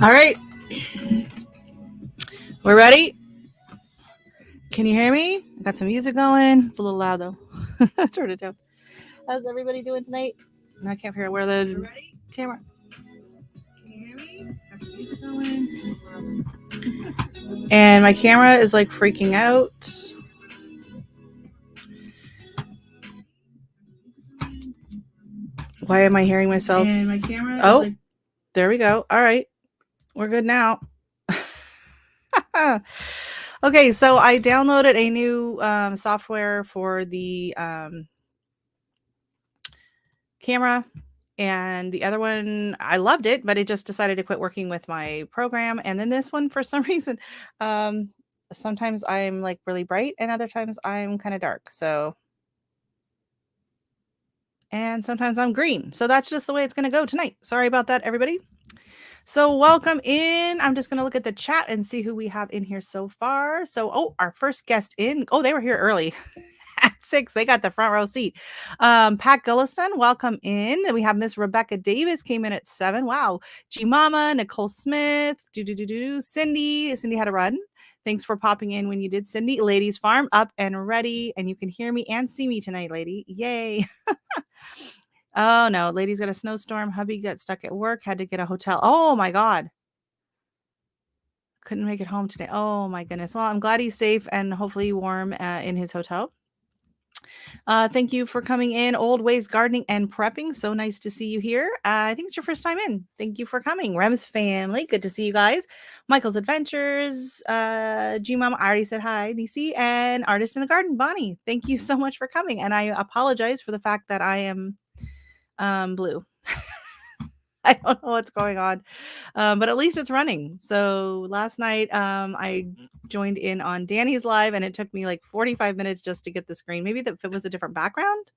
All right. We're ready. Can you hear me? I got some music going. It's a little loud though. Turn it down. How's everybody doing tonight? And I can't figure out where the camera. Can you hear me? Got some music going. And my camera is like freaking out. Why am I hearing myself? And my camera. Oh, like... there we go. All right. We're good now. Okay, so I downloaded a new software for the camera, and the other one, I loved it, but it just decided to quit working with my program. And then this one, for some reason, sometimes I'm like really bright and other times I'm kind of dark. And sometimes I'm green. So that's just the way it's going to go tonight. Sorry about that, everybody. So welcome in. I'm just going to look at the chat and see who we have in here so far. So, our first guest in. Oh, they were here early. At 6, they got the front row seat. Pat Gilliston, welcome in. We have Miss Rebecca Davis came in at 7. Wow. G Mama, Nicole Smith, Cindy had a run. Thanks for popping in when you did, Cindy. Ladies Farm up and ready, and you can hear me and see me tonight, lady. Yay. Oh no, ladies got a snowstorm. Hubby got stuck at work, had to get a hotel. Oh my God. Couldn't make it home today. Oh my goodness. Well, I'm glad he's safe and hopefully warm in his hotel. Thank you for coming in. Old Ways Gardening and Prepping. So nice to see you here. I think it's your first time in. Thank you for coming. Rem's family. Good to see you guys. Michael's Adventures. G Mom, I already said hi. DC and Artist in the Garden, Bonnie. Thank you so much for coming. And I apologize for the fact that I am blue. I don't know what's going on, but at least it's running. So last night I joined in on Danny's live, and it took me like 45 minutes just to get the screen. Maybe if it was a different background.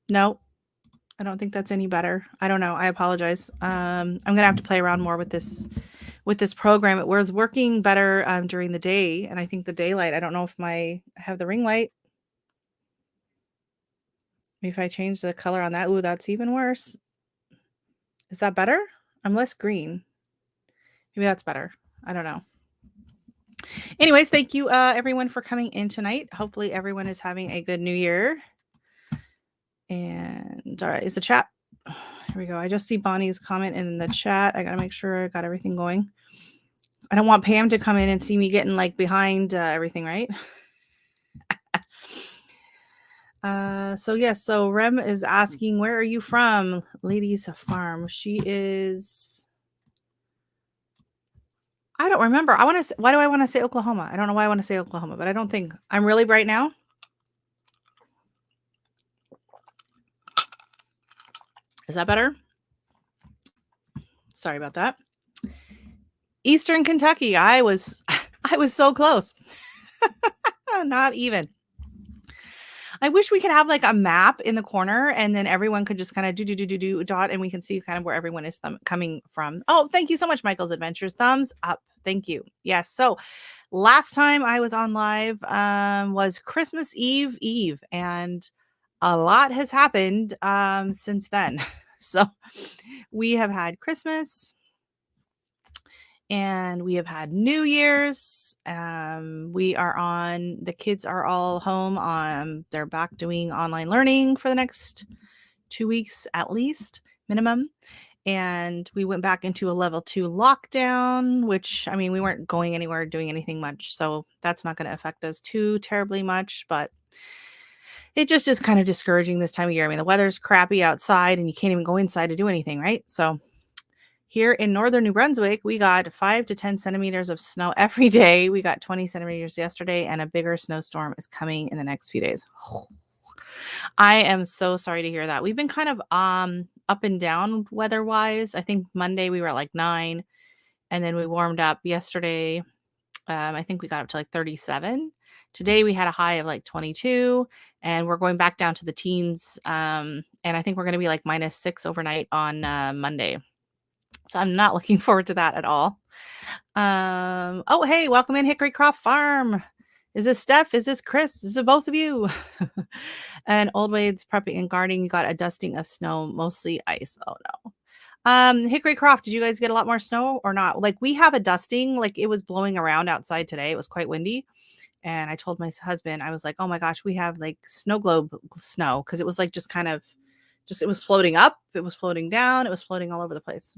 No, I don't think that's any better. I don't know. I apologize. I'm gonna have to play around more with this program. It was working better during the day, and I think the daylight. I don't know if I have the ring light. Maybe if I change the color on that, ooh, that's even worse. Is that better? I'm less green. Maybe that's better. I don't know. Anyways, thank you everyone for coming in tonight. Hopefully everyone is having a good new year. And all right, is the chat? Here we go. I just see Bonnie's comment in the chat. I got to make sure I got everything going. I don't want Pam to come in and see me getting like behind everything, right? So yes, so Rem is asking, where are you from? Ladies Farm. She is, I don't remember. Why do I want to say Oklahoma? I don't know why I want to say Oklahoma, but I don't think I'm really bright now. Is that better? Sorry about that. Eastern Kentucky. I was so close. Not even. I wish we could have like a map in the corner and then everyone could just kind of do dot and we can see kind of where everyone is coming from. Oh, thank you so much, Michael's Adventures. Thumbs up. Thank you. Yes. So last time I was on live was Christmas Eve, and a lot has happened since then. So we have had Christmas. And we have had New Year's. The kids are all home. They're back doing online learning for the next 2 weeks at least, minimum. And we went back into a level 2 lockdown, which, I mean, we weren't going anywhere, doing anything much. So that's not going to affect us too terribly much, but it just is kind of discouraging this time of year. I mean, the weather's crappy outside and you can't even go inside to do anything, right? So here in northern New Brunswick, we got 5 to 10 centimeters of snow every day. We got 20 centimeters yesterday, and a bigger snowstorm is coming in the next few days. I am so sorry to hear that. We've been kind of up and down weather-wise. I think Monday we were at like 9, and then we warmed up yesterday. I think we got up to like 37. Today we had a high of like 22, and we're going back down to the teens. And I think we're going to be like -6 overnight on Monday. So I'm not looking forward to that at all. Oh, hey, welcome in Hickory Croft Farm. Is this Steph? Is this Chris? Is it both of you? And old Wade's prepping and gardening. You got a dusting of snow, mostly ice. Oh no. Hickory Croft, did you guys get a lot more snow or not? Like we have a dusting, like it was blowing around outside today. It was quite windy. And I told my husband, I was like, oh my gosh, we have like snow globe snow because it was like just kind of just it was floating up, it was floating down, it was floating all over the place.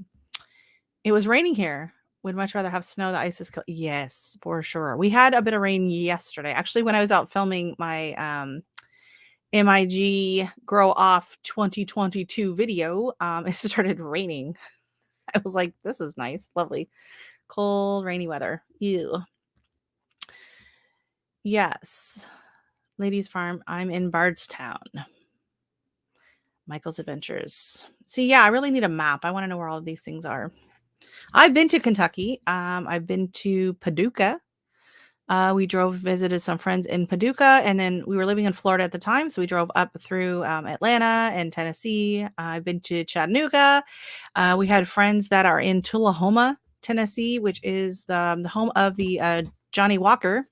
It was raining here. Would much rather have snow. The ice is yes, for sure. We had a bit of rain yesterday. Actually, when I was out filming my MIG Grow Off 2022 video, it started raining. I was like, this is nice, lovely, cold, rainy weather. Ew. Yes. Ladies Farm. I'm in Bardstown. Michael's Adventures. See, yeah, I really need a map. I want to know where all of these things are. I've been to Kentucky. I've been to Paducah. We visited some friends in Paducah, and then we were living in Florida at the time, so we drove up through Atlanta and Tennessee. I've been to Chattanooga. We had friends that are in Tullahoma, Tennessee, which is the home of the Johnny Walker.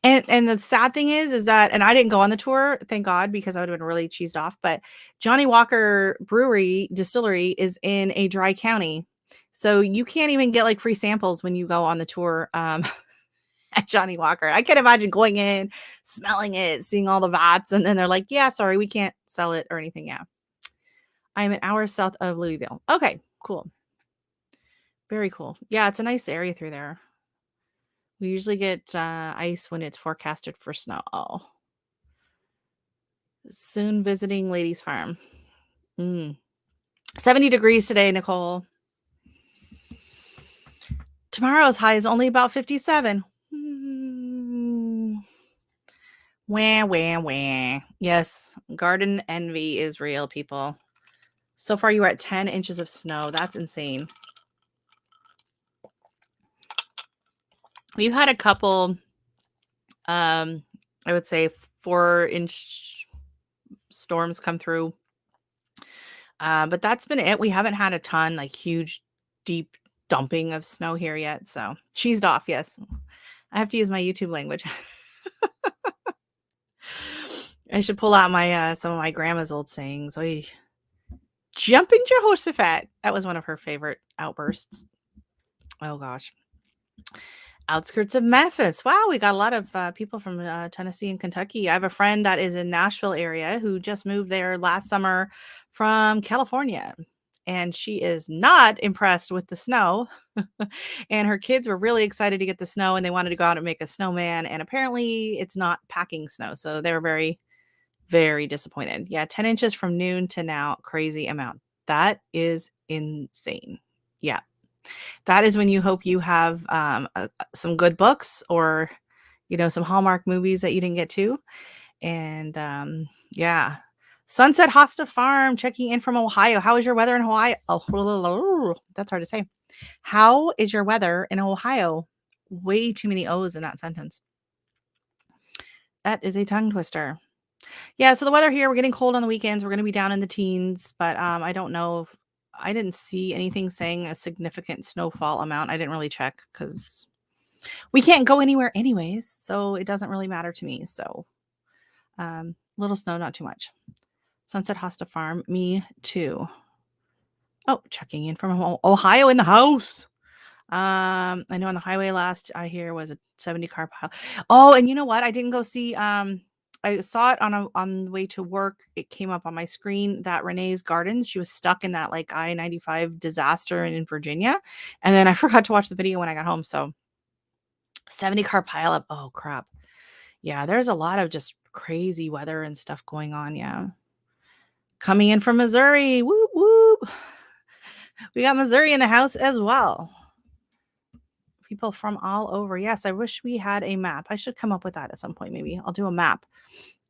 And the sad thing is that, and I didn't go on the tour, thank God, because I would have been really cheesed off. But Johnny Walker Brewery Distillery is in a dry county, so you can't even get like free samples when you go on the tour at Johnny Walker. I can't imagine going in, smelling it, seeing all the vats, and then they're like, "Yeah, sorry, we can't sell it or anything." Yeah, I am an hour south of Louisville. Okay, cool, very cool. Yeah, it's a nice area through there. We usually get ice when it's forecasted for snow. Oh. Soon visiting Ladies Farm. 70 degrees today, Nicole. Tomorrow's high is only about 57. Wah, wah, wah. Yes, garden envy is real, people. So far, you are at 10 inches of snow. That's insane. We've had a couple, I would say 4-inch storms come through. But that's been it. We haven't had a ton, like huge, deep dumping of snow here yet. So cheesed off. Yes. I have to use my YouTube language. I should pull out my some of my grandma's old sayings. Oy. Jumping Jehoshaphat. That was one of her favorite outbursts. Oh gosh. Outskirts of Memphis. Wow, we got a lot of people from Tennessee and Kentucky. I have a friend that is in Nashville area who just moved there last summer from California. And she is not impressed with the snow. And her kids were really excited to get the snow and they wanted to go out and make a snowman. And apparently it's not packing snow. So they were very, very disappointed. Yeah, 10 inches from noon to now. Crazy amount. That is insane. Yeah. That is when you hope you have some good books or, some Hallmark movies that you didn't get to. And yeah. Sunset Hosta Farm checking in from Ohio. How is your weather in Hawaii? Oh, that's hard to say. How is your weather in Ohio? Way too many O's in that sentence. That is a tongue twister. Yeah, so the weather here, we're getting cold on the weekends. We're going to be down in the teens, but I don't know. I didn't see anything saying a significant snowfall amount. I didn't really check because we can't go anywhere anyways, so it doesn't really matter to me. So little snow, not too much. Sunset Hosta Farm, me too. Oh, checking in from Ohio in the house. I know on the highway last I hear was a 70 car pile. Oh, and you know what? I didn't go see I saw it on the way to work. It came up on my screen that Renee's Gardens, she was stuck in that like I-95 disaster in Virginia. And then I forgot to watch the video when I got home. So 70 car pileup. Oh crap. Yeah, there's a lot of just crazy weather and stuff going on. Yeah. Coming in from Missouri. Whoop whoop. We got Missouri in the house as well. People from all over. Yes, I wish we had a map. I should come up with that at some point. Maybe I'll do a map.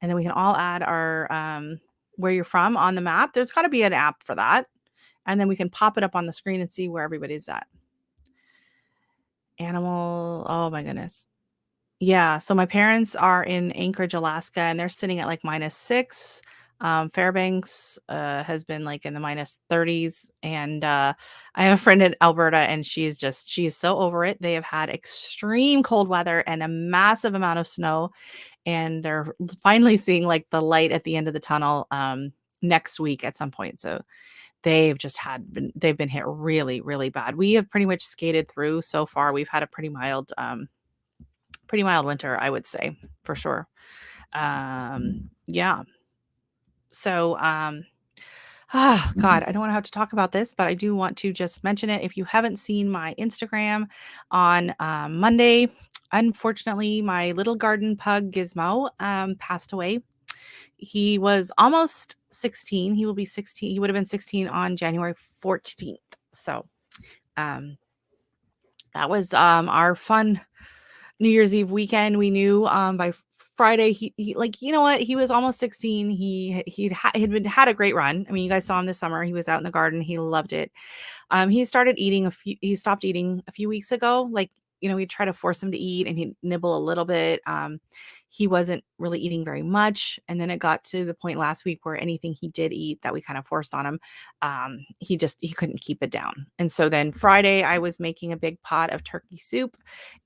And then we can all add our where you're from on the map. There's got to be an app for that. And then we can pop it up on the screen and see where everybody's at. Animal. Oh my goodness. Yeah. So my parents are in Anchorage, Alaska, and they're sitting at like -6. Fairbanks has been like in the minus 30s. And I have a friend in Alberta, and she's so over it. They have had extreme cold weather and a massive amount of snow. And they're finally seeing like the light at the end of the tunnel next week at some point. So they've been hit really, really bad. We have pretty much skated through so far. We've had a pretty mild winter, I would say, for sure. Yeah. So, God, I don't want to have to talk about this, but I do want to just mention it. If you haven't seen my Instagram on Monday, unfortunately, my little garden pug Gizmo passed away. He was almost 16. He will be 16. He would have been 16 on January 14th. So, um, that was our fun New Year's Eve weekend. We knew by Friday he like, you know what, he was almost 16. He'd had a great run. I mean, you guys saw him this summer. He was out in the garden. He loved it. He stopped eating a few weeks ago. Like, we'd try to force him to eat and he'd nibble a little bit. He wasn't really eating very much. And then it got to the point last week where anything he did eat that we kind of forced on him, he couldn't keep it down. And so then Friday I was making a big pot of turkey soup,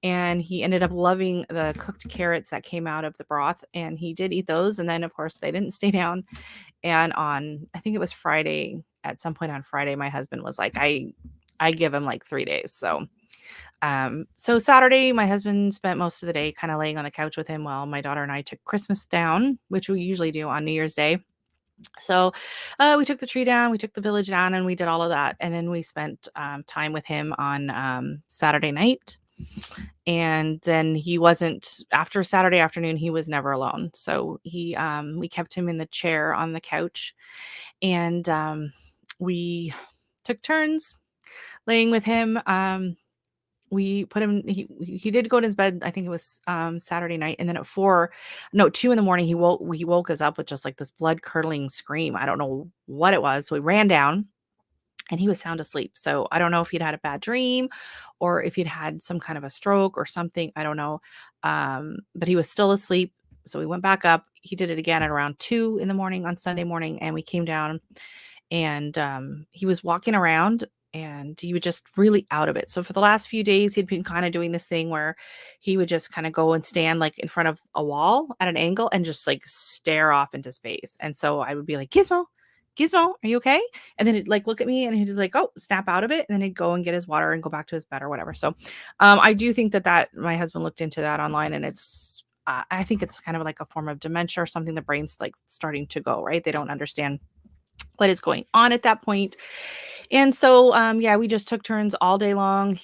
and he ended up loving the cooked carrots that came out of the broth, and he did eat those. And then of course they didn't stay down. And I think it was Friday, at some point on Friday, my husband was like, I give him like 3 days. So Saturday, my husband spent most of the day kind of laying on the couch with him while my daughter and I took Christmas down, which we usually do on New Year's Day. So we took the tree down, we took the village down, and we did all of that. And then we spent time with him on Saturday night. And then after Saturday afternoon, he was never alone. So we kept him in the chair on the couch, and we took turns laying with him. We put him, he did go to his bed. I think it was Saturday night. And then at 2 in the morning, he woke us up with just like this blood curdling scream. I don't know what it was. So we ran down, and he was sound asleep. So I don't know if he'd had a bad dream or if he'd had some kind of a stroke or something. I don't know. But he was still asleep. So we went back up. He did it again at around 2 in the morning on Sunday morning. And we came down, and he was walking around, and he was just really out of it. So for the last few days, he'd been kind of doing this thing where he would just kind of go and stand like in front of a wall at an angle and just like stare off into space. And so I would be like, Gizmo, Gizmo, are you okay? And then he'd like look at me, and he'd like, oh, snap out of it. And then he'd go and get his water and go back to his bed or whatever. So I do think that my husband looked into that online, and I think it's kind of like a form of dementia or something. The brain's like starting to go, right? They don't understand what is going on at that point. And so, we just took turns all day long,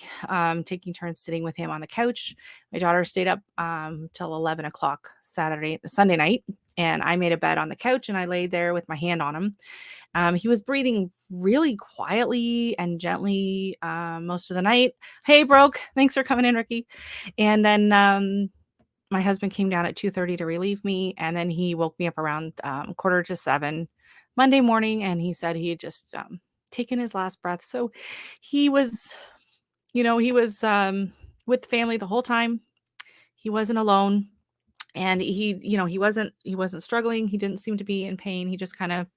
taking turns sitting with him on the couch. My daughter stayed up till 11 o'clock Sunday night, and I made a bed on the couch, and I laid there with my hand on him. He was breathing really quietly and gently most of the night. Hey, Broke, thanks for coming in, Ricky. And then my husband came down at 2:30 to relieve me, and then he woke me up around 6:45 Monday morning, and he said he had just taken his last breath. So he was, with family the whole time. He wasn't alone, and he wasn't struggling. He didn't seem to be in pain. He just kind of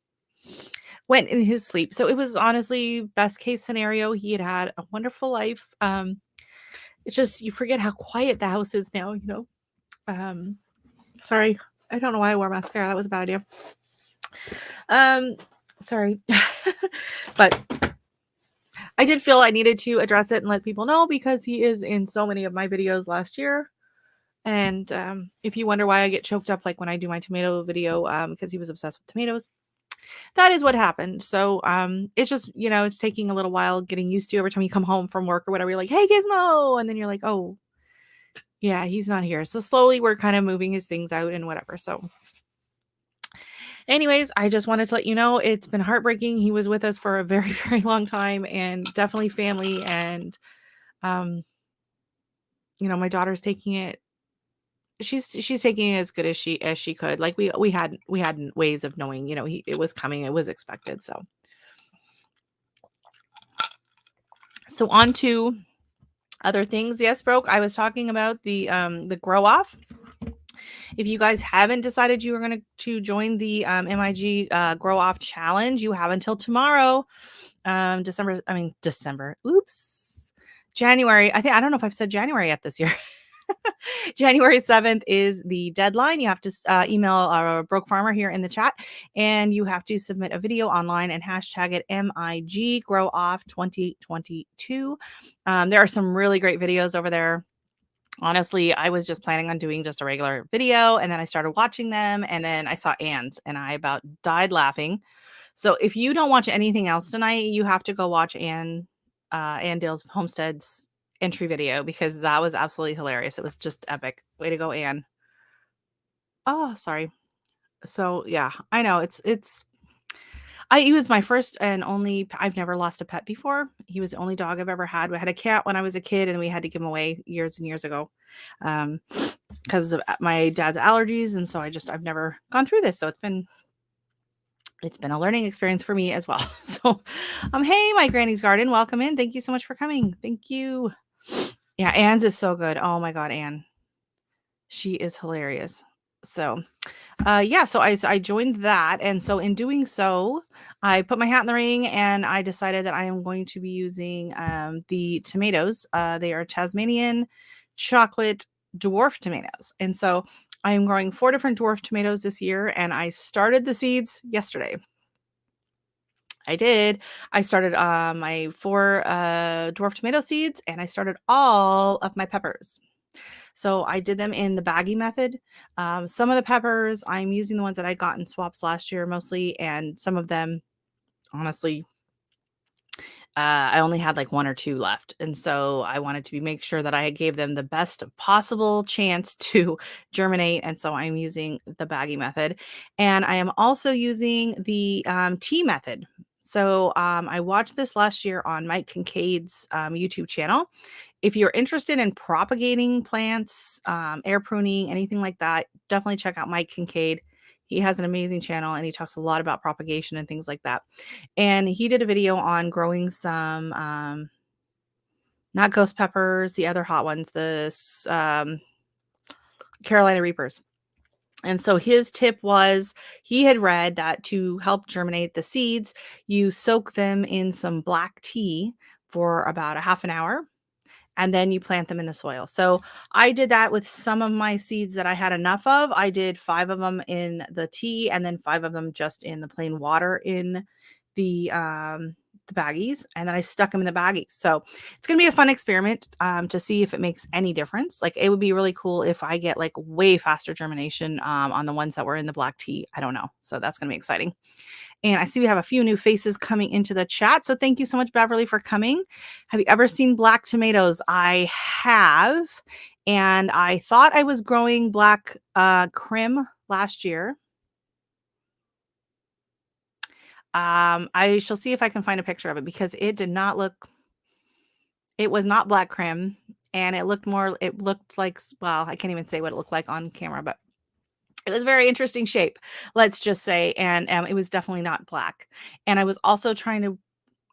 went in his sleep. So it was honestly best case scenario. He had a wonderful life. It's just, you forget how quiet the house is now, Sorry, I don't know why I wore mascara. That was a bad idea. Sorry. But I did feel I needed to address it and let people know, because he is in so many of my videos last year. And if you wonder why I get choked up like when I do my tomato video, because he was obsessed with tomatoes, that is what happened. So it's just, it's taking a little while getting used to. Every time you come home from work or whatever, you're like, hey, Gizmo. And then you're like, oh, yeah, he's not here. So slowly we're kind of moving his things out and whatever. So anyways, I just wanted to let you know it's been heartbreaking. He was with us for a very, very long time, and definitely family. And, my daughter's taking it. She's taking it as good as she could. Like we had ways of knowing, it was coming. It was expected. So on to other things. Yes, Broke. I was talking about the grow off. If you guys haven't decided you are going to join the MIG Grow Off Challenge, you have until tomorrow, December. Oops. January. I don't know if I've said January yet this year. January 7th is the deadline. You have to email our Broke Farmer here in the chat, and you have to submit a video online and hashtag it MIG Grow Off 2022. There are some really great videos over there. Honestly, I was just planning on doing just a regular video, and then I started watching them, and then I saw Anne's, and I about died laughing. So if you don't watch anything else tonight, you have to go watch Ann Dale's Homestead's entry video, because that was absolutely hilarious. It was just epic. Way to go, Anne. Oh, sorry. So yeah, I know he was my first and only. I've never lost a pet before. He was the only dog I've ever had. We had a cat when I was a kid, and we had to give him away years and years ago, because of my dad's allergies. And so I've never gone through this. So it's been a learning experience for me as well. So, hey, my granny's garden, welcome in. Thank you so much for coming. Thank you. Yeah, Anne's is so good. Oh my God, Anne. She is hilarious. So, yeah, so I joined that. And so in doing so, I put my hat in the ring, and I decided that I am going to be using the tomatoes. They are Tasmanian chocolate dwarf tomatoes. And so I am growing 4 different dwarf tomatoes this year, and I started the seeds yesterday. I did. I started my 4 dwarf tomato seeds, and I started all of my peppers. So I did them in the baggy method. Some of the peppers, I'm using the ones that I got in swaps last year mostly, and some of them, honestly, I only had like 1 or 2 left. And so I wanted to make sure that I gave them the best possible chance to germinate. And so I'm using the baggy method. And I am also using the tea method. So I watched this last year on Mike Kincaid's YouTube channel. If you're interested in propagating plants, air pruning, anything like that, definitely check out Mike Kincaid. He has an amazing channel, and he talks a lot about propagation and things like that. And he did a video on growing some, not ghost peppers, the other hot ones, the Carolina Reapers. And so his tip was, he had read that to help germinate the seeds, you soak them in some black tea for about a half an hour, and then you plant them in the soil. So I did that with some of my seeds that I had enough of. I did 5 of them in the tea, and then 5 of them just in the plain water in the baggies, and then I stuck them in the baggies. So it's going to be a fun experiment to see if it makes any difference. Like, it would be really cool if I get like way faster germination on the ones that were in the black tea. I don't know. So that's going to be exciting. And I see we have a few new faces coming into the chat. So thank you so much, Beverly, for coming. Have you ever seen black tomatoes? I have. And I thought I was growing black crim last year. I shall see if I can find a picture of it, because it did not look, it was not black crim. And it looked like, well, I can't even say what it looked like on camera, but it was very interesting shape, let's just say. And it was definitely not black. And I was also trying to,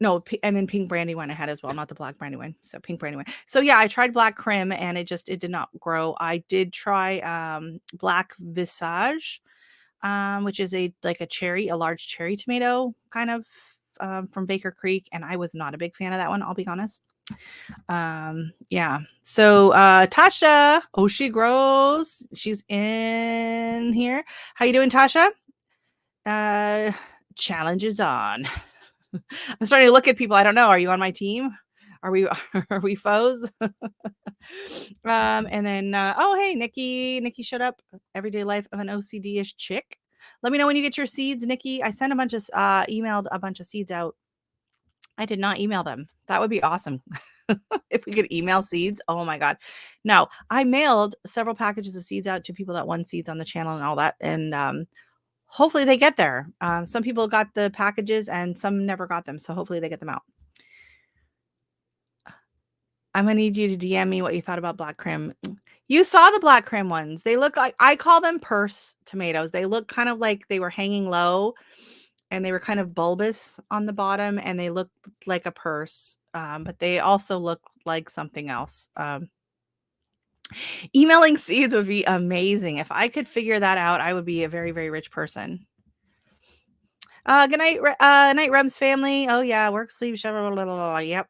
no, and then pink brandywine I had as well, not the black brandywine. So pink brandywine. So yeah, I tried black crim, and it did not grow. I did try black visage, which is a large cherry tomato kind of from Baker Creek. And I was not a big fan of that one, I'll be honest. Yeah. So Tasha, oh, she grows. She's in here. How you doing, Tasha? Challenge is on. I'm starting to look at people. I don't know. Are you on my team? Are we foes? And then oh, hey, Nikki showed up. Everyday life of an OCD-ish chick. Let me know when you get your seeds, Nikki. I sent emailed a bunch of seeds out. I did not email them. That would be awesome. If we could email seeds. Oh my God. No, I mailed several packages of seeds out to people that won seeds on the channel and all that. And hopefully they get there. Some people got the packages and some never got them. So hopefully they get them out. I'm going to need you to DM me what you thought about black crim. You saw the black crim ones. They look like, I call them purse tomatoes. They look kind of like they were hanging low, and they were kind of bulbous on the bottom, and they looked like a purse. But they also look like something else. Emailing seeds would be amazing. If I could figure that out, I would be a very, very rich person. Good night, night, Rems family. Oh yeah, work, sleep, shower. Blah, blah, blah. Yep,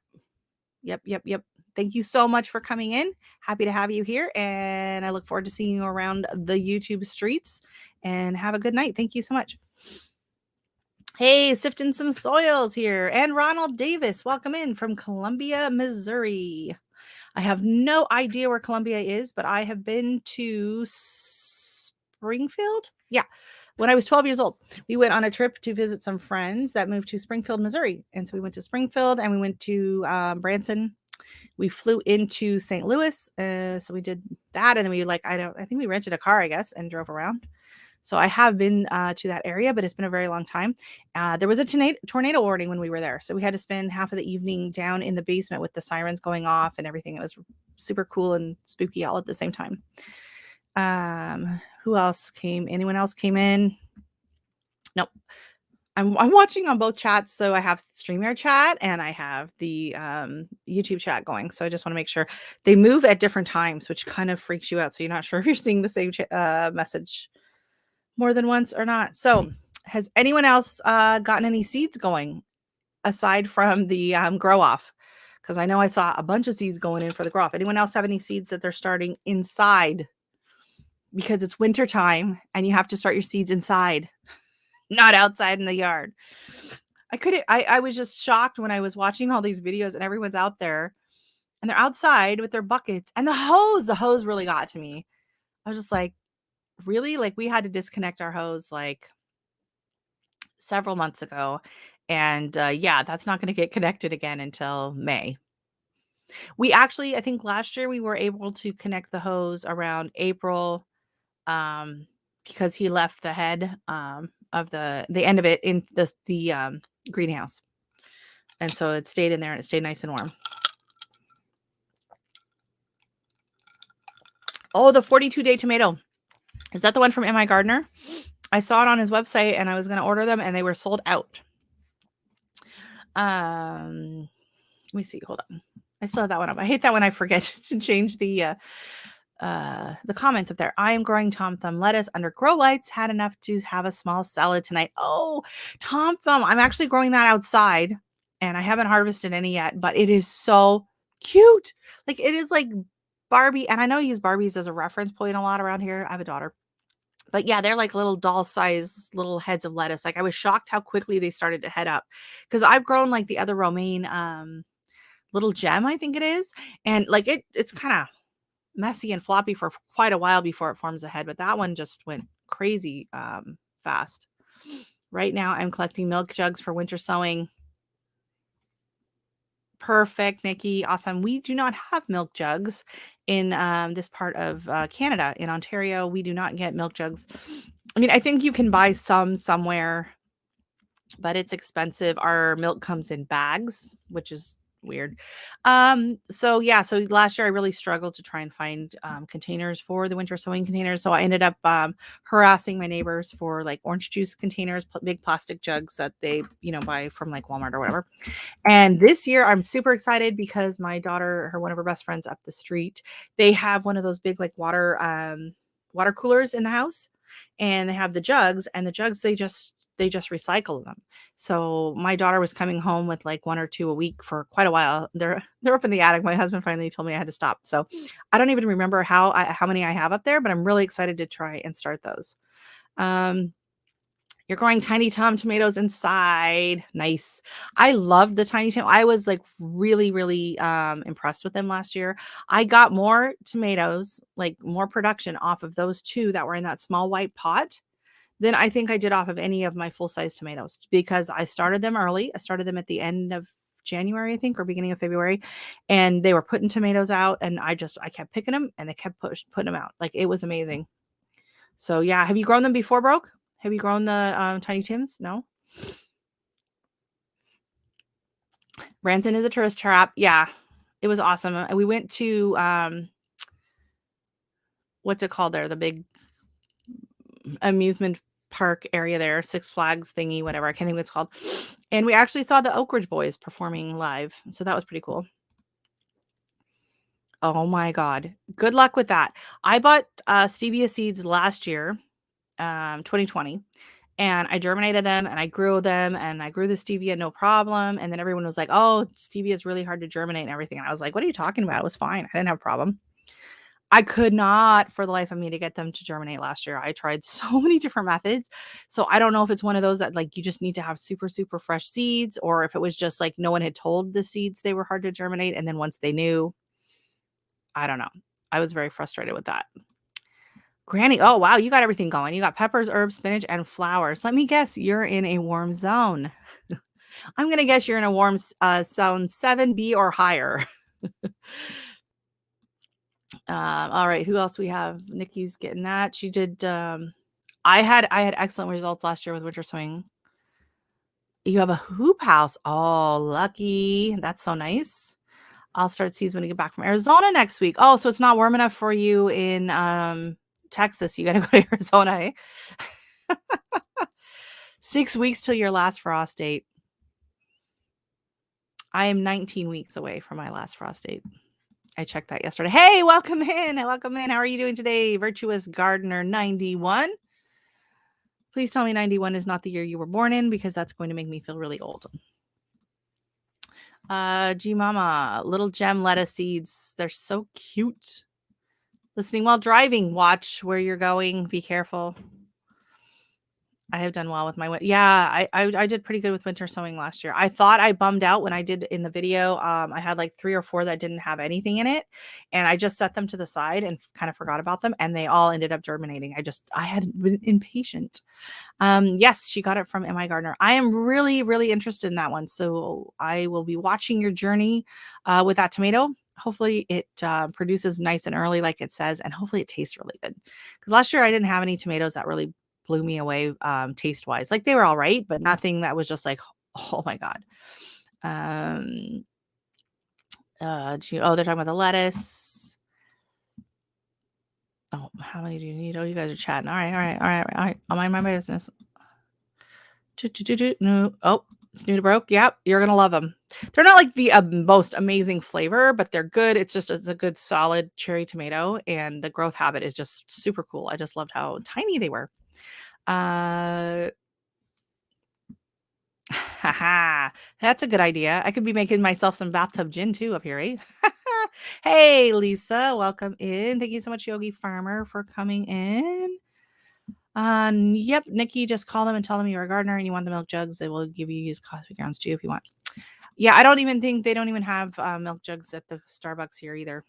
yep, yep, yep. Thank you so much for coming in. Happy to have you here, and I look forward to seeing you around the YouTube streets. And have a good night. Thank you so much. Hey, sifting some soils here, and Ronald Davis, welcome in from Columbia, Missouri. I have no idea where Columbia is, but I have been to Springfield. Yeah. When I was 12 years old, we went on a trip to visit some friends that moved to Springfield, Missouri. And so we went to Springfield and we went to Branson. We flew into St. Louis. So we did that. And then I think we rented a car, I guess, and drove around. So I have been to that area, but it's been a very long time. There was a tornado warning when we were there. So we had to spend half of the evening down in the basement with the sirens going off and everything. It was super cool and spooky all at the same time. Who else came? Anyone else came in? Nope. I'm watching on both chats. So I have StreamYard chat and I have the YouTube chat going. So I just want to make sure they move at different times, which kind of freaks you out. So you're not sure if you're seeing the same message more than once or not. So has anyone else gotten any seeds going aside from the grow off? Because I know I saw a bunch of seeds going in for the grow off. Anyone else have any seeds that they're starting inside? Because it's winter time and you have to start your seeds inside, not outside in the yard. I was just shocked when I was watching all these videos and everyone's out there and they're outside with their buckets and the hose really got to me. I was just like, really? Like we had to disconnect our hose like several months ago. And yeah, that's not going to get connected again until May. We actually, I think last year we were able to connect the hose around April because he left the head of the end of it in the greenhouse. And so it stayed in there and it stayed nice and warm. Oh, the 42-day tomato. Is that the one from M.I. Gardner? I saw it on his website and I was going to order them and they were sold out. Let me see. Hold on. I still have that one up. I hate that when I forget to change the comments up there. I am growing Tom Thumb lettuce under grow lights. Had enough to have a small salad tonight. Oh, Tom Thumb. I'm actually growing that outside and I haven't harvested any yet, but it is so cute. Like it is like Barbie. And I know I use Barbies as a reference point a lot around here. I have a daughter. But yeah, they're like little doll size little heads of lettuce. Like I was shocked how quickly they started to head up because I've grown like the other romaine little gem, I think it is. And like it's kind of messy and floppy for quite a while before it forms a head. But that one just went crazy fast. Right now I'm collecting milk jugs for winter sowing. Perfect, Nikki. Awesome. We do not have milk jugs in this part of Canada. In Ontario, we do not get milk jugs. I mean, I think you can buy some somewhere, but it's expensive. Our milk comes in bags, which is weird. So yeah, so last year I really struggled to try and find containers for the winter sowing containers. So I ended up harassing my neighbors for like orange juice containers, big plastic jugs that they, buy from like Walmart or whatever. And this year I'm super excited because my daughter, one of her best friends up the street, they have one of those big like water coolers in the house, and they have the jugs, and the jugs they just recycle them. So my daughter was coming home with like one or two a week for quite a while. They're up in the attic. My husband finally told me I had to stop. So I don't even remember how many I have up there, but I'm really excited to try and start those. You're growing tiny Tom tomatoes inside. Nice. I loved the tiny Tom. I was like really, really impressed with them last year. I got more tomatoes, like more production off of those two that were in that small white pot than I think I did off of any of my full-size tomatoes because I started them early. I started them at the end of January, I think, or beginning of February, and they were putting tomatoes out, and I kept picking them, and they kept putting them out. Like it was amazing. So yeah, have you grown them before, Broke? Have you grown the Tiny Tims? No. Branson is a tourist trap. Yeah, it was awesome. We went to what's it called there? The big amusement park area there, Six Flags thingy, whatever. I can't think what it's called. And we actually saw the Oak Ridge Boys performing live. So that was pretty cool. Oh my God. Good luck with that. I bought stevia seeds last year, 2020, and I germinated them and I grew them and I grew the stevia no problem. And then everyone was like, oh, stevia is really hard to germinate and everything. And I was like, what are you talking about? It was fine. I didn't have a problem. I could not for the life of me to get them to germinate last year. I tried so many different methods. So I don't know if it's one of those that like you just need to have super, super fresh seeds, or if it was just like no one had told the seeds they were hard to germinate. And then once they knew, I don't know. I was very frustrated with that. Granny, oh wow, you got everything going. You got peppers, herbs, spinach, and flowers. Let me guess, you're in a warm zone. I'm gonna guess you're in a warm zone 7B or higher. All right, who else we have? Nikki's getting that. She did. I had excellent results last year with winter swing. You have a hoop house. Oh, lucky. That's so nice. I'll start seeds when you get back from Arizona next week. Oh, so it's not warm enough for you in Texas. You got to go to Arizona. Eh? 6 weeks till your last frost date. I am 19 weeks away from my last frost date. I checked that yesterday. Hey, welcome in. Welcome in. How are you doing today? Virtuous Gardener 91. Please tell me 91 is not the year you were born in, because that's going to make me feel really old. G Mama, little gem lettuce seeds. They're so cute. Listening while driving. Watch where you're going. Be careful. I have done well with my I did pretty good with winter sowing last year. I thought I bummed out when I did in the video. I had like 3 or 4 that didn't have anything in it, and I just set them to the side and kind of forgot about them, and they all ended up germinating. I had been impatient. Yes, she got it from MI Gardener. I am really, really interested in that one. So I will be watching your journey with that tomato. Hopefully it produces nice and early, like it says, and hopefully it tastes really good. Because last year I didn't have any tomatoes that really blew me away taste wise. Like they were all right, but nothing that was just like, oh my God. They're talking about the lettuce. Oh, how many do you need? Oh, you guys are chatting. All right. I'll mind my business. No. Oh, it's new to broke. Yep, you're gonna love them. They're not like the most amazing flavor, but they're good. It's a good solid cherry tomato, and the growth habit is just super cool. I just loved how tiny they were. Haha, that's a good idea. I could be making myself some bathtub gin too up here, eh? Hey, Lisa, welcome in. Thank you so much, Yogi Farmer, for coming in. Yep, Nikki, just call them and tell them you're a gardener and you want the milk jugs. They will give you used coffee grounds too if you want. Yeah, I don't even think they don't even have milk jugs at the Starbucks here either.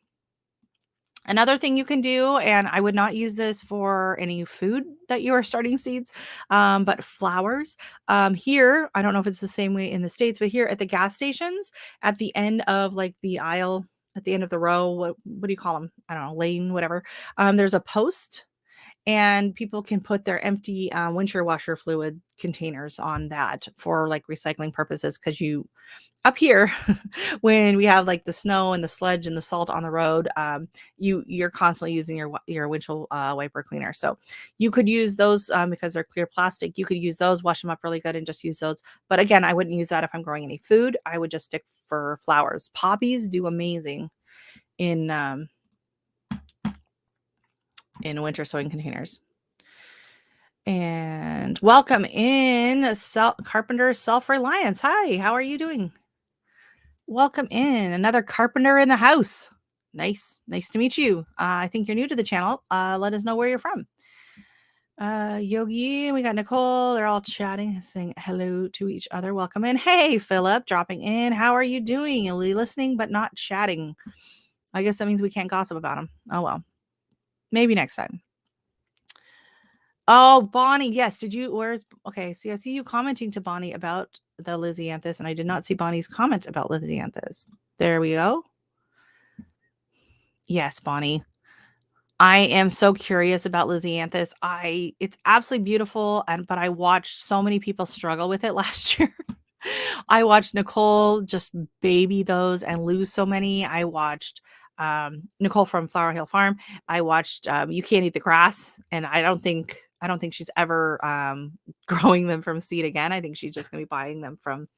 Another thing you can do, and I would not use this for any food that you are starting seeds, but flowers. Here, I don't know if it's the same way in the States, but here at the gas stations, at the end of like the aisle, at the end of the row, what do you call them? I don't know, lane, whatever. There's a post, and people can put their empty windshield washer fluid containers on that for like recycling purposes. Because you up here when we have like the snow and the sludge and the salt on the road, you're constantly using your windshield wiper cleaner. So you could use those because they're clear plastic. You could use those, wash them up really good, and just use those. But again, I wouldn't use that if I'm growing any food. I would just stick for flowers. Poppies do amazing in winter sowing containers. And welcome in, Carpenter Self-Reliance. Hi, how are you doing? Welcome in, another carpenter in the house. Nice to meet you. I think you're new to the channel. Let us know where you're from. Yogi, we got Nicole. They're all chatting, saying hello to each other. Welcome in. Hey, Philip, dropping in. How are you doing? Listening but not chatting. I guess that means we can't gossip about him. Oh well, maybe next time. Oh, Bonnie, yes. Okay, see, I see you commenting to Bonnie about the Lisianthus, and I did not see Bonnie's comment about Lisianthus. There we go. Yes, Bonnie. I am so curious about Lisianthus. It's absolutely beautiful, but I watched so many people struggle with it last year. I watched Nicole just baby those and lose so many. I watched Nicole from Flower Hill Farm. I watched You Can't Eat the Grass, and I don't think she's ever growing them from seed again. I think she's just going to be buying them from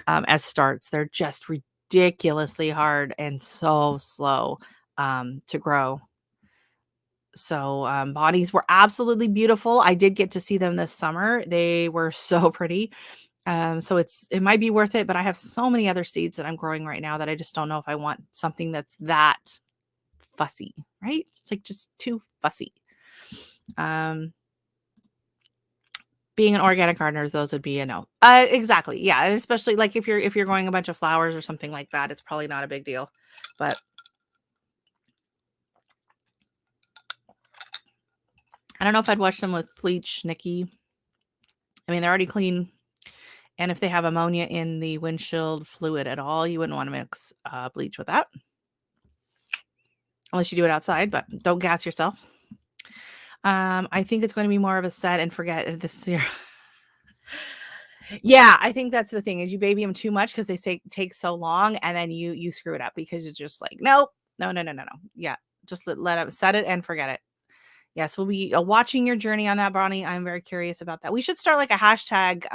as starts. They're just ridiculously hard and so slow. to grow. So bodies were absolutely beautiful. I did get to see them this summer. They were so pretty. So it might be worth it, but I have so many other seeds that I'm growing right now that I just don't know if I want something that's that fussy, right? It's like just too fussy. Being an organic gardener, those would be a no. Exactly. Yeah. And especially like if you're growing a bunch of flowers or something like that, it's probably not a big deal. But I don't know if I'd wash them with bleach, Nikki. I mean, they're already clean. And if they have ammonia in the windshield fluid at all, you wouldn't want to mix bleach with that. Unless you do it outside, but don't gas yourself. I think it's going to be more of a set and forget this year. Yeah, I think that's the thing is you baby them too much because they take so long and then you screw it up because it's just like, nope, no. Yeah, just let it set it and forget it. Yes, we'll be watching your journey on that, Bonnie. I'm very curious about that. We should start like a hashtag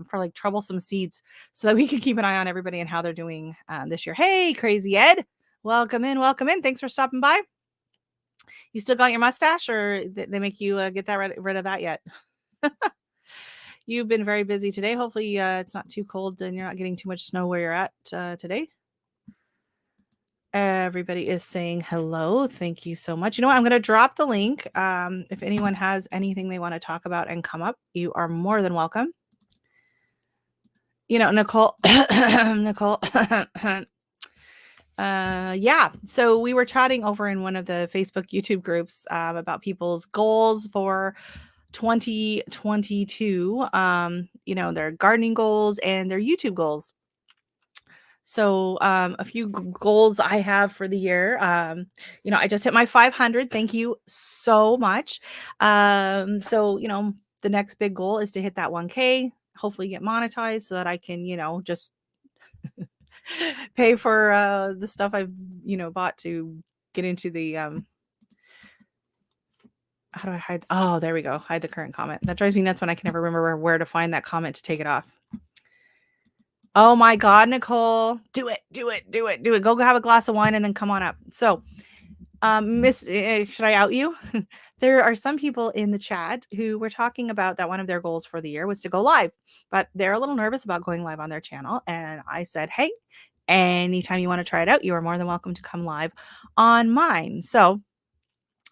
for like troublesome seeds so that we can keep an eye on everybody and how they're doing this year. Hey, Crazy Ed, welcome in. Thanks for stopping by. You still got your mustache, or they make you get that rid of that yet? You've been very busy today. Hopefully, it's not too cold and you're not getting too much snow where you're at today. Everybody is saying hello. Thank you so much. You know what? I'm going to drop the link. If anyone has anything they want to talk about and come up, you are more than welcome. You know, Nicole, Nicole. Yeah. So we were chatting over in one of the Facebook, YouTube groups about people's goals for 2022. You know, their gardening goals and their YouTube goals. So a few goals I have for the year. You know, I just hit my 500. Thank you so much. So, you know, the next big goal is to hit that 1K, hopefully get monetized so that I can, you know, just pay for the stuff I've, you know, bought to get into the how do I hide? Oh, there we go. Hide the current comment. That drives me nuts when I can never remember where to find that comment to take it off. Oh my God, Nicole, do it. Go have a glass of wine and then come on up. So, should I out you? There are some people in the chat who were talking about that one of their goals for the year was to go live, but they're a little nervous about going live on their channel. And I said, hey, anytime you want to try it out, you are more than welcome to come live on mine. So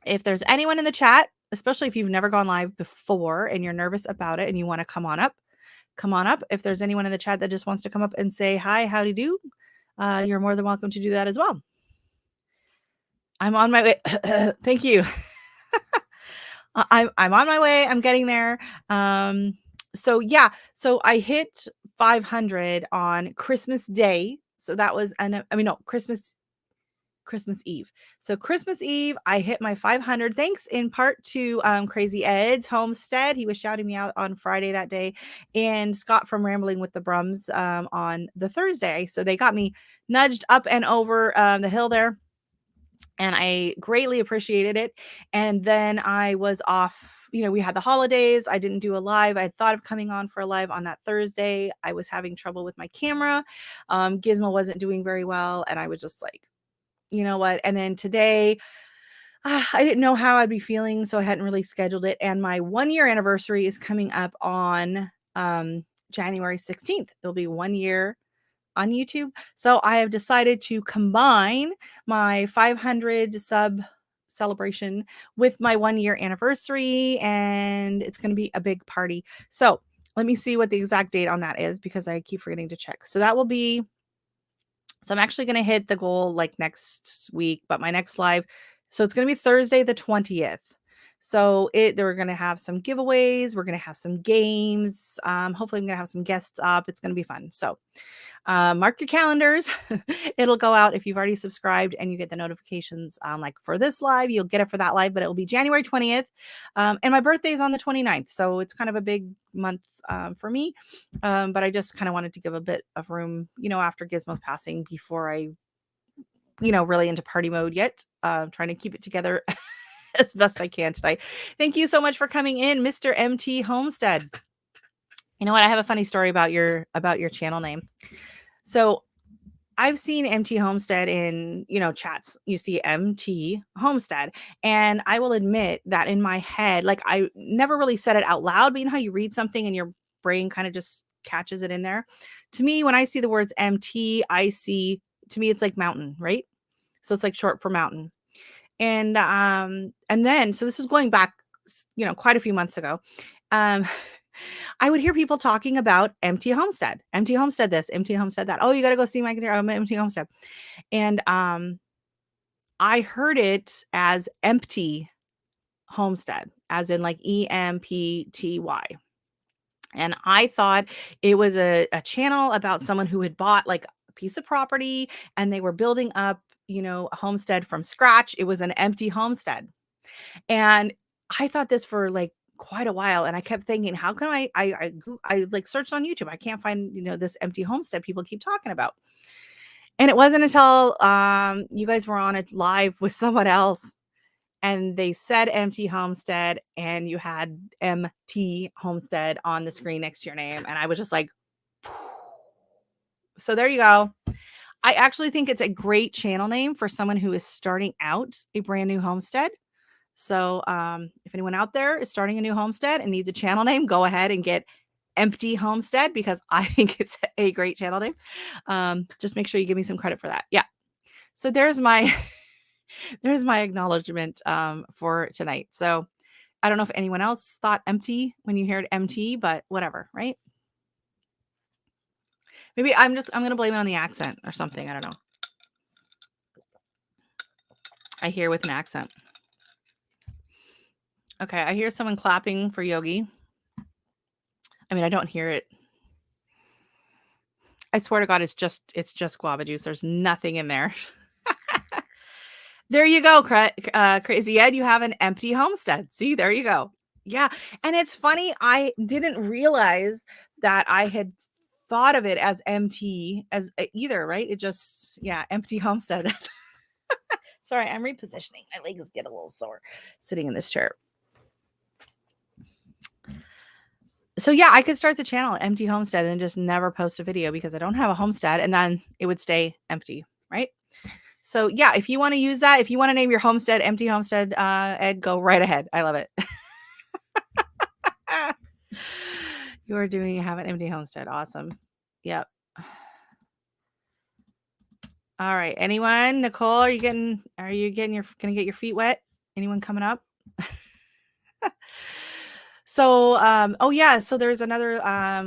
if there's anyone in the chat, especially if you've never gone live before and you're nervous about it and you want to come on up. If there's anyone in the chat that just wants to come up and say hi, howdy do, you're more than welcome to do that as well. I'm on my way. Thank you. I'm on my way. I'm getting there. So yeah, so I hit 500 on Christmas Day. So that was, Christmas Eve. So Christmas Eve, I hit my 500. Thanks in part to Crazy Ed's Homestead. He was shouting me out on Friday that day, and Scott from Rambling with the Brums on the Thursday. So they got me nudged up and over the hill there, and I greatly appreciated it. And then I was off. You know, we had the holidays. I didn't do a live. I thought of coming on for a live on that Thursday. I was having trouble with my camera. Gizmo wasn't doing very well, and I was just like, you know what? And then today, I didn't know how I'd be feeling, so I hadn't really scheduled it. And my 1-year anniversary is coming up on January 16th. It'll be 1 year on YouTube. So I have decided to combine my 500 sub celebration with my 1-year anniversary, and it's going to be a big party. So let me see what the exact date on that is because I keep forgetting to check. So that will be so I'm actually going to hit the goal like next week, but my next live. So it's going to be Thursday, the 20th. So we're going to have some giveaways. We're going to have some games. Hopefully I'm going to have some guests up. It's going to be fun. So mark your calendars. It'll go out if you've already subscribed and you get the notifications like for this live, you'll get it for that live, but it will be January 20th. And my birthday is on the 29th. So it's kind of a big month for me. But I just kind of wanted to give a bit of room, you know, after Gizmo's passing before I, you know, really into party mode yet. Trying to keep it together as best I can tonight. Thank you so much for coming in, Mr. MT Homestead. You know what? I have a funny story about your channel name. So I've seen MT Homestead in, chats. You see MT Homestead. And I will admit that in my head, like I never really said it out loud, but you know how you read something and your brain kind of just catches it in there. To me, when I see the words MT, to me, it's like mountain, right? So it's like short for mountain. And then, so this is going back, quite a few months ago. Um, I would hear people talking about Empty Homestead, Empty Homestead this, Empty Homestead that. Oh, you got to go see my Empty Homestead. And I heard it as Empty Homestead, as in like EMPTY. And I thought it was a channel about someone who had bought like a piece of property and they were building up, a homestead from scratch. It was an empty homestead. And I thought this for like quite a while, and I kept thinking, how can I like searched on YouTube. I can't find, this empty homestead people keep talking about. And it wasn't until you guys were on it live with someone else and they said empty homestead and you had MT homestead on the screen next to your name, and I was just like, so there you go. I actually think it's a great channel name for someone who is starting out a brand new homestead. So if anyone out there is starting a new homestead and needs a channel name, go ahead and get Empty Homestead, because I think it's a great channel name. Just make sure you give me some credit for that. Yeah. So there's my there's my acknowledgement for tonight. So I don't know if anyone else thought empty when you heard MT, but whatever, right? Maybe I'm going to blame it on the accent or something. I don't know. I hear with an accent. Okay, I hear someone clapping for Yogi. I mean, I don't hear it. I swear to God, it's just guava juice. There's nothing in there. There you go, Crazy Ed. You have an empty homestead. See, there you go. Yeah, and it's funny. I didn't realize that I had thought of it as empty as either. Right? It just empty homestead. Sorry, I'm repositioning. My legs get a little sore sitting in this chair. So yeah, I could start the channel Empty Homestead and just never post a video because I don't have a homestead, and then it would stay empty, right? So yeah, if you want to use that, if you want to name your homestead Empty Homestead, Ed, go right ahead. I love it. You are doing have an empty homestead. Awesome. Yep. All right. Anyone? Nicole, are you gonna get your feet wet? Anyone coming up? So, so there's another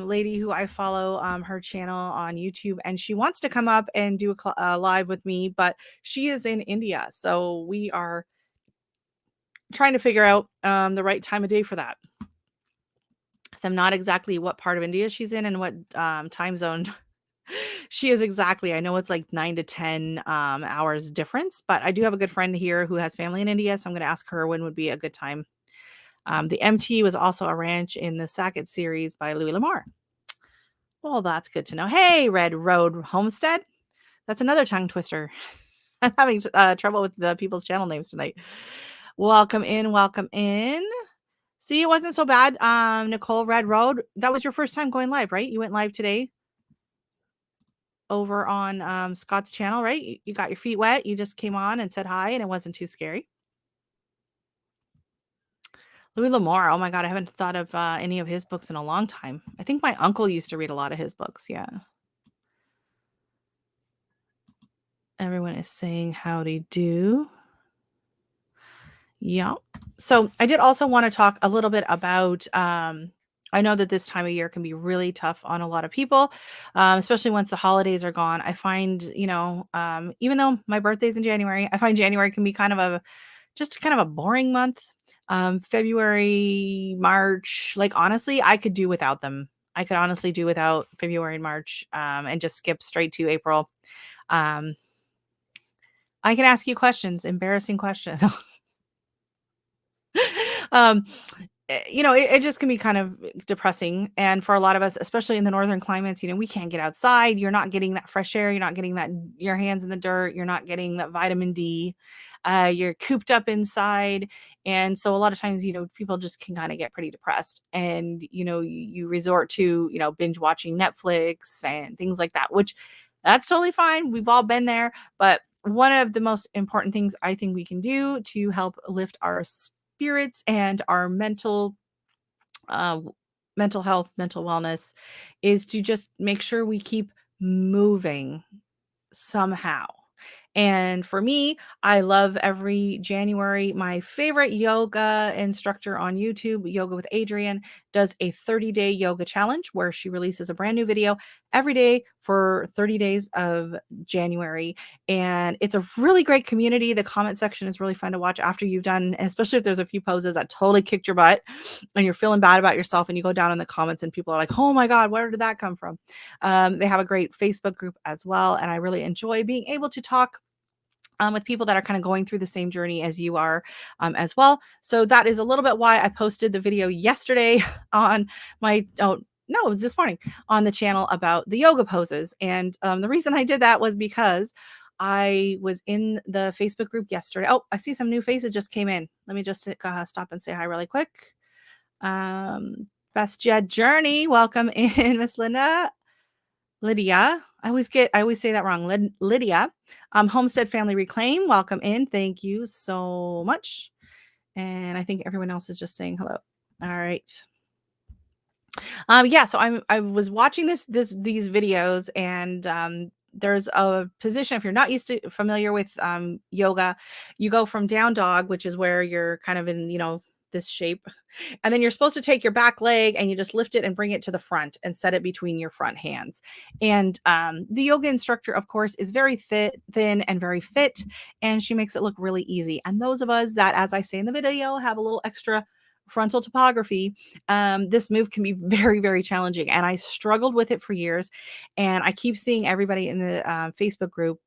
lady who I follow her channel on YouTube, and she wants to come up and do a live with me, but she is in India. So we are trying to figure out the right time of day for that. So I'm not exactly what part of India she's in and what time zone she is exactly. I know it's like 9 to 10 hours difference, but I do have a good friend here who has family in India. So I'm going to ask her when would be a good time. The MT was also a ranch in the Sackett series by Louis L'Amour. Well, that's good to know. Hey, Red Road Homestead. That's another tongue twister. I'm having trouble with the people's channel names tonight. Welcome in. Welcome in. See, it wasn't so bad. Nicole, Red Road. That was your first time going live, right? You went live today over on Scott's channel, right? You got your feet wet. You just came on and said hi, and it wasn't too scary. Louis L'Amour. Oh my God, I haven't thought of any of his books in a long time. I think my uncle used to read a lot of his books. Yeah. Everyone is saying howdy do. Yeah. So I did also want to talk a little bit about, I know that this time of year can be really tough on a lot of people, especially once the holidays are gone. I find, even though my birthday's in January, I find January can be kind of a boring month. February, March, like honestly, I could do without them. I could honestly do without February and March, and just skip straight to April. I can ask you questions, embarrassing questions. It just can be kind of depressing. And for a lot of us, especially in the northern climates, we can't get outside. You're not getting that fresh air. You're not getting your hands in the dirt. You're not getting that vitamin D. You're cooped up inside. And so a lot of times, people just can kind of get pretty depressed. And, you resort to, binge watching Netflix and things like that, which That's totally fine. We've all been there. But one of the most important things I think we can do to help lift our spirits and our uh, mental health, mental wellness is to just make sure we keep moving somehow. And for me, I love every January. My favorite yoga instructor on YouTube, Yoga with Adrienne, does a 30-day yoga challenge where she releases a brand new video every day for 30 days of January. And it's a really great community. The comment section is really fun to watch after you've done, especially if there's a few poses that totally kicked your butt and you're feeling bad about yourself and you go down in the comments and people are like, oh my God, where did that come from? They have a great Facebook group as well. And I really enjoy being able to talk with people that are kind of going through the same journey as you are as well. So that is a little bit why I posted the video yesterday on my, oh, no, it was this morning on the channel about the yoga poses. And the reason I did that was because I was in the Facebook group yesterday. Oh, I see some new faces just came in. Let me just stop and say hi really quick. Best Jed Journey, welcome in, Miss Linda. Lydia, I always say that wrong. Lydia, Homestead Family Reclaim, welcome in. Thank you so much. And I think everyone else is just saying hello. All right. Yeah, so I was watching these videos and there's a position if you're not used to familiar with yoga, you go from down dog, which is where you're kind of in, this shape. And then you're supposed to take your back leg and you just lift it and bring it to the front and set it between your front hands. And the yoga instructor, of course, is very thin and very fit, and she makes it look really easy. And those of us that, as I say in the video, have a little extra frontal topography, this move can be very, very challenging. And I struggled with it for years. And I keep seeing everybody in the Facebook group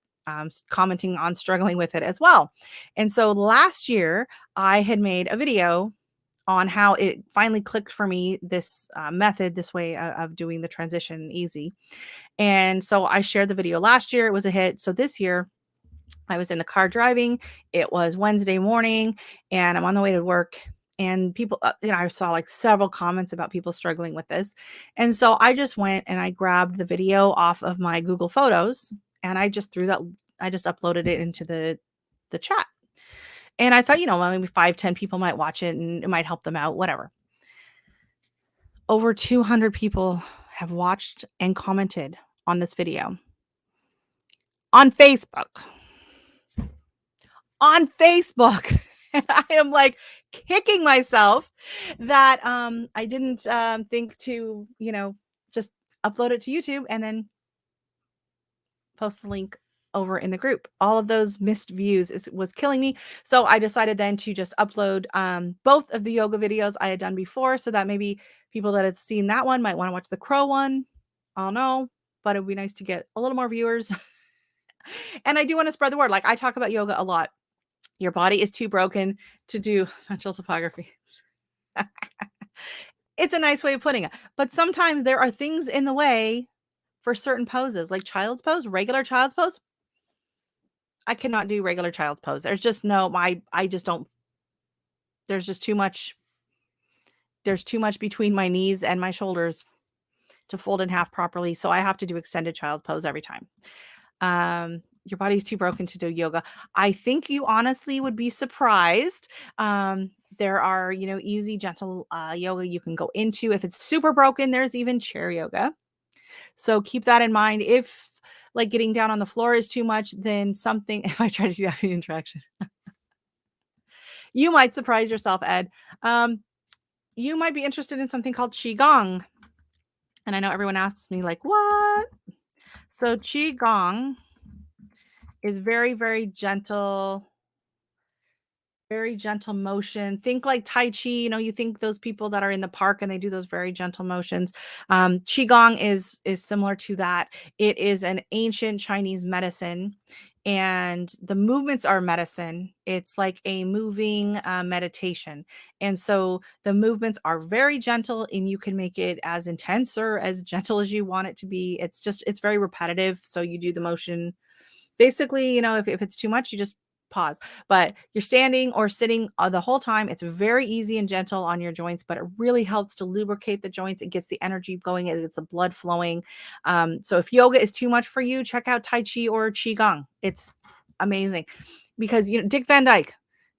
commenting on struggling with it as well. And so last year, I had made a video on how it finally clicked for me, this method, this way of doing the transition easy. And so I shared the video last year. It was a hit. So this year, I was in the car driving. It was Wednesday morning and I'm on the way to work. And people, I saw like several comments about people struggling with this. And so I just went and I grabbed the video off of my Google Photos and I just uploaded it into the chat. And I thought, maybe 5-10 people might watch it and it might help them out, whatever. Over 200 people have watched and commented on this video on Facebook. On Facebook. I am like kicking myself that I didn't think to, just upload it to YouTube and then post the link over in the group. All of those missed views was killing me. So I decided then to just upload both of the yoga videos I had done before so that maybe people that had seen that one might want to watch the crow one. I don't know, but it would be nice to get a little more viewers. And I do want to spread the word. Like I talk about yoga a lot. Your body is too broken to do mental topography. It's a nice way of putting it. But sometimes there are things in the way for certain poses, like child's pose, regular child's pose. I cannot do regular child's pose. There's just I just don't, there's just too much. There's too much between my knees and my shoulders to fold in half properly. So I have to do extended child's pose every time. Your body's too broken to do yoga. I think you honestly would be surprised. There are, easy, gentle yoga you can go into. If it's super broken, there's even chair yoga. So keep that in mind. If like getting down on the floor is too much, then if I try to do that in interaction, you might surprise yourself, Ed. You might be interested in something called Qigong. And I know everyone asks me like, what? So Qigong is very, very gentle motion. Think like Tai Chi, you think those people that are in the park and they do those very gentle motions. Qigong is similar to that. It is an ancient Chinese medicine and the movements are medicine. It's like a moving meditation. And so the movements are very gentle and you can make it as intense or as gentle as you want it to be. It's very repetitive. So you do the motion. Basically, if it's too much, you just pause, but you're standing or sitting the whole time. It's very easy and gentle on your joints, but it really helps to lubricate the joints. It gets the energy going. It gets the blood flowing. So if yoga is too much for you, check out Tai Chi or Qigong. It's amazing because,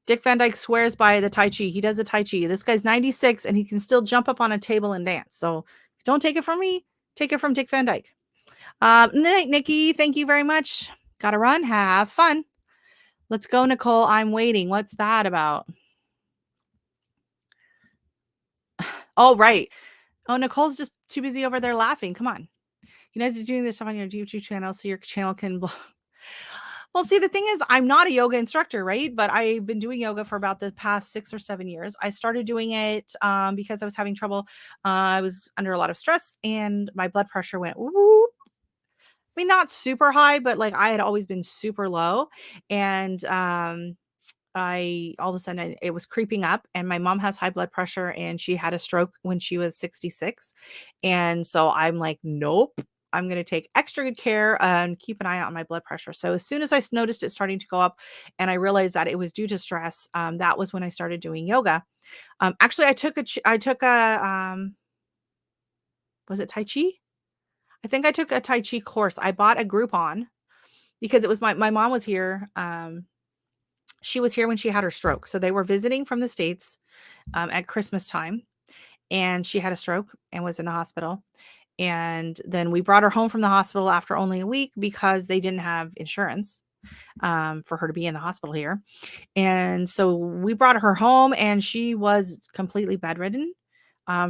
Dick Van Dyke swears by the Tai Chi. He does the Tai Chi. This guy's 96 and he can still jump up on a table and dance. So don't take it from me. Take it from Dick Van Dyke. Night, Nikki. Thank you very much. Gotta run. Have fun. Let's go, Nicole. I'm waiting. What's that about? Oh, right. Oh, Nicole's just too busy over there laughing. Come on. You know, doing this stuff on your YouTube channel so your channel can Well, see, the thing is, I'm not a yoga instructor, right? But I've been doing yoga for about the past 6 or 7 years. I started doing it because I was having trouble. I was under a lot of stress and my blood pressure went whoop. I mean, not super high, but like I had always been super low. And I all of a sudden it was creeping up, and my mom has high blood pressure and she had a stroke when she was 66. And so I'm like, nope, I'm going to take extra good care and keep an eye out on my blood pressure. So as soon as I noticed it starting to go up and I realized that it was due to stress, that was when I started doing yoga. Actually, I took a, was it Tai Chi? I think I took a Tai Chi course. I bought a Groupon because it was my mom was here. She was here when she had her stroke. So they were visiting from the States at Christmas time, and she had a stroke and was in the hospital. And then we brought her home from the hospital after only a week because they didn't have insurance for her to be in the hospital here. And so we brought her home, and she was completely bedridden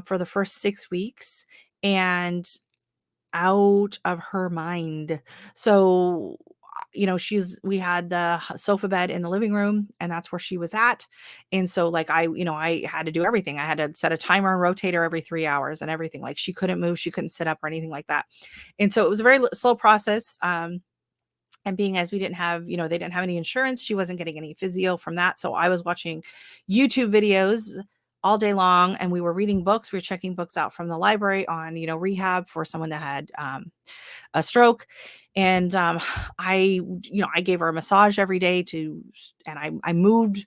for the first 6 weeks and out of her mind. So we had the sofa bed in the living room, and that's where she was at. And so like I had to do everything. I had to set a timer and rotate her every 3 hours and everything. Like she couldn't move, she couldn't sit up or anything like that. And so it was a very slow process. And being as we didn't have, they didn't have any insurance, she wasn't getting any physio from that. So I was watching YouTube videos all day long, and we were reading books. We were checking books out from the library on, rehab for someone that had a stroke. And I gave her a massage every day and I moved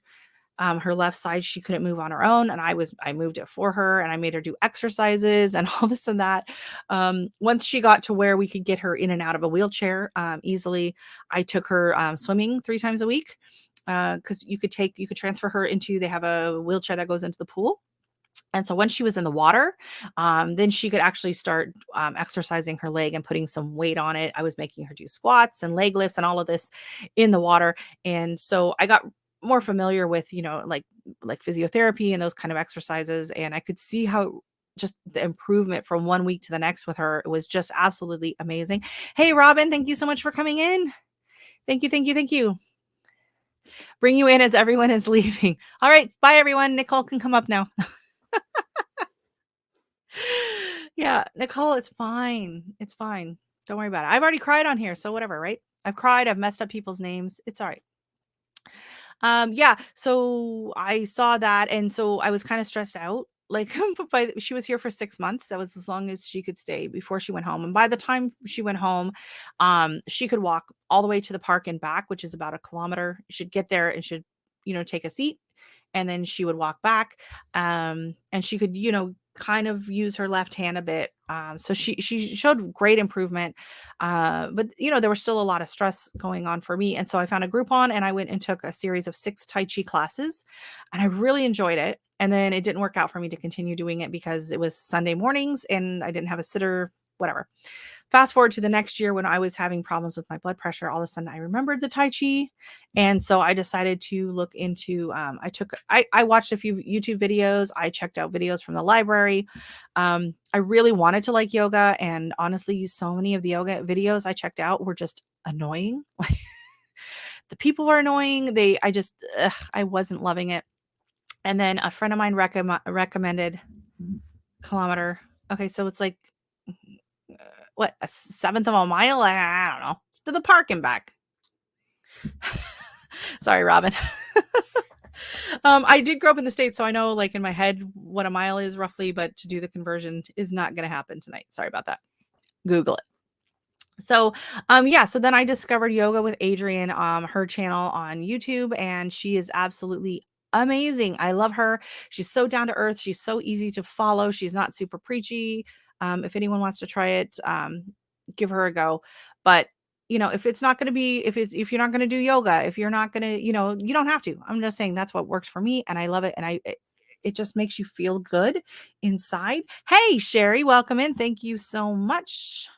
her left side. She couldn't move on her own, and I moved it for her, and I made her do exercises and all this and that. Once she got to where we could get her in and out of a wheelchair easily, I took her swimming 3 times a week because you could transfer her into, they have a wheelchair that goes into the pool. And so when she was in the water, then she could actually start exercising her leg and putting some weight on it. I was making her do squats and leg lifts and all of this in the water. And so I got more familiar with, like physiotherapy and those kind of exercises. And I could see how just the improvement from 1 week to the next with her, it was just absolutely amazing. Hey, Robin, thank you so much for coming in. Thank you, thank you, thank you. Bring you in as everyone is leaving. All right, bye, everyone. Nicole can come up now. Yeah, Nicole, it's fine. It's fine. Don't worry about it. I've already cried on here, so whatever, right? I've cried. I've messed up people's names. It's all right. Yeah. So I saw that, and so I was kind of stressed out. Like, she was here for 6 months. That was as long as she could stay before she went home. And by the time she went home, she could walk all the way to the park and back, which is about a kilometer. She'd get there and should, take a seat, and then she would walk back. And she could, kind of use her left hand a bit. So she showed great improvement. But there was still a lot of stress going on for me. And so I found a Groupon, and I went and took a series of 6 Tai Chi classes, and I really enjoyed it. And then it didn't work out for me to continue doing it because it was Sunday mornings and I didn't have a sitter, whatever. Fast forward to the next year when I was having problems with my blood pressure, all of a sudden I remembered the Tai Chi. And so I decided to look into, I watched a few YouTube videos. I checked out videos from the library. I really wanted to like yoga. And honestly, so many of the yoga videos I checked out were just annoying. The people were annoying. I wasn't loving it. And then a friend of mine recommended kilometer. Okay. So it's like, what, a 1/7 of a mile? I don't know. It's to the park and back. Sorry, Robin. I did grow up in the States, so I know, like, in my head what a mile is roughly, but to do the conversion is not going to happen tonight. Sorry about that. Google it. So, yeah, so then I discovered Yoga with Adriene, her channel on YouTube, and she is absolutely amazing. I love her. She's so down to earth. She's so easy to follow. She's not super preachy. If anyone wants to try it, give her a go. But if it's not going to be, if you're not going to do yoga, if you're not going to, you don't have to. I'm just saying that's what works for me, and I love it. And it just makes you feel good inside. Hey, Sherry, welcome in. Thank you so much.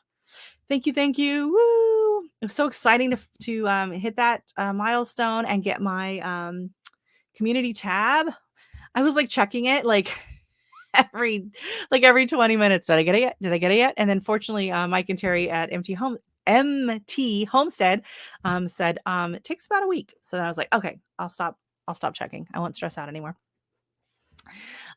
Thank you, thank you. Woo! It was so exciting to hit that milestone and get my community tab. I was like checking it like every 20 minutes. Did I get it yet? Did I get it yet? And then fortunately, Mike and Terry at MT Homestead said it takes about a week. So then I was like, okay, I'll stop checking. I won't stress out anymore.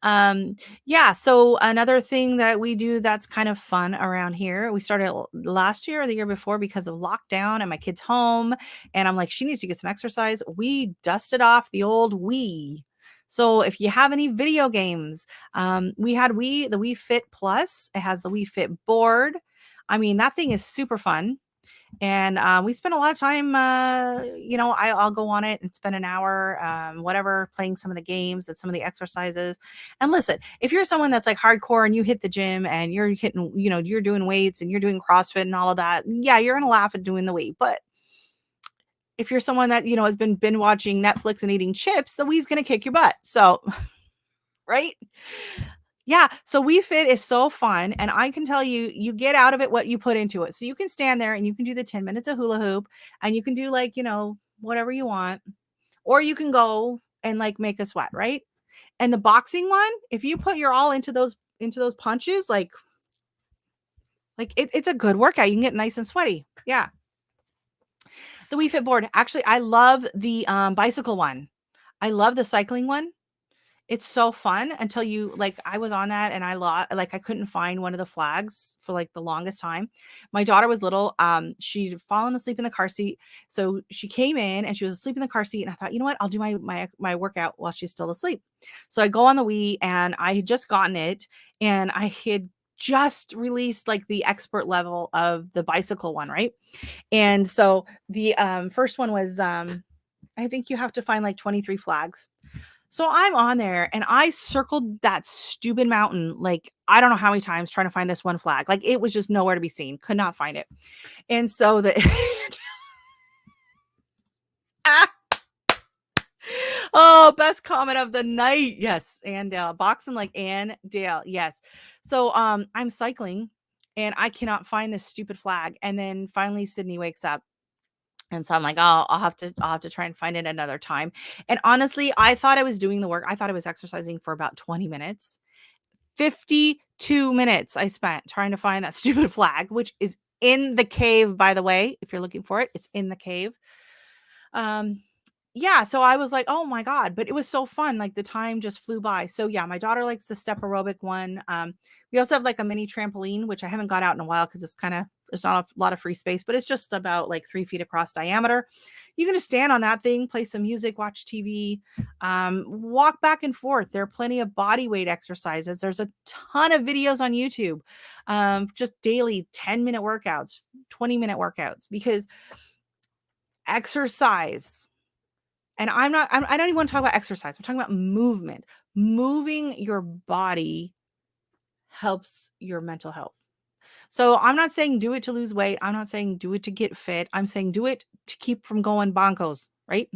Yeah, so another thing that we do that's kind of fun around here, we started last year or the year before because of lockdown and my kid's home, and I'm like, she needs to get some exercise. We dusted off the old Wii. So if you have any video games, we had the Wii Fit Plus. It has the Wii Fit board. I mean, that thing is super fun. And we spent a lot of time, I'll go on it and spend an hour, whatever, playing some of the games and some of the exercises. And listen, if you're someone that's like hardcore and you hit the gym and you're hitting, you're doing weights and you're doing CrossFit and all of that, yeah, you're going to laugh at doing the weight. But if you're someone that, has been binge watching Netflix and eating chips, the Wii's going to kick your butt. So, right? Yeah, so Wii Fit is so fun, and I can tell you, you get out of it what you put into it. So you can stand there and you can do the 10 minutes of hula hoop, and you can do like, whatever you want, or you can go and like make a sweat, right? And the boxing one, if you put your all into those punches, it's a good workout. You can get nice and sweaty. Yeah. The Wii Fit board. Actually, I love the bicycle one. I love the cycling one. It's so fun until I was on that and I couldn't find one of the flags for like the longest time. My daughter was little. She'd fallen asleep in the car seat. So she came in and she was asleep in the car seat. And I thought, you know what? I'll do my workout while she's still asleep. So I go on the Wii and I had just gotten it and I had just released like the expert level of the bicycle one, right? And so the first one was I think you have to find like 23 flags. So I'm on there and I circled that stupid mountain like I don't know how many times trying to find this one flag. Like it was just nowhere to be seen. Could not find it. And so oh, best comment of the night. Yes. And boxing like Ann Dale. Yes. So I'm cycling and I cannot find this stupid flag. And then finally Sydney wakes up. And so I'm like, oh, I'll have to try and find it another time. And honestly, I thought I was doing the work. I thought I was exercising for about 20 minutes. 52 minutes I spent trying to find that stupid flag, which is in the cave, by the way. If you're looking for it, it's in the cave. Um, yeah, so I was like, "Oh my god," but it was so fun, like, the time just flew by. So, yeah, my daughter likes the step aerobic one. We also have, like, a mini trampoline, which I haven't got out in a while because it's not a lot of free space, but it's just about, like, 3 feet across diameter. You can just stand on that thing, play some music, watch TV, walk back and forth. There are plenty of body weight exercises. There's a ton of videos on YouTube, just daily 10-minute workouts, 20-minute workouts, because exercise and I don't even want to talk about exercise. I'm talking about movement. Moving your body helps your mental health. So I'm not saying do it to lose weight. I'm not saying do it to get fit. I'm saying do it to keep from going bonkos, right?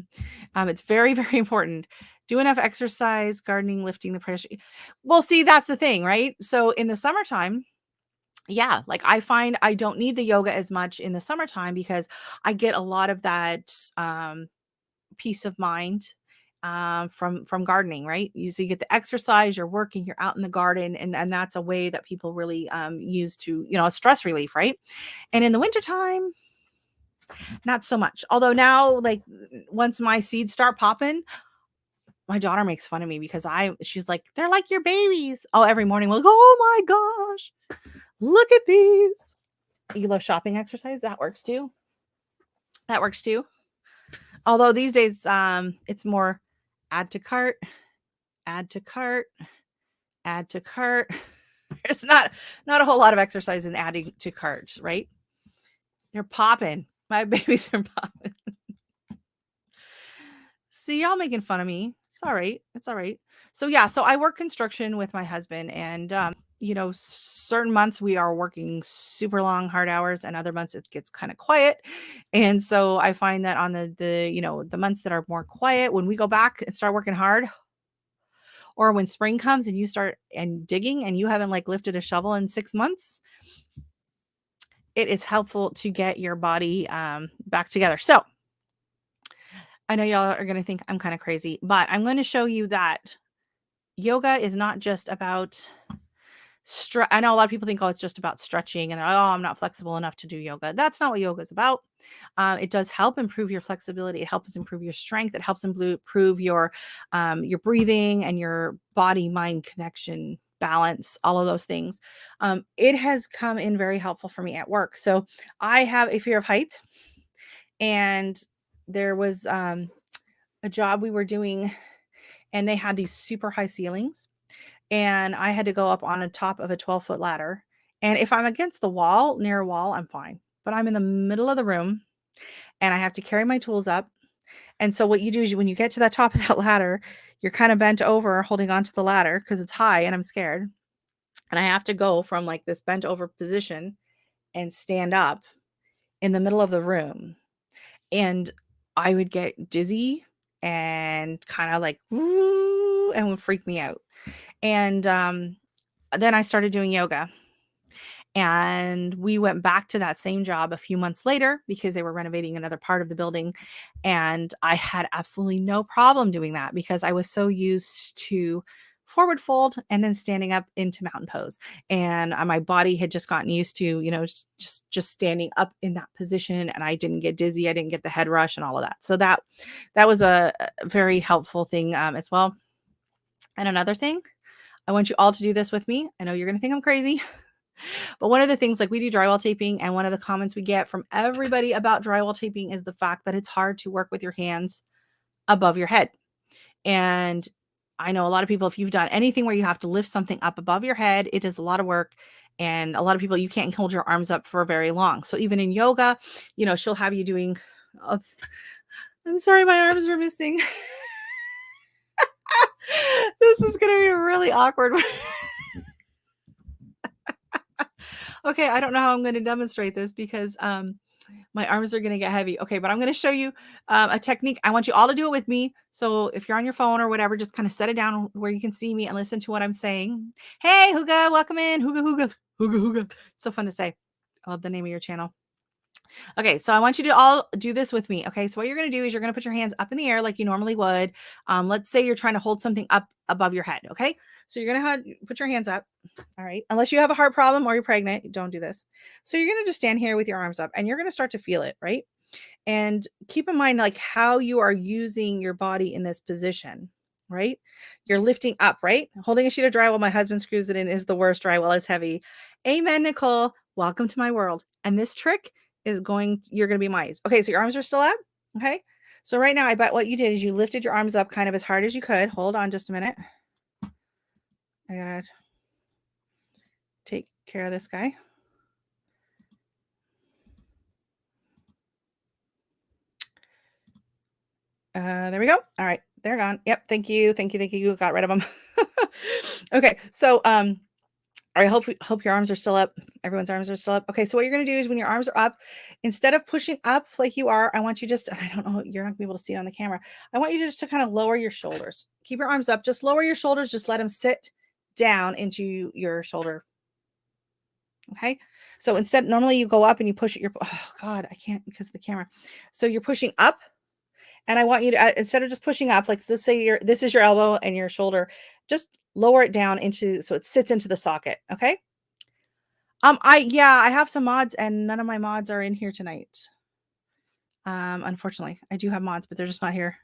It's very, very important. Do enough exercise, gardening, lifting the pressure. Well, see, that's the thing, right? So in the summertime, yeah, like I find I don't need the yoga as much in the summertime because I get a lot of that peace of mind from gardening, right? So you get the exercise, you're working, you're out in the garden, and that's a way that people really use to, stress relief, right? And in the wintertime, not so much. Although now, like once my seeds start popping, my daughter makes fun of me because she's like, they're like your babies. Oh, every morning we'll go, oh my gosh, look at these. You love shopping exercise? That works too. That works too. Although these days, it's more add to cart, add to cart, add to cart. There's not a whole lot of exercise in adding to carts, right? They're popping. My babies are popping. See, y'all making fun of me. It's all right. It's all right. So yeah, so I work construction with my husband, and certain months we are working super long, hard hours, and other months it gets kind of quiet. And so I find that on the months that are more quiet, when we go back and start working hard, or when spring comes and you start and digging and you haven't like lifted a shovel in 6 months, it is helpful to get your body back together. So I know y'all are going to think I'm kind of crazy, but I'm going to show you that yoga is not just about I know a lot of people think, oh, it's just about stretching and they're like, oh, I'm not flexible enough to do yoga. That's not what yoga is about. It does help improve your flexibility. It helps improve your strength. It helps improve your breathing and your body mind connection balance, all of those things. It has come in very helpful for me at work. So I have a fear of heights, and there was a job we were doing, and they had these super high ceilings, and I had to go up on the top of a 12-foot ladder. And if I'm against the wall, near a wall, I'm fine. But I'm in the middle of the room and I have to carry my tools up. And so what you do is when you get to the top of that ladder, you're kind of bent over holding onto the ladder because it's high and I'm scared. And I have to go from like this bent over position and stand up in the middle of the room. And I would get dizzy and kind of like, woo, and would freak me out. And then I started doing yoga, and we went back to that same job a few months later because they were renovating another part of the building. And I had absolutely no problem doing that because I was so used to forward fold and then standing up into mountain pose. And my body had just gotten used to, just standing up in that position, and I didn't get dizzy. I didn't get the head rush and all of that. So that was a very helpful thing as well. And another thing, I want you all to do this with me. I know you're going to think I'm crazy, but one of the things, like, we do drywall taping, and one of the comments we get from everybody about drywall taping is the fact that it's hard to work with your hands above your head. And I know a lot of people, if you've done anything where you have to lift something up above your head, it is a lot of work. And a lot of people, you can't hold your arms up for very long. So even in yoga, she'll have you doing, oh, I'm sorry, my arms are missing. This is going to be really awkward. Okay, I don't know how I'm going to demonstrate this because my arms are going to get heavy. Okay, but I'm going to show you a technique. I want you all to do it with me. So if you're on your phone or whatever, just kind of set it down where you can see me and listen to what I'm saying. Hey, Huga, welcome in. Huga, Huga, Huga, Huga. So fun to say. I love the name of your channel. Okay, so I want you to all do this with me. Okay, so what you're going to do is you're going to put your hands up in the air like you normally would. Let's say you're trying to hold something up above your head. Okay, so you're going to put your hands up. All right, unless you have a heart problem or you're pregnant, don't do this. So you're going to just stand here with your arms up, and you're going to start to feel it, right? And keep in mind like how you are using your body in this position, right? You're lifting up, right? Holding a sheet of drywall, my husband screws it in, is the worst. Drywall is heavy. Amen, Nicole. Welcome to my world. And this trick is you're going to be my eyes. Okay, so your arms are still up. Okay. So right now, I bet what you did is you lifted your arms up kind of as hard as you could. Hold on just a minute. I gotta take care of this guy. There we go. All right, they're gone. Yep. Thank you. Thank you. Thank you. Got rid of them. Okay. So, I hope your arms are still up. Everyone's arms are still up. Okay. So what you're going to do is when your arms are up, instead of pushing up like you are, I want you just, I don't know, you're not gonna be able to see it on the camera. I want you just to kind of lower your shoulders. Keep your arms up. Just lower your shoulders. Just let them sit down into your shoulder. Okay. So instead, normally you go up and you push it. Oh God, I can't because of the camera. So you're pushing up. And I want you to, instead of just pushing up, like let's say this is your elbow and your shoulder, just lower it down so it sits into the socket. Okay. I have some mods and none of my mods are in here tonight. Unfortunately, I do have mods, but they're just not here.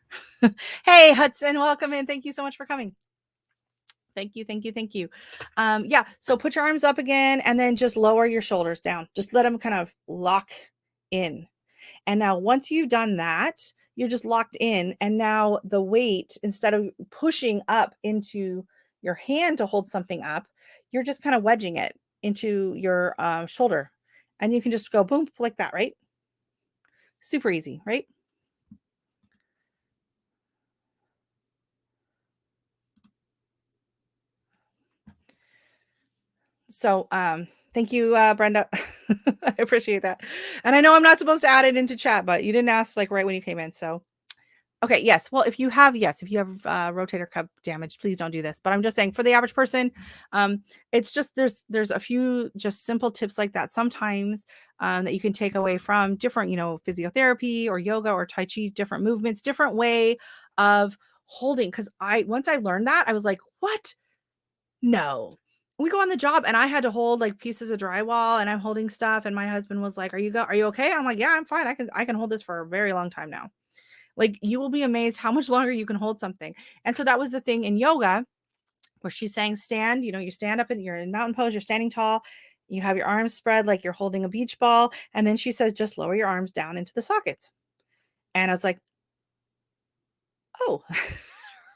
Hey, Hudson, welcome in. Thank you so much for coming. Thank you, thank you, thank you. Yeah, so put your arms up again and then just lower your shoulders down. Just let them kind of lock in. And now once you've done that, you're just locked in. And now the weight, instead of pushing up into your hand to hold something up, you're just kind of wedging it into your shoulder. And you can just go boom like that, right? Super easy, right? So, thank you, Brenda. I appreciate that. And I know I'm not supposed to add it into chat, but you didn't ask like right when you came in. So, okay, yes. Well, if you have rotator cuff damage, please don't do this. But I'm just saying for the average person, it's just there's a few just simple tips like that sometimes that you can take away from different, physiotherapy or yoga or tai chi, different movements, different way of holding. Because I once I learned that, I was like, what? No. We go on the job and I had to hold like pieces of drywall and I'm holding stuff and my husband was like, Are you okay?" I'm like, "Yeah, I'm fine. I can hold this for a very long time now." Like you will be amazed how much longer you can hold something. And so that was the thing in yoga where she's saying stand, you stand up and you're in mountain pose, you're standing tall, you have your arms spread like you're holding a beach ball, and then she says just lower your arms down into the sockets. And I was like, "Oh."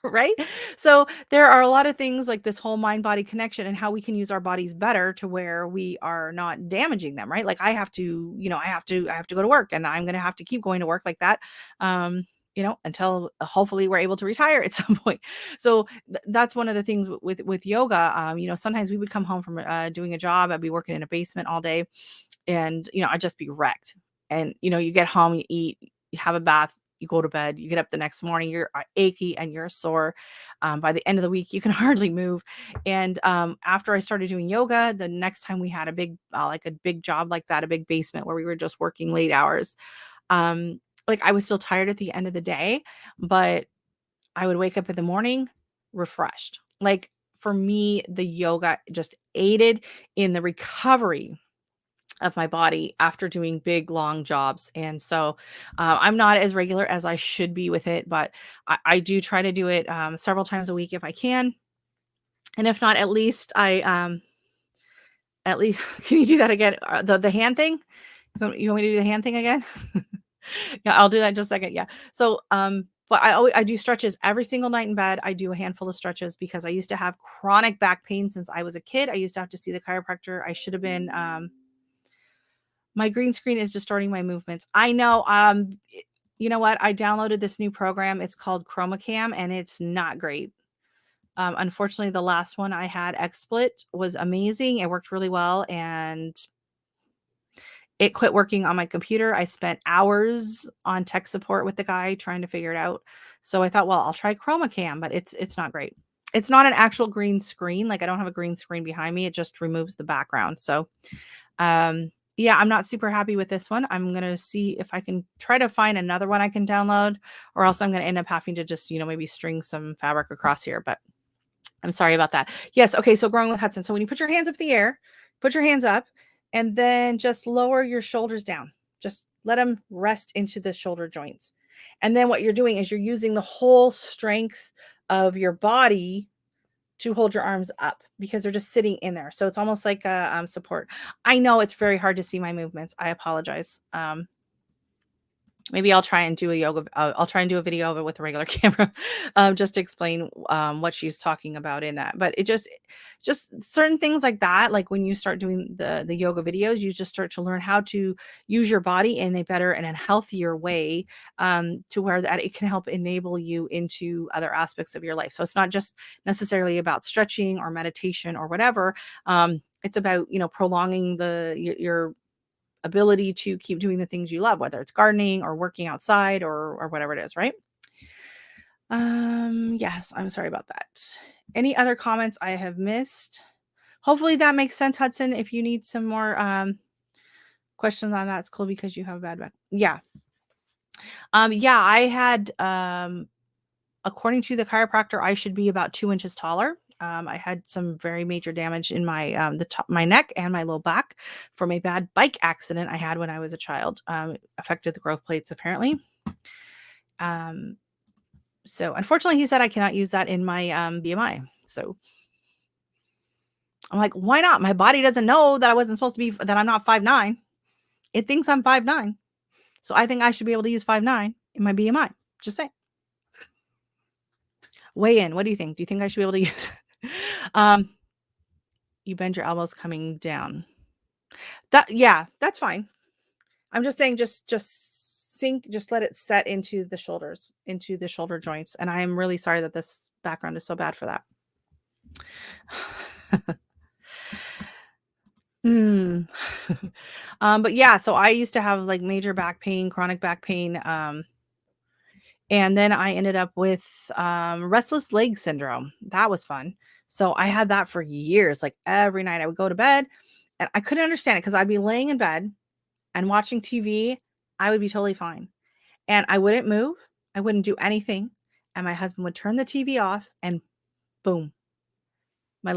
Right? So there are a lot of things like this whole mind body connection and how we can use our bodies better to where we are not damaging them, right? Like I have to, I have to go to work and I'm going to have to keep going to work like that. Until hopefully we're able to retire at some point. So that's one of the things with yoga. Sometimes we would come home from doing a job. I'd be working in a basement all day and I'd just be wrecked. And you get home, you eat, you have a bath, you go to bed, you get up the next morning, you're achy and you're sore. By the end of the week, you can hardly move. And after I started doing yoga, the next time we had like a big job like that, a big basement where we were just working late hours, like I was still tired at the end of the day, but I would wake up in the morning refreshed. Like for me, the yoga just aided in the recovery of my body after doing big long jobs. And so I'm not as regular as I should be with it, but I do try to do it several times a week if I can. And if not, at least can you do that again? The hand thing? You want me to do the hand thing again? Yeah, I'll do that in just a second. Yeah. So, but I do stretches every single night in bed. I do a handful of stretches because I used to have chronic back pain since I was a kid. I used to have to see the chiropractor. I should have been my green screen is distorting my movements. I know. You know what? I downloaded this new program. It's called ChromaCam, and it's not great. Unfortunately, the last one I had, XSplit, was amazing. It worked really well, and it quit working on my computer. I spent hours on tech support with the guy trying to figure it out. So I thought, well, I'll try ChromaCam, but it's not great. It's not an actual green screen. Like I don't have a green screen behind me. It just removes the background. So yeah, I'm not super happy with this one. I'm going to see if I can try to find another one I can download, or else I'm going to end up having to just, maybe string some fabric across here, but I'm sorry about that. Yes. Okay. So growing with Hudson. So when you put your hands up in the air, put your hands up and then just lower your shoulders down. Just let them rest into the shoulder joints. And then what you're doing is you're using the whole strength of your body to hold your arms up because they're just sitting in there. So it's almost like a support. I know it's very hard to see my movements. I apologize. Maybe I'll try and do I'll try and do a video of it with a regular camera, just to explain what she's talking about in that. But it just certain things like that. Like when you start doing the yoga videos, you just start to learn how to use your body in a better and a healthier way, to where that it can help enable you into other aspects of your life. So it's not just necessarily about stretching or meditation or whatever. It's about prolonging your ability to keep doing the things you love, whether it's gardening or working outside or whatever it is, right? Yes, I'm sorry about that. Any other comments I have missed? Hopefully that makes sense, Hudson. If you need some more questions on that, it's cool because you have a bad back. Yeah. Yeah, I had according to the chiropractor, I should be about 2 inches taller. I had some very major damage in my neck and my low back from a bad bike accident I had when I was a child. It affected the growth plates apparently. So unfortunately, he said I cannot use that in my BMI. So I'm like, why not? My body doesn't know that I wasn't supposed to be that I'm not 5'9". It thinks I'm 5'9". So I think I should be able to use 5'9" in my BMI. Just say. Weigh in. What do you think? Do you think I should be able to use it? You bend your elbows coming down. Yeah, that's fine. I'm just saying just sink, just let it set into the shoulders, into the shoulder joints. And I am really sorry that this background is so bad for that. Mm. But yeah, so I used to have like major back pain, chronic back pain. And then I ended up with restless leg syndrome. That was fun. So I had that for years. Like every night I would go to bed and I couldn't understand it because I'd be laying in bed and watching TV. I would be totally fine. And I wouldn't move. I wouldn't do anything. And my husband would turn the TV off and boom, my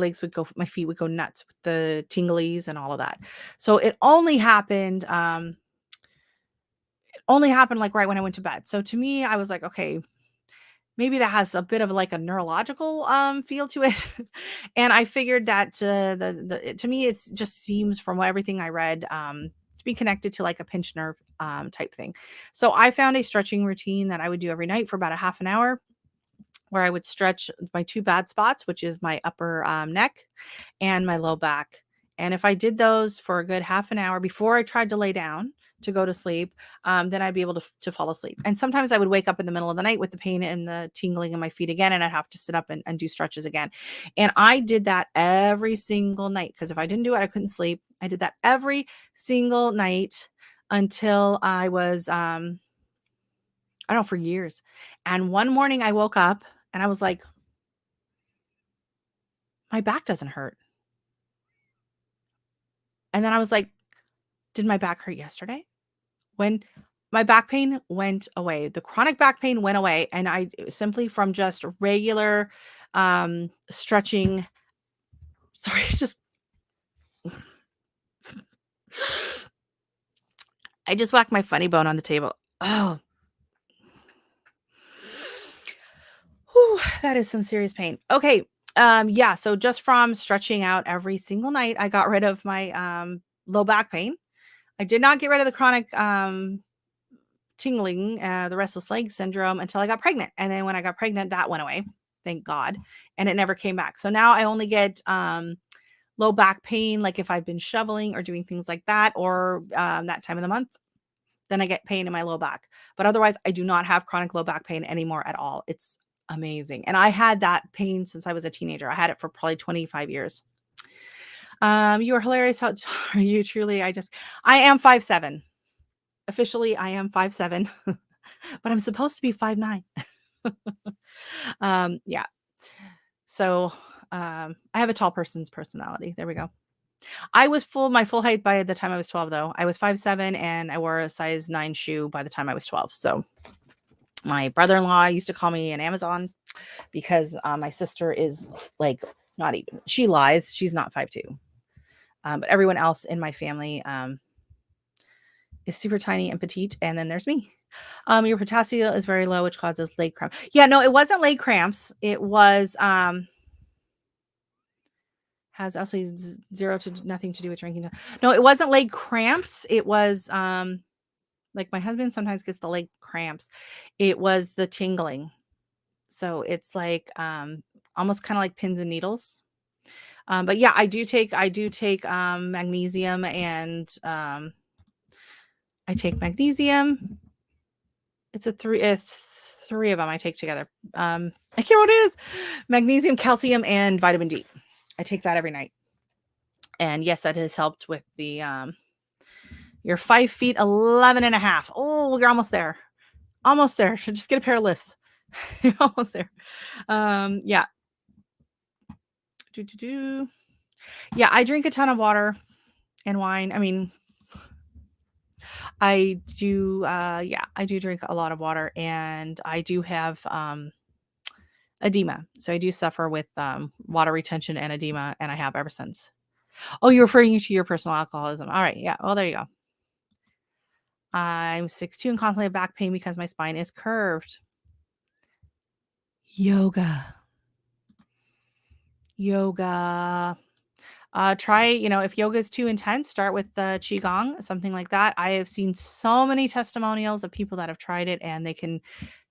feet would go nuts with the tinglies and all of that. So it only happened like right when I went to bed. So to me, I was like, okay, maybe that has a bit of like a neurological feel to it. And I figured that to me, it just seems from everything I read to be connected to like a pinched nerve type thing. So I found a stretching routine that I would do every night for about a half an hour where I would stretch my two bad spots, which is my upper neck and my low back. And if I did those for a good half an hour before I tried to lay down to go to sleep, then I'd be able to fall asleep. And sometimes I would wake up in the middle of the night with the pain and the tingling in my feet again, and I'd have to sit up and do stretches again. And I did that every single night because if I didn't do it, I couldn't sleep. I did that every single night until I was, I don't know, for years. And one morning I woke up and I was like, my back doesn't hurt. And then I was like, did my back hurt yesterday? When my back pain went away, the chronic back pain went away. And I simply from just regular stretching, sorry, just, I just whacked my funny bone on the table. Oh, whew, that is some serious pain. Okay. Yeah. So just from stretching out every single night, I got rid of my low back pain. I did not get rid of the chronic tingling, the restless leg syndrome until I got pregnant. And then when I got pregnant, that went away. Thank God. And it never came back. So now I only get low back pain, like if I've been shoveling or doing things like that, or that time of the month, then I get pain in my low back. But otherwise, I do not have chronic low back pain anymore at all. It's amazing. And I had that pain since I was a teenager. I had it for probably 25 years. You are hilarious. How are you truly? I am 5'7". Officially, I am 5'7", but I'm supposed to be 5'9". Yeah. So I have a tall person's personality. There we go. I was my full height by the time I was 12, though. I was 5'7", and I wore a size 9 shoe by the time I was 12. So my brother-in-law used to call me an Amazon because my sister is like not even. She lies. She's not 5'2". But everyone else in my family is super tiny and petite. And then there's me. Your potassium is very low, which causes leg cramp. Yeah, no, it wasn't leg cramps. It was has absolutely zero to nothing to do with drinking. No, it wasn't leg cramps. It was like my husband sometimes gets the leg cramps. It was the tingling. So it's like almost kind of like pins and needles. But yeah, I do take magnesium, and I take magnesium. It's three of them I take together. I can't remember what it is. Magnesium, calcium, and vitamin D. I take that every night. And yes, that has helped with the you're 5 feet 11 and a half. Oh, you're almost there. Almost there. Just get a pair of lifts. You're almost there. Yeah. Yeah, I drink a ton of water and wine. I mean, I do I do drink a lot of water, and I do have edema. So I do suffer with water retention and edema, and I have ever since. Oh, you're referring to your personal alcoholism. All right. Yeah. Well, there you go. I'm 6'2" and constantly have back pain because my spine is curved. Yoga. Try, if yoga is too intense, start with the qigong, something like that. I have seen so many testimonials of people that have tried it, and they can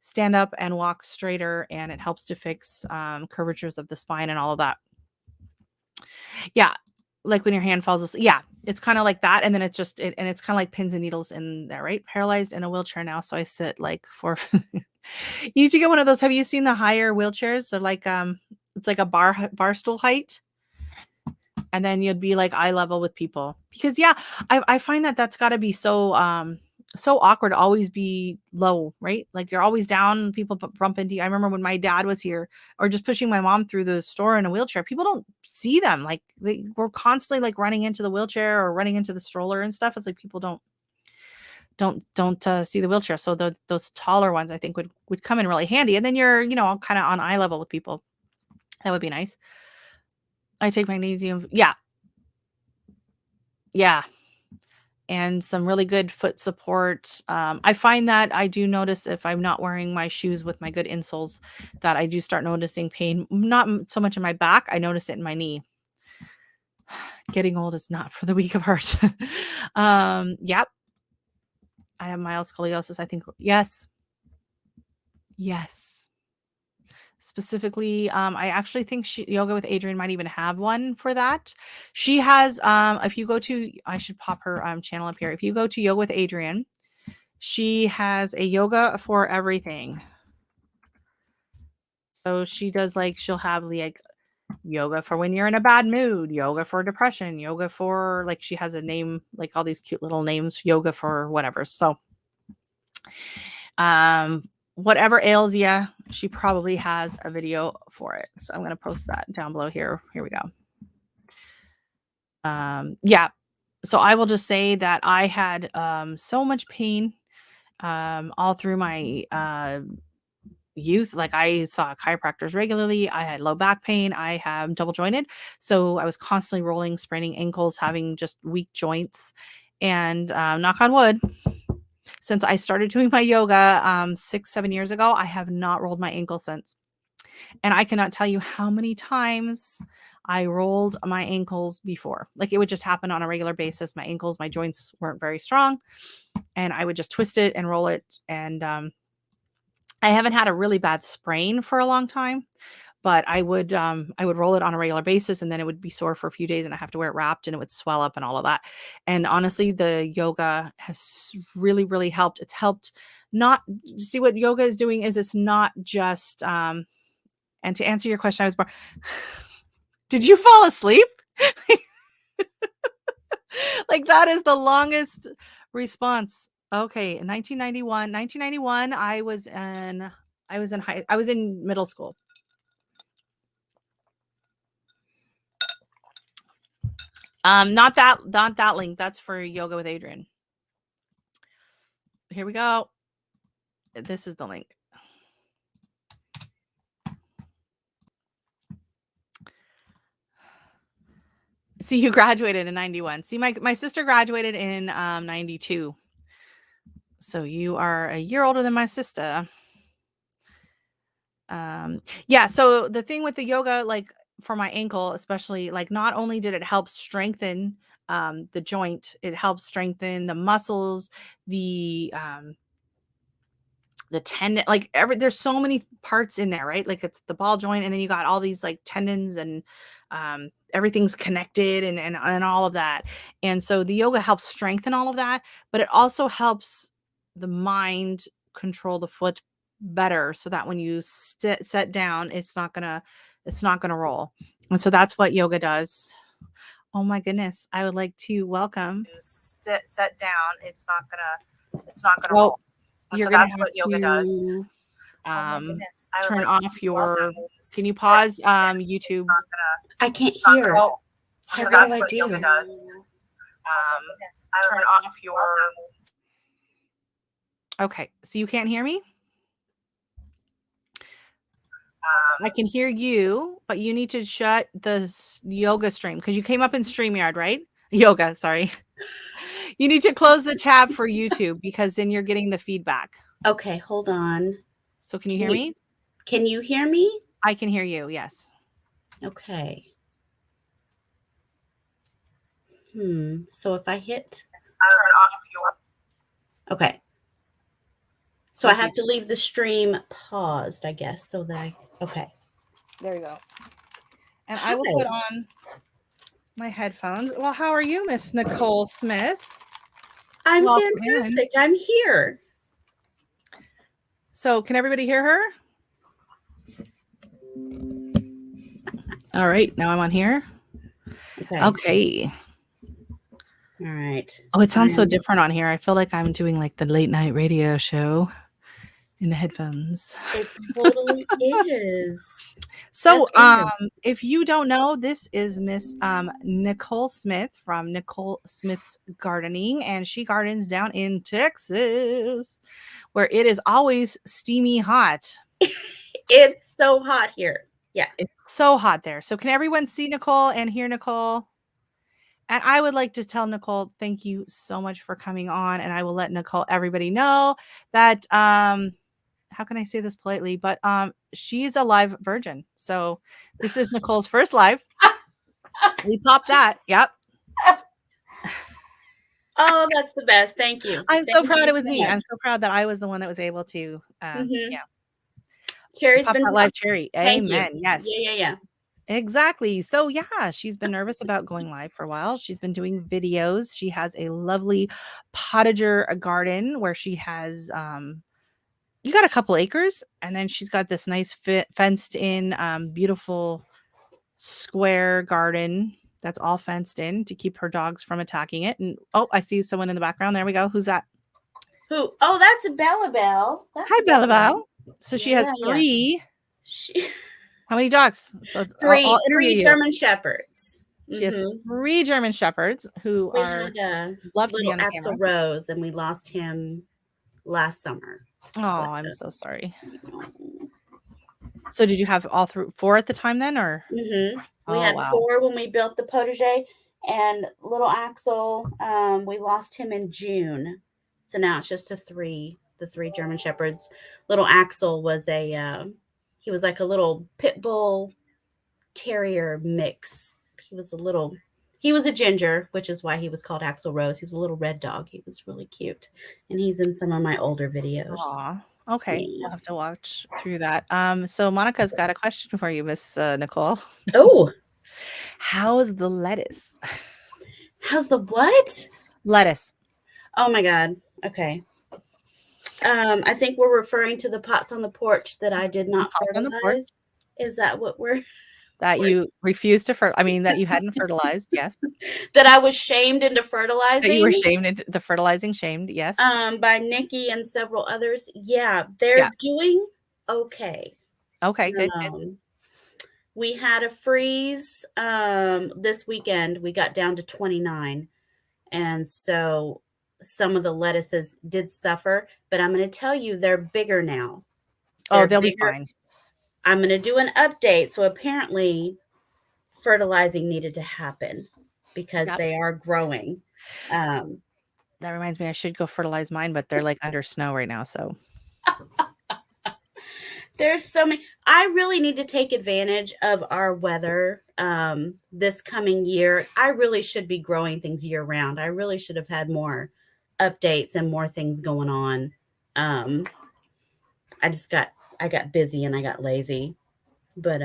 stand up and walk straighter, and it helps to fix curvatures of the spine and all of that. Yeah. Like when your hand falls asleep. Yeah. it's kind of like that, and then it's just and it's kind of like pins and needles in there, right? Paralyzed in a wheelchair now, so I sit like for. You need to get one of those. Have you seen the higher wheelchairs? They're like it's like a bar stool height, and then you'd be like eye level with people. Because yeah, I find that that's got to be so awkward to always be low, right? Like you're always down, people bump into you. I remember when my dad was here, or just pushing my mom through the store in a wheelchair, people don't see them. Like they were constantly like running into the wheelchair or running into the stroller and stuff. It's like people don't see the wheelchair. So those taller ones I think would come in really handy. And then you're, kind of on eye level with people. That would be nice. I take magnesium. Yeah. Yeah. And some really good foot support. I find that I do notice if I'm not wearing my shoes with my good insoles, that I do start noticing pain, not so much in my back. I notice it in my knee. Getting old is not for the weak of heart. Yep. I have mild scoliosis, I think. Yes. Specifically, I actually think Yoga with Adrienne might even have one for that. She has, if you go to, I should pop her channel up here. If you go to Yoga with Adrienne, she has a yoga for everything. So she does she'll have like yoga for when you're in a bad mood, yoga for depression, yoga for she has a name, like all these cute little names, yoga for whatever. So, whatever ails you, she probably has a video for it. So I'm going to post that down below here. Here we go. Yeah. So I will just say that I had so much pain all through my youth. Like I saw chiropractors regularly. I had low back pain. I have double jointed. So I was constantly rolling, spraining ankles, having just weak joints. And knock on wood, since I started doing my yoga 6-7 years ago, I have not rolled my ankle since. And I cannot tell you how many times I rolled my ankles before. Like it would just happen on a regular basis. My ankles, my joints weren't very strong, and I would just twist it and roll it. And I haven't had a really bad sprain for a long time, but I would roll it on a regular basis, and then it would be sore for a few days, and I have to wear it wrapped, and it would swell up and all of that. And honestly, the yoga has really, really helped. It's helped not see what yoga is doing is it's not just and to answer your question, I was born. Did you fall asleep? Like that is the longest response. Okay, in 1991, I was in middle school. Not that link. That's for Yoga with Adrienne. Here we go. This is the link. See, you graduated in 91. See, my sister graduated in 92. So you are a year older than my sister. Yeah, so the thing with the yoga, like for my ankle, especially, like not only did it help strengthen the joint, it helps strengthen the muscles, the tendon, like there's so many parts in there, right? Like it's the ball joint, and then you got all these like tendons, and everything's connected, and all of that. And so the yoga helps strengthen all of that, but it also helps the mind control the foot better, so that when you set down, it's not gonna roll. And so that's what yoga does. Oh my goodness, I would like to welcome. Set down, it's not gonna roll. You're gonna have to turn off your. Can you pause YouTube? I can't hear. How do I do? Turn off your. Okay, so you can't hear me? I can hear you, but you need to shut the yoga stream because you came up in StreamYard, right? Yoga, sorry. You need to close the tab for YouTube because then you're getting the feedback. Okay, hold on. So can you hear me? Can you hear me? I can hear you, yes. Okay. So if I hit... Okay. So I have to leave the stream paused, I guess, so that okay. There you go. And I will put on my headphones. Well, how are you, Miss Nicole Smith? I'm Welcome in. fantastic. I'm here. So, can everybody hear her? All right, now I'm on here. Okay. All right. Oh, it sounds so different on here. I feel like I'm doing like the late night radio show in the headphones. It totally is. So, if you don't know, this is Miss Nicole Smith from Nicole Smith's Gardening, and she gardens down in Texas, where it is always steamy hot. It's so hot here. Yeah. It's so hot there. So, can everyone see Nicole and hear Nicole? And I would like to tell Nicole, thank you so much for coming on, and I will let everybody know that how can I say this politely? But she's a live virgin. So this is Nicole's first live. We popped that. Yep. Oh, that's the best. Thank you. I'm so proud it was me. I'm so proud that I was the one that was able to yeah. Cherry's been live cherry. Amen. Yes. Yeah. Exactly. So yeah, she's been nervous about going live for a while. She's been doing videos. She has a lovely potager garden where she has you got a couple acres, and then she's got this nice fenced in beautiful square garden that's all fenced in to keep her dogs from attacking it. And oh, I see someone in the background. There we go. Who's that? Who? Oh, that's Bella Bell. Hi, Bella Bell. So she has three. How many dogs? So three German Shepherds. She has 3 German Shepherds who are love to be on the Axel camera. Rose, and we lost him last summer. Oh, I'm so sorry. So did you have all 4 at the time then, or? We had 4 when we built the potager, and little Axel, we lost him in June. So now it's just the 3 German Shepherds. Little Axel was he was like a little pit bull terrier mix. He was a ginger, which is why he was called Axel Rose. He was a little red dog. He was really cute. And he's in some of my older videos. Aw. Okay. Yeah. We'll have to watch through that. So Monica's got a question for you, Miss Nicole. Oh. How's the lettuce? How's the what? Lettuce. Oh my God. Okay. I think we're referring to the pots on the porch that I did not fertilize. Is that what we're... That you refused to that you hadn't fertilized, yes. That I was shamed into fertilizing. That you were shamed into the fertilizing, yes. By Nikki and several others. Yeah, they're doing okay. Okay, good. We had a freeze this weekend. We got down to 29. And so some of the lettuces did suffer, but I'm going to tell you they're bigger now. They'll be fine. I'm going to do an update. So apparently fertilizing needed to happen because they are growing. That reminds me, I should go fertilize mine, but they're like under snow right now. So there's so many. I really need to take advantage of our weather this coming year. I really should be growing things year round. I really should have had more updates and more things going on. I got busy and I got lazy, but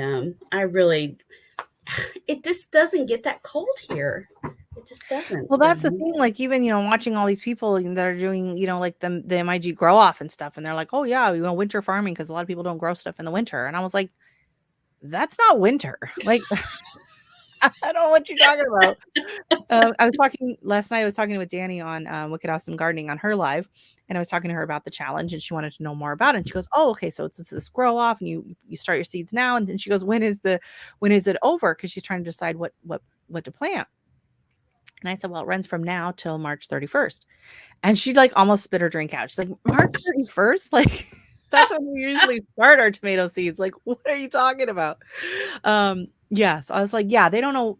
it just doesn't get that cold here. It just doesn't. Well, that's the thing. Like even, watching all these people that are doing, like the MIG grow off and stuff. And they're like, oh yeah, winter farming. Cause a lot of people don't grow stuff in the winter. And I was like, that's not winter. Like, I don't know what you're talking about. I was talking last night. I was talking with Danny on Wicked Awesome Gardening on her live, and I was talking to her about the challenge, and she wanted to know more about it. And she goes, "Oh, okay, so it's this grow off, and you start your seeds now." And then she goes, "When is it over?" Because she's trying to decide what to plant. And I said, "Well, it runs from now till March 31st." And she like almost spit her drink out. She's like, "March 31st, like." That's when we usually start our tomato seeds. Like, what are you talking about? Yeah. So I was like, yeah, they don't know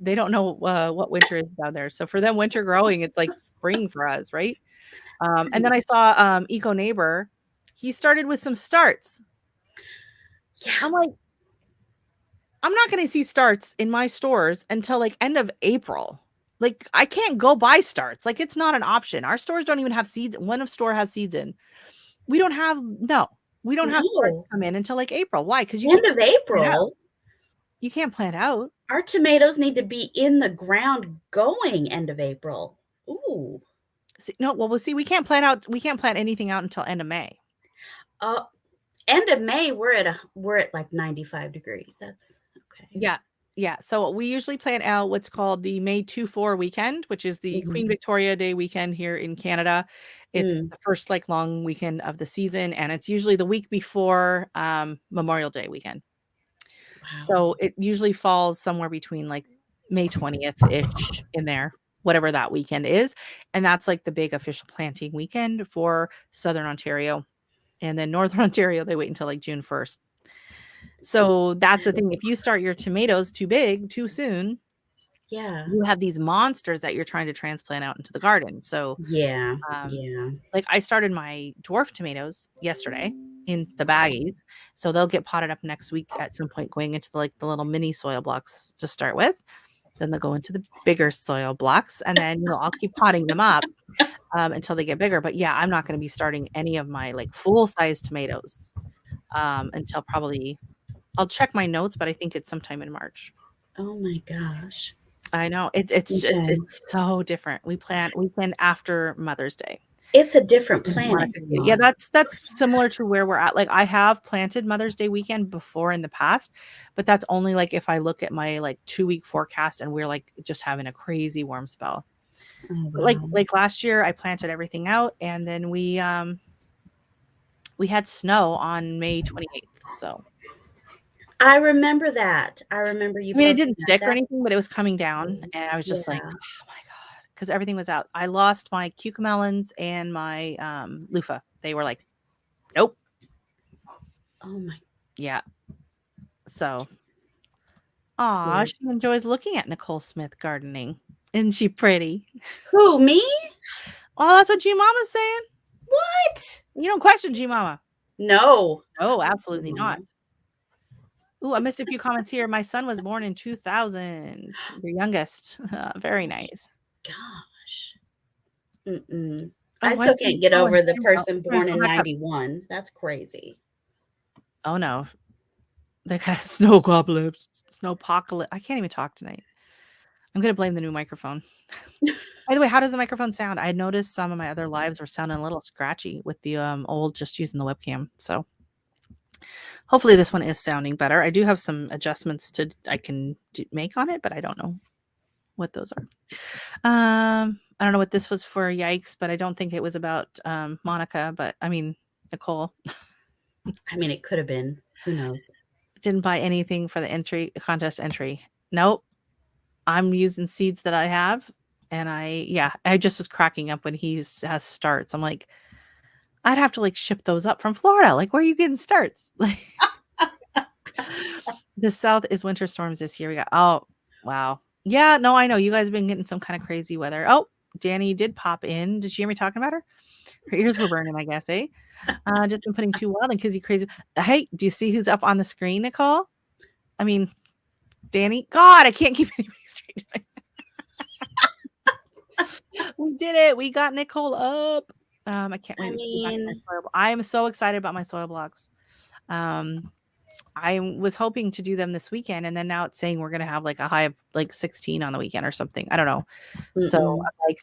what winter is down there. So for them, winter growing, it's like spring for us, right? And then I saw Eco Neighbor. He started with some starts. Yeah. I'm like, I'm not going to see starts in my stores until like end of April. Like, I can't go buy starts. Like, it's not an option. Our stores don't even have seeds. One store has seeds in. We don't have starts come in until like April. Why? Because end of April. You can't plant out. Our tomatoes need to be in the ground going end of April. Ooh. See, no, well, we'll see. We can't plant anything out until end of May. End of May, we're at like 95 degrees. That's okay. Yeah. Yeah. So we usually plant out what's called the May 2-4 weekend, which is the Queen Victoria Day weekend here in Canada. It's the first like long weekend of the season, and it's usually the week before Memorial Day weekend. Wow. So it usually falls somewhere between like May 20th-ish in there, whatever that weekend is. And that's like the big official planting weekend for Southern Ontario. And then Northern Ontario, they wait until like June 1st. So that's the thing. If you start your tomatoes too big, too soon, you have these monsters that you're trying to transplant out into the garden. So like I started my dwarf tomatoes yesterday in the baggies. So they'll get potted up next week at some point, going into the little mini soil blocks to start with. Then they'll go into the bigger soil blocks, and then I'll keep potting them up until they get bigger. But yeah, I'm not going to be starting any of my like full size tomatoes until probably, I'll check my notes, but I think it's sometime in March. Oh my gosh. I know it's so different. We plant after Mother's Day. It's a different planting. Yeah, that's similar to where we're at. Like I have planted Mother's Day weekend before in the past, but that's only like if I look at my like 2-week forecast and we're like just having a crazy warm spell. Oh, wow. Like last year I planted everything out, and then we had snow on May 28th. So I remember that. I remember you. I mean, it didn't stick or anything, but it was coming down, and I was just like, oh my God, because everything was out. I lost my cucamelons and my loofah. They were like, nope. Oh my. Yeah. So, aw, she enjoys looking at Nicole Smith gardening. Isn't she pretty? Who, me? Well, that's what G Mama's saying. What? You don't question G Mama. No. No, absolutely not. Ooh, I missed a few comments here. My son was born in 2000. Your youngest. Very nice. Gosh. I still can't get over the person born in 91. That's crazy. Oh, no. They got snowpocalypse. Snowpocalypse. I can't even talk tonight. I'm going to blame the new microphone. By the way, how does the microphone sound? I noticed some of my other lives were sounding a little scratchy with the old just using the webcam. So hopefully this one is sounding better. I do have some adjustments I can make on it, but I don't know what those are. I don't know what this was for. Yikes, but I don't think it was about Monica, but I mean Nicole. I mean, it could have been. Who knows? Didn't buy anything for the contest entry. Nope. I'm using seeds that I have, and I just was cracking up when he has starts. I'm like, I'd have to like ship those up from Florida. Like, where are you getting starts? Like, the South is winter storms this year. We got, oh, wow. Yeah, no, I know. You guys have been getting some kind of crazy weather. Oh, Danny did pop in. Did you hear me talking about her? Her ears were burning, I guess, eh? Just been putting too wild and kizzy crazy. Hey, do you see who's up on the screen, Nicole? I mean, Danny. God, I can't keep anybody straight. We did it. We got Nicole up. I can't wait. I am so excited about my soil blocks. I was hoping to do them this weekend, and then now it's saying we're going to have like a high of like 16 on the weekend or something. I don't know. So I'm like,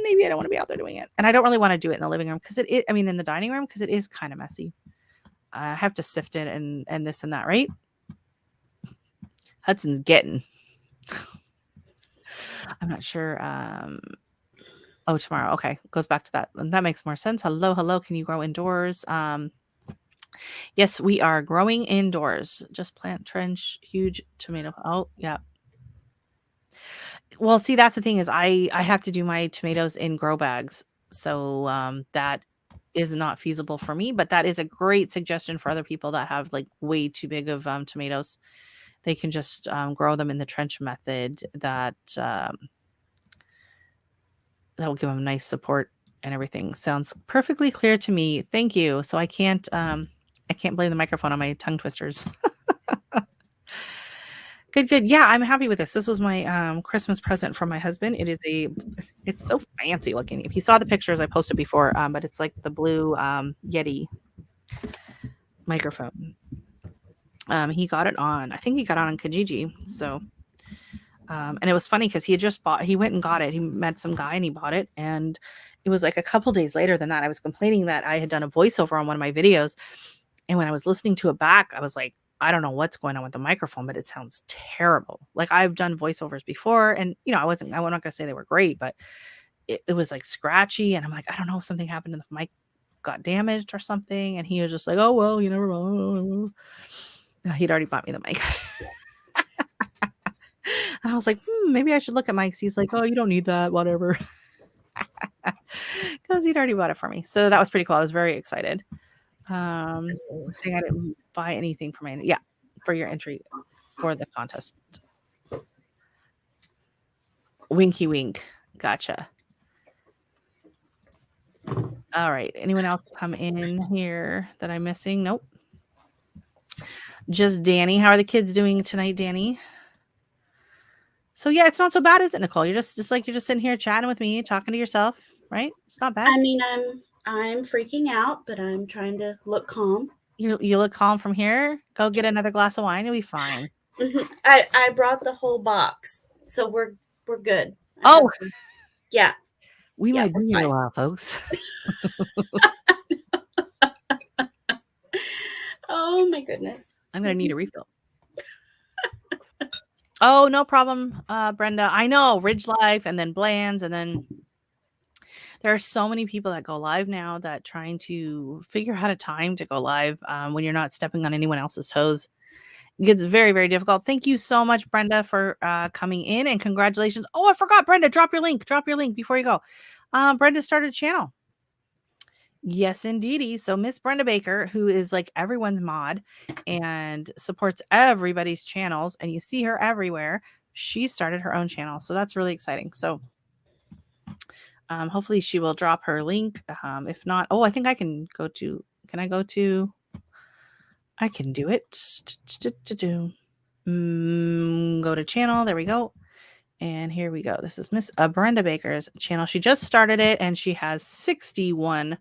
maybe I don't want to be out there doing it. And I don't really want to do it in the living room because in the dining room, because it is kind of messy. I have to sift it and this and that, right? Hudson's getting. I'm not sure. Oh, tomorrow. Okay. Goes back to that. And that makes more sense. Hello. Can you grow indoors? Yes, we are growing indoors. Just plant trench, huge tomato. Oh, yeah. Well, see, that's the thing is I have to do my tomatoes in grow bags. So that is not feasible for me, but that is a great suggestion for other people that have like way too big of tomatoes. They can just grow them in the trench method that will give them nice support and everything. Sounds perfectly clear to me. Thank you. So I can't blame the microphone on my tongue twisters. Good. Yeah, I'm happy with this. This was my Christmas present from my husband. It's so fancy looking. If you saw the pictures I posted before, but it's like the blue Yeti microphone. He got it on, I think he got it on Kijiji. So, and it was funny because he went and got it. He met some guy and he bought it. And it was like a couple days later than that, I was complaining that I had done a voiceover on one of my videos. And when I was listening to it back, I was like, I don't know what's going on with the microphone, but it sounds terrible. Like I've done voiceovers before and, I'm not going to say they were great, but it was like scratchy. And I'm like, I don't know if something happened to the mic got damaged or something. And he was just like, oh, well, you never know. He'd already bought me the mic. And I was like, maybe I should look at mics. He's like, oh, you don't need that, whatever. Because he'd already bought it for me. So that was pretty cool. I was very excited. Saying I didn't buy anything for for your entry for the contest. Winky wink. Gotcha. All right. Anyone else come in here that I'm missing? Nope. Just Danny. How are the kids doing tonight, Danny? So yeah, it's not so bad, is it, Nicole? You're just like you're just sitting here chatting with me, talking to yourself, right? It's not bad. I mean, I'm freaking out, but I'm trying to look calm. You look calm from here. Go get another glass of wine. You'll be fine. I brought the whole box, so we're good. Yeah. We might be here a while, folks. Oh my goodness. I'm gonna need a refill. Oh, no problem, Brenda. I know Ridge Life and then Bland's, and then there are so many people that go live now that trying to figure out a time to go live when you're not stepping on anyone else's toes. It gets very, very difficult. Thank you so much, Brenda, for coming in, and congratulations. Oh, I forgot, Brenda, drop your link before you go. Brenda started a channel. Yes, indeedy. So Miss Brenda Baker, who is like everyone's mod and supports everybody's channels, and you see her everywhere, she started her own channel. So that's really exciting. So hopefully she will drop her link. If not, I think I can go to, I can do it. Go to channel. There we go. And here we go. This is Miss Brenda Baker's channel. She just started it and she has 61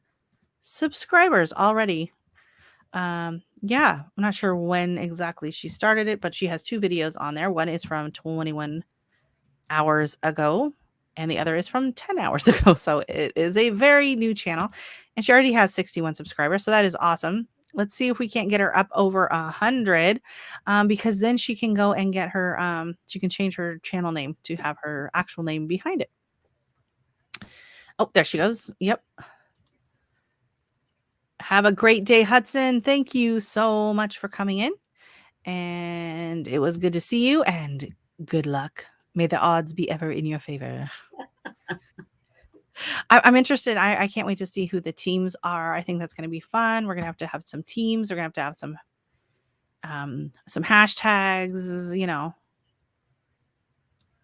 subscribers already. I'm not sure when exactly she started it, but she has 2 videos on there. One is from 21 hours ago and the other is from 10 hours ago. So it is a very new channel and she already has 61 subscribers. So that is awesome. Let's see if we can't get her up over 100 because then she can go and get her, she can change her channel name to have her actual name behind it. Oh, there she goes. Yep. Have a great day, Hudson. Thank you so much for coming in. And it was good to see you and good luck. May the odds be ever in your favor. I'm interested. I can't wait to see who the teams are. I think that's going to be fun. We're going to have some teams. We're going to have some hashtags, You're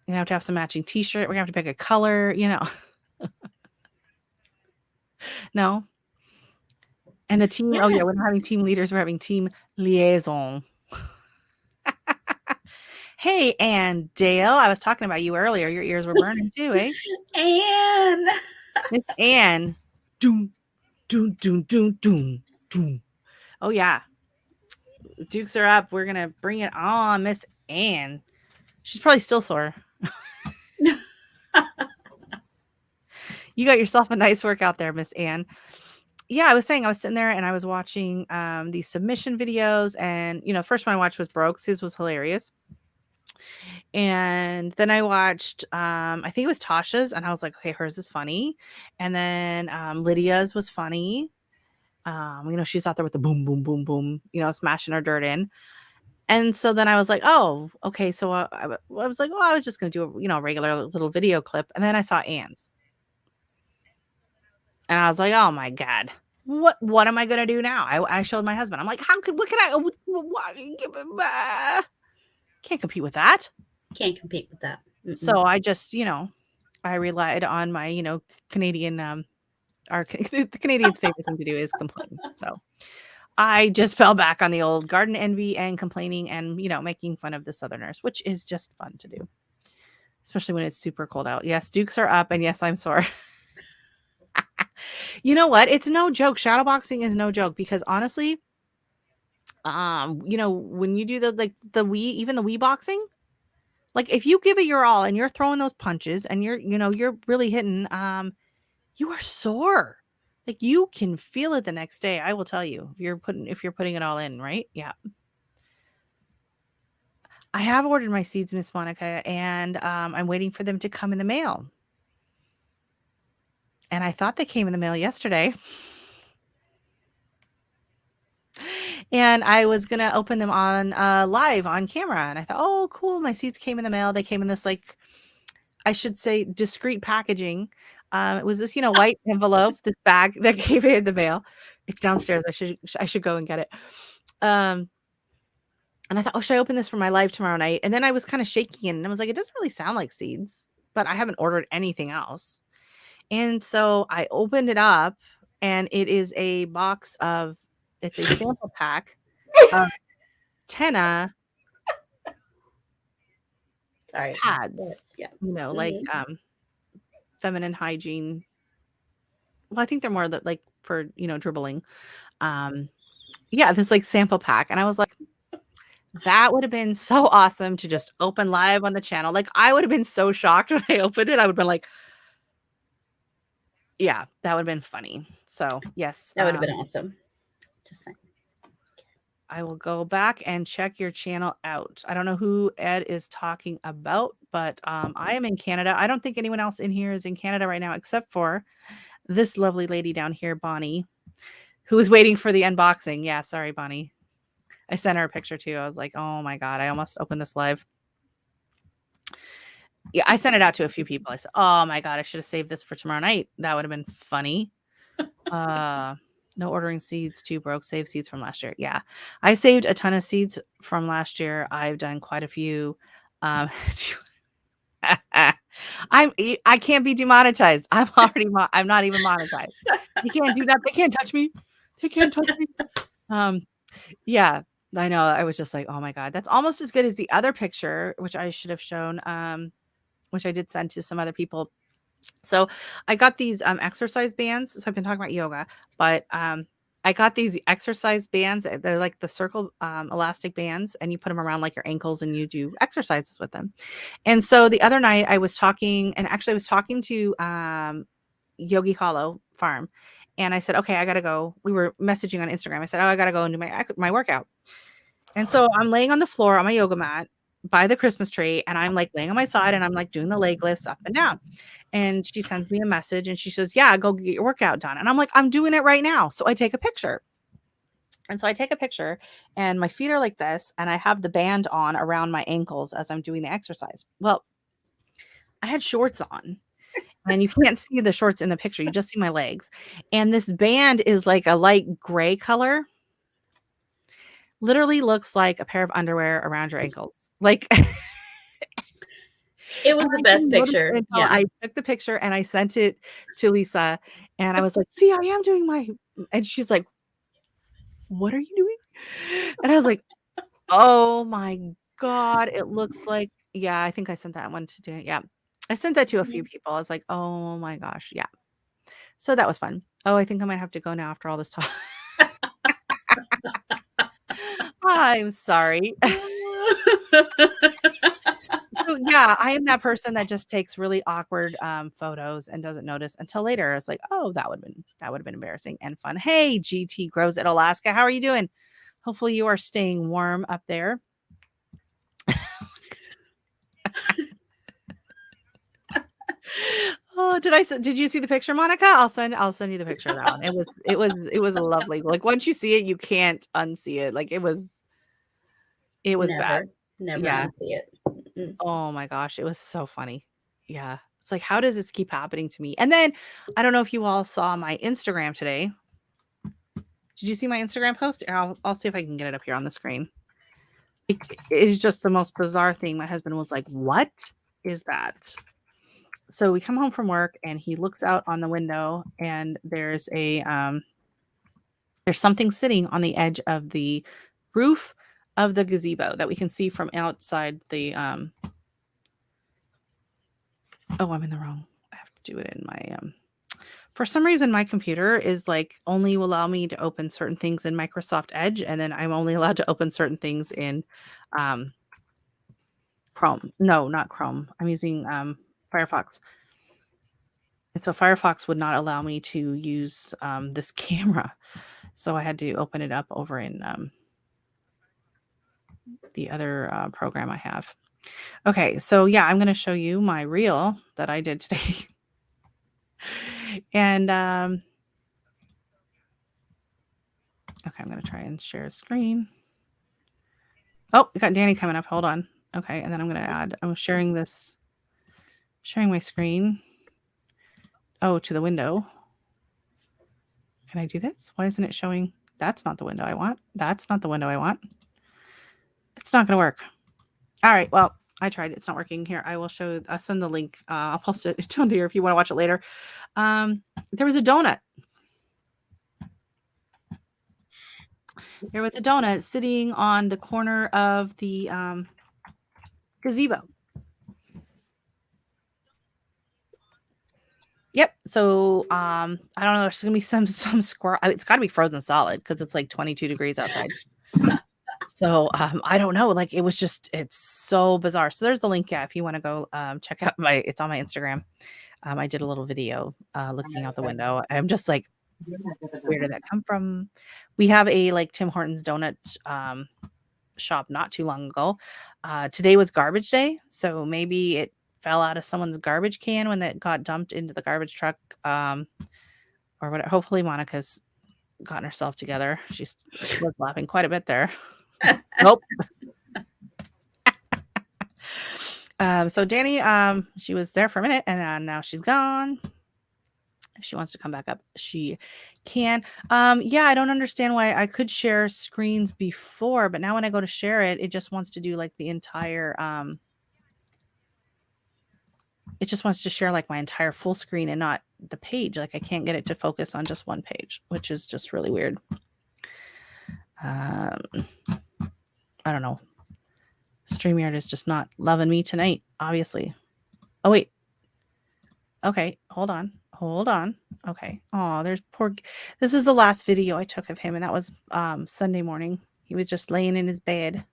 going to have some matching t-shirt. We're going to have to pick a color, No. And the team, yes. Oh yeah, we're not having team leaders, we're having team liaison. Hey, Ann Dale, I was talking about you earlier. Your ears were burning too, eh? Ann. Miss Ann. Doom, doom, doom, doom, doom, doom. Oh yeah. Dukes are up. We're gonna bring it on, Miss Ann. She's probably still sore. You got yourself a nice workout there, Miss Ann. Yeah, I was saying I was sitting there and I was watching these submission videos, and first one I watched was Brooke's. His was hilarious. And then I watched I think it was Tasha's, and I was like, okay, hers is funny. And then Lydia's was funny. She's out there with the boom, boom, boom, boom, smashing her dirt in. And so then I was like, oh, okay. So I was like, I was just going to do a regular little video clip. And then I saw Ann's. And I was like, oh my God, what am I going to do now? I showed my husband. I'm like, can't compete with that. Can't compete with that. Mm-mm. So I just, I relied on my, Canadian, the Canadians' favorite thing to do is complain. So I just fell back on the old garden envy and complaining and, making fun of the Southerners, which is just fun to do, especially when it's super cold out. Yes, Dukes are up. And yes, I'm sore. You know what? It's no joke. Shadowboxing is no joke because honestly, When you do the Wii, even the Wii boxing, like if you give it your all and you're throwing those punches and you're really hitting, you are sore. Like you can feel it the next day. I will tell you if you're putting it all in, right? Yeah. I have ordered my seeds, Miss Monica, and I'm waiting for them to come in the mail. And I thought they came in the mail yesterday. And I was gonna open them on live on camera. And I thought, oh, cool, my seeds came in the mail. They came in this, like, I should say, discreet packaging. It was this, white envelope, this bag that came in the mail. It's downstairs. I should go and get it. And I thought, oh, should I open this for my live tomorrow night? And then I was kind of shaking and I was like, it doesn't really sound like seeds, but I haven't ordered anything else. And so I opened it up and it is a box it's a sample pack of Tenna pads, Yeah. like feminine hygiene. Well, I think they're more like for, dribbling. Yeah, this like sample pack. And I was like, that would have been so awesome to just open live on the channel. Like I would have been so shocked when I opened it. I would have been like, yeah, that would have been funny. So yes. That would have been awesome. Just saying. I will go back and check your channel out. I don't know who Ed is talking about, but I am in Canada. I don't think anyone else in here is in Canada right now, except for this lovely lady down here, Bonnie, who is waiting for the unboxing. Yeah, sorry, Bonnie. I sent her a picture too. I was like, oh my God, I almost opened this live. Yeah, I sent it out to a few people. I said, oh my God, I should have saved this for tomorrow night. That would have been funny. No ordering seeds too broke. Save seeds from last year. Yeah, I saved a ton of seeds from last year. I've done quite a few. I can't be demonetized. I'm not even monetized. You can't do that. They can't touch me. They can't touch me. Yeah, I know. I was just like, oh my God, that's almost as good as the other picture, which I should have shown, which I did send to some other people. So I got these exercise bands. So I've been talking about yoga, but I got these exercise bands. They're like the circle elastic bands, and you put them around like your ankles and you do exercises with them. And so the other night I was talking to Yogi Hollow Farm, and I said, okay, I got to go. We were messaging on Instagram. I said, oh, I got to go and do my workout. And so I'm laying on the floor on my yoga mat by the Christmas tree, and I'm like laying on my side and I'm like doing the leg lifts up and down. And she sends me a message and she says, yeah, go get your workout done. And I'm like, I'm doing it right now. So I take a picture. And so I take a picture and my feet are like this, and I have the band on around my ankles as I'm doing the exercise. Well, I had shorts on. And you can't see the shorts in the picture. You just see my legs. And this band is like a light gray color. Literally looks like a pair of underwear around your ankles. Like it was the best picture. Yeah. I took the picture and I sent it to Lisa, and I was like, see, I am doing and she's like, what are you doing? And I was like, oh my God, it looks like, yeah, I think I sent that one to, yeah. I sent that to a few people. I was like, oh my gosh. Yeah. So that was fun. Oh, I think I might have to go now after all this talk. I'm sorry. So, yeah, I am that person that just takes really awkward photos and doesn't notice until later. It's like, oh, that would have been embarrassing and fun. Hey, GT Grows at Alaska. How are you doing? Hopefully you are staying warm up there. Oh, did you see the picture, Monica? I'll send you the picture of that one. It was lovely. Like once you see it, you can't unsee it. Like it was bad. Never unsee it. Mm-mm. Oh my gosh, it was so funny. Yeah. It's like, how does this keep happening to me? And then I don't know if you all saw my Instagram today. Did you see my Instagram post? I'll see if I can get it up here on the screen. It is just the most bizarre thing. My husband was like, what is that? So we come home from work and he looks out on the window, and there's something sitting on the edge of the roof of the gazebo that we can see from outside the oh, I'm in the wrong. I have to do it in my For some reason, my computer is like only will allow me to open certain things in Microsoft Edge, and then I'm only allowed to open certain things in um, Chrome. No, not Chrome. I'm using Firefox. And so Firefox would not allow me to use this camera. So I had to open it up over in the other program I have. Okay, so yeah, I'm going to show you my reel that I did today. And okay, I'm going to try and share a screen. Oh, we got Danny coming up. Hold on. Okay, and then I'm going to add, I'm sharing my screen. Oh, to the window. Can I do this? Why isn't it showing? That's not the window I want. That's not the window I want. It's not going to work. All right. Well, I tried. It's not working. Here, I'll send the link. I'll post it down here if you want to watch it later. There was a donut. There was a donut sitting on the corner of the gazebo. Yep. So I don't know. There's gonna be some squirrel. It's got to be frozen solid because it's like 22 degrees outside. So I don't know. Like it's so bizarre. So there's the link. Yeah, if you want to go check out it's on my Instagram. I did a little video looking out the window. I'm just like, where did that come from? We have a like Tim Hortons donut shop not too long ago. Today was garbage day, so maybe it fell out of someone's garbage can when that got dumped into the garbage truck, or whatever. Hopefully Monica's gotten herself together. She was laughing quite a bit there. Nope. So Danny, she was there for a minute, and then now she's gone. If she wants to come back up, she can. Yeah, I don't understand why I could share screens before, but now when I go to share it, it just wants to do like the entire it just wants to share like my entire full screen and not the page. Like I can't get it to focus on just one page, which is just really weird. I don't know. StreamYard is just not loving me tonight, obviously. Oh, wait. Okay, hold on. Okay. Oh, there's poor. This is the last video I took of him, and that was Sunday morning. He was just laying in his bed,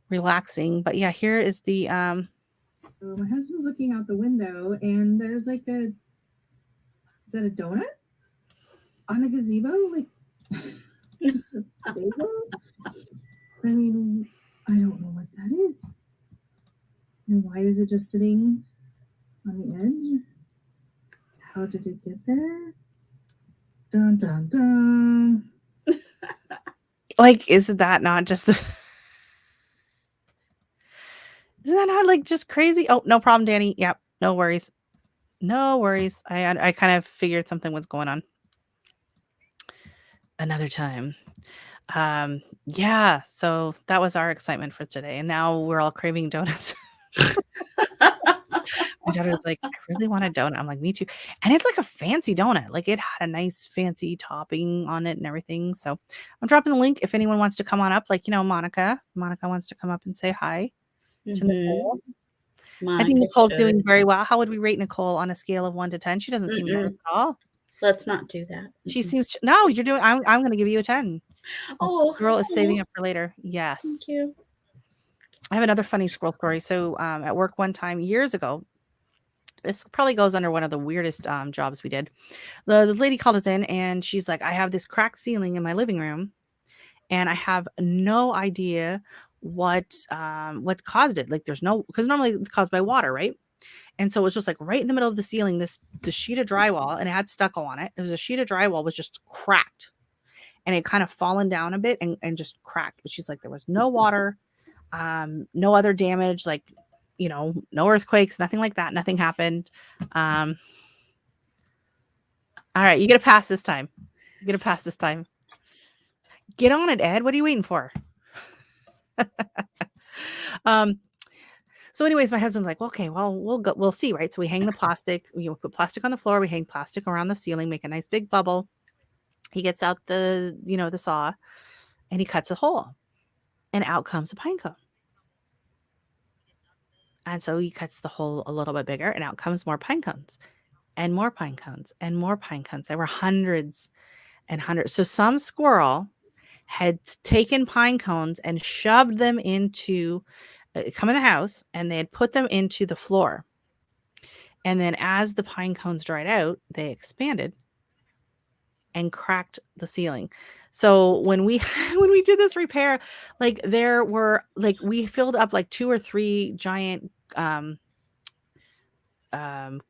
relaxing. But yeah, here is the my husband's looking out the window, and there's like is that a donut on a gazebo? Like, I mean, I don't know what that is. And why is it just sitting on the edge? How did it get there? Dun dun dun. Like, is that not just the? Isn't that not like just crazy? Oh, no problem, Danny. Yep, no worries. No worries. I kind of figured something was going on. Another time. Yeah, so that was our excitement for today. And now we're all craving donuts. My daughter's like, I really want a donut. I'm like, me too. And it's like a fancy donut. Like it had a nice fancy topping on it and everything. So I'm dropping the link if anyone wants to come on up. Like, Monica wants to come up and say hi to Nicole. I think Nicole's doing very well. How would we rate Nicole on a scale of 1 to 10? She doesn't seem nervous at all. Let's not do that. She seems no, you're doing. I'm going to give you a 10. Oh, girl is saving up for later. Yes. Thank you. I have another funny squirrel story. So at work one time years ago, this probably goes under one of the weirdest jobs we did. The lady called us in and she's like, I have this cracked ceiling in my living room and I have no idea what caused it. Like because normally it's caused by water, right? And so it was just like right in the middle of the ceiling, the sheet of drywall, and it had stucco on it. It was a sheet of drywall was just cracked and it kind of fallen down a bit and just cracked. But she's like, there was no water, no other damage, like, no earthquakes, nothing like that. Nothing happened. All right, you get a pass this time. Get on it, Ed. What are you waiting for? So anyways, my husband's like, okay, well, we'll see, right? So we hang the plastic, put plastic on the floor, we hang plastic around the ceiling, make a nice big bubble. He gets out the saw and he cuts a hole and out comes a pine cone. And so he cuts the hole a little bit bigger and out comes more pine cones. and more pine cones and more pine cones. There were hundreds and hundreds. So some squirrel had taken pine cones and shoved them into come in the house, and they had put them into the floor. And then as the pine cones dried out, they expanded and cracked the ceiling. So when we when we did this repair, like there were like we filled up like 2 or 3 giant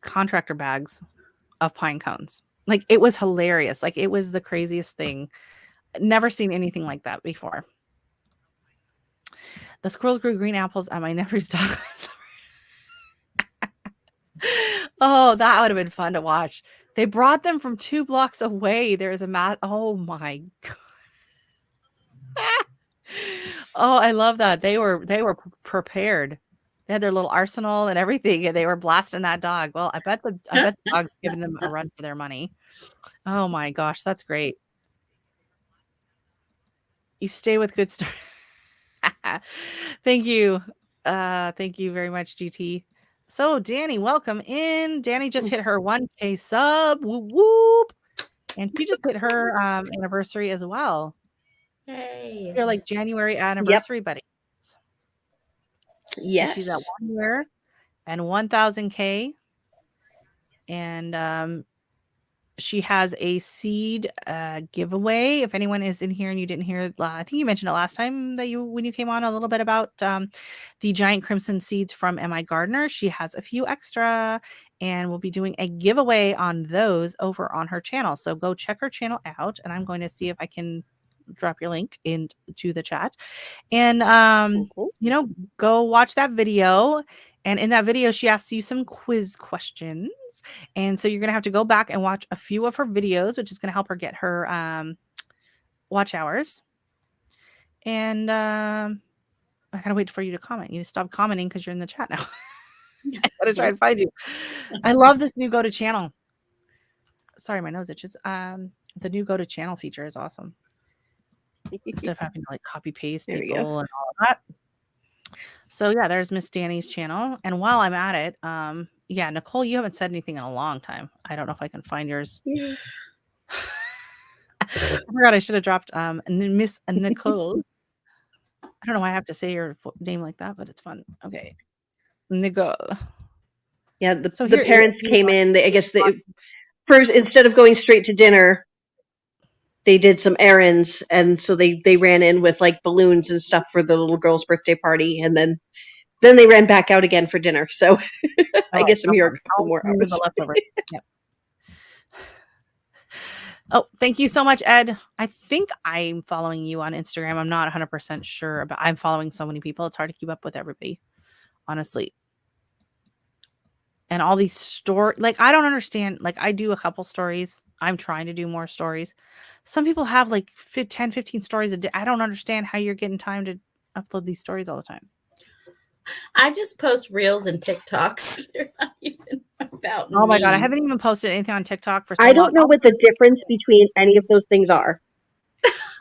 contractor bags of pine cones. Like it was hilarious. Like it was the craziest thing. Never seen anything like that before. The squirrels grew green apples at my nephew's dog. Oh, that would have been fun to watch. They brought them from 2 blocks away. There's a oh my god. Oh, I love that. They were prepared. They had their little arsenal and everything, and they were blasting that dog. Well, I bet the dog's giving them a run for their money. Oh my gosh, that's great. You stay with good stories. Thank you. Thank you very much, GT. So Danny, welcome in. Danny just hit her 1K sub. Whoop whoop. And she just hit her anniversary as well. Hey. You're like January anniversary buddies. Yes. So she's at 1 year and 1,000K. And she has a seed giveaway. If anyone is in here and you didn't hear, I think you mentioned it last time that when you came on a little bit about the giant crimson seeds from MI Gardener. She has a few extra, and we'll be doing a giveaway on those over on her channel. So go check her channel out, and I'm going to see if I can drop your link into the chat. And you know, go watch that video. And in that video, she asks you some quiz questions. And so you're going to have to go back and watch a few of her videos, which is going to help her get her watch hours. And I got to wait for you to comment. You stop commenting because you're in the chat now. I got to try and find you. I love this new go to channel. Sorry, my nose itches. The new go to channel feature is awesome. Instead of having to like copy paste people and all of that. So yeah, there's Miss Danny's channel. And while I'm at it, yeah, Nicole, you haven't said anything in a long time. I don't know if I can find yours. Yeah. I forgot I should have dropped Miss Nicole. I don't know why I have to say your name like that, but it's fun. Okay. Nicole. Yeah, the parents came in. I guess first, instead of going straight to dinner, they did some errands, and so they ran in with like balloons and stuff for the little girl's birthday party, and then they ran back out again for dinner. So I guess I'm here a couple more hours. Yep. Oh, thank you so much, Ed. I think I'm following you on Instagram. I'm not 100% sure, but I'm following so many people. It's hard to keep up with everybody, honestly. And all these stories, like, I don't understand. Like, I do a couple stories. I'm trying to do more stories. Some people have like 10, 15 stories a day. I don't understand how you're getting time to upload these stories all the time. I just post reels and TikToks. They're not even about Oh my God. I haven't even posted anything on TikTok for so long. I don't know what the difference between any of those things are.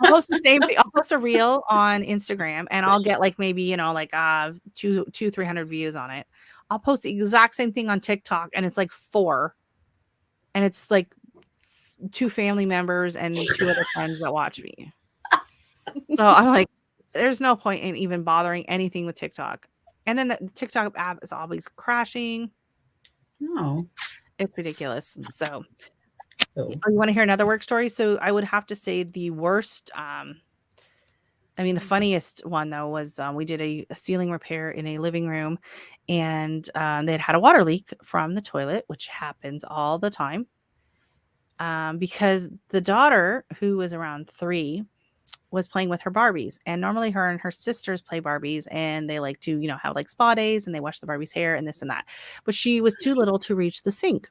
I'll post the same thing. I'll post a reel on Instagram and I'll get like maybe, you know, like 300 views on it. I'll post the exact same thing on TikTok and it's like 4. And it's like 2 family members and 2 other friends that watch me. So I'm like, there's no point in even bothering anything with TikTok. And then the TikTok app is always crashing. No. It's ridiculous. So you want to hear another work story? So I would have to say the worst, the funniest one though was we did a ceiling repair in a living room, and they had a water leak from the toilet, which happens all the time. Because the daughter, who was around 3, was playing with her Barbies, and normally her and her sisters play Barbies, and they like to, you know, have like spa days and they wash the Barbie's hair and this and that. But she was too little to reach the sink.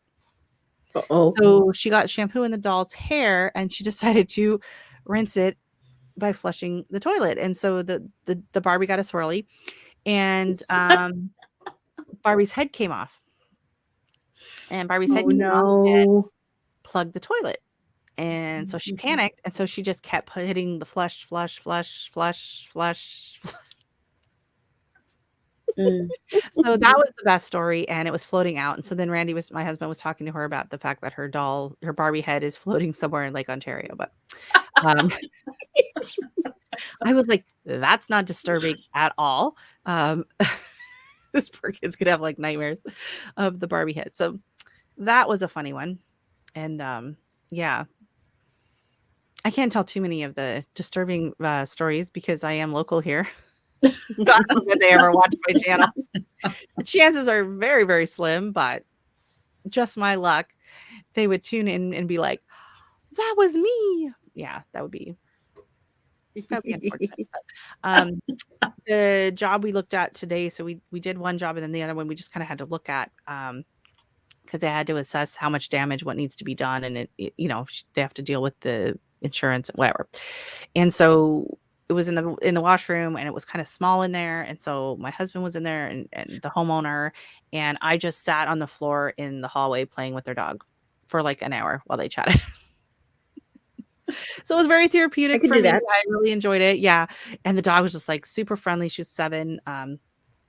Uh-oh. So she got shampoo in the doll's hair and she decided to rinse it by flushing the toilet. And so the Barbie got a swirly, and Barbie's head came off. And Barbie's head came off and plugged the toilet. And so she panicked, and so she just kept hitting the flush. So that was the best story, and it was floating out. And so then my husband was talking to her about the fact that her Barbie head is floating somewhere in Lake Ontario. But I was like, that's not disturbing at all. This poor kid's gonna have like nightmares of the Barbie head. So that was a funny one. And yeah, I can't tell too many of the disturbing stories because I am local here. God forbid they ever watch my channel. The chances are very, very slim, but just my luck. They would tune in and be like, that was me. Yeah, that would be unfortunate. But, the job we looked at today, so we did one job and then the other one we just kind of had to look at because they had to assess how much damage, what needs to be done, and they have to deal with the insurance and whatever. And so it was in the washroom, and it was kind of small in there. And so my husband was in there and the homeowner, and I just sat on the floor in the hallway playing with their dog for like an hour while they chatted. So it was very therapeutic for me. I really enjoyed it. Yeah. And the dog was just like super friendly. She was 7,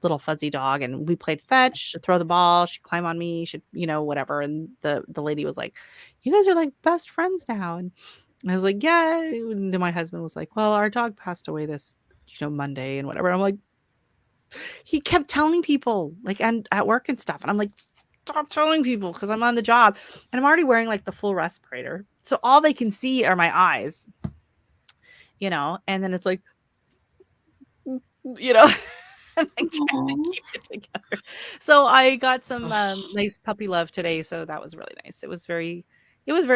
little fuzzy dog. And we played fetch, she'd throw the ball, she'd climb on me, she'd, whatever. And the lady was like, you guys are like best friends now. And I was like, yeah. And my husband was like, well, our dog passed away this, Monday and whatever. I'm like, he kept telling people like, and at work and stuff. And I'm like, stop telling people because I'm on the job and I'm already wearing like the full respirator. So all they can see are my eyes, and then it's like, and like trying to keep it together. So I got some nice puppy love today. So that was really nice. It was very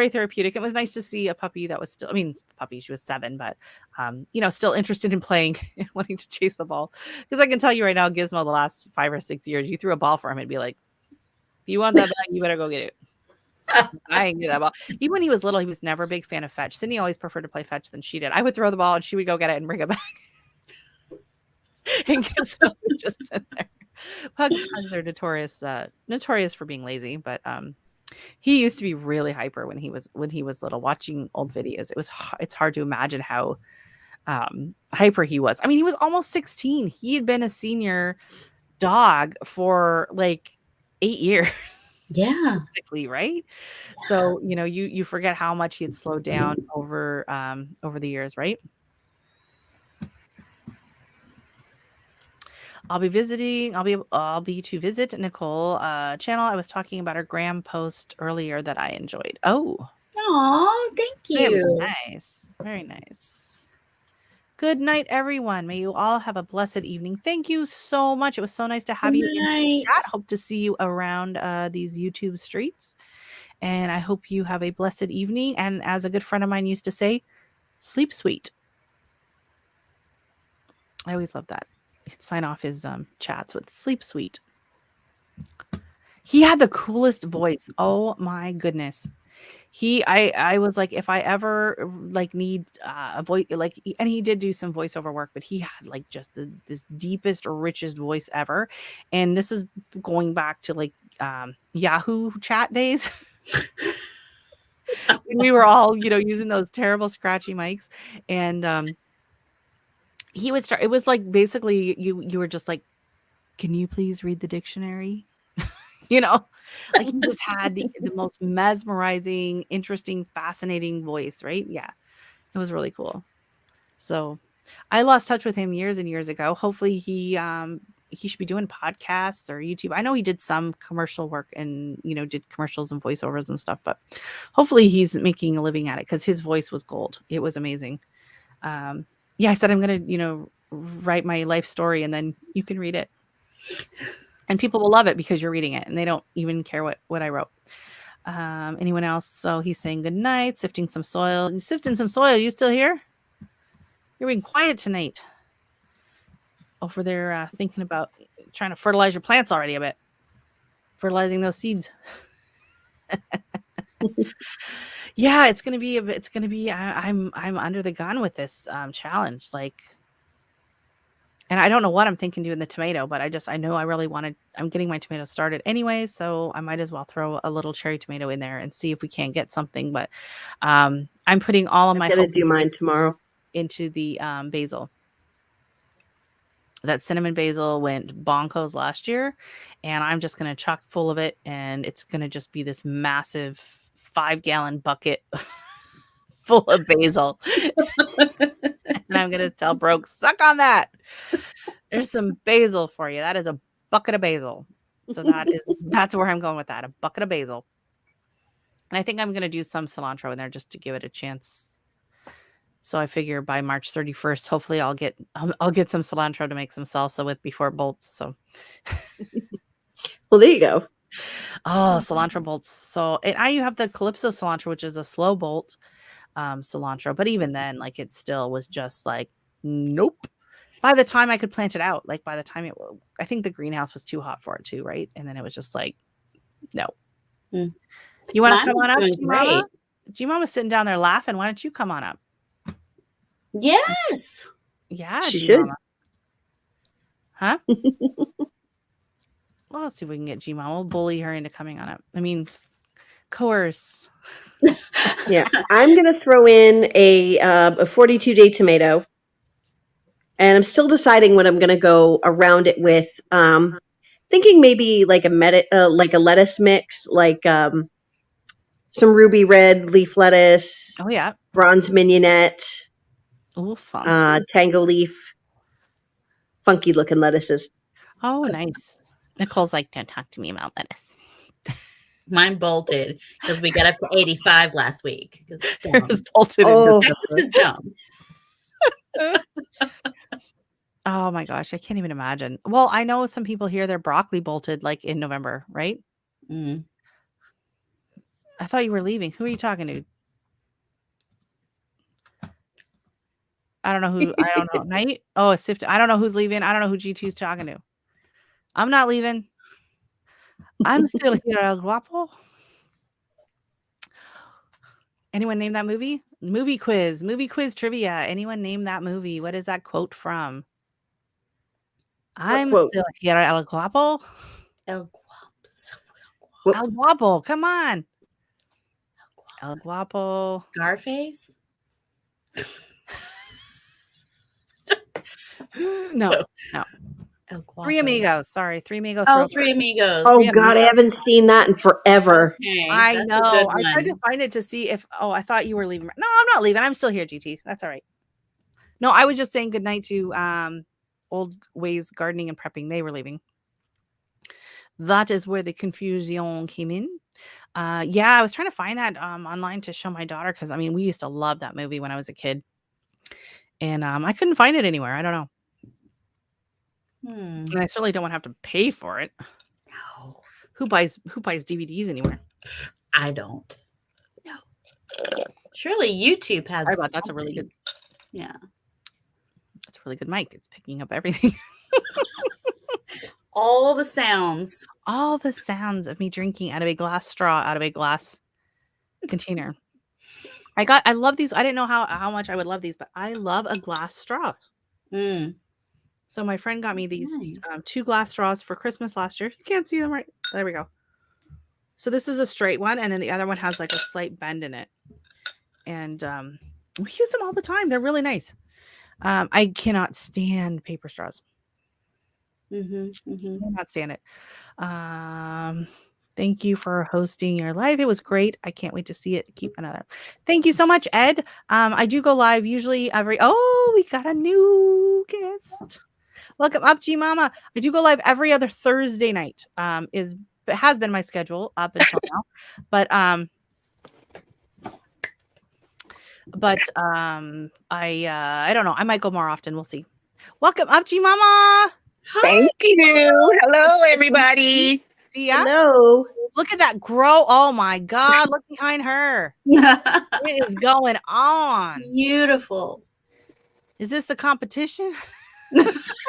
therapeutic. It was nice to see a puppy that was still, puppy, she was 7, but, still interested in playing and wanting to chase the ball. Because I can tell you right now, Gizmo, the last 5 or 6 years, you threw a ball for him, it'd be like, if you want that bag, you better go get it. I can get that ball. Even when he was little, he was never a big fan of fetch. Sydney always preferred to play fetch than she did. I would throw the ball and she would go get it and bring it back. And Gizmo would just sit there. Pugs are notorious for being lazy, but he used to be really hyper when he was little. Watching old videos, it's hard to imagine how hyper he was. He was almost 16. He had been a senior dog for like 8 years. Yeah. Basically, right? Yeah. So, you forget how much he had slowed down over the years, right? I'll be to visit Nicole channel. I was talking about her Graham post earlier that I enjoyed. Oh. Thank you. Very nice. Very nice. Good night, everyone. May you all have a blessed evening. Thank you so much. It was so nice to have you in the chat. Hope to see you around these YouTube streets. And I hope you have a blessed evening. And as a good friend of mine used to say, sleep sweet. I always love that. He'd sign off his chats with sleep sweet. He had the coolest voice. Oh my goodness. I was like, if I ever like need a voice, like, and he did do some voiceover work, but he had like just this deepest, richest voice ever. And this is going back to like Yahoo chat days. When we were all, using those terrible scratchy mics. And he would start, it was like basically you were just like, can you please read the dictionary? Like he just had the most mesmerizing, interesting, fascinating voice, right? Yeah, it was really cool. So I lost touch with him years and years ago. Hopefully he should be doing podcasts or YouTube. I know he did some commercial work and, did commercials and voiceovers and stuff, but hopefully he's making a living at it because his voice was gold. It was amazing. Yeah, I said, I'm going to, write my life story and then you can read it. And people will love it because you're reading it and they don't even care what I wrote. Anyone else? So he's saying good night, sifting some soil. You sifting some soil. You still here? You're being quiet tonight. Over there thinking about trying to fertilize your plants already a bit. Fertilizing those seeds. Yeah, it's going to be, I'm under the gun with this challenge. Like, and I don't know what I'm thinking doing the tomato, but I know I really I'm getting my tomato started anyway. So I might as well throw a little cherry tomato in there and see if we can't get something. But I'm putting all of my hope do mine tomorrow into the basil. That cinnamon basil went bonkos last year, and I'm just going to chock full of it, and it's going to just be this massive 5-gallon bucket full of basil. And I'm going to tell Broke, suck on that. There's some basil for you. That is a bucket of basil. So that's where I'm going with that, a bucket of basil. And I think I'm going to do some cilantro in there just to give it a chance. So I figure by March 31st, hopefully I'll get some cilantro to make some salsa with before it bolts. So, well, there you go. Oh, cilantro bolts. So, and you have the Calypso cilantro, which is a slow bolt cilantro. But even then, like it still was just like, nope. By the time I could plant it out, like by the time I think the greenhouse was too hot for it too, right? And then it was just like, no. You want to come on up, G-Mama? G-Mama's sitting down there laughing. Why don't you come on up? Yes. Yeah, she should. Huh? Well, let's see if we can get G-Mama. We'll bully her into coming on up. I mean, coerce. Yeah, I'm going to throw in a 42-day tomato. And I'm still deciding what I'm going to go around it with. Thinking maybe like a lettuce mix, like some ruby red leaf lettuce. Oh yeah, bronze mignonette. Oh, fancy. Tango leaf. Funky looking lettuces. Oh, nice. Nicole's like, don't talk to me about lettuce. Mine bolted because we got up to 85 last week. It was bolted. This is dumb. Oh my gosh, I can't even imagine. Well, I know some people here, their broccoli bolted like in November, right? Mm. I thought you were leaving. Who are you talking to? I don't know who. I don't know. Night? Oh, it's Sift. I don't know who's leaving. I don't know who GT's talking to. I'm not leaving. I'm still here, El Guapo. Anyone name that movie? Movie quiz trivia. Anyone name that movie? What is that quote from? I'm still here, El Guapo. El Guapo. Come on. El Guapo. Scarface? No. El Guapo. Three Amigos. Sorry, Three Amigos. Oh, Three Amigos. Oh, God, I haven't seen that in forever. Okay, I know. I tried to find it to see if, I thought you were leaving. No, I'm not leaving. I'm still here, GT. That's all right. No, I was just saying goodnight to Old Ways Gardening and Prepping. They were leaving. That is where the confusion came in. Yeah, I was trying to find that online to show my daughter because, I mean, we used to love that movie when I was a kid. And I couldn't find it anywhere. I don't know. And I certainly don't want to have to pay for it. No. Who buys DVDs anywhere? I don't. No. Surely YouTube has. That's a really good. Yeah. That's a really good mic. It's picking up everything. All the sounds. All the sounds of me drinking out of a glass straw, out of a glass container. I love these. I didn't know how much I would love these, but I love a glass straw. So my friend got me these 2 glass straws for Christmas last year. You can't see them right. There we go. So this is a straight one, and then the other one has like a slight bend in it. And we use them all the time. They're really nice. I cannot stand paper straws. Cannot stand it. Thank you for hosting your live. It was great. I can't wait to see it. Keep another. Thank you so much, Ed. I do go live usually we got a new guest. Welcome up, G Mama. I do go live every other Thursday night. It has been my schedule up until now. But I don't know. I might go more often. We'll see. Welcome up, G Mama. Thank you. Hello, everybody. See ya. Hello. Look at that grow. Oh my God. Look behind her. It is going on. Beautiful. Is this the competition?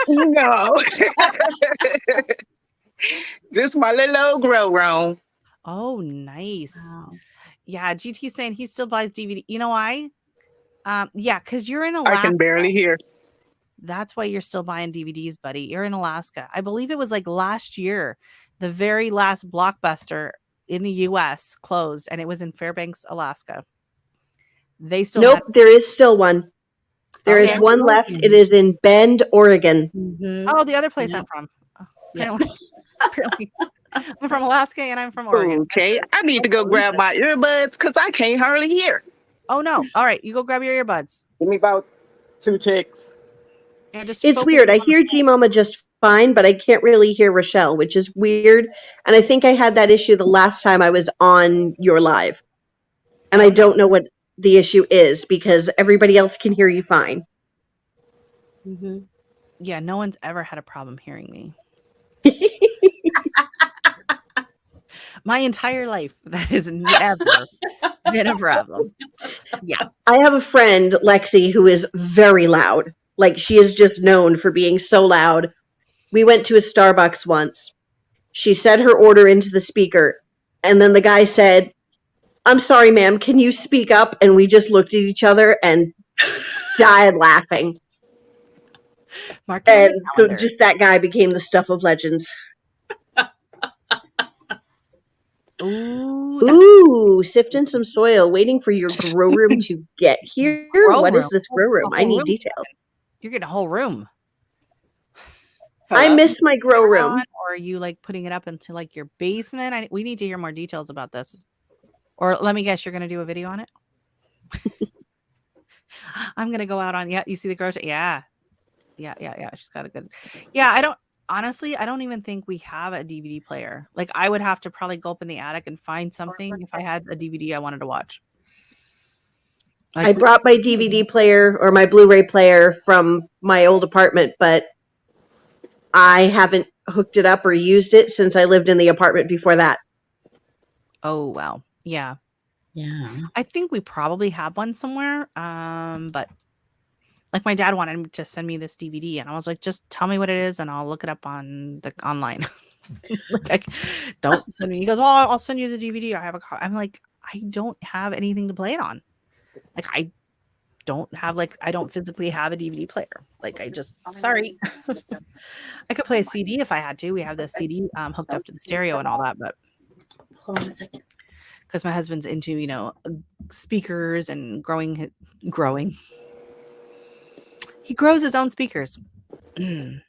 No. Just my little old grow room. Oh, nice. Wow. Yeah, GT's saying he still buys DVD. You know why? Yeah, because you're in Alaska. I can barely hear. That's why you're still buying DVDs, buddy. You're in Alaska. I believe it was like last year, the very last Blockbuster in the US closed, and it was in Fairbanks, Alaska. They still there is still one. There is Bend, one left. Oregon. It is in Bend, Oregon. Oh, the other place Yep. I'm from. Oh, Yep. apparently. I'm from Alaska and I'm from Oregon. Okay, I need to go grab my earbuds because I can't hardly hear. Oh no! All right, you go grab your earbuds. Give me about 2 ticks. And just It's focus weird. I on the hear G Mama just fine, but I can't really hear Rochelle, which is weird. And I think I had that issue the last time I was on your live. And I don't know what the issue is because everybody else can hear you fine. Mhm. Yeah, no one's ever had a problem hearing me. My entire life, that has never been a problem. Yeah. I have a friend, Lexi, who is very loud. Like, she is just known for being so loud. We went to a Starbucks once. She said her order into the speaker, and then the guy said, "I'm sorry, ma'am, can you speak up?" And we just looked at each other and died laughing. Mark it on And the so calendar. just that guy became the stuff of legends. Ooh, Ooh, sifting some soil, waiting for your grow room to get here. Grow What is room? this grow room? A I whole need room? details. You're getting a whole room. I Hello? miss my grow room. Or are you like putting it up into like your basement? We need to hear more details about this. Or let me guess, you're going to do a video on it? I'm going to go out on, yeah, you see the grow? Yeah. Yeah. She's got a good, yeah, I don't even think we have a DVD player. Like I would have to probably go up in the attic and find something if I had a DVD I wanted to watch. Like, I brought my DVD player or my Blu-ray player from my old apartment, but I haven't hooked it up or used it since I lived in the apartment before that. oh, wow. Yeah. Yeah. I think we probably have one somewhere. But like my dad wanted to send me this DVD and I was like, just tell me what it is and I'll look it up on the online. Like, don't send me. He goes, oh, I'll send you the DVD. I have a I'm like, I don't have anything to play it on. Like I don't physically have a DVD player. Like I just sorry. I could play a CD if I had to. We have the CD hooked up to the stereo and all that, but Hold on a second. because my husband's into, speakers and growing. He grows his own speakers. No,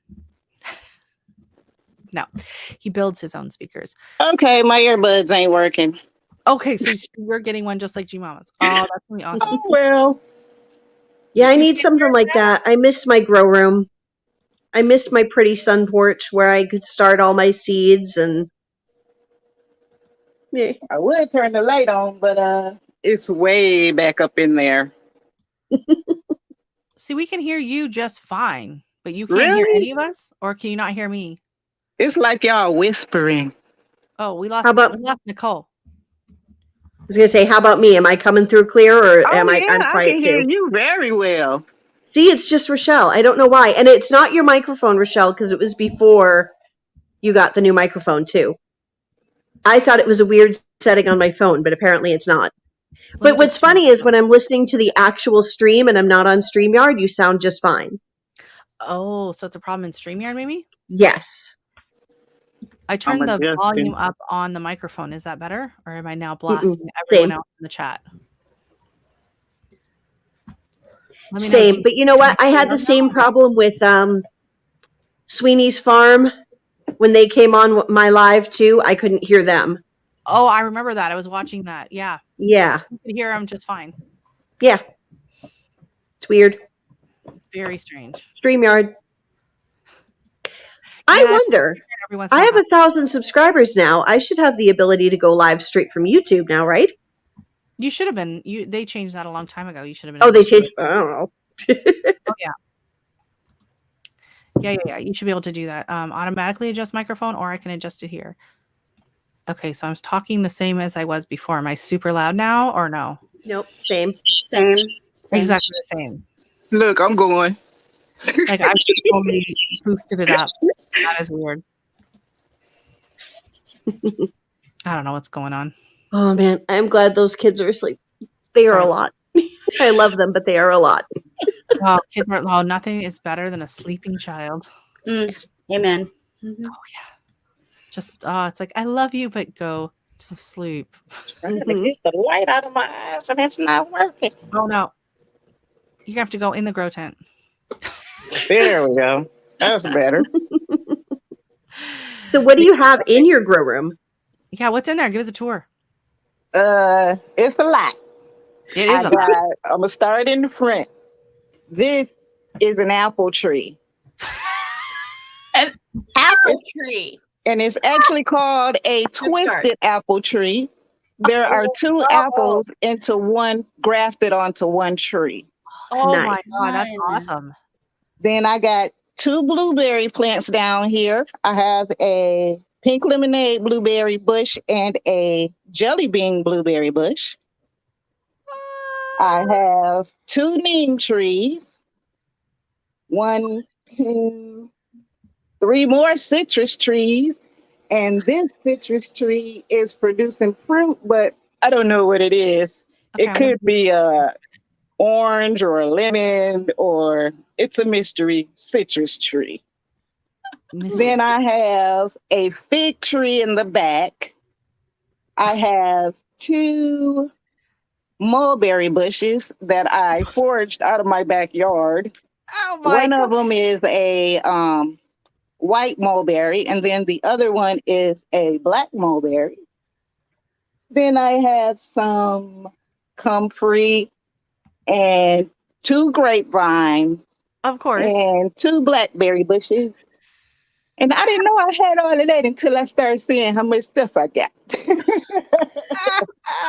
he builds his own speakers. Okay, my earbuds ain't working. Okay, so you're getting one just like G Mama's. Oh, that's gonna be awesome. Oh, well. Yeah, I need something like that. I miss my grow room. I miss my pretty sun porch where I could start all my seeds and yeah. I would turn the light on, but it's way back up in there. See, we can hear you just fine, but you can't hear Really? any of us, or can you not hear me? It's like y'all whispering. Oh, we lost Nicole. I was gonna say, how about me? Am I coming through clear or Oh, am yeah, I'm I quiet can hear too? you very well. See, it's just Rochelle. I don't know why. And it's not your microphone, Rochelle, because it was before you got the new microphone too. I thought it was a weird setting on my phone, but apparently it's not. But what's funny is when I'm listening to the actual stream and I'm not on StreamYard, you sound just fine. Oh, so it's a problem in StreamYard, maybe? Yes. I turned the adjusting. volume up on the microphone. Is that better? Or am I now blasting Same. everyone else in the chat? Let me know. Same. But you know what? I had the same problem with Sweeney's Farm when they came on my live too. I couldn't hear them. Oh, I remember that. I was watching that. Yeah. Yeah. You could hear them just fine. Yeah. It's weird. Very strange. StreamYard. I wonder. I have 1,000 subscribers now. I should have the ability to go live straight from YouTube now, right? You should have been. They changed that a long time ago. You should have been. Oh, they changed. I don't know. Oh yeah. Yeah. You should be able to do that. Automatically adjust microphone, or I can adjust it here. Okay, so I'm talking the same as I was before. Am I super loud now, or no? Nope. Same. Exactly the same. Look, I'm going. Like I totally boosted it up. That is weird. I don't know what's going on. Oh man, I'm glad those kids are asleep. They are a lot. I love them, but they are a lot. Oh, kids are. Oh, nothing is better than a sleeping child. Amen. Mm-hmm. Oh yeah. Just it's like I love you, but go to sleep. Trying to get the light out of my eyes, and it's not working. Oh no. You have to go in the grow tent. There we go. That's better. So what do you have in your grow room? Yeah, what's in there? Give us a tour. It's a lot. It is I'm gonna start in the front. This is an apple tree. An apple tree. And it's actually called a twisted apple tree. There are two apples into one, grafted onto one tree. Oh Nice. my God, that's awesome. Then I got 2 blueberry plants down here. I have a pink lemonade blueberry bush and a jelly bean blueberry bush. I have 2 neem trees. 1, 2, 3 more citrus trees. And this citrus tree is producing fruit, but I don't know what it is. Okay, It could be a orange or a lemon, or it's a mystery citrus tree. Then I have a fig tree in the back. I have 2 mulberry bushes that I foraged out of my backyard. Oh my One God. of them is a white mulberry, and then the other one is a black mulberry. Then I have some comfrey and 2 grapevines Of course. and 2 blackberry bushes. And I didn't know I had all of that until I started seeing how much stuff I got.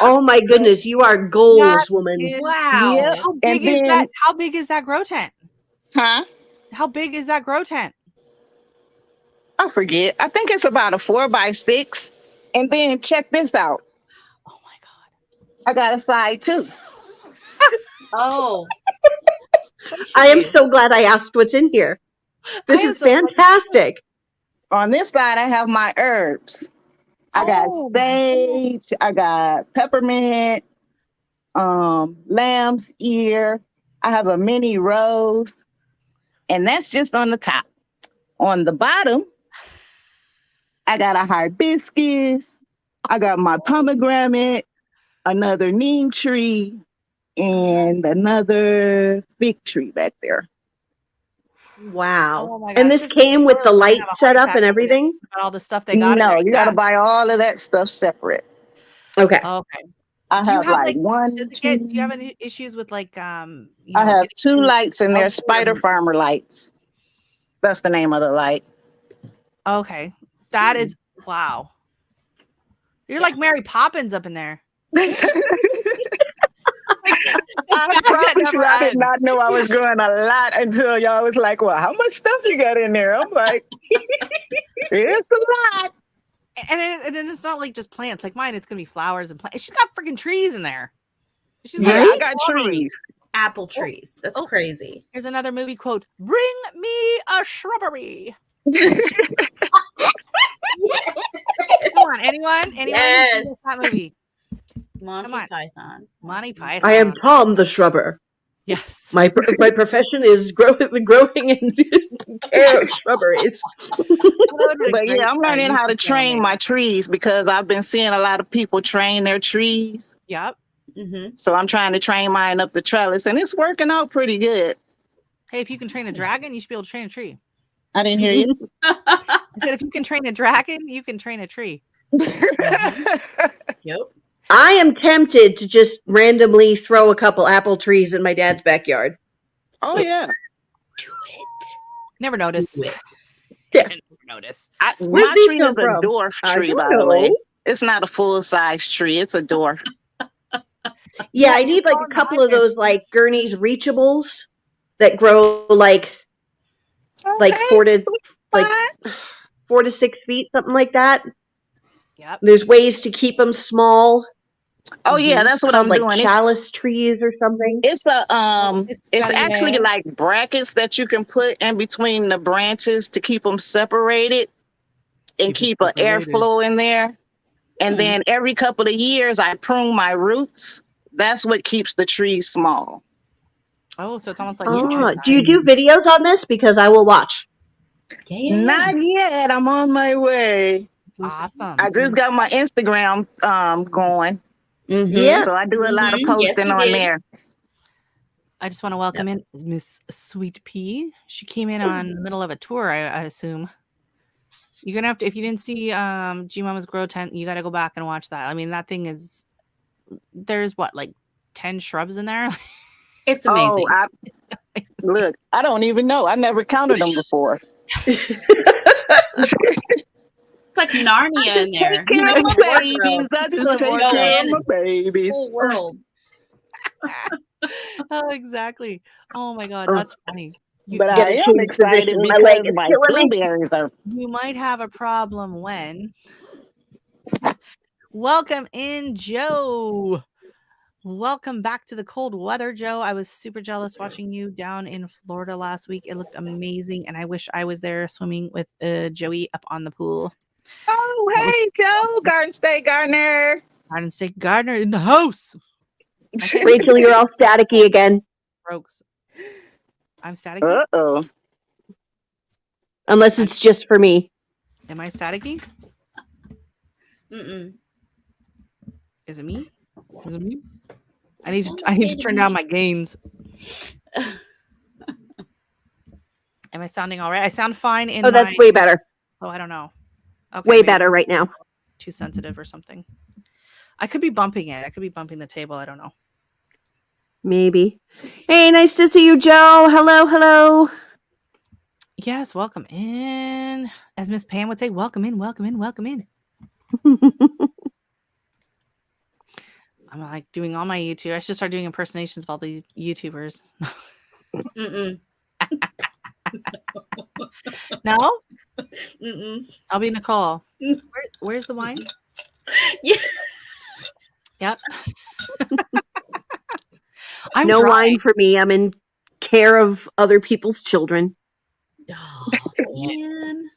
Oh my goodness, you are goals, woman. Wow. Yep. How big And is then- that? How big is that grow tent? Huh? How big is that grow tent? I forget. I think it's about a 4x6. And then check this out. Oh my God. I got a side too. Oh. I am so glad I asked what's in here. This I am is so glad- fantastic. On this side, I have my herbs. I got Oh, sage. I got peppermint, lamb's ear. I have a mini rose. And that's just on the top. On the bottom, I got a hibiscus. I got my pomegranate, another neem tree, and another fig tree back there. Wow. Oh my And God. this So if came you with were the to light have a set heart up and attack everything? about all the stuff they got in No, there. you got to buy all of that stuff separate. Okay. Okay. I Do you have have, like like, one, Do you have two. any issues with like I have 2 getting- lights and they're Okay. Spider Farmer lights. That's the name of the light. Okay. That is wow. You're like Mary Poppins up in there. I promise you, I did not know I was growing a lot until y'all was like, well, how much stuff you got in there? I'm like, it's a lot. And it's not like just plants like mine. It's gonna be flowers and plants. She's got freaking trees in there. She's Yeah, got I got trees. Apple trees. That's crazy. Here's another movie quote: "Bring me a shrubbery." Come on, anyone? Yes. What's that movie? Monty Come on. Python. Monty Python. I am Tom the Shrubber. Yes. My profession is growing and care of shrubberies. But yeah, I'm learning how to train my trees because I've been seeing a lot of people train their trees. Yep. Mm-hmm. So I'm trying to train mine up the trellis, and it's working out pretty good. Hey, if you can train a dragon, you should be able to train a tree. I didn't hear you. I said, if you can train a dragon, you can train a tree. Yep. I am tempted to just randomly throw a couple apple trees in my dad's backyard. Oh yeah. Do it. Never noticed. Do it. Yeah. Never noticed. Where'd My these tree come is a from? dwarf I tree, don't by the way. know. It's not a full-size tree. It's a dwarf. Yeah, I need like a couple of those like Gurney's reachables that grow like Okay, 4 to like fine. 4 to 6 feet, something like that. Yep. There's ways to keep them small. Oh yeah, that's what called I'm like doing. chalice trees or something. It's a it's got a actually name. like brackets that you can put in between the branches to keep them separated and keep an airflow in there. And then every couple of years I prune my roots. That's what keeps the trees small. Oh, so it's almost like Do you do videos on this? Because I will watch. Yeah. Not yet. I'm on my way. awesome. I just got my Instagram going. Mm-hmm. Yeah. So I do a lot of Mhm. Yes, posting you on did. there. I just want to welcome in Miss Sweet Pea. She came in on the middle of a tour, I assume. You're gonna have to, if you didn't see G Mama's Grow Tent, you got to go back and watch that. I mean, that thing is, there's what, like 10 shrubs in there. It's amazing. Look, I don't even know. I never counted them before. It's like Narnia in there. Take care of my babies. I just take care of my babies. Whole world. Oh, exactly. Oh my God, that's funny. But I am excited because my blueberries are. You might have a problem when. Welcome in, Joe. Welcome back to the cold weather, Joe. I was super jealous watching you down in Florida last week. It looked amazing, and I wish I was there swimming with Joey up on the pool. Oh, hey, Joe, Garden State Gardener. Garden State Gardener in the house. Rachel, you're all staticky again. Rogues. I'm staticky? Uh-oh. Unless it's just for me. Am I staticky? Mm-mm. Is it me? Is it me? I need to turn down my gains. Am I sounding all right? I sound fine in that's way better. Oh, I don't know. Okay, way better right now. Too sensitive or something. I could be bumping it. I could be bumping the table. I don't know. Maybe. Hey, nice to see you, Joe. Hello, hello. Yes, welcome in. As Miss Pam would say, welcome in, welcome in, welcome in. I'm like doing all my YouTube. I should start doing impersonations of all the YouTubers. Mm-mm. No? Mm-mm. I'll be Nicole. Where's the wine? Yeah. Yep. No wine for me. I'm in care of other people's children. Oh, man.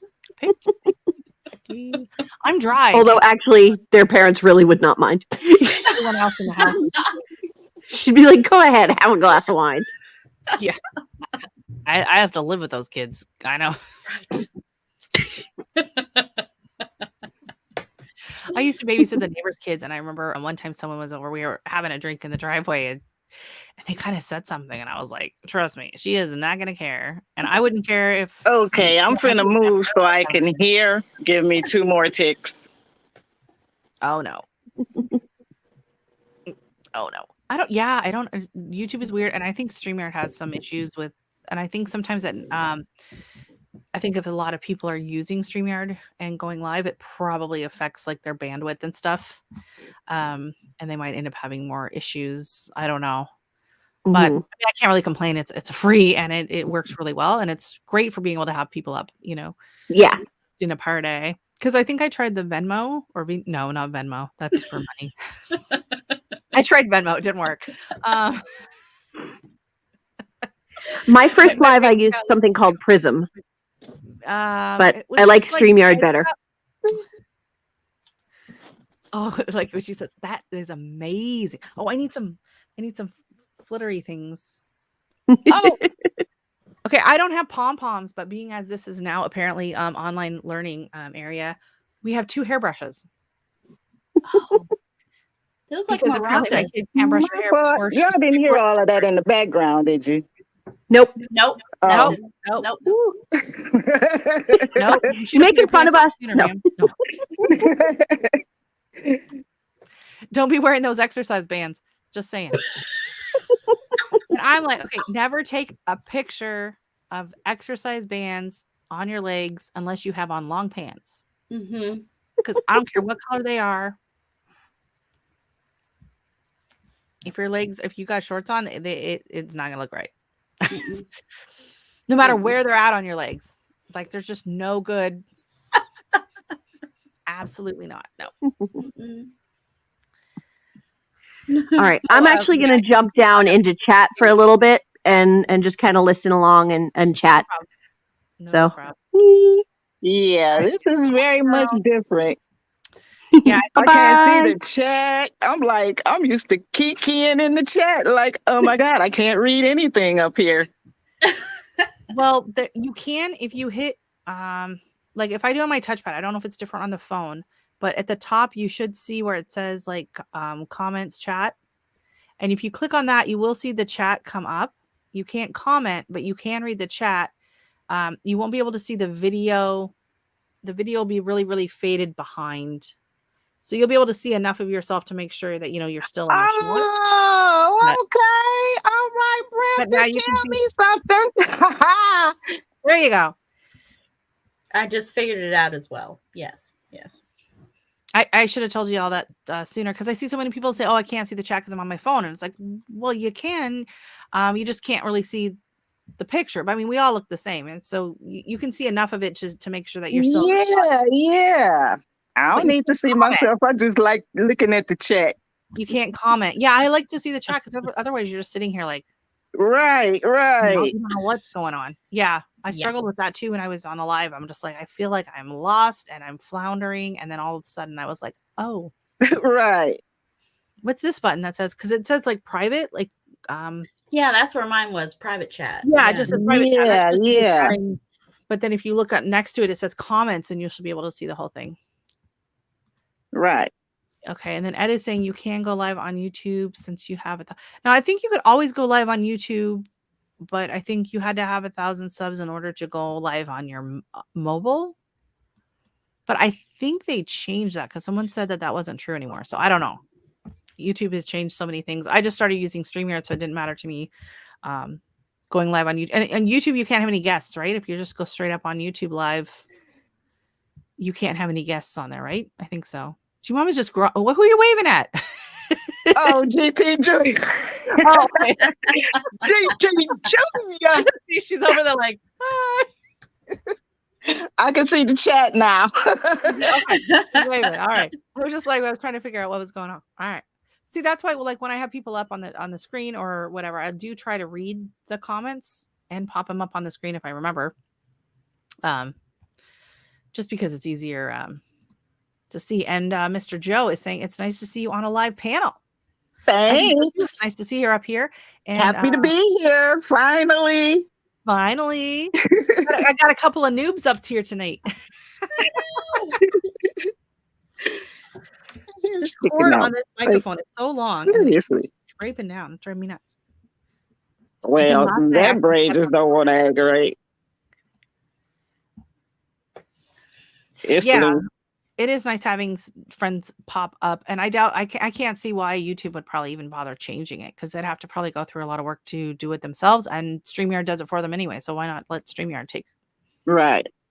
I'm dry. Although actually, their parents really would not mind. Everyone else in the house. She'd be like, go ahead, have a glass of wine. Yeah. I have to live with those kids. I know. Right. I used to babysit the neighbors' kids, and I remember one time someone was over. We were having a drink in the driveway, and they kind of said something, and I was like, "Trust me, she is not going to care, and I wouldn't care if." Okay, I'm finna move so I can hear. Give me 2 more ticks. Oh no. Oh no. I don't. Yeah, I don't. YouTube is weird, and I think StreamYard has some issues with. And I think sometimes that I think if a lot of people are using StreamYard and going live, it probably affects like their bandwidth and stuff. And they might end up having more issues. I don't know. But I mean, I can't really complain. It's free and it works really well. And it's great for being able to have people up, Yeah. In a per day. Because I think I tried the Venmo no, not Venmo. That's for money. I tried Venmo. It didn't work. My first live, I used something called Prism. But I like StreamYard better. Oh, like what she says, that is amazing. Oh, I need some flittery things. Oh. Okay, I don't have pom-poms, but being as this is now apparently online learning area, we have 2 hairbrushes. Oh. They look like maracas. Kids can't brush your hair before you didn't hear all of that in the background, did you? Nope. Nope. Nope. Nope. Nope. You making fun of us? No. Don't be wearing those exercise bands. Just saying. And I'm like, okay, never take a picture of exercise bands on your legs unless you have on long pants. Mm-hmm. Because I don't care what color they are. If you got shorts on, it's not gonna look right. No matter where they're at on your legs. Like there's just no good. Absolutely not. No. All right. I'm actually going to jump down into chat for a little bit and just kind of listen along and chat. No problem. Yeah, this is very much different. Yeah, I can't see the chat. I'm used to kikiing in the chat. Like, oh my God, I can't read anything up here. Well, you can if you hit like if I do on my touchpad. I don't know if it's different on the phone, but at the top you should see where it says like comments chat, And if you click on that, you will see the chat come up. You can't comment, but you can read the chat. You won't be able to see the video. The video will be really, really faded behind. So you'll be able to see enough of yourself to make sure that, you're still in the shot. Oh, okay. All right, But now Brenda, you can tell me something. There you go. I just figured it out as well. Yes. I should have told you all that sooner, because I see so many people say, oh, I can't see the chat because I'm on my phone. And it's like, well, you can. You just can't really see the picture. But I mean, we all look the same. And so you can see enough of it to make sure that you're still. Yeah. I don't need to see myself. I just like looking at the chat. You can't comment. Yeah, I like to see the chat, because otherwise you're just sitting here like. Right. You don't know what's going on. Yeah. I struggled with that too when I was on a live. I'm just like, I feel like I'm lost and I'm floundering. And then all of a sudden I was like, oh. Right. What's this button that says? Because it says like private, like. Yeah, that's where mine was, private chat. Yeah, just a private chat. That's just chatting. But then if you look up next to it, it says comments, and you should be able to see the whole thing. Right. Okay, and then Ed is saying you can go live on YouTube since you have it. Now, I think you could always go live on YouTube, but I think you had to have 1,000 subs in order to go live on your mobile. But I think they changed that, because someone said that wasn't true anymore. So I don't know. YouTube has changed so many things. I just started using StreamYard, so it didn't matter to me going live on YouTube. And YouTube, you can't have any guests, right? If you just go straight up on YouTube live, you can't have any guests on there, right? I think so. G-Mom is just who are you waving at? Oh, GT Junior. Oh, GT Junior. She's over there like, hi. I can see the chat now. Wait. All right. I was just like, I was trying to figure out what was going on. All right. See, that's why, like, when I have people up on the screen or whatever, I do try to read the comments and pop them up on the screen if I remember. Just because it's easier to see. And Mr. Joe is saying it's nice to see you on a live panel. Thanks. It's nice to see you up here. And happy to be here. Finally. I got a couple of noobs up here tonight. This cord on this microphone is so long. Seriously. Scraping down. It's driving me nuts. Well, that braid just don't want to act right. It is nice having friends pop up, and I doubt I can't see why YouTube would probably even bother changing it, because they'd have to probably go through a lot of work to do it themselves, and StreamYard does it for them anyway. So why not let StreamYard take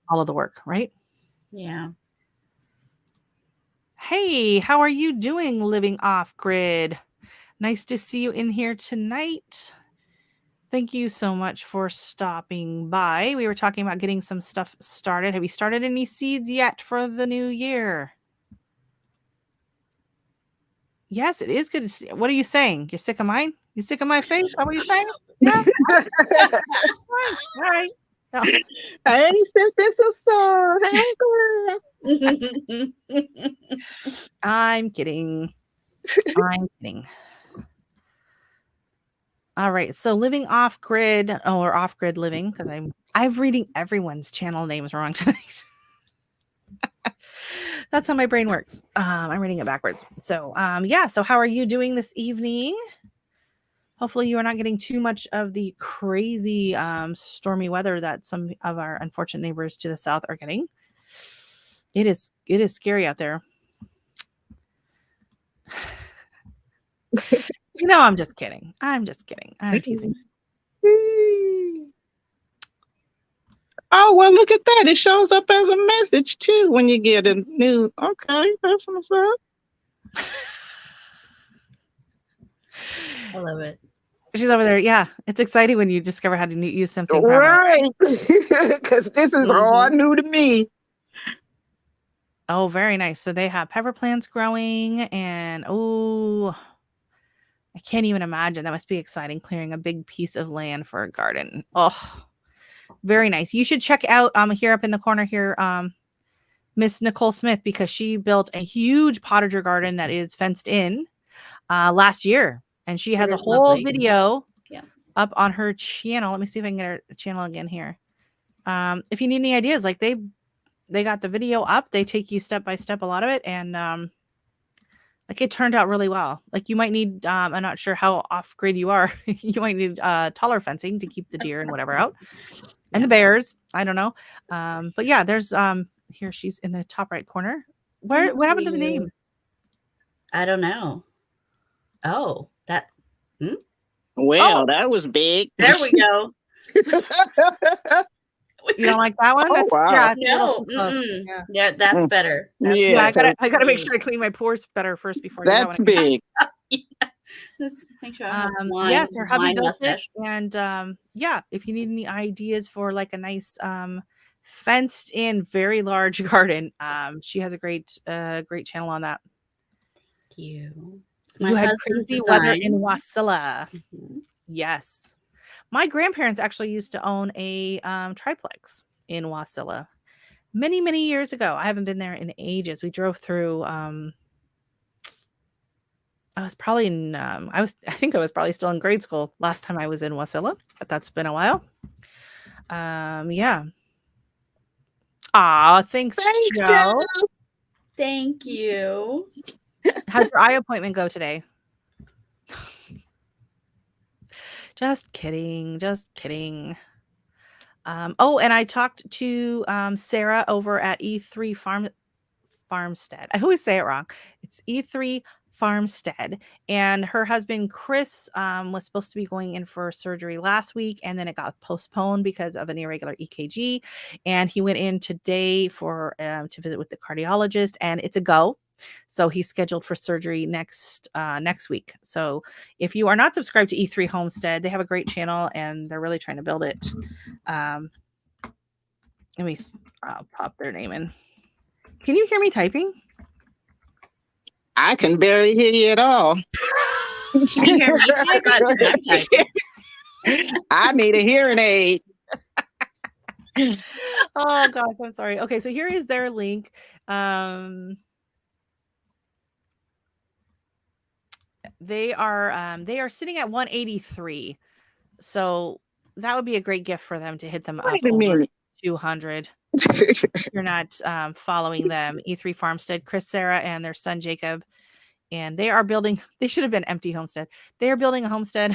all of the work, right? Yeah. Hey, how are you doing, living off grid? Nice to see you in here tonight. Thank you so much for stopping by. We were talking about getting some stuff started. Have you started any seeds yet for the new year? Yes, it is good to see. What are you saying? You're sick of mine? You sick of my face? Is that what you're saying? Yeah. All right. No. I ain't I'm kidding. I'm kidding. All right. So living off grid or off grid living, because I'm reading everyone's channel names wrong tonight. That's how my brain works. I'm reading it backwards. So yeah. So how are you doing this evening? Hopefully you are not getting too much of the crazy stormy weather that some of our unfortunate neighbors to the south are getting. It is scary out there. I'm just kidding. I'm teasing. Oh, well, look at that. It shows up as a message, too, when you get a new... Okay, that's what's up. I love it. She's over there. Yeah, it's exciting when you discover how to use something. Right. Because this is all new to me. Oh, very nice. So they have pepper plants growing, and I can't even imagine. That must be exciting, clearing a big piece of land for a garden. Oh, very nice. You should check out here up in the corner here, Miss Nicole Smith, because she built a huge potager garden that is fenced in last year, and she has a whole video up on her channel. Let me see if I can get her channel again here. If you need any ideas, like they got the video up, they take you step by step, a lot of it, and Like it turned out really well. Like you might need, I'm not sure how off grid you are. You might need taller fencing to keep the deer and whatever out, and the bears. I don't know. But yeah, there's here she's in the top right corner. What happened to the names? I don't know. Oh, that. Well, that was big. There we go. You don't like that one? Oh, That's wow. No. Yeah, that's better. That's Yeah, I gotta make sure I clean my pores better first before that's big. Let's make sure I have yes, her hubby wine built mustache. it, and yeah, if you need any ideas for like a nice fenced in very large garden, she has a great channel on that. Thank you. You had crazy weather in Wasilla. Yes, my grandparents actually used to own a triplex in Wasilla many years ago. I haven't been there in ages. We drove through. I was probably in, I think I was probably still in grade school last time I was in Wasilla, but that's been a while. Yeah. Aw, thanks, Joe. Thank you. How'd your eye appointment go today? Just kidding. Oh, and I talked to Sarah over at E3 Farmstead. I always say it wrong. It's E3 Farmstead, and her husband Chris was supposed to be going in for surgery last week, and then it got postponed because of an irregular EKG, and he went in today for to visit with the cardiologist, and it's a go. So he's scheduled for surgery next week. So if you are not subscribed to E3 Homestead, they have a great channel and they're really trying to build it. Let me pop their name in. Can you hear me typing? I can barely hear you at all. I need a hearing aid. Oh gosh, I'm sorry. Okay, so here is their link. They are sitting at 183. So that would be a great gift for them to hit them up over 200. You're not following them. E3 Farmstead, Chris, Sarah, and their son Jacob, and they are building. They should have been empty homestead. They are building a homestead,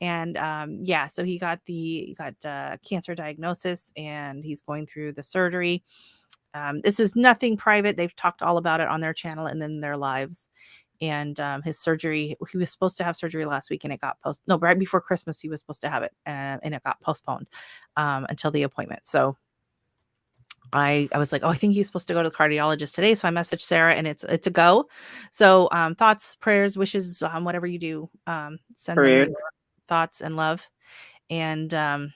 and yeah. So he got cancer diagnosis, and he's going through the surgery. This is nothing private. They've talked all about it on their channel and in their lives. And his surgery, he was supposed to have surgery last week and it got right before Christmas, he was supposed to have it and it got postponed until the appointment. So I was like, oh, I think he's supposed to go to the cardiologist today. So I messaged Sarah and it's a go. So thoughts, prayers, wishes, whatever you do, send them your thoughts and love. And okay,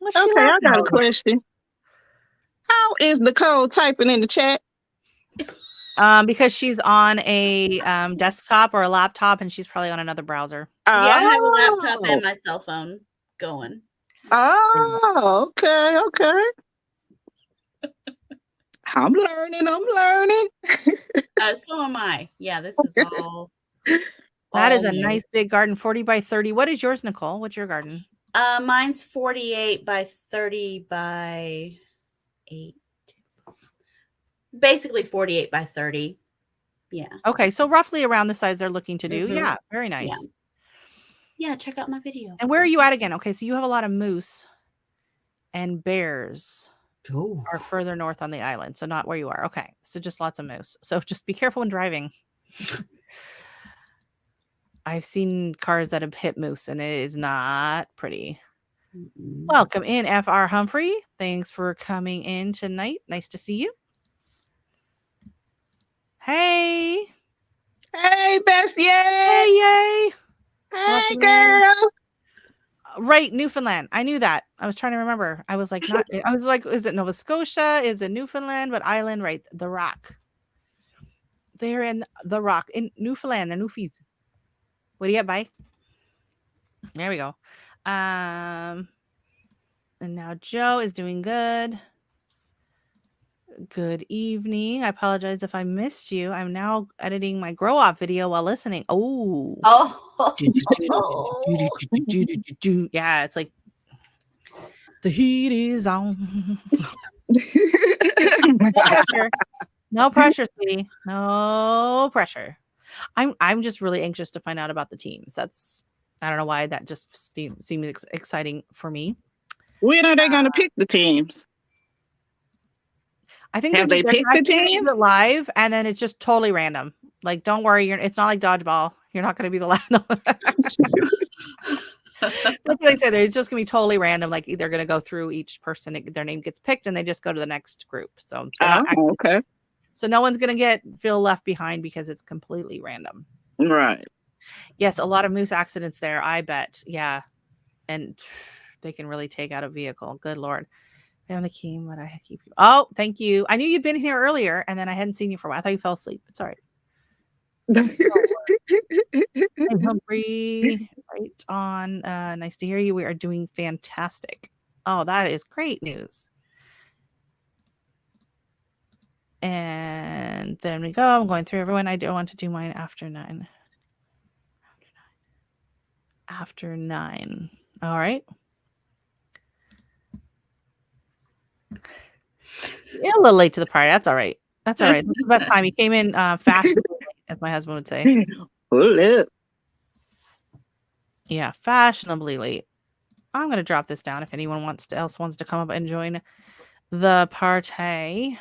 I got a question. How is Nicole typing in the chat? Because she's on a desktop or a laptop, and she's probably on another browser. Yeah, I have a laptop and my cell phone going. Oh, okay. I'm learning. So am I. Yeah, this is all. That is a nice big garden, 40 by 30. What is yours, Nicole? What's your garden? Mine's 48 by 30 by 8. Basically 48 by 30. Yeah. Okay, so roughly around the size they're looking to do. Mm-hmm. Yeah, very nice. Yeah, check out my video. And where are you at again? Okay, so you have a lot of moose and bears are further north on the island, so not where you are. Okay, so just lots of moose. So just be careful when driving. I've seen cars that have hit moose, and it is not pretty. Mm-mm. Welcome in, FR Humphrey. Thanks for coming in tonight. Nice to see you. Hey, Bess, yay! Hey, Hey, girl. Right, Newfoundland. I knew that. I was trying to remember. I was like, is it Nova Scotia? Is it Newfoundland? But island, right? The Rock. They're in the Rock in Newfoundland. They're Newfies. What do you have, bye? There we go. And now Joe is doing good. Good evening. I apologize if I missed you. I'm now editing my grow off video while listening. Oh. Yeah, it's like the heat is on. No pressure. No pressure, sweetie. No pressure. I'm just really anxious to find out about the teams. I don't know why that just seems exciting for me. When are they going to pick the teams? I think Have they picked the teams live, and then it's just totally random. Like, don't worry, it's not like dodgeball. You're not going to be the last. That's what they say. It's just going to be totally random. Like, they're going to go through each person, their name gets picked, and they just go to the next group. So, okay. So no one's going to feel left behind because it's completely random. Right. Yes, a lot of moose accidents there, I bet. Yeah. And they can really take out a vehicle. Good Lord. I have the key, but I keep you. Oh, thank you. I knew you'd been here earlier, and then I hadn't seen you for a while. I thought you fell asleep. It's all right. I'm hungry. Right on. Nice to hear you. We are doing fantastic. Oh, that is great news. And then we go. I'm going through everyone. I don't want to do mine after 9. After 9. All right. Yeah, a little late to the party. That's all right. That's all right. That's the best time. He came in fashionably late, as my husband would say. Yeah, fashionably late. I'm going to drop this down if anyone else wants to come up and join the party.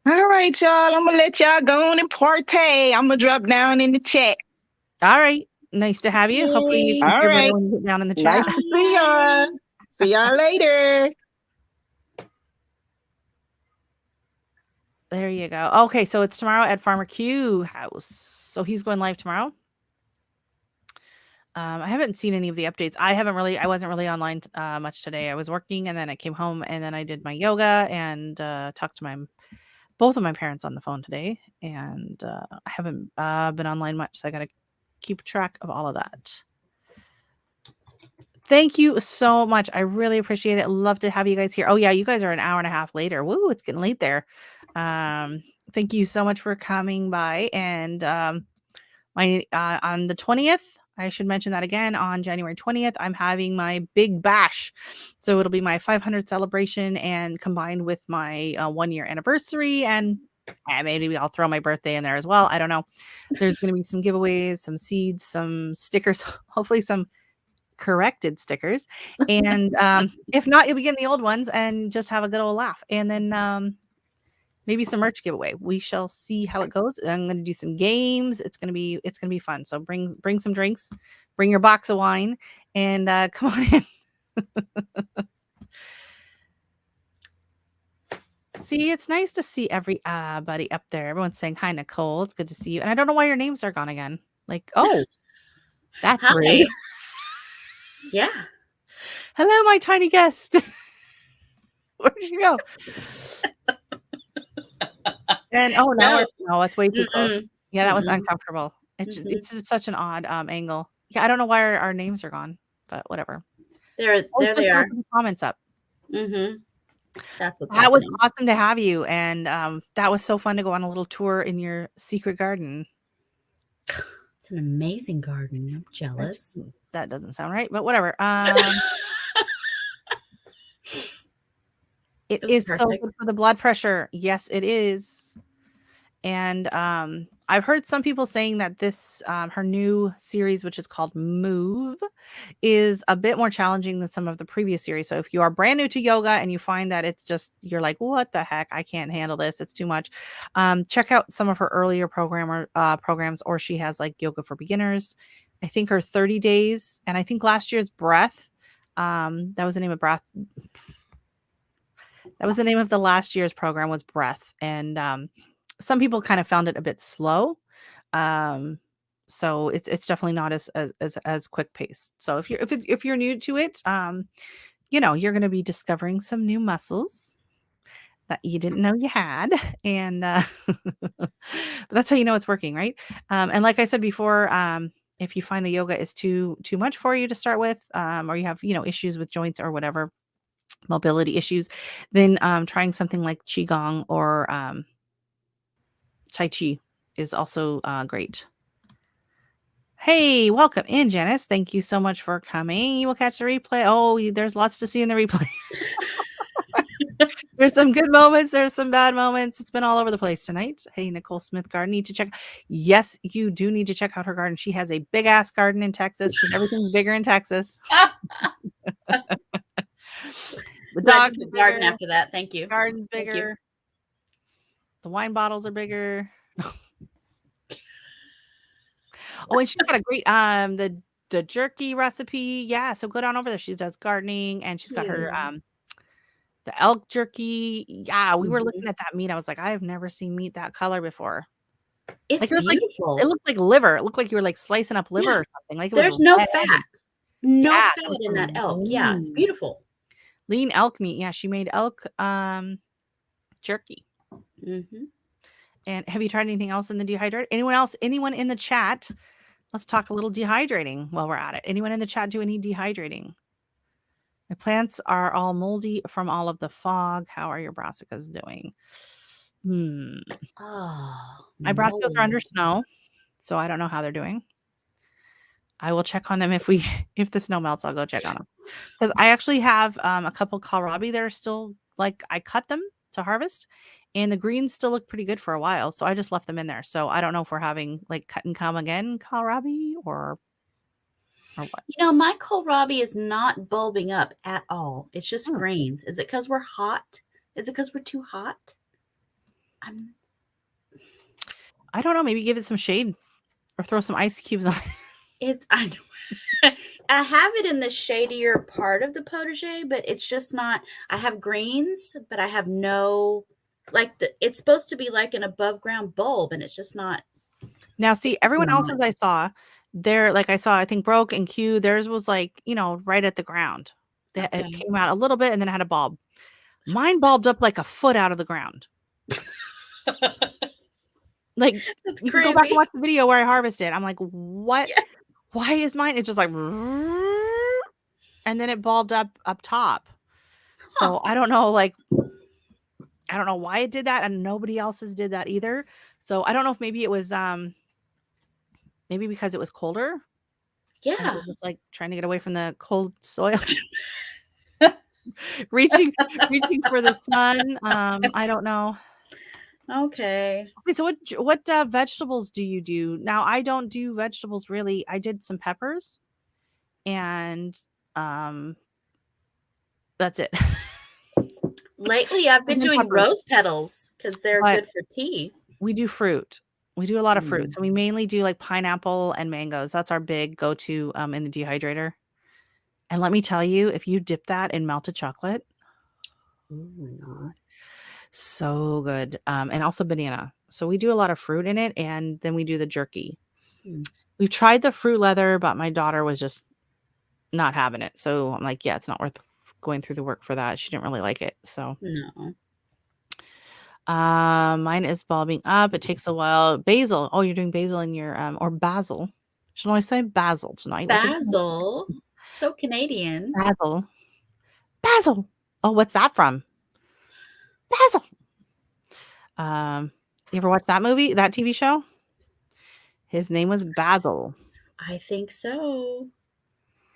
All right, y'all. I'm going to let y'all go on and party. I'm going to drop down in the chat. All right. Nice to have you. Hopefully you can hear better when you get down in the chat. Nice to see y'all. See y'all later. There you go. Okay, so it's tomorrow at Farmer Q house. So he's going live tomorrow. I haven't seen any of the updates. I wasn't really online much today. I was working, and then I came home, and then I did my yoga and talked to both of my parents on the phone today. And I haven't been online much, so I got to keep track of all of that. Thank you so much. I really appreciate it. Love to have you guys here. Oh yeah, you guys are an hour and a half later. Woo, it's getting late there. Thank you so much for coming by. And on the 20th, I should mention that again, on January 20th, I'm having my big bash. So it'll be my 500 celebration, and combined with my 1-year anniversary, and maybe I'll throw my birthday in there as well. I don't know. There's going to be some giveaways, some seeds, some stickers, hopefully some corrected stickers. And if not, you'll be getting the old ones and just have a good old laugh. And then maybe some merch giveaway. We shall see how it goes. I'm going to do some games. It's going to be fun. So bring some drinks, bring your box of wine, and come on in. See, it's nice to see everybody up there. Everyone's saying hi, Nicole. It's good to see you. And I don't know why your names are gone again. Like, oh, that's rude. Yeah. Hello, my tiny guest. Where did you go? And no, it's way too close. Yeah, that was uncomfortable. It's just such an odd angle. Yeah, I don't know why our names are gone, but whatever. There they are. Comments up. That's what's That was awesome to have you, and that was so fun to go on a little tour in your secret garden. It's an amazing garden. I'm jealous. That doesn't sound right, but whatever. It is so good for the blood pressure. Yes, it is. And I've heard some people saying that this her new series, which is called Move, is a bit more challenging than some of the previous series. So if you are brand new to yoga and you find that it's just, you're like, what the heck, I can't handle this, it's too much, check out some of her earlier programs, or she has like Yoga for Beginners. I think her 30 days, and I think last year's Breath, that was the name of Breath. That was the name of the last year's program, was Breath. And some people kind of found it a bit slow. So it's definitely not as quick paced. So if you're new to it, you're going to be discovering some new muscles that you didn't know you had. And but that's how you know it's working, right? And like I said before, if you find the yoga is too much for you to start with, or you have, issues with joints or whatever, mobility issues, then trying something like Qigong or Tai Chi is also great. Hey, welcome in, Janice. Thank you so much for coming. You will catch the replay. Oh, there's lots to see in the replay. There's some good moments. There's some bad moments. It's been all over the place tonight. Hey, Nicole Smith garden. Need to check. Yes, you do need to check out her garden. She has a big ass garden in Texas because everything's bigger in Texas. The dog's the garden after that. Thank you. The garden's bigger. The wine bottles are bigger. Oh, and she's got a great the jerky recipe. Yeah, so go down over there. She does gardening and she's got her the elk jerky. Yeah, we were looking at that meat. I was like, I have never seen meat that color before. It's like, beautiful. It looked like liver. It looked like you were like slicing up liver or something. Like there's no fat. No fat in that elk. Yeah, it's beautiful. Lean elk meat. Yeah, she made elk jerky. And have you tried anything else in the dehydrator? Anyone else? Anyone in the chat? Let's talk a little dehydrating while we're at it. Anyone in the chat do any dehydrating? My plants are all moldy from all of the fog. How are your brassicas doing? My brassicas are under snow, so I don't know how they're doing. I will check on them if the snow melts. I'll go check on them because I actually have a couple kohlrabi that are still like I cut them to harvest, and the greens still look pretty good for a while. So I just left them in there. So I don't know if we're having like cut and come again kohlrabi or what. My kohlrabi is not bulbing up at all. It's just grains. Is it because we're hot? Is it because we're too hot? I don't know. Maybe give it some shade or throw some ice cubes on it. I know. I have it in the shadier part of the potager, but it's just not. I have greens, but I have no it's supposed to be like an above ground bulb, and it's just not. Now, see, everyone else's I saw, I think Broke and Q, theirs was like, right at the ground. It came out a little bit and then it had a bulb. Mine bulbed up like a foot out of the ground. Like, you can go back and watch the video where I harvested. I'm like, what? Yeah. Why is mine? It's just like, and then it bulbed up top. So I don't know, I don't know why it did that, and nobody else's did that either. So I don't know if maybe it was maybe because it was colder. Yeah. It was like trying to get away from the cold soil. reaching for the sun. I don't know. Okay. So what vegetables do you do? Now I don't do vegetables really. I did some peppers and that's it. Lately I've been doing rose petals because they're good for tea. We do fruit. We do a lot of fruit. So we mainly do like pineapple and mangoes. That's our big go-to in the dehydrator. And let me tell you, if you dip that in melted chocolate, oh my God, so good. And also banana. So we do a lot of fruit in it, and then we do the jerky. We've tried the fruit leather, but my daughter was just not having it. So I'm like, yeah, it's not worth going through the work for that. She didn't really like it. So no. Mine is bulbing up. It takes a while. Basil. Oh, you're doing basil in your or basil. Should I say basil tonight? Basil. So Canadian. Basil. Oh, what's that from? Basil. You ever watch that movie, that TV show? His name was Basil. I think so.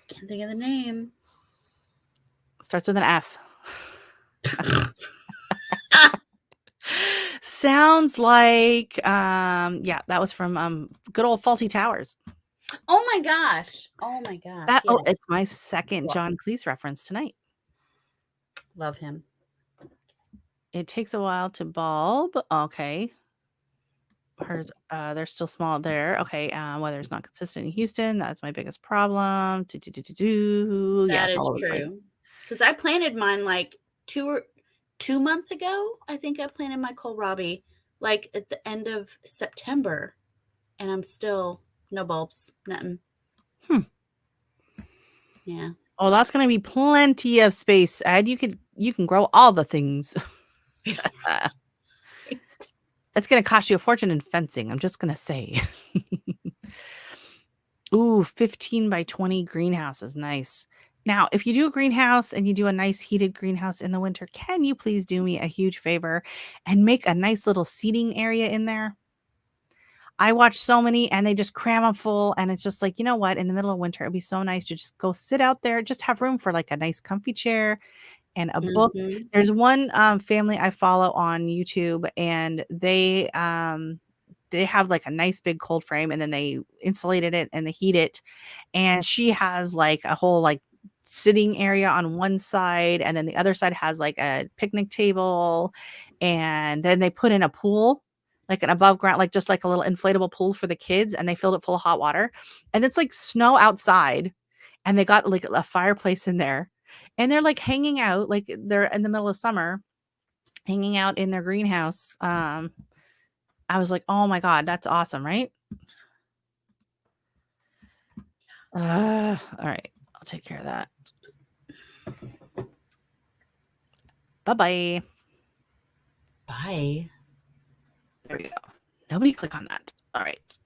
Can't think of the name. Starts with an F. Sounds like that was from good old Faulty Towers. Oh my gosh. Yes. Oh, it's my second John Cleese reference tonight. Love him. It takes a while to bulb. Okay. Hers, they're still small there. Okay. Weather's not consistent in Houston. That's my biggest problem. That is true. Because I planted mine like 2 months ago. I think I planted my kohlrabi like at the end of September, and I'm still no bulbs, nothing. Yeah. Oh, that's going to be plenty of space, Ed. You can grow all the things. It's going to cost you a fortune in fencing. I'm just going to say. Ooh, 15 by 20 greenhouse is nice. Now, if you do a greenhouse and you do a nice heated greenhouse in the winter, can you please do me a huge favor and make a nice little seating area in there? I watch so many and they just cram them full. And it's just like, you know what? In the middle of winter, it'd be so nice to just go sit out there, just have room for like a nice comfy chair and a book. There's one family I follow on YouTube, and they have like a nice big cold frame, and then they insulated it and they heat it. And she has like a whole like sitting area on one side, and then the other side has like a picnic table, and then they put in a pool, like an above ground, like just like a little inflatable pool for the kids, and they filled it full of hot water, and it's like snow outside, and they got like a fireplace in there, and they're like hanging out, like they're in the middle of summer hanging out in their greenhouse. I was like, oh my God, that's awesome, right? All right, I'll take care of that. Bye-bye. Bye. There we go. Nobody click on that. All right.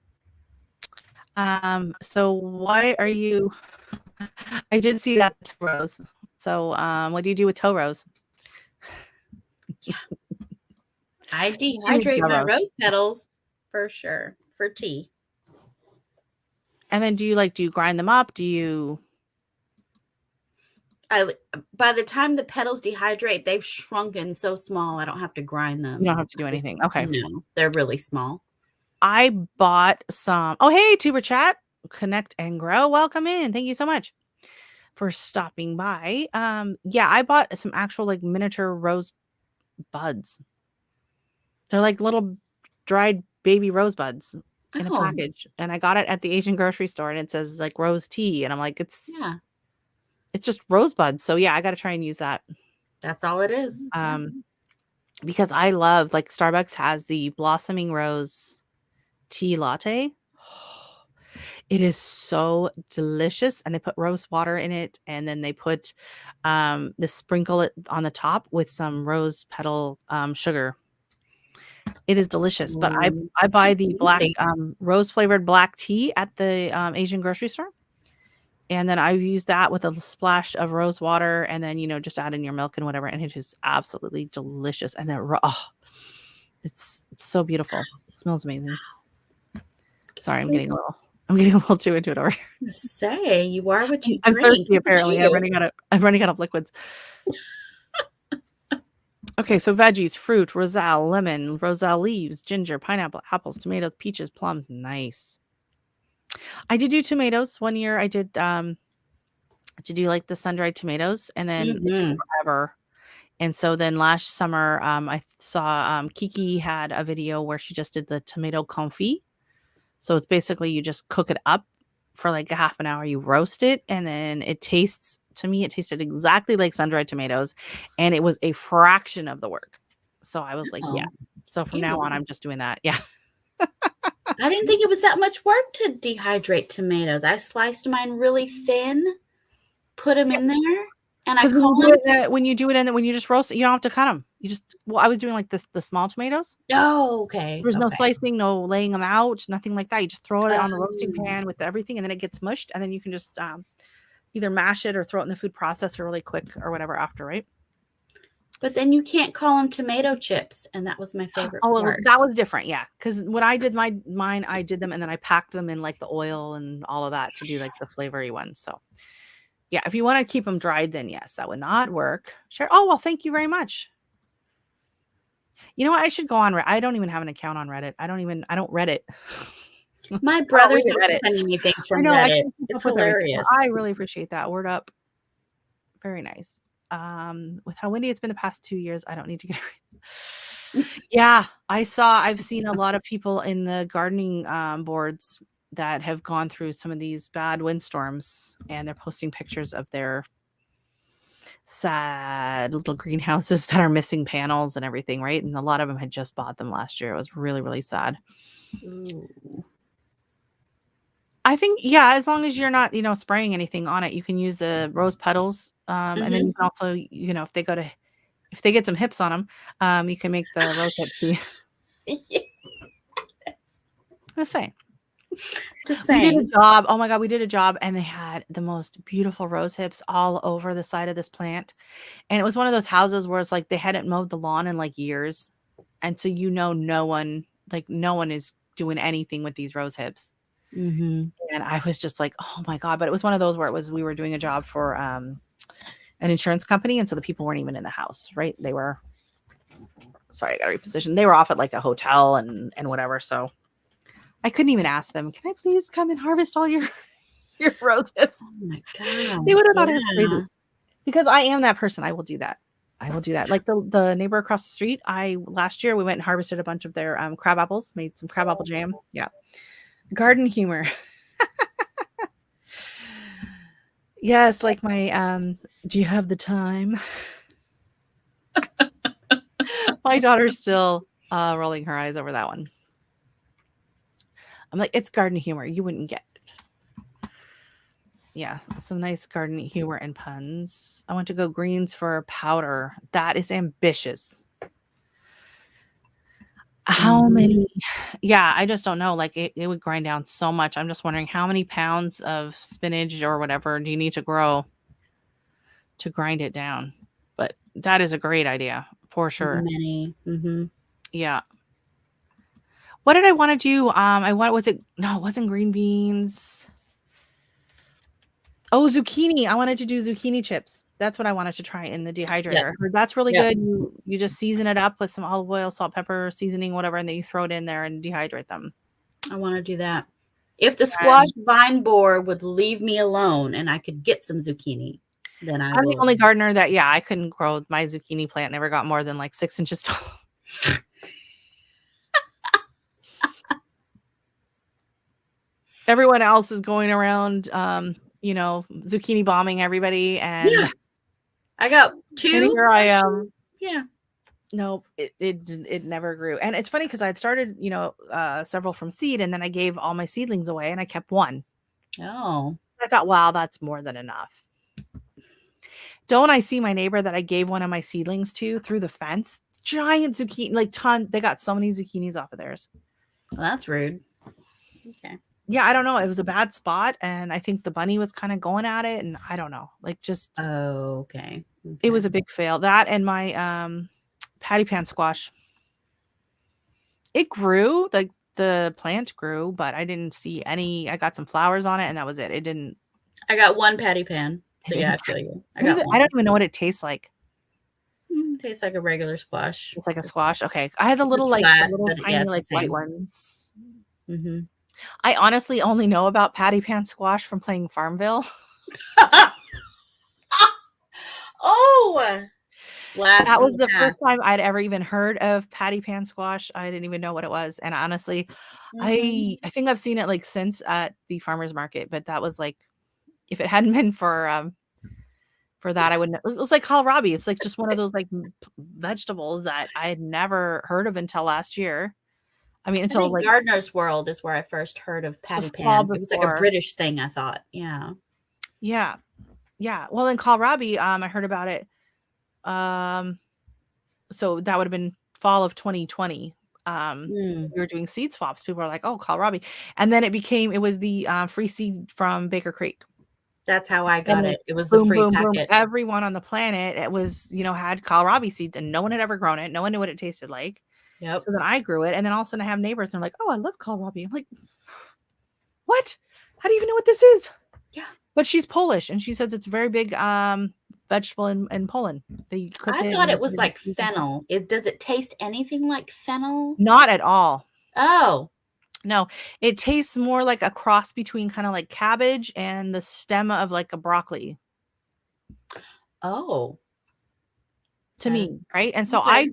So why are you I did see that rose. So what do you do with toe rose? Yeah. I dehydrate my rose petals for sure for tea. And then do you grind them up? By the time the petals dehydrate, they've shrunken so small I don't have to grind them. You don't have to do anything. Okay. No, they're really small. I bought some. Oh, hey, Tuber Chat. Connect and grow. Welcome in. Thank you so much for stopping by. Yeah, I bought some actual like miniature rose buds. They're like little dried baby rosebuds in a package, and I got it at the Asian grocery store, and it says like rose tea, and I'm like, it's just rosebuds. So yeah, I got to try and use that. That's all it is. Because I love, like, Starbucks has the blossoming rose tea latte. It is so delicious, and they put rose water in it, and then they put they sprinkle it on the top with some rose petal sugar. It is delicious. But I buy the black rose flavored black tea at the Asian grocery store, and then I use that with a splash of rose water, and then just add in your milk and whatever, and it is absolutely delicious. And then it's so beautiful. It smells amazing. Sorry, I'm getting a little too into it over here. Say, you are what you I'm drink. thirsty, apparently. I'm running out of liquids. Okay, so veggies, fruit, roselle, lemon, roselle leaves, ginger, pineapple, apples, tomatoes, peaches, plums. Nice. I did do tomatoes. One year I did to do like the sun-dried tomatoes, and then it took forever. And so then last summer, I saw Kiki had a video where she just did the tomato confit. So it's basically you just cook it up for like a half an hour, you roast it, and then it tasted exactly like sun-dried tomatoes, and it was a fraction of the work. So I was like, yeah. So from now on, I'm just doing that. Yeah. I didn't think it was that much work to dehydrate tomatoes. I sliced mine really thin, put them in there, and when you do it and then when you just roast it, you don't have to cut them. I was doing like the small tomatoes. Oh, okay. There was no slicing, no laying them out, nothing like that. You just throw it on the roasting pan with everything, and then it gets mushed, and then you can just either mash it or throw it in the food processor really quick or whatever after, right? But then you can't call them tomato chips, and that was my favorite part. That was different, yeah. Because when I did mine, I did them, and then I packed them in like the oil and all of that to do like the flavory ones. So yeah, if you want to keep them dried, then yes, that would not work. Sure. Oh, well, thank you very much. You know what? I should go on. I don't even have an account on Reddit. I don't Reddit. My brothers are sending me things from Reddit. It's hilarious. I really appreciate that. Word up. Very nice. With how windy it's been the past 2 years, I don't need to get it. Yeah, I've seen a lot of people in the gardening boards that have gone through some of these bad windstorms, and they're posting pictures of their sad little greenhouses that are missing panels and everything, right? And a lot of them had just bought them last year. It was really, really sad. Ooh. I think, yeah, as long as you're not, spraying anything on it, you can use the rose petals. And then you can also, if they get some hips on them, you can make the rose hip tea. I'm just saying. We did a job. Oh my God, we did a job, and they had the most beautiful rose hips all over the side of this plant. And it was one of those houses where it's like they hadn't mowed the lawn in like years. And so, no one is doing anything with these rose hips. And I was just like, oh my God. But it was one of those where we were doing a job for an insurance company, and so the people weren't even in the house, right? They were, sorry, I got to reposition. They were off at like a hotel and whatever. So I couldn't even ask them, can I please come and harvest all your rose hips? Oh my God. They would have thought I was crazy. Because I am that person. I will do that. Like the neighbor across the street, last year we went and harvested a bunch of their crab apples, made some crab apple jam. Yeah. Garden humor. Yes, like my do you have the time? My daughter's still rolling her eyes over that one. I'm like, it's garden humor. You wouldn't get it. Yeah, some nice garden humor and puns. I want to go greens for powder. That is ambitious. How many? Yeah, I just don't know. Like it would grind down so much. I'm just wondering how many pounds of spinach or whatever do you need to grow to grind it down? But that is a great idea for sure. Many. Mm-hmm. Yeah. What did I want to do? It wasn't green beans. Oh, zucchini. I wanted to do zucchini chips. That's what I wanted to try in the dehydrator. Yep. That's really good. You just season it up with some olive oil, salt, pepper, seasoning, whatever, and then you throw it in there and dehydrate them. I want to do that. If the squash vine borer would leave me alone and I could get some zucchini, then I'm the only gardener that, I couldn't grow. My zucchini plant never got more than like 6 inches tall. Everyone else is going around, zucchini bombing everybody. And I got 2. And here I am. Yeah. Nope, it never grew. And it's funny because I'd started, several from seed, and then I gave all my seedlings away and I kept one. Oh. I thought, wow, that's more than enough. Don't I see my neighbor that I gave one of my seedlings to through the fence? Giant zucchini, like tons. They got so many zucchinis off of theirs. Well, that's rude. Okay. Yeah, I don't know. It was a bad spot, and I think the bunny was kind of going at it, and I don't know. Like just okay. It was a big fail. That and my patty pan squash. It grew, like the plant grew, but I didn't see any. I got some flowers on it, and that was it. It didn't. I got one patty pan. So yeah, I feel you. I don't even know what it tastes like. It tastes like a regular squash. It's like a squash. Okay, I had the little flat, tiny white ones. Mm-hmm. I honestly only know about patty pan squash from playing Farmville. Oh, that was the first time I'd ever even heard of patty pan squash. I didn't even know what it was, and honestly, I think I've seen it like since at the farmers market. But that was like, if it hadn't been for that, I wouldn't. It was like kohlrabi. It's like just one of those like vegetables that I had never heard of until last year. I mean, until like Gardener's World is where I first heard of patty pan. It was like a British thing, I thought. Yeah. Well, in kohlrabi, I heard about it. So that would have been fall of 2020. We were doing seed swaps. People were like, "Oh, kohlrabi," and then it was the free seed from Baker Creek. That's how I got it. It was the free packet. Everyone on the planet, it was, had kohlrabi seeds, and no one had ever grown it. No one knew what it tasted like. Yep. So then I grew it, and then all of a sudden I have neighbors, and they're like, "Oh, I love kohlrabi." I'm like, "What? How do you even know what this is?" Yeah. But she's Polish, and she says it's a very big vegetable in Poland. I thought it was like fennel. Does it taste anything like fennel? Not at all. Oh. No, it tastes more like a cross between kind of like cabbage and the stem of like a broccoli. Oh. To me, right? And so I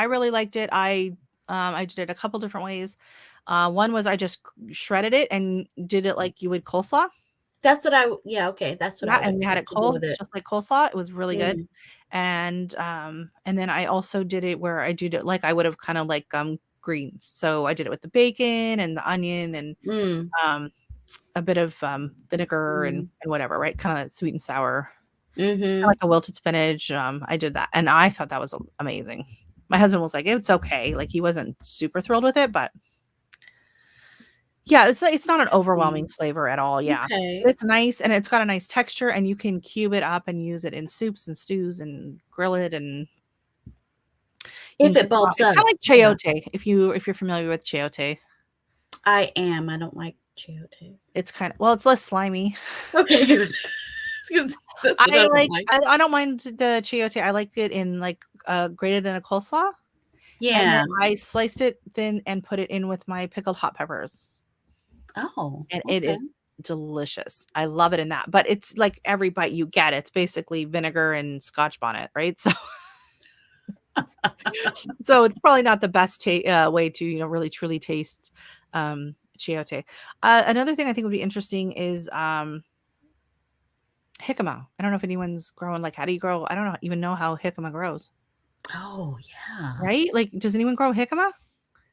really liked it. I did it a couple different ways. One was I just shredded it and did it like you would coleslaw. That's what that's what and we had it cold, just like coleslaw. It was really good. And then I also did it where I did it like I would have kind of like greens. So I did it with the bacon and the onion and a bit of vinegar and whatever, right? Kind of sweet and sour. Like a wilted spinach. I did that, and I thought that was amazing. My husband was like, "It's okay." Like he wasn't super thrilled with it, but yeah, it's not an overwhelming flavor at all. Yeah, it's nice, and it's got a nice texture, and you can cube it up and use it in soups and stews and grill it, and if it bulbs up, kind of like chayote. If you're familiar with chayote, I am. I don't like chayote. It's it's less slimy. Okay, good. I don't mind the chayote. I like it in like grated in a coleslaw. Yeah. And then I sliced it thin and put it in with my pickled hot peppers. Oh. And it is delicious. I love it in that. But it's like every bite you get, it's basically vinegar and Scotch bonnet, right? So so it's probably not the best way to, really truly taste chayote. Another thing I think would be interesting is jicama. I don't know if anyone's growing, like, how do you grow? I don't even know how jicama grows. Oh, yeah. Right? Like, does anyone grow jicama?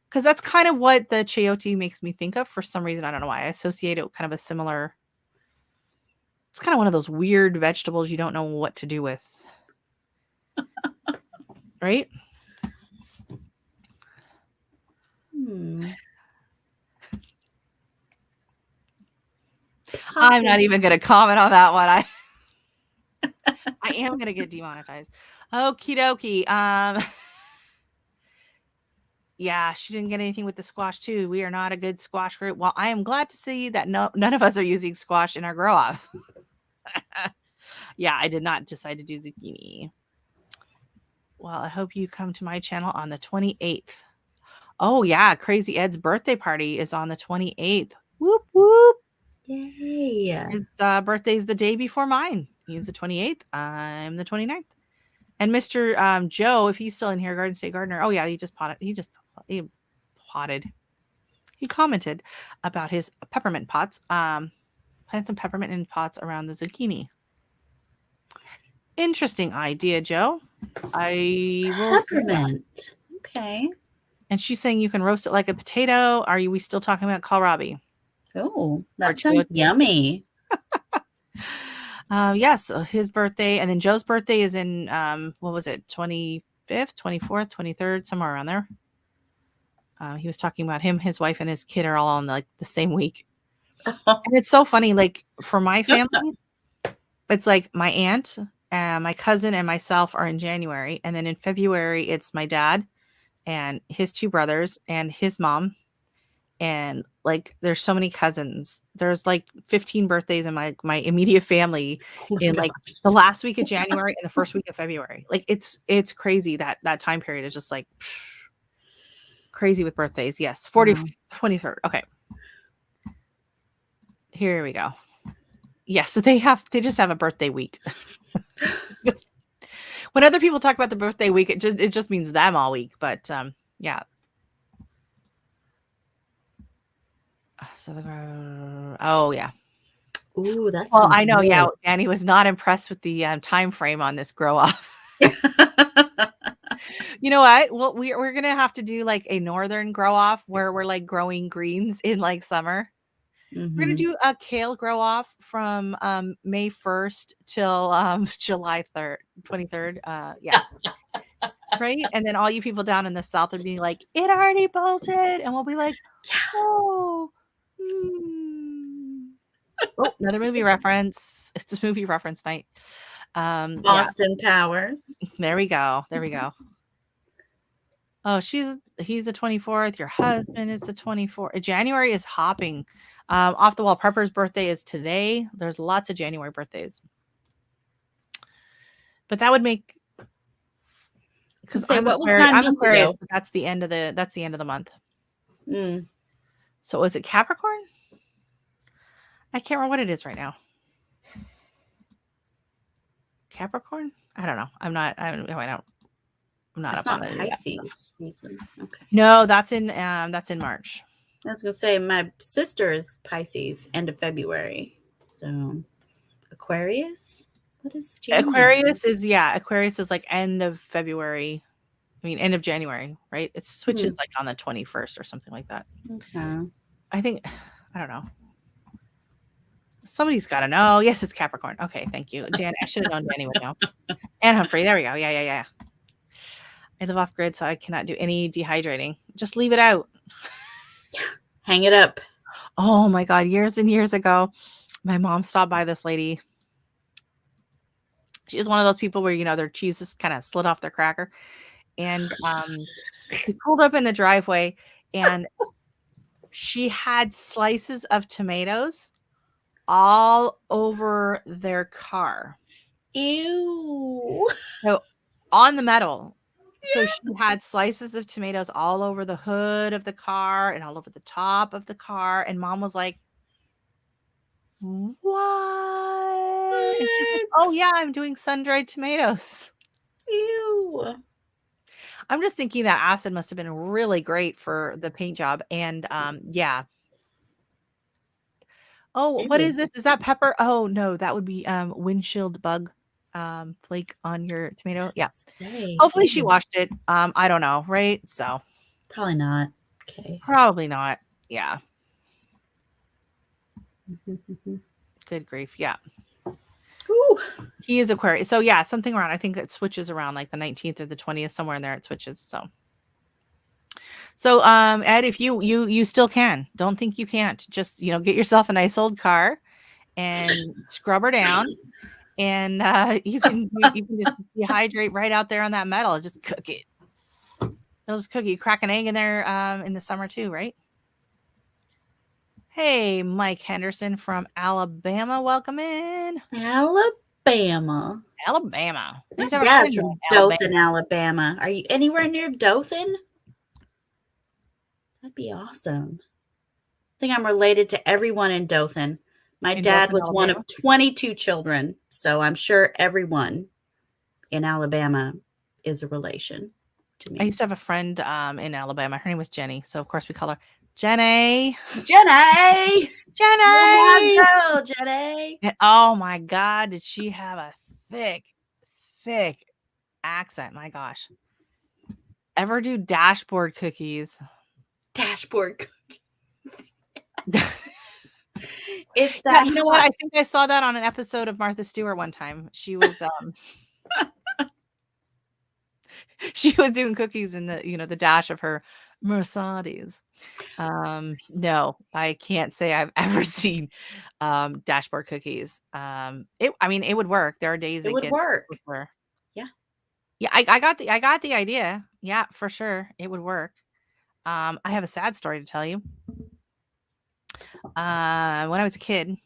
Because that's kind of what the chayote makes me think of for some reason. I don't know why. I associate it with kind of a similar. It's kind of one of those weird vegetables you don't know what to do with. Right? I'm not even going to comment on that one. I am going to get demonetized. Okie dokie. Yeah, she didn't get anything with the squash too. We are not a good squash group. Well, I am glad to see that none of us are using squash in our grow off. Yeah, I did not decide to do zucchini. Well, I hope you come to my channel on the 28th. Oh yeah, Crazy Ed's birthday party is on the 28th. Whoop whoop. Yay. His birthday's the day before mine. He's the 28th. I'm the 29th. And Mr. Joe, if he's still in here, Garden State Gardener. Oh yeah, he potted. He commented about his peppermint pots. Plant some peppermint in pots around the zucchini. Interesting idea, Joe. I will. Peppermint. Okay. And she's saying you can roast it like a potato. Are we still talking about kohlrabi? Oh, that sounds yummy. Yes, his birthday, and then Joe's birthday is in what was it, 25th, 24th, 23rd, somewhere around there. He was talking about him, his wife, and his kid are all on like the same week. And it's so funny, like for my family, it's like my aunt, my cousin, and myself are in January, and then in February it's my dad and his two brothers and his mom. And like there's so many cousins. There's like 15 birthdays in my immediate family in like the last week of January and the first week of February. Like it's crazy that time period is just like crazy with birthdays. Yes, 23rd. Okay. Here we go. Yes, so they just have a birthday week. When other people talk about the birthday week, it just means them all week, but yeah. So oh yeah. Ooh, that's well. I know. Good. Yeah, Danny was not impressed with the time frame on this grow off. You know what? Well, we're gonna have to do like a northern grow off where we're like growing greens in like summer. Mm-hmm. We're gonna do a kale grow off from May 1st till July 23rd. Yeah. Right. And then all you people down in the south would be like, it already bolted, and we'll be like, oh. Oh, another movie reference. It's a movie reference night. Austin Powers. There we go. Oh, he's the 24th. Your husband is the 24th. January is hopping. Off the wall. Prepper's birthday is today. There's lots of January birthdays. But that would make, because I'm Aquarius, but that's the end of the month. Mm. So is it Capricorn? I can't remember what it is right now. Capricorn? I don't know. I'm not up on it. Pisces season. Okay. No, that's in March. I was gonna say my sister's Pisces, end of February. So Aquarius? What is January? Aquarius is like end of February. I mean, end of January, right? It switches like on the 21st or something like that. Okay. I don't know. Somebody's got to know. Yes, it's Capricorn. Okay, thank you. Dan, I should have known Danny would know. And Humphrey. There we go. Yeah. I live off grid, so I cannot do any dehydrating. Just leave it out. Hang it up. Oh my God. Years and years ago, my mom stopped by this lady. She was one of those people where, their cheese just kind of slid off their cracker. And she pulled up in the driveway and she had slices of tomatoes all over their car. Ew. So on the metal. So she had slices of tomatoes all over the hood of the car and all over the top of the car. And Mom was like, what? And she's like, oh yeah, I'm doing sun-dried tomatoes. Ew. I'm just thinking that acid must have been really great for the paint job. And yeah. Oh, what is this? Is that pepper? Oh no, that would be windshield bug flake on your tomato. Yeah. Hopefully she washed it. I don't know, right? So probably not. Okay. Probably not. Yeah. Good grief. Yeah. Ooh. He is Aquarius. So yeah, something around. I think it switches around like the 19th or the 20th, somewhere in there it switches. So Ed, if you still can. Don't think you can't. Just, get yourself a nice old car and scrub her down. And you can just dehydrate right out there on that metal. Just cook it. It'll just cook it. You crack an egg in there in the summer too, right? Hey, Mike Henderson from Alabama. Welcome in. Alabama. He's Dad's from Dothan, Alabama. Are you anywhere near Dothan? That'd be awesome. I think I'm related to everyone in Dothan. My dad was one of 22 children, so I'm sure everyone in Alabama is a relation to me. I used to have a friend in Alabama. Her name was Jenny, so of course we call her Jenny. Jenny! Jenny! Girl, Jenny! And, oh my God, did she have a thick accent? My gosh. Ever do dashboard cookies? Dashboard cookies. It's that. Yeah, you know what? I think I saw that on an episode of Martha Stewart one time. She was she was doing cookies in the dash of her Mercedes. No, I can't say I've ever seen dashboard cookies. It would work. There are days it would work. Yeah. Yeah, I got the idea. Yeah, for sure. It would work. I have a sad story to tell you. When I was a kid,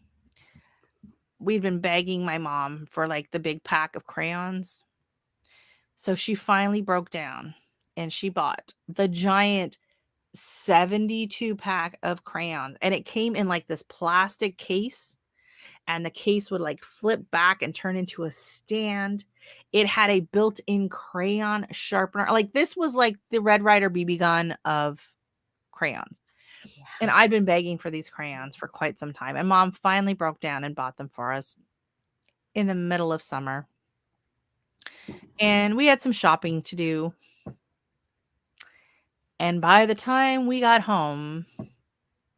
we'd been begging my mom for like the big pack of crayons. So she finally broke down and she bought the giant 72 pack of crayons, and it came in like this plastic case, and the case would like flip back and turn into a stand. It had a built-in crayon sharpener. Like this was like the Red Ryder BB gun of crayons. Yeah. And I'd been begging for these crayons for quite some time, and Mom finally broke down and bought them for us in the middle of summer. And we had some shopping to do. And by the time we got home,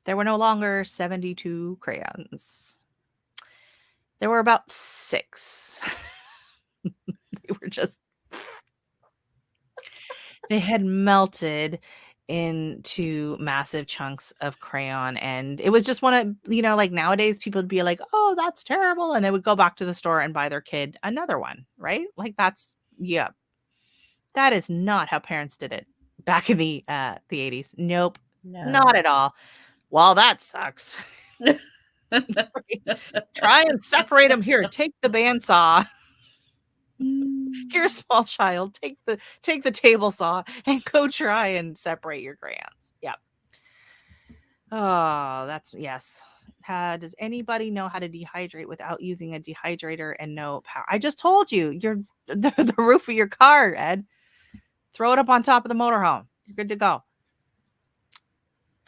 there were no longer 72 crayons. There were about 6. They had melted into massive chunks of crayon. And it was just one of, like nowadays people would be like, oh, that's terrible. And they would go back to the store and buy their kid another one, right? Like that is not how parents did it back in the 80s. Nope. No. Not at all. Well, that sucks. Try and separate them. Here, take the bandsaw. Here, small child, take the table saw and go try and separate your crayons. Yep. Oh, that's yes. Does anybody know how to dehydrate without using a dehydrator and no power? I just told you. You're the roof of your car, Ed. Throw it up on top of the motorhome. You're good to go.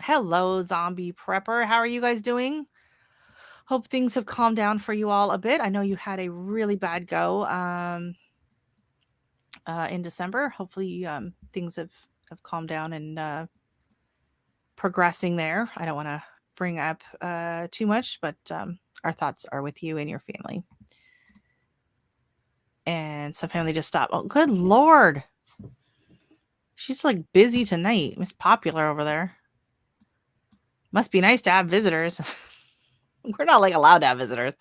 Hello, zombie prepper. How are you guys doing? Hope things have calmed down for you all a bit. I know you had a really bad go in December. Hopefully things have calmed down and progressing there. I don't want to bring up too much, but our thoughts are with you and your family. And some family just stopped. Oh, good Lord. She's like busy tonight. Miss Popular over there. Must be nice to have visitors. We're not like allowed to have visitors.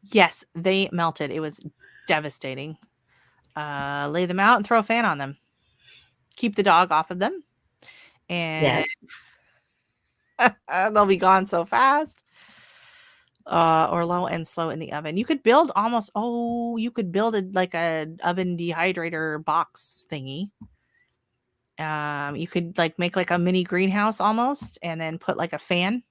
Yes, they melted. It was devastating. Lay them out and throw a fan on them. Keep the dog off of them. And They'll be gone so fast. Or low and slow in the oven. You could build you could build like a oven dehydrator box thingy. You could like make like a mini greenhouse almost, and then put like a fan,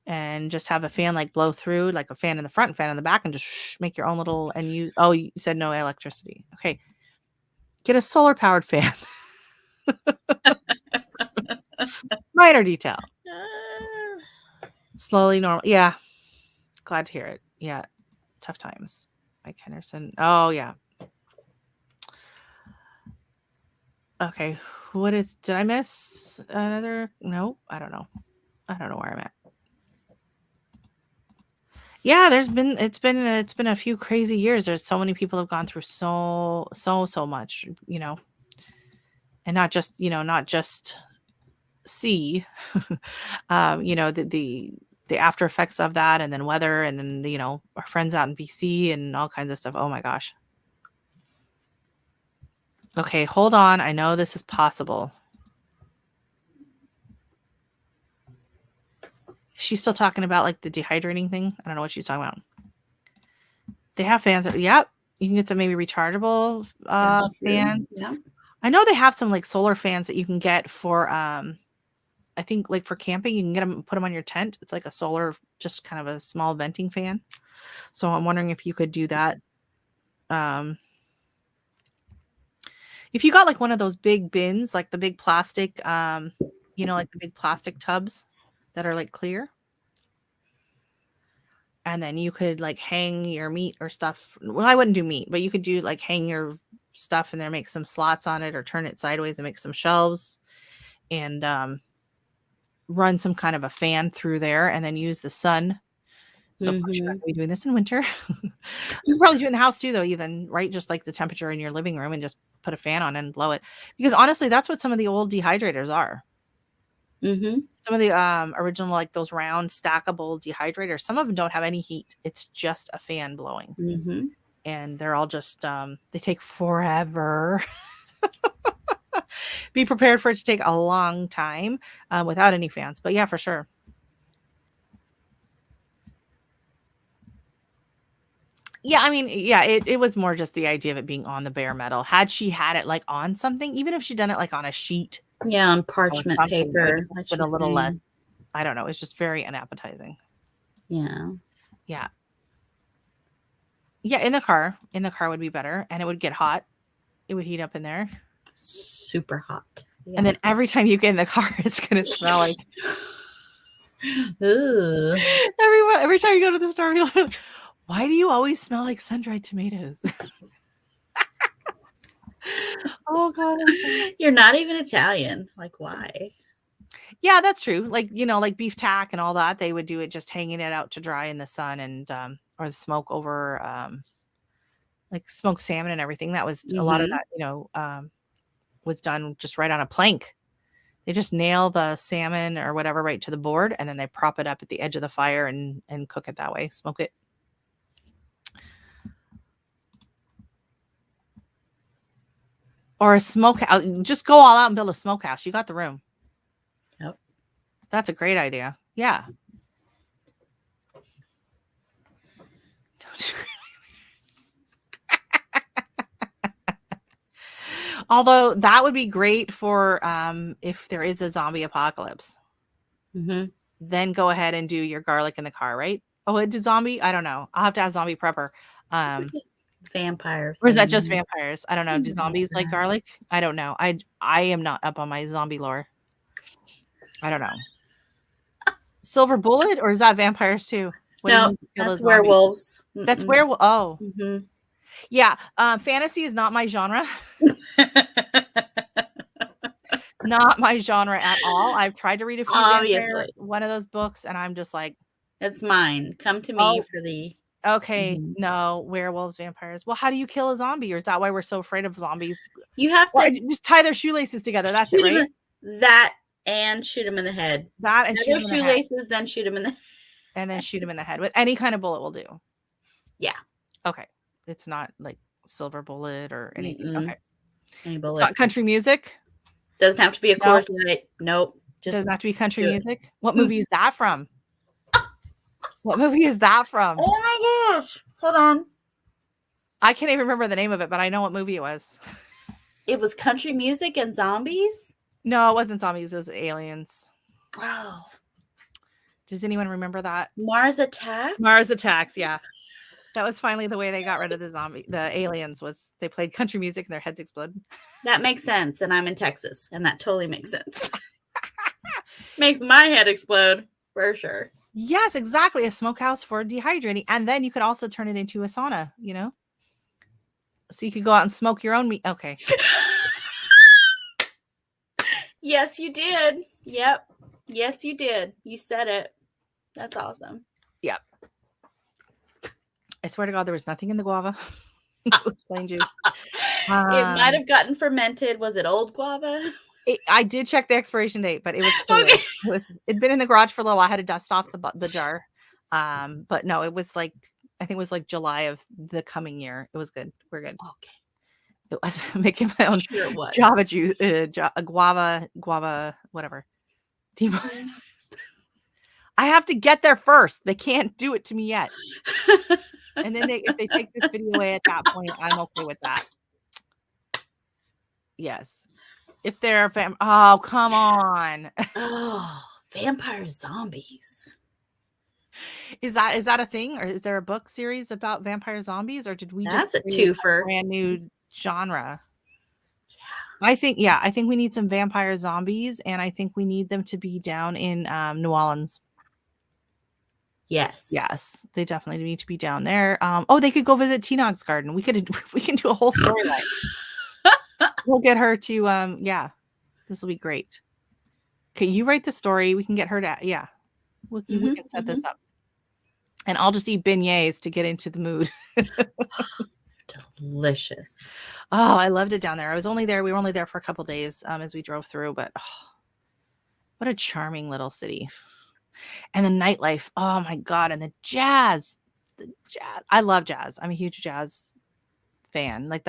and just have a fan like blow through, like a fan in the front and fan in the back, and just make your own little. And you said no electricity. Okay, get a solar powered fan. Minor detail. Slowly normal. Yeah. Glad to hear it. Yeah. Tough times. Mike Henderson. Oh, yeah. Okay. Did I miss another? No, I don't know. I don't know where I'm at. Yeah, it's been a few crazy years. There's so many people have gone through so much, and not just sea, the after effects of that, and then weather, and then, our friends out in BC and all kinds of stuff. Oh my gosh. Okay, hold on. I know this is possible. She's still talking about like the dehydrating thing. I don't know what she's talking about. They have fans. Yep. You can get some maybe rechargeable fans. Yeah. I know they have some like solar fans that you can get for I think like for camping. You can get them, put them on your tent. It's like a solar, just kind of a small venting fan. So I'm wondering if you could do that. If you got like one of those big bins, like the big plastic, like the big plastic tubs that are like clear. And then you could like hang your meat or stuff. Well, I wouldn't do meat, but you could do like hang your stuff and then make some slots on it, or turn it sideways and make some shelves, and run some kind of a fan through there, and then use the sun. So of course you're not going to be doing this in winter. You probably do it in the house too, though, even, right? Just like the temperature in your living room, and just put a fan on and blow it. Because honestly, that's what some of the old dehydrators are. Some of the original, like those round stackable dehydrators, some of them don't have any heat. It's just a fan blowing. And they're all just, they take forever. Be prepared for it to take a long time without any fans. But yeah, for sure. Yeah, I mean, yeah, it was more just the idea of it being on the bare metal. Had she had it like on something, even if she'd done it like on a sheet. Yeah, on parchment paper. But a little less, I don't know. It's just very unappetizing. Yeah. Yeah. Yeah, in the car would be better, and it would get hot. It would heat up in there. Super hot. Yeah. And then every time you get in the car, it's going to smell like... Ooh. Every time you go to the store, you're like, why do you always smell like sun-dried tomatoes? Oh, God. You're not even Italian. Like, why? Yeah, that's true. Like, like beef tack and all that, they would do it just hanging it out to dry in the sun, and or the smoke over like smoked salmon and everything. That was a lot of that, was done just right on a plank. They just nail the salmon or whatever right to the board, and then they prop it up at the edge of the fire and cook it that way, smoke it. Or a smokehouse. Just go all out and build a smokehouse. You got the room. Yep. That's a great idea. Yeah. Although that would be great for if there is a zombie apocalypse. Then go ahead and do your garlic in the car, right? Oh, it did zombie? I don't know. I'll have to ask Zombie Prepper. Vampire. Or is that just vampires? I don't know. Do zombies like garlic? I don't know. I am not up on my zombie lore. I don't know. Silver Bullet, or is that vampires too? No, that's werewolves. That's werewolf. Oh. Yeah. Fantasy is not my genre. Not my genre at all. I've tried to read a few one of those books, and I'm just like, it's mine. Come to me for the... Okay, no, werewolves, vampires. Well, how do you kill a zombie? Or is that why we're so afraid of zombies? You have to just tie their shoelaces together. That's it, right? That and shoot them in the head. That and shoot them in the head. Shoelaces, then shoot them in the... And then shoot them in the head with any kind of bullet will do. Yeah. Okay. It's not like Silver Bullet or anything. Okay. Any bullet. It's not country music? Doesn't have to be a Coors Light. Nope. Doesn't have to be country music. What movie is that from? What movie is that from? Oh my gosh. Hold on. I can't even remember the name of it, but I know what movie it was. It was country music and zombies? No, it wasn't zombies. It was aliens. Oh. Does anyone remember that? Mars Attacks? Mars Attacks, yeah. That was finally the way they got rid of the aliens was they played country music and their heads exploded. That makes sense. And I'm in Texas, and that totally makes sense. Makes my head explode for sure. Yes, exactly. A smokehouse for dehydrating. And then you could also turn it into a sauna, So you could go out and smoke your own meat. Okay. Yes, you did. Yep. Yes, you did. You said it. That's awesome. Yep. I swear to God, there was nothing in the guava. Plain juice. It might have gotten fermented. Was it old guava? I did check the expiration date, but it was clear. Okay. It'd been in the garage for a little while. I had to dust off the jar. But no, it was I think it was July of the coming year. It was good. We're good. Okay. It was making my own Java juice, guava, whatever. I have to get there first. They can't do it to me yet. And then if they take this video away at that point, I'm okay with that. Yes. If they're oh, come on. Oh, vampire zombies. Is that a thing, or is there a book series about vampire zombies, or did we That's just a twofer. Brand new genre? Yeah. I think we need some vampire zombies, and I think we need them to be down in New Orleans. Yes, they definitely need to be down there. They could go visit Teenog's garden. We can do a whole storyline. We'll get her to this will be great. Okay, you write the story. We can get her to we can set this up. And I'll just eat beignets to get into the mood. Delicious. Oh, I loved it down there. We were only there for a couple days as we drove through, but what a charming little city. And the nightlife. Oh my God. And the jazz. I love jazz. I'm a huge jazz fan. I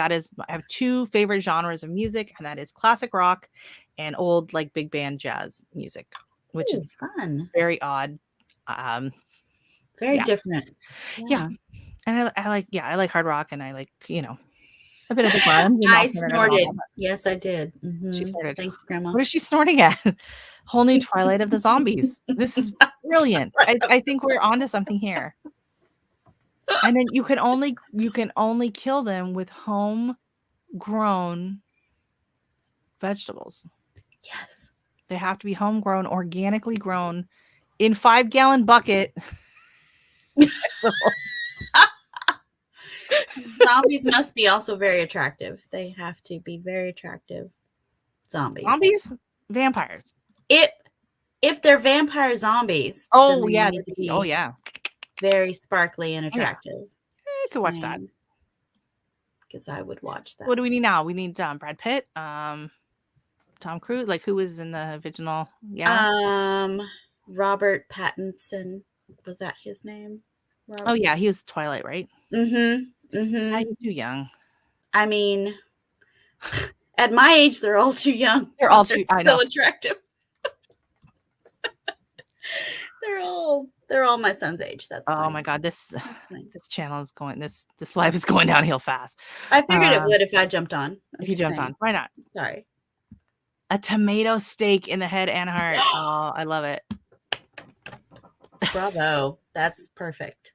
have two favorite genres of music, and that is classic rock and old big band jazz music, which is fun. Very odd. Very different. Yeah. And I like hard rock, and I like, a bit of the grunge. I snorted. Yes, I did. Mm-hmm. She snorted. Thanks, Grandma. What is she snorting at? Whole new Twilight of the Zombies. This is brilliant. I think we're onto something here. And then you can only kill them with homegrown vegetables. Yes. They have to be homegrown, organically grown in 5-gallon bucket. Zombies must be also very attractive. They have to be very attractive. Zombies? Vampires. If they're vampire zombies. Oh yeah. Very sparkly and attractive. Oh, yeah. You could watch that. Because I would watch that. What do we need now? We need Brad Pitt, Tom Cruise. Who was in the original? Yeah. Robert Pattinson. Was that his name? Robert? Oh yeah, he was Twilight, right? Mm-hmm. Mm-hmm. He's too young. I mean, at my age, they're all too young. They're all too still attractive. They're all my son's age. That's fine. Oh my God, this channel is going. This life is going downhill fast. I figured it would if I jumped on. If you jumped on, why not? Sorry. A tomato steak in the head and heart. Oh, I love it. Bravo. That's perfect.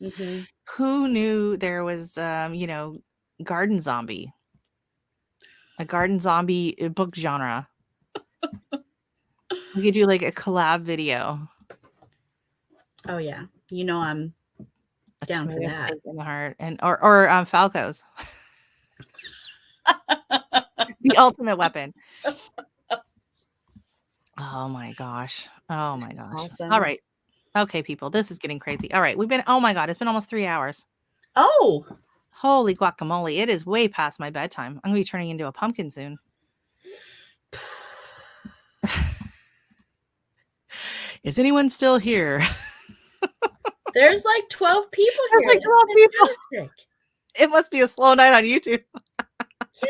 Mm-hmm. Who knew there was, garden zombie? A garden zombie book genre. We could do a collab video. Oh yeah, I'm down for that. Steak in the heart, and or Falco's. The ultimate weapon. Oh my gosh. Awesome. All right. Okay, people, this is getting crazy. All right. Oh my God, it's been almost 3 hours. Oh. Holy guacamole. It is way past my bedtime. I'm going to be turning into a pumpkin soon. Is anyone still here? There's 12 people here. There's 12 people. Fantastic. It must be a slow night on YouTube. Yeah.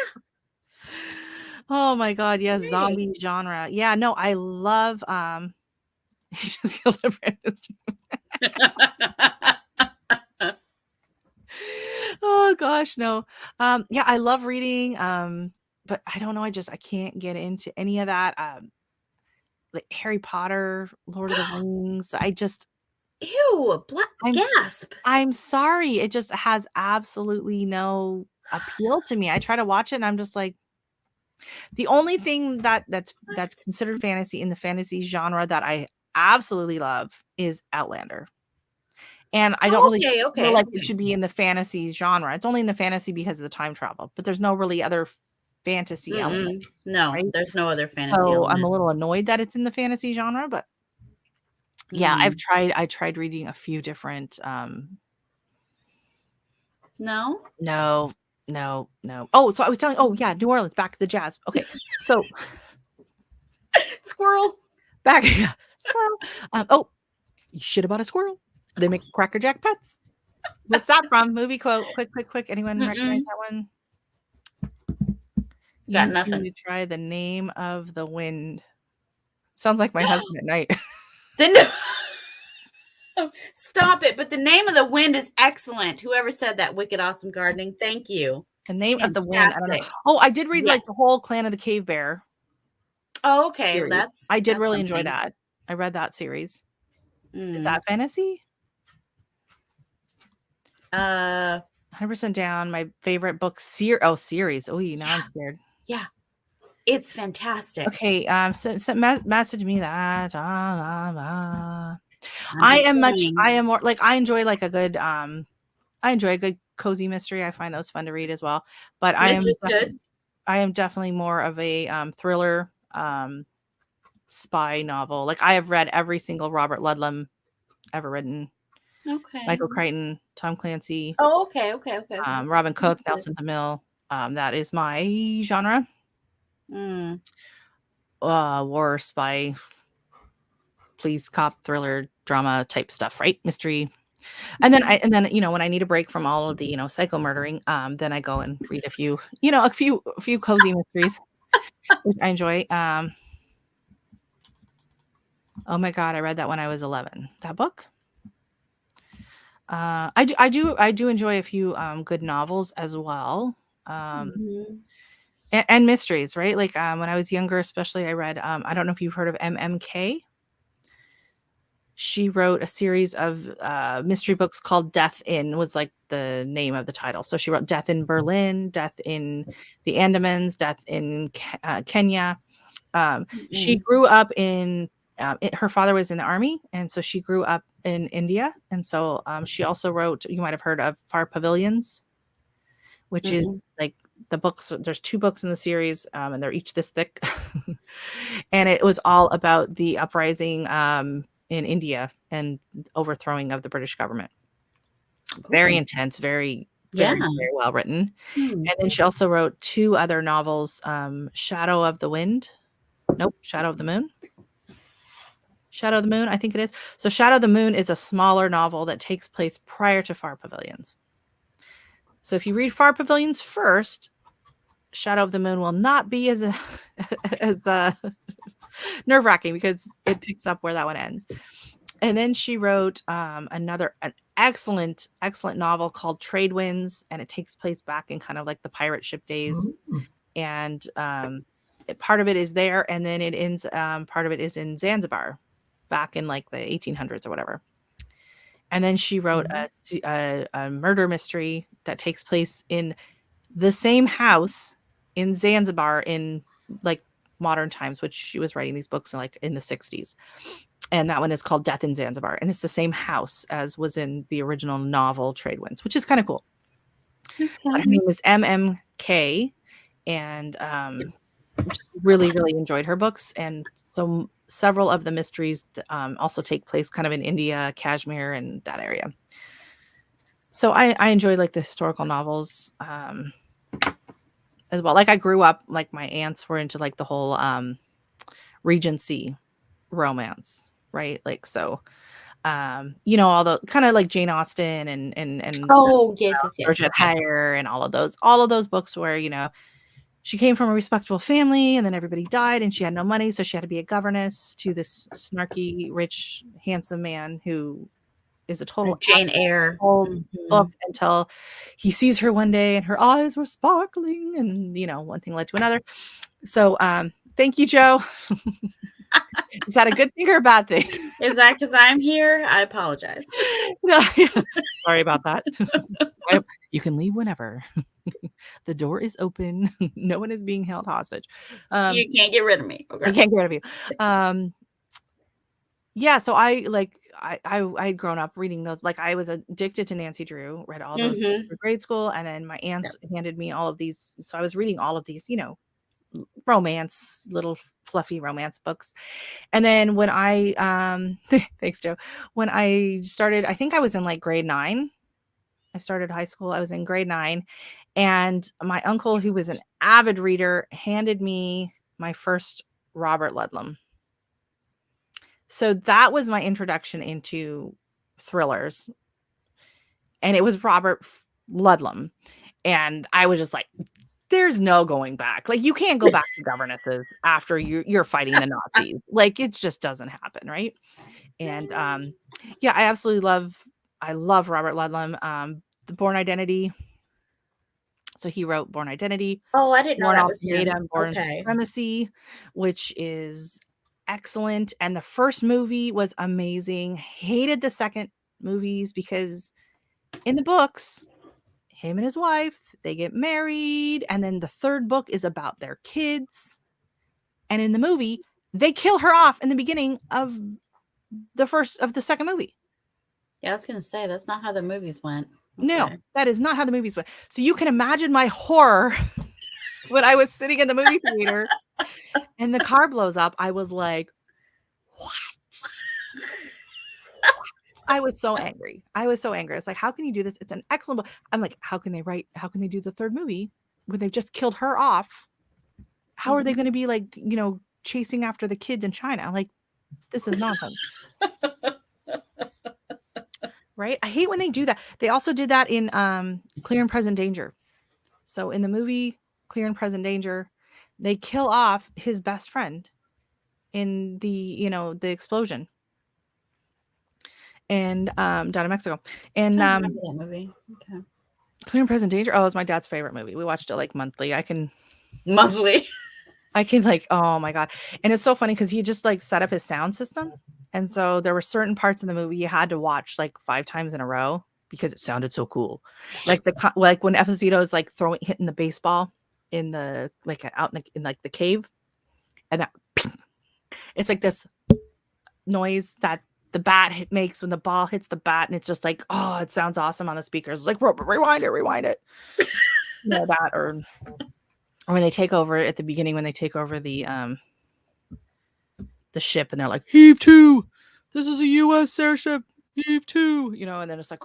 Oh my god, yes, Great. zombie genre. Yeah, no, I love you just killed the Brandon. Oh gosh, no. Yeah, I love reading. But I don't know, I can't get into any of that. Like Harry Potter, Lord of the Rings. Ew, gasp. I'm sorry. It just has absolutely no appeal to me. I try to watch it and I'm just like, the only thing that's considered fantasy in the fantasy genre that I absolutely love is Outlander. And I don't really feel like it should be in the fantasy genre. It's only in the fantasy because of the time travel, but there's no really other fantasy elements. No, right? there's no other fantasy So element. I'm a little annoyed that it's in the fantasy genre, but yeah, I tried reading a few different No. Oh, so I was telling New Orleans, back to the jazz. Okay. So squirrel. Squirrel. Oh, you should have bought a squirrel. They make Cracker Jack pets. What's that from? Movie quote. Quick. Anyone recognize that one? Got nothing. To try The Name of the Wind. Sounds like my husband at night. Stop it. But The Name of the Wind is excellent. Whoever said that, Wicked Awesome Gardening. Thank you. The Name of the Wind. I don't know. Oh, I did read like the whole Clan of the Cave Bear. Oh, okay. Series. I did really enjoy that. I read that series. Is that fantasy? 100% down. My favorite book series. Oh, now I'm scared. Yeah. It's fantastic. Okay, message me that. I am more like I enjoy like a good cozy mystery. I find those fun to read as well. But I am definitely more of a thriller spy novel. Like I have read every single Robert Ludlum ever written. Okay. Michael Crichton, Tom Clancy. Oh, okay. Robin Cook, Nelson DeMille. That is my genre. War, spy, police, cop, thriller, drama type stuff, right? Mystery. And then when I need a break from all of the psycho murdering, then I go and read a few cozy mysteries, which I enjoy. Oh my god, I read that when I was 11. That book. I do enjoy a few good novels as well. And mysteries, right? Like when I was younger, especially, I read I don't know if you've heard of MMK. She wrote a series of mystery books called Death in was like the name of the title. So she wrote Death in Berlin, Death in the Andamans, Death in Kenya. She grew up in her father was in the army, and so she grew up in India. And so she also wrote, you might have heard of Far Pavilions, which is like the books. There's 2 books in the series, and they're each this thick. And it was all about the uprising in India and overthrowing of the British government. Very intense, very well written. And then she also wrote 2 other novels, Shadow of the Moon. Shadow of the Moon, I think it is. So Shadow of the Moon is a smaller novel that takes place prior to Far Pavilions. So if you read Far Pavilions first, Shadow of the Moon will not be as nerve-wracking because it picks up where that one ends. And then she wrote an excellent novel called Trade Winds, and it takes place back in kind of like the pirate ship days. And part of it is there, and then it ends. Part of it is in Zanzibar, back in like the 1800s or whatever. And then she wrote a murder mystery that takes place in the same house in Zanzibar in like modern times, which she was writing these books in like in the 60s. And that one is called Death in Zanzibar. And it's the same house as was in the original novel Trade Winds, which is kind of cool. Okay. Her name is MMK. And really, really enjoyed her books. And so several of the mysteries also take place kind of in India, Kashmir, and that area. So I enjoyed like the historical novels as well. Like I grew up, like my aunts were into like the whole Regency romance, right? Like so all the kind of like Jane Austen and oh yes, Georgette Heyer and all of those books where she came from a respectable family, and then everybody died, and she had no money, so she had to be a governess to this snarky, rich, handsome man who is a total Jane Eyre book until he sees her one day, and her eyes were sparkling, and one thing led to another. So, thank you, Joe. Is that a good thing or a bad thing? Is that because I'm here? I apologize. No, sorry about that. You can leave whenever. The door is open. No one is being held hostage. You can't get rid of me. Okay. I can't get rid of you. Yeah, so I'd grown up reading those. Like, I was addicted to Nancy Drew, read all those books through grade school, and then my aunts handed me all of these. So I was reading all of these, romance, little fluffy romance books. And then when I thanks, Joe. When I started, I think I was in like grade 9. I started high school. I was in grade 9, and my uncle, who was an avid reader, handed me my first Robert Ludlum. So that was my introduction into thrillers. And it was Robert Ludlum. And I was just like, there's no going back. Like, you can't go back to governesses after you're fighting the Nazis. Like, it just doesn't happen, right? And yeah, I love Robert Ludlum. The Born Identity. So he wrote Born Identity. Oh, I didn't know that was him. Born Supremacy, which is excellent. And the first movie was amazing. Hated the second movies because in the books, him and his wife, they get married, and then the third book is about their kids. And in the movie, they kill her off in the beginning of the second movie. Yeah, I was gonna say that's not how the movies went. Okay. No, that is not how the movies went. So you can imagine my horror when I was sitting in the movie theater and the car blows up. I was like, what? I was so angry. It's like, how can you do this? It's an excellent book. I'm like, how can they do the third movie when they've just killed her off? How are they going to be like, chasing after the kids in China? Like, this is nonsense. Right? I hate when they do that. They also did that in Clear and Present Danger. So in the movie Clear and Present Danger, they kill off his best friend in the explosion. And down in Mexico. And I remember that movie. Okay. Clear and Present Danger. Oh, it's my dad's favorite movie. We watched it like monthly. I can like, oh my God. And it's so funny because he just like set up his sound system. And so there were certain parts in the movie you had to watch like 5 times in a row because it sounded so cool. Like when Esposito is like hitting the baseball in the like out in like the cave, and that it's like this noise that the bat makes when the ball hits the bat, and it's just like, oh, it sounds awesome on the speakers. It's like, rewind it. That or when they take over at the beginning, when they take over the ship, and they're like, heave to, this is a U.S. airship, heave to, and then it's like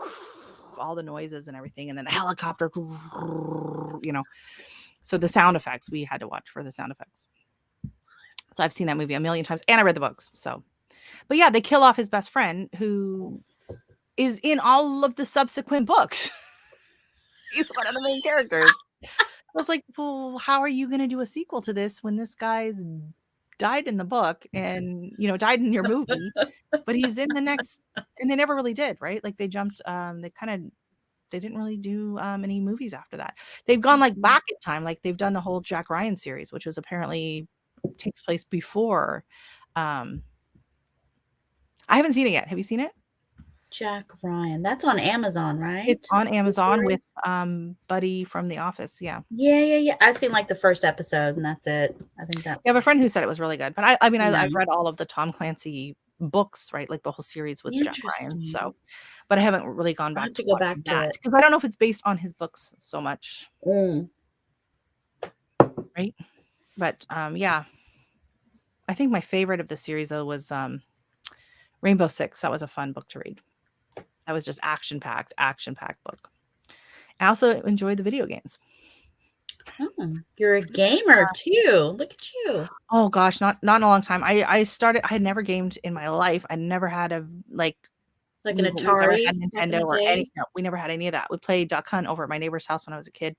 all the noises and everything, and then the helicopter, so the sound effects, we had to watch for the sound effects. So I've seen that movie a million times, and I read the books. So, but yeah, they kill off his best friend, who is in all of the subsequent books. He's one of the main characters. I was like, well, how are you going to do a sequel to this when this guy's died in the book and, died in your movie, but he's in the next, and they never really did, right? Like they jumped, they didn't really do any movies after that. They've gone like back in time. Like they've done the whole Jack Ryan series, which was apparently takes place before. I haven't seen it yet. Have you seen it? Jack Ryan. That's on Amazon, right? It's on Amazon with Buddy from The Office. Yeah. Yeah. I've seen like the first episode, and that's it. I think that. I have a friend who said it was really good, but I've read all of the Tom Clancy books, right? Like the whole series with Jack Ryan. So, but I haven't really gone back to go back to it because I don't know if it's based on his books so much. Right. But yeah, I think my favorite of the series though was Rainbow Six. That was a fun book to read. That was just action-packed book. I also enjoyed the video games. Oh, you're a gamer too. Look at you. Oh gosh, not in a long time. I had never gamed in my life. I never had an Atari, Nintendo or any. No, we never had any of that. We played Duck Hunt over at my neighbor's house when I was a kid,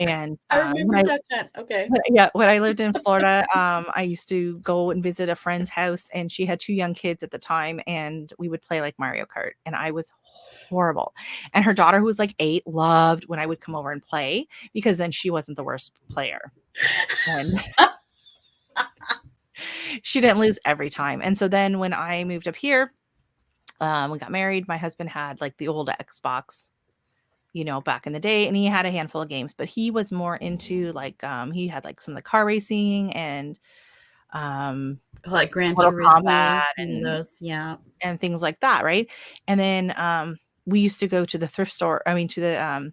And I remember Duck Hunt. Okay. yeah, when I lived in Florida, I used to go and visit a friend's house, and she had 2 young kids at the time, and we would play like Mario Kart, and I was horrible. And her daughter, who was like 8, loved when I would come over and play because then she wasn't the worst player. And she didn't lose every time. And so then when I moved up here, we got married. My husband had like the old Xbox, back in the day, and he had a handful of games, but he was more into like he had like some of the car racing and like Gran Mortal Turismo Kombat and those, yeah, and things like that, right? And then we used to go to the thrift store, to the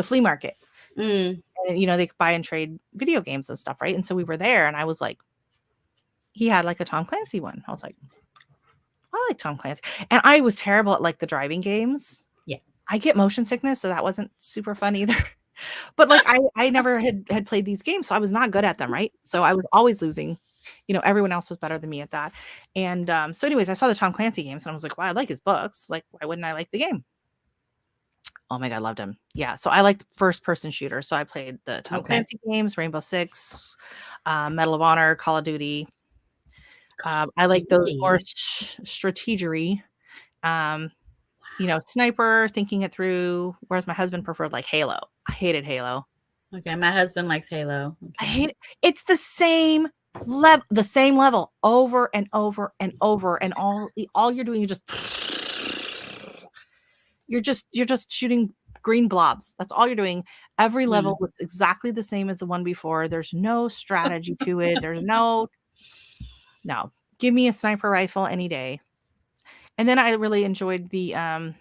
flea market. And they could buy and trade video games and stuff, right? And so we were there, and I was like, he had like a Tom Clancy one. I was like, I like Tom Clancy. And I was terrible at like the driving games. Yeah. I get motion sickness, so that wasn't super fun either. But like I never had played these games, so I was not good at them, right? So I was always losing. Everyone else was better than me at that. And so anyways, I saw the Tom Clancy games and I was like, wow, I like his books. Like, why wouldn't I like the game? Oh my God, loved him. Yeah. So I liked first person shooters. So I played the Tom Clancy games, Rainbow Six, Medal of Honor, Call of Duty. I like those more strategery, sniper, thinking it through. Whereas my husband preferred like Halo. I hated Halo. Okay, my husband likes Halo. Okay. I hate it. It's the same level over and over and over, and all you're doing is you're just shooting green blobs. That's all you're doing. Every level looks exactly the same as the one before. There's no strategy to it. There's no. Give me a sniper rifle any day. And then I really enjoyed the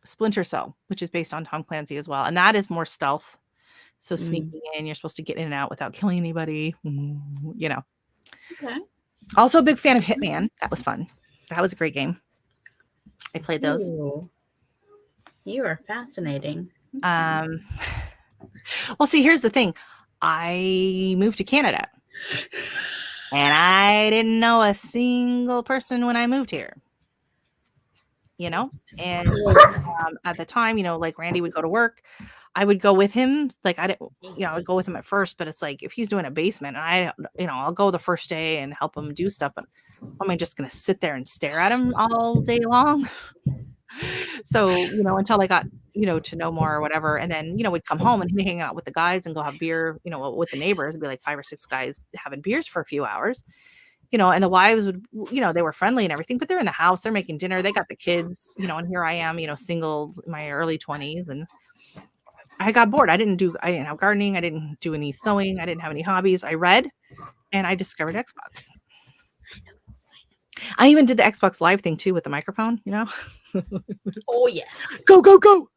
Splinter Cell, which is based on Tom Clancy as well, and that is more stealth. So sneaking in, you're supposed to get in and out without killing anybody, Okay. Also a big fan of Hitman. That was fun. That was a great game. I played those. Ooh. You are fascinating. Well, see, here's the thing. I moved to Canada, and I didn't know a single person when I moved here. And at the time, like Randy would go to work. I would go with him. Like I didn't, I would go with him at first, but it's like, if he's doing a basement and I'll go the first day and help him do stuff, but am I just going to sit there and stare at him all day long? So, until I got, to know more or whatever. And then, we'd come home and he'd hang out with the guys and go have beer, with the neighbors. It'd be like 5 or 6 guys having beers for a few hours. And the wives would, they were friendly and everything, but they're in the house, they're making dinner, they got the kids, and here I am, single in my early 20s, and I got bored. I didn't have gardening. I didn't do any sewing. I didn't have any hobbies. I read, and I discovered Xbox. I even did the Xbox Live thing too with the microphone, Oh yes. Go, go, go.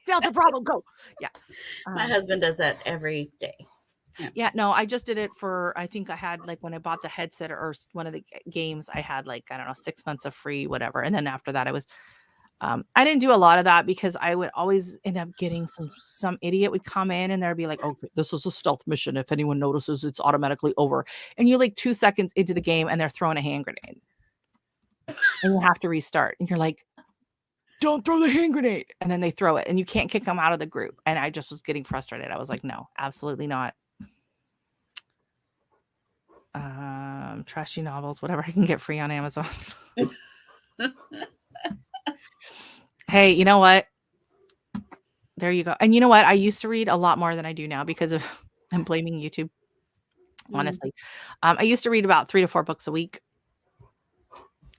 Delta Bravo, go. Yeah. My husband does that every day. Yeah, no, I just did it for, I think I had like when I bought the headset or one of the games, I had like, I don't know, 6 months of free, whatever. And then after that, I didn't do a lot of that because I would always end up getting some idiot would come in and there'd be like, oh, this is a stealth mission. If anyone notices, it's automatically over. And you're like 2 seconds into the game and they're throwing a hand grenade. And you have to restart. And you're like, don't throw the hand grenade. And then they throw it and you can't kick them out of the group. And I just was getting frustrated. I was like, no, absolutely not. Trashy novels, whatever I can get free on Amazon. Hey, you know what? There you go. And you know what? I used to read a lot more than I do now because of I'm blaming YouTube. Honestly, I used to read about 3 to 4 books a week,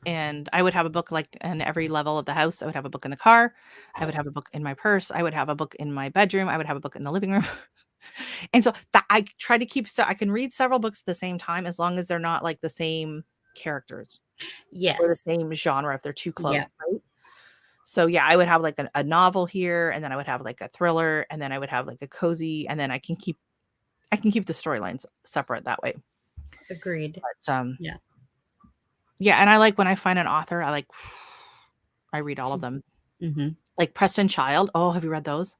and I would have a book like in every level of the house. I would have a book in the car. I would have a book in my purse. I would have a book in my bedroom. I would have a book in the living room. And so that I try to keep, so I can read several books at the same time as long as they're not like the same characters. Yes. Or the same genre if they're too close, right? So yeah, I would have like a novel here, and then I would have like a thriller, and then I would have like a cozy, and then I can keep the storylines separate that way. Agreed. But yeah, and I like when I find an author, I read all of them. Like Preston Child. Oh, have you read those?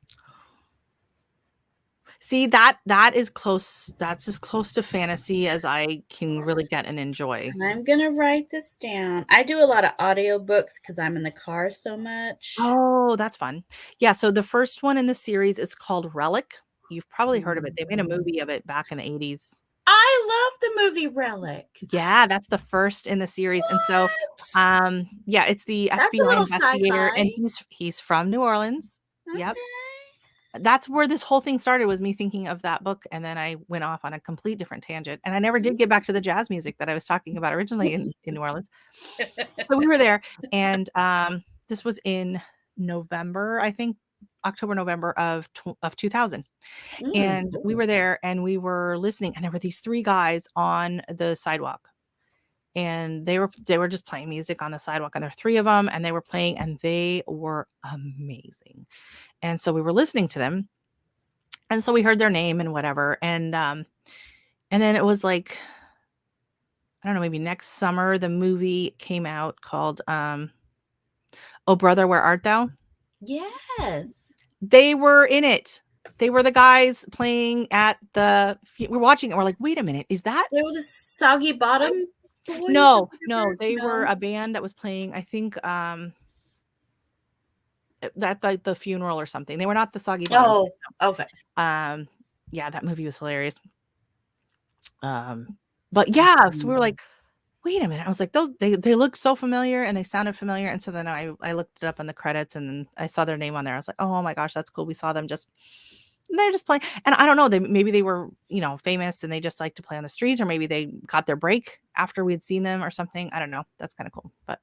See, that is close. That's as close to fantasy as I can really get and enjoy. I'm gonna write this down. I do a lot of audiobooks because I'm in the car so much. Oh, that's fun. Yeah, so the first one in the series is called Relic. You've probably heard of it. They made a movie of it back in the 80s. I love the movie Relic. Yeah, that's the first in the series. What? And so yeah, it's the That's a FBI little investigator and sci-fi. he's from New Orleans. Okay. Yep. That's where this whole thing started, was me thinking of that book, and then I went off on a complete different tangent, and I never did get back to the jazz music that I was talking about originally in New Orleans. So we were there, and this was in November, I think, October, November of 2000. And we were there and we were listening, and there were these three guys on the sidewalk, and they were just playing music on the sidewalk, and there were three of them, and they were playing, and they were amazing. And so we were listening to them, and so we heard their name and whatever, and then it was like, I don't know, maybe next summer the movie came out called Oh Brother, Where Art Thou? Yes. They were in it. They were the guys playing at we're watching it. We're like, wait a minute, is that? They were the Soggy Bottom Boys? No, they were a band that was playing, I think, that like the funeral or something. They were not the Soggy Bottom. Oh, okay. Yeah, that movie was hilarious. But yeah, so we were like, wait a minute. I was like, they look so familiar and they sounded familiar. And so then I looked it up on the credits and I saw their name on there. I was like, oh my gosh, that's cool. We saw them they're just playing. And I don't know, maybe they were, famous and they just like to play on the street, or maybe they got their break after we had seen them or something. I don't know. That's kind of cool. But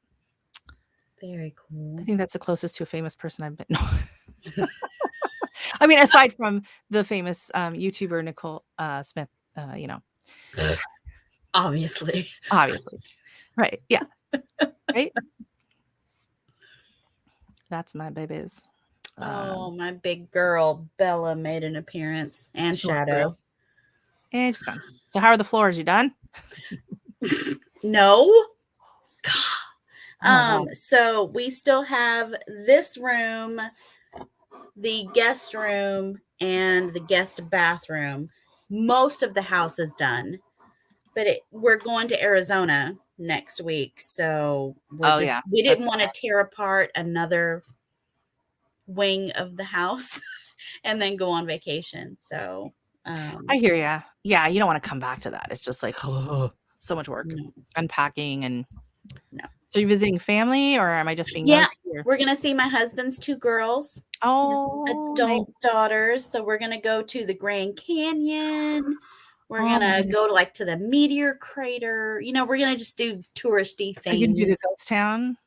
very cool. I think that's the closest to a famous person I've been. No. I mean, aside from the famous YouTuber Nicole Smith, Obviously. Right. Yeah. Right. That's my babies. My big girl Bella made an appearance, and Shadow. And it's gone. So how are the floors? You done? No. So we still have this room, the guest room, and the guest bathroom. Most of the house is done, but we're going to Arizona next week, so we didn't want to tear apart another wing of the house and then go on vacation. So I hear ya. Yeah, you don't want to come back to that. It's just like so much work, unpacking, and So you're visiting family, or am I just being here? We're gonna see my husband's two girls, adult daughters. So we're gonna go to the Grand Canyon. We're gonna go to the meteor crater. We're gonna just do touristy things. Are you gonna do the ghost town?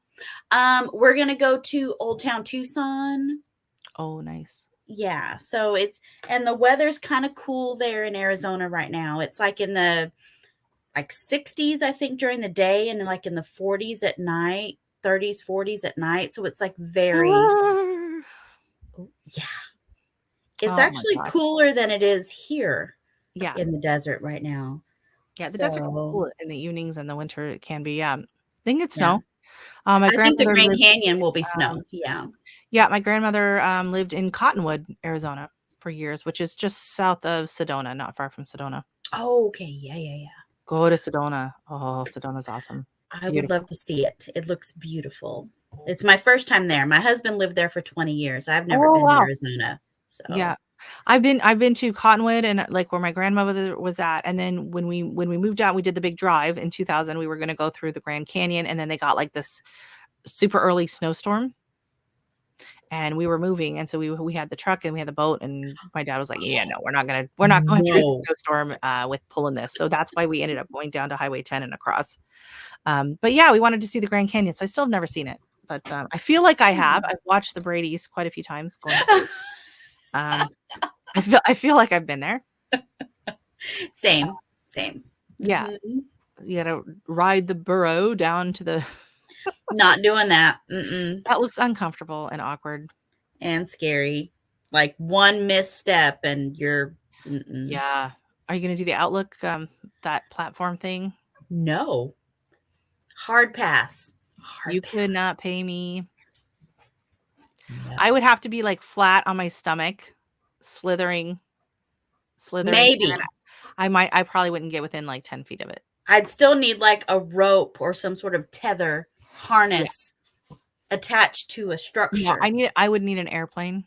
We're gonna go to Old Town Tucson. Oh, nice. Yeah. So and the weather's kind of cool there in Arizona right now. It's like in the 60s, I think, during the day, and like in the 40s at night, 30s, 40s at night. So it's like very, yeah. It's actually cooler than it is here. Yeah. In the desert right now. Yeah, the desert is cool in the evenings, and the winter it can be. I think it's snow. I think the Grand Canyon will be snow. Yeah. Yeah, my grandmother lived in Cottonwood, Arizona for years, which is just south of Sedona, not far from Sedona. Oh, okay. Yeah. Go to Sedona. Oh, Sedona's awesome. I would love to see it. It looks beautiful. It's my first time there. My husband lived there for 20 years. I've never been to Arizona. So yeah. I've been to Cottonwood and like where my grandmother was at. And then when we moved out, we did the big drive in 2000. We were going to go through the Grand Canyon, and then they got like this super early snowstorm, and we were moving. And so we had the truck and we had the boat, and my dad was like, yeah, no, we're not going through the snowstorm with pulling this. So that's why we ended up going down to Highway 10 and across. But yeah, we wanted to see the Grand Canyon. So I still have never seen it, but I feel like I have. I've watched the Brady's quite a few times going through. I feel like I've been there. Same. Yeah. Mm-hmm. You gotta ride the burro down to the not doing that. Mm-mm. That looks uncomfortable and awkward and scary. Like one misstep and you're yeah. Are you gonna do the Outlook that platform thing? No. Hard pass. You could not pay me. No. I would have to be like flat on my stomach, slithering slithering. Maybe. I probably wouldn't get within like 10 feet of it. I'd still need like a rope or some sort of tether harness attached to a structure. No, I would need an airplane.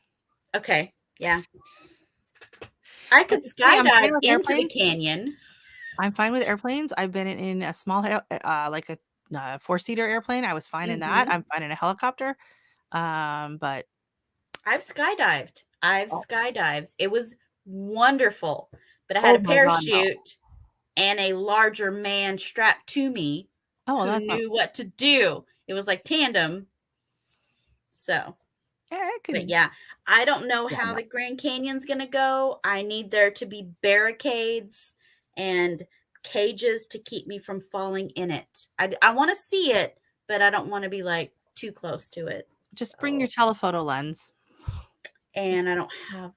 Okay. Yeah. I could skydive into the canyon. I'm fine with airplanes. I've been in a small, like a 4-seater airplane. I was fine in that. I'm fine in a helicopter. But I've skydived. Skydived. It was wonderful. But I had a parachute and a larger man strapped to me who knew what to do. It was like tandem. So, but yeah, I don't know how the Grand Canyon's going to go. I need there to be barricades and cages to keep me from falling in it. I want to see it, but I don't want to be like too close to it. Just bring your telephoto lens. And I don't have.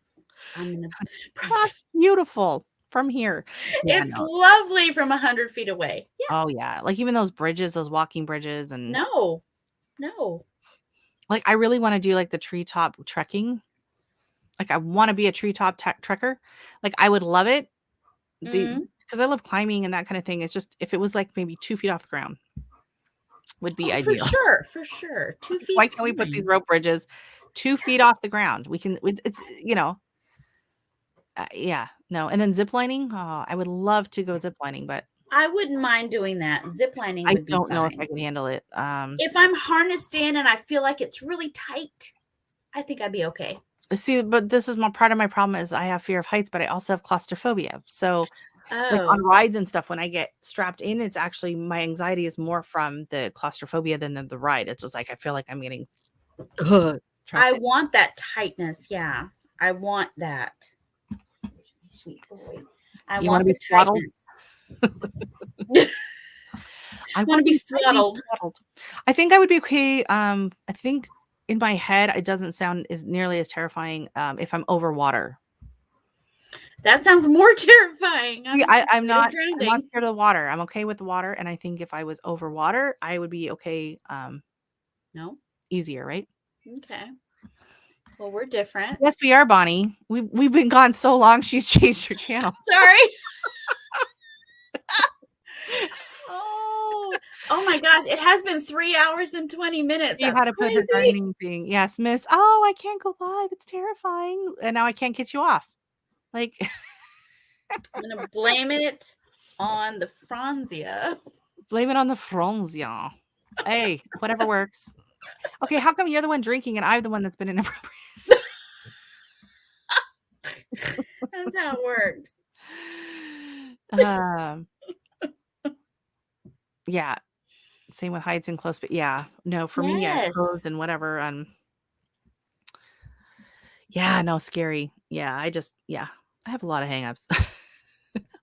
That's beautiful from here. Yeah, it's lovely from 100 feet away. Yeah. Oh yeah, like even those bridges, those walking bridges, and no. Like I really want to do like the treetop trekking. Like I want to be a treetop trekker. Like I would love it. Because I love climbing and that kind of thing. It's just if it was like maybe 2 feet off the ground, would be ideal. For sure. 2 feet. Why can't we put these rope bridges 2 feet off the ground? We can. It's yeah, no. And then zip lining. Oh, I would love to go zip lining, but I wouldn't mind doing that. Zip lining. I don't know if I can handle it. If I'm harnessed in and I feel like it's really tight, I think I'd be okay. See, but this is part of my problem is I have fear of heights, but I also have claustrophobia. So like on rides and stuff, when I get strapped in, it's actually my anxiety is more from the claustrophobia than the ride. It's just like I feel like I'm getting I want that tightness. Yeah. I want that. Sweet boy. I want to be swaddled. I want to be swaddled. I think I would be okay. I think in my head, it doesn't sound as nearly as terrifying if I'm over water. That sounds more terrifying. I'm not scared of the water. I'm okay with the water. And I think if I was over water, I would be okay. No. Easier, right? Okay. Well, we're different. Yes, we are, Bonnie. We've been gone so long. She's changed her channel. Sorry. Oh my gosh. It has been 3 hours and 20 minutes. You had to put her gardening thing. Yes, miss. Oh, I can't go live. It's terrifying. And now I can't get you off. Like I'm going to blame it on the Franzia. Blame it on the Franzia. Hey, whatever works. Okay, how come you're the one drinking and I'm the one that's been inappropriate? That's how it works. Yeah. Same with heights and close, but yeah. No, for me, yeah, clothes and whatever. Yeah, no, scary. Yeah, I have a lot of hangups.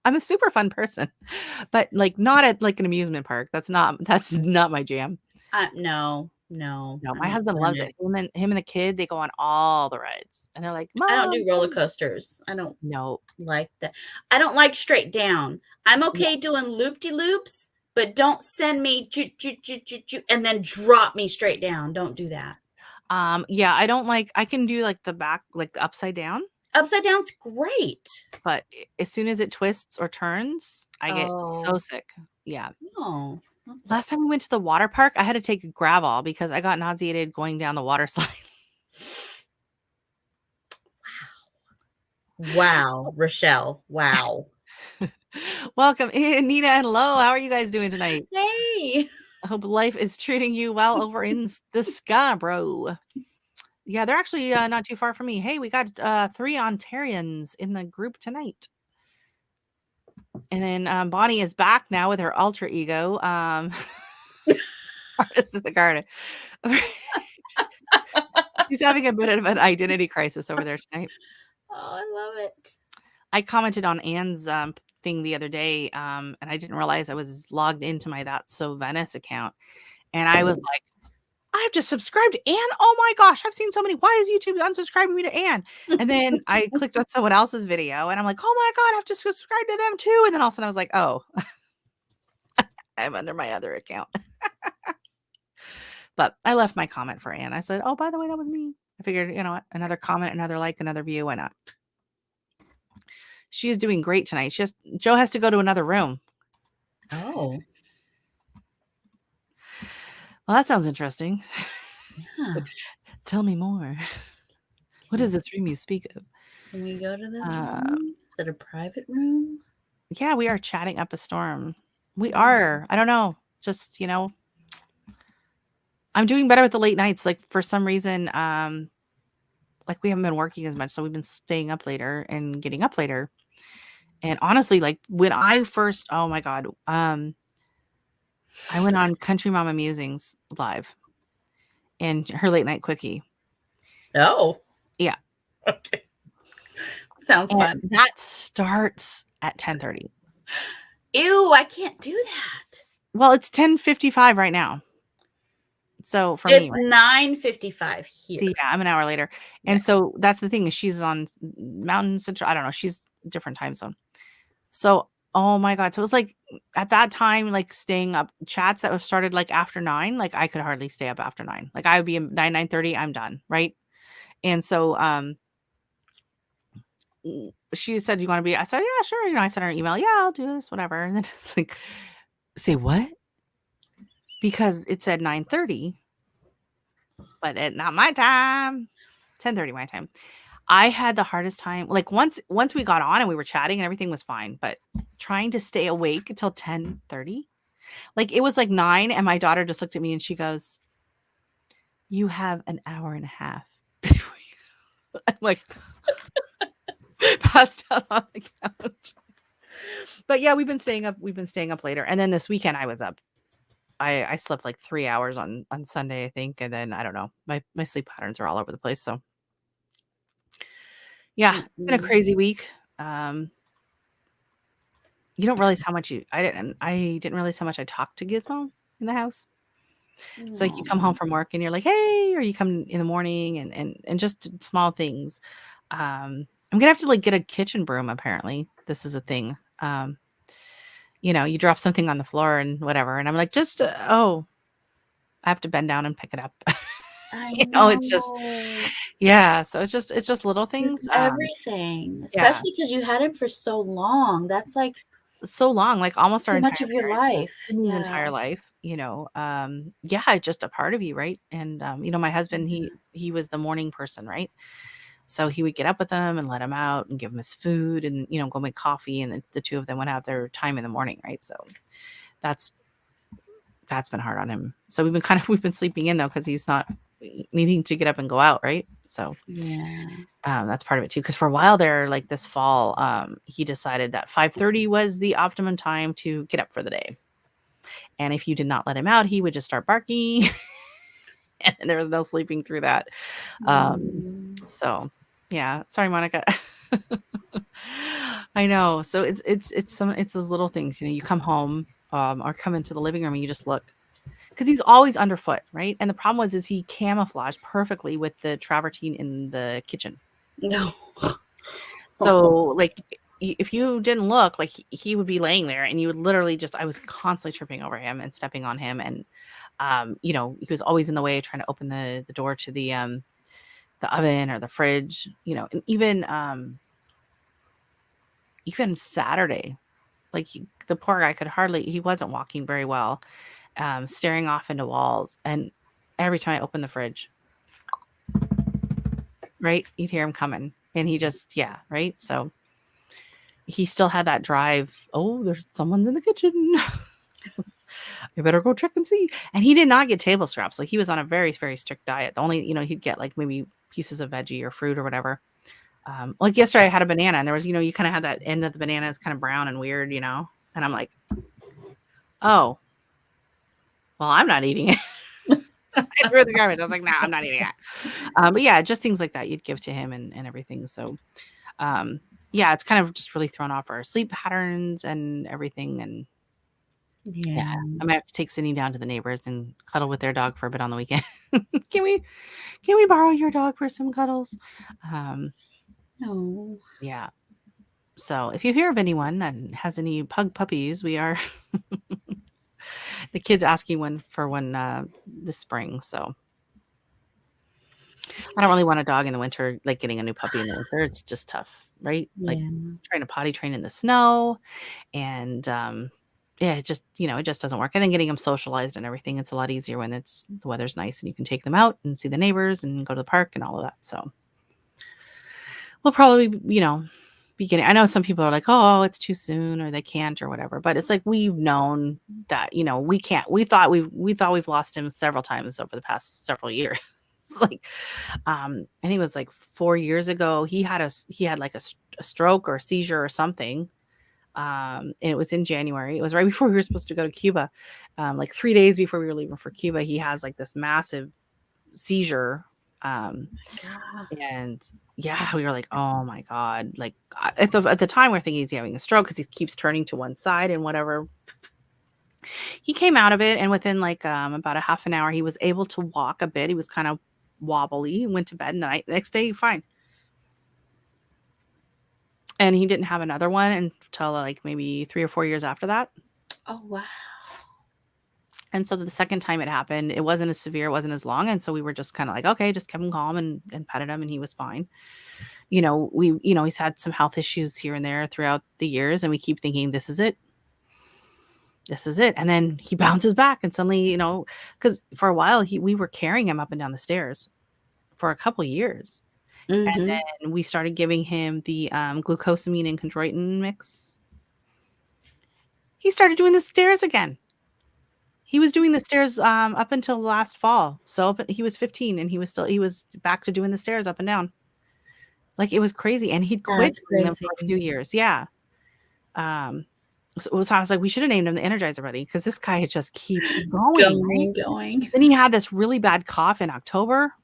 I'm a super fun person, but like not at like an amusement park. That's not my jam. No. My husband loves it. Him and the kid, they go on all the rides, and they're like, Mom, I don't do roller coasters. I don't like that. I don't like straight down. I'm okay doing loop-de-loops, but don't send me and then drop me straight down. Don't do that. Yeah, I don't like. I can do like the back, like the upside down. Upside down's great, but as soon as it twists or turns, I get so sick. Yeah. No. Last time we went to the water park, I had to take a gravel because I got nauseated going down the water slide. Wow, Rochelle. Wow. Welcome in, Nina and Lo. How are you guys doing tonight? Hey. I hope life is treating you well over in the sky, bro. Yeah, they're actually not too far from me. Hey, we got 3 Ontarians in the group tonight. And then Bonnie is back now with her alter ego. Artist of the garden. She's having a bit of an identity crisis over there tonight. Oh, I love it. I commented on Anne's thing the other day, and I didn't realize I was logged into my That's So Venice account. And I was like, I've just subscribed to Anne. Oh my gosh, I've seen so many. Why is YouTube unsubscribing me to Anne? And then I clicked on someone else's video and I'm like, oh my God, I've just subscribed to them too. And then all of a sudden I was like, oh, I'm under my other account. But I left my comment for Anne. I said, oh, by the way, that was me. I figured, you know what? Another comment, another like, another view. Why not? She is doing great tonight. Joe has to go to another room. Oh. Well, that sounds interesting. Yeah. Tell me more. What is this room you speak of? Can we go to this room? Is it a private room? Yeah, we are chatting up a storm. We are. I don't know. Just, I'm doing better with the late nights. Like for some reason, like we haven't been working as much, so we've been staying up later and getting up later. And honestly, like when I first, oh my God, I went on Country Mama Musings live and her late night quickie. Oh. Yeah. Okay. Sounds fun. That starts at 10:30. Ew, I can't do that. Well, it's 10:55 right now. So for it's me, 9:55 here. See, yeah, I'm an hour later. And so that's the thing is she's on Mountain Central. I don't know. She's different time zone. So, oh my God. So it was like at that time, like staying up chats that have started like after 9, like I could hardly stay up after 9. Like I would be 9:30, I'm done. Right. And so, she said, you want to be, I said, yeah, sure. I sent her an email. Yeah, I'll do this, whatever. And then it's like, say what? Because it said 9:30, but not my time. 10:30 my time. I had the hardest time. Like once we got on and we were chatting and everything was fine, but trying to stay awake until 10:30, like it was like 9 and my daughter just looked at me and she goes, "You have an hour and a half." I'm like passed out on the couch. But yeah, we've been staying up later. And then this weekend I was up. I slept like 3 hours on Sunday, I think, and then I don't know. My sleep patterns are all over the place, so yeah, it's been a crazy week. You don't realize how much I didn't realize how much I talked to Gizmo in the house. It's like you come home from work and you're like, "Hey," or you come in the morning and just small things. I'm gonna have to like get a kitchen broom. Apparently, this is a thing. You drop something on the floor and whatever, and I'm like, just I have to bend down and pick it up. I know. It's just yeah. So it's just little things. It's everything, especially because you had him for so long. That's like so long, like almost our too entire much of your life. His entire life. Yeah, just a part of you, right? And my husband, he was the morning person, right? So he would get up with them and let him out and give him his food and go make coffee, and the two of them would have their time in the morning, right? So that's been hard on him. So we've been sleeping in though because he's not needing to get up and go out, right? So yeah, that's part of it too. Because for a while there, like this fall, he decided that 5:30 was the optimum time to get up for the day. And if you did not let him out, he would just start barking, and there was no sleeping through that. So yeah, sorry, Monica. I know. So it's those little things. You come home or come into the living room and you just look. Because he's always underfoot, right? And the problem is he camouflaged perfectly with the travertine in the kitchen. No. So, like, if you didn't look, like, he would be laying there, and you would literally I was constantly tripping over him and stepping on him, and he was always in the way trying to open the door to the oven or the fridge, and even Saturday, like the poor guy he wasn't walking very well. Staring off into walls, and every time I open the fridge, right, you'd hear him coming, and he just right. So he still had that drive. Oh, there's someone's in the kitchen. I better go check and see. And he did not get table scraps. Like he was on a very, very strict diet. The only he'd get like maybe pieces of veggie or fruit or whatever. Like yesterday I had a banana, and there was you kind of had that end of the banana is kind of brown and weird, and I'm like, oh. Well, I'm not eating it. I threw the garbage. I was like, nah, I'm not eating it. But yeah, just things like that you'd give to him and everything. So, yeah, it's kind of just really thrown off our sleep patterns and everything. And yeah, I might have to take Sydney down to the neighbors and cuddle with their dog for a bit on the weekend. Can we borrow your dog for some cuddles? No. Yeah. So if you hear of anyone that has any pug puppies, we are the kids asking one this spring. So I don't really want a dog in the winter, like getting a new puppy in the winter. It's just tough. right? Like Yeah. trying to potty train in the snow, and yeah, it just it just doesn't work. And then getting them socialized and everything, it's a lot easier when the weather's nice and you can take them out and see the neighbors and go to the park and all of that. So we'll probably, be getting. I know some people are like, oh, it's too soon or they can't or whatever, but it's like we've known that we can't. We thought we've lost him several times over the past several years. It's like I think it was like 4 years ago he had like a stroke or a seizure or something. And it was in January. It was right before we were supposed to go to Cuba. Like 3 days before we were leaving for Cuba, he has like this massive seizure. And yeah, we were like, oh my God. Like at the time we're thinking he's having a stroke because he keeps turning to one side and whatever. He came out of it, and within like about a half an hour, he was able to walk a bit. He was kind of wobbly and went to bed, and the next day, fine. And he didn't have another one until like maybe 3 or 4 years after that. Oh, wow. And so the second time it happened, it wasn't as severe, it wasn't as long. And so we were just kind of like, okay, just kept him calm and petted him, and he was fine. He's had some health issues here and there throughout the years, and we keep thinking, this is it. This is it. And then he bounces back, and suddenly, because for a while we were carrying him up and down the stairs for a couple of years. And then we started giving him the glucosamine and chondroitin mix. He started doing the stairs again. He was doing the stairs up until last fall. So he was 15, and he was back to doing the stairs up and down. Like, it was crazy. And he'd quit doing them for a few years. Yeah. So I was like, we should have named him the Energizer Bunny, because this guy just keeps going. Going. Then he had this really bad cough in October.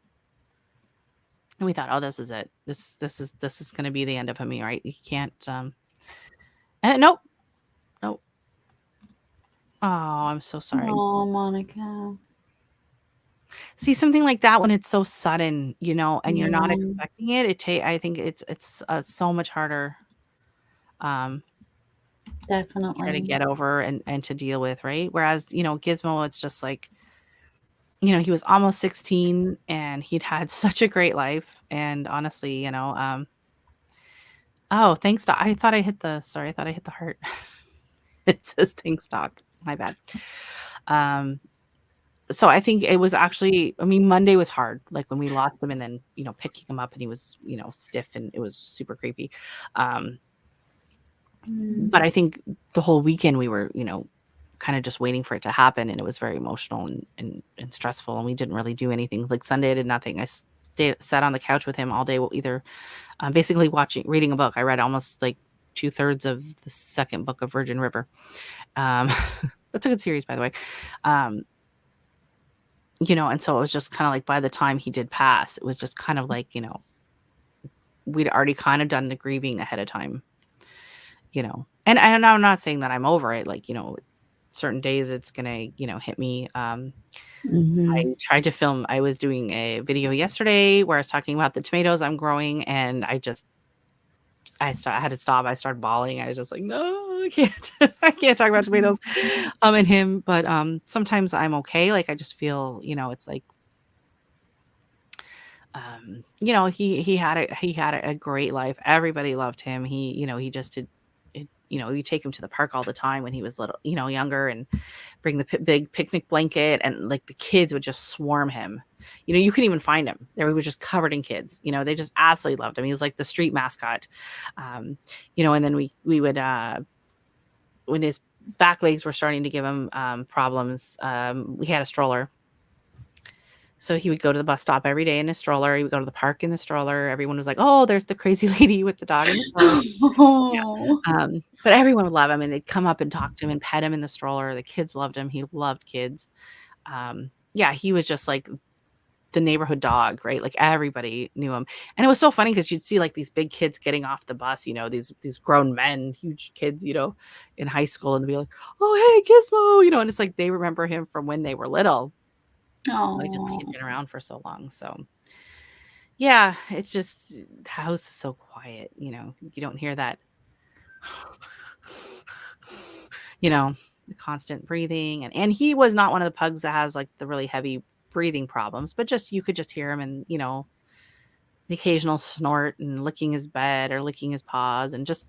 And we thought, oh, this is it. This is going to be the end of him, right? You can't. And nope. Oh, I'm so sorry. Oh, Monica. See, something like that when it's so sudden, and you're not expecting it. I think it's so much harder. Definitely. Try to get over and to deal with, right? Whereas, Gizmo, it's just like, he was almost 16 and he'd had such a great life. And honestly, oh, thanks, Doc. I thought I hit the heart. It says thanks, Doc. My bad. So I think it was actually, Monday was hard. Like when we lost him, and then, picking him up, and he was, stiff, and it was super creepy. But I think the whole weekend we were, kind of just waiting for it to happen, and it was very emotional and stressful, and we didn't really do anything. Like Sunday I did nothing. I sat on the couch with him all day, either basically reading a book. I read almost like 2/3 of the second book of Virgin River. That's a good series, by the way. And so it was just kind of like, by the time he did pass, it was just kind of like, we'd already kind of done the grieving ahead of time, and I'm not saying that I'm over it. Like, certain days it's gonna, hit me. I tried to film. I was doing a video yesterday where I was talking about the tomatoes I'm growing, and I had to stop. I started bawling. I was just like, no, I can't. I can't talk about tomatoes and him. But sometimes I'm okay. Like, I just feel, it's like, he had a great life. Everybody loved him. He just did. You take him to the park all the time when he was little, younger, and bring the big picnic blanket, and like the kids would just swarm him. You couldn't even find him there. He was just covered in kids. They just absolutely loved him. He was like the street mascot. And then we would, when his back legs were starting to give him problems, we had a stroller. So he would go to the bus stop every day in his stroller. He would go to the park in the stroller. Everyone was like, oh, there's the crazy lady with the dog in the stroller. Yeah. But everyone would love him, and they'd come up and talk to him and pet him in the stroller. The kids loved him. He loved kids. He was just like the neighborhood dog, right? Like, everybody knew him. And it was so funny because you'd see like these big kids getting off the bus, these grown men, huge kids, in high school, and be like, oh, hey, Gizmo, and it's like they remember him from when they were little. Oh, He'd been around for so long. So yeah, it's just, the house is so quiet. You don't hear that, the constant breathing. And he was not one of the pugs that has like the really heavy breathing problems, but just, you could just hear him, and the occasional snort and licking his bed or licking his paws and just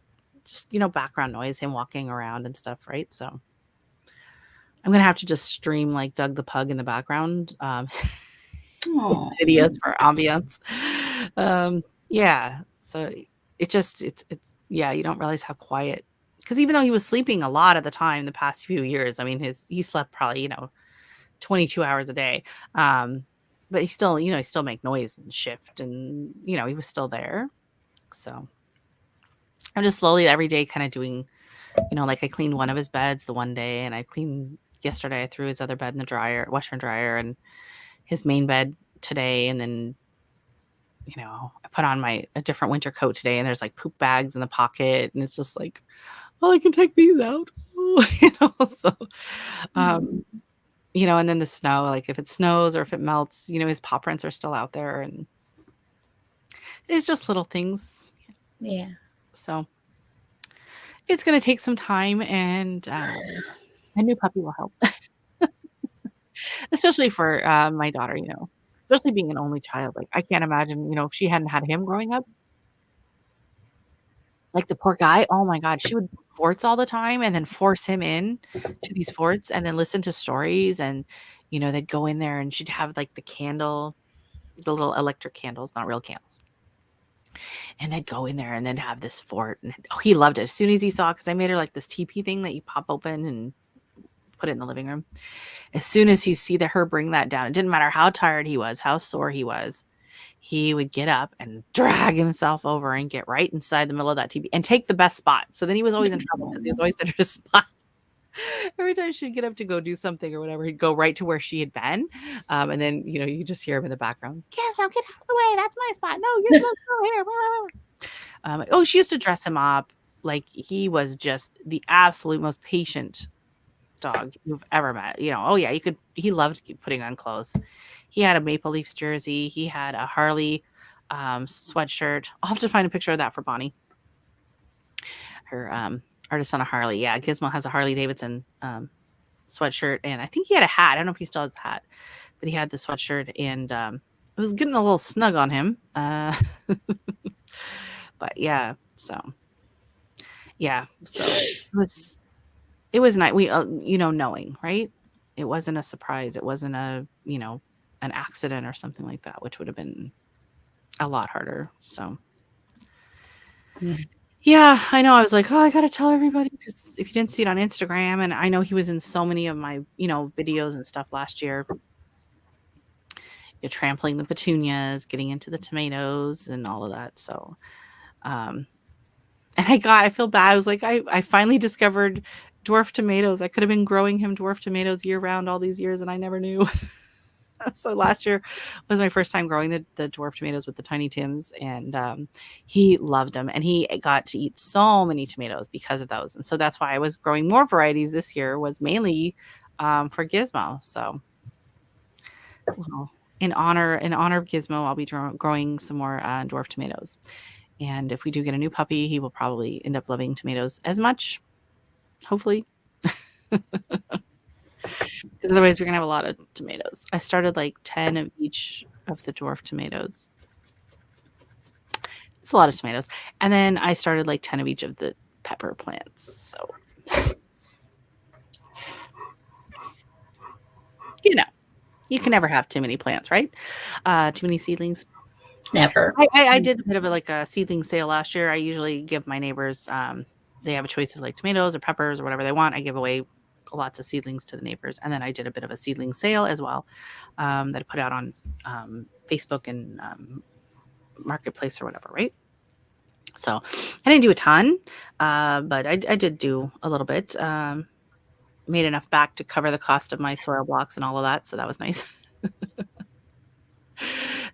background noise, him walking around and stuff, right? So I'm gonna have to just stream like Doug the Pug in the background. Videos for ambience. Yeah. So it's yeah, you don't realize how quiet, because even though he was sleeping a lot of the time the past few years, I mean, he slept probably 22 hours a day. But he still, he still make noise and shift, and he was still there. So I'm just slowly every day kind of doing, like I cleaned one of his beds the one day, and I cleaned yesterday. I threw his other bed in the dryer, washer and dryer, and his main bed today. And then, I put on a different winter coat today, and there's like poop bags in the pocket, and it's just like, well, I can take these out. So, and then the snow, like if it snows or if it melts, his paw prints are still out there, and it's just little things. Yeah. So it's going to take some time, and a new puppy will help, especially for my daughter, especially being an only child. Like I can't imagine, if she hadn't had him growing up, like the poor guy. Oh my God, she would do forts all the time and then force him in to these forts and then listen to stories. And, they'd go in there and she'd have like the little electric candles, not real candles. And they'd go in there and they'd have this fort. And he loved it. As soon as he saw, because I made her like this teepee thing that you pop open and put it in the living room. As soon as he see her bring that down, it didn't matter how tired he was, how sore he was, he would get up and drag himself over and get right inside the middle of that TV and take the best spot. So then he was always in trouble because he was always at her spot. Every time she'd get up to go do something or whatever, he'd go right to where she had been. And then, you just hear him in the background, Gizmo, get out of the way. That's my spot. No, you're supposed to go here. She used to dress him up like he was just the absolute most patient dog you've ever met. He loved putting on clothes. He had a Maple Leafs jersey. He had a Harley sweatshirt. I'll have to find a picture of that for Bonnie. Her artist on a Harley. Yeah, Gizmo has a Harley Davidson sweatshirt, and I think he had a hat. I don't know if he still has the hat, but he had the sweatshirt, and it was getting a little snug on him. But yeah, so it was nice. We, knowing, right? It wasn't a surprise. It wasn't an accident or something like that, which would have been a lot harder. So, yeah, I know. I was like, oh, I got to tell everybody, because if you didn't see it on Instagram, and I know he was in so many of my, videos and stuff last year, trampling the petunias, getting into the tomatoes and all of that. So, and I feel bad. I was like, I finally discovered dwarf tomatoes. I could have been growing him dwarf tomatoes year round all these years, and I never knew. So last year was my first time growing the dwarf tomatoes with the Tiny Tims, and he loved them, and he got to eat so many tomatoes because of those. And so that's why I was growing more varieties this year, was mainly for Gizmo. So, in honor of Gizmo, I'll be growing some more dwarf tomatoes. And if we do get a new puppy, he will probably end up loving tomatoes as much, hopefully. Because otherwise we're going to have a lot of tomatoes. I started like 10 of each of the dwarf tomatoes. It's a lot of tomatoes. And then I started like 10 of each of the pepper plants. So, you can never have too many plants, right? Too many seedlings. Never. I did a bit of a seedling sale last year. I usually give my neighbors, they have a choice of like tomatoes or peppers or whatever they want. I give away lots of seedlings to the neighbors. And then I did a bit of a seedling sale as well, that I put out on Facebook and Marketplace or whatever, right? So I didn't do a ton, but I did do a little bit. Made enough back to cover the cost of my soil blocks and all of that. So that was nice.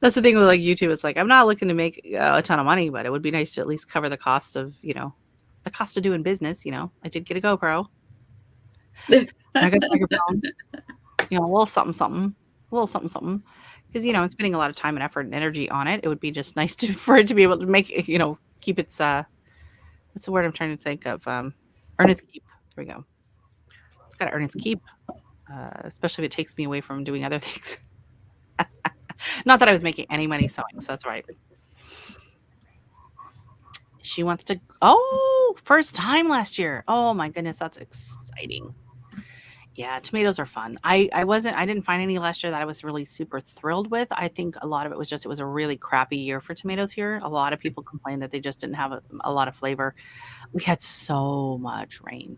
That's the thing with like YouTube. It's like, I'm not looking to make a ton of money, but it would be nice to at least cover the cost of, the cost of doing business. I did get a GoPro. I got the microphone, a little something. Because, I'm spending a lot of time and effort and energy on it. It would be just nice for it to be able to make, keep its, what's the word I'm trying to think of? Earn its keep. There we go. It's got to earn its keep, especially if it takes me away from doing other things. Not that I was making any money sewing, so that's right. She wants to first time last year. Oh my goodness, that's exciting. Yeah, tomatoes are fun. I didn't find any last year that I was really super thrilled with. I think a lot of it was just it was a really crappy year for tomatoes here. A lot of people complained that they just didn't have a lot of flavor. We had so much rain.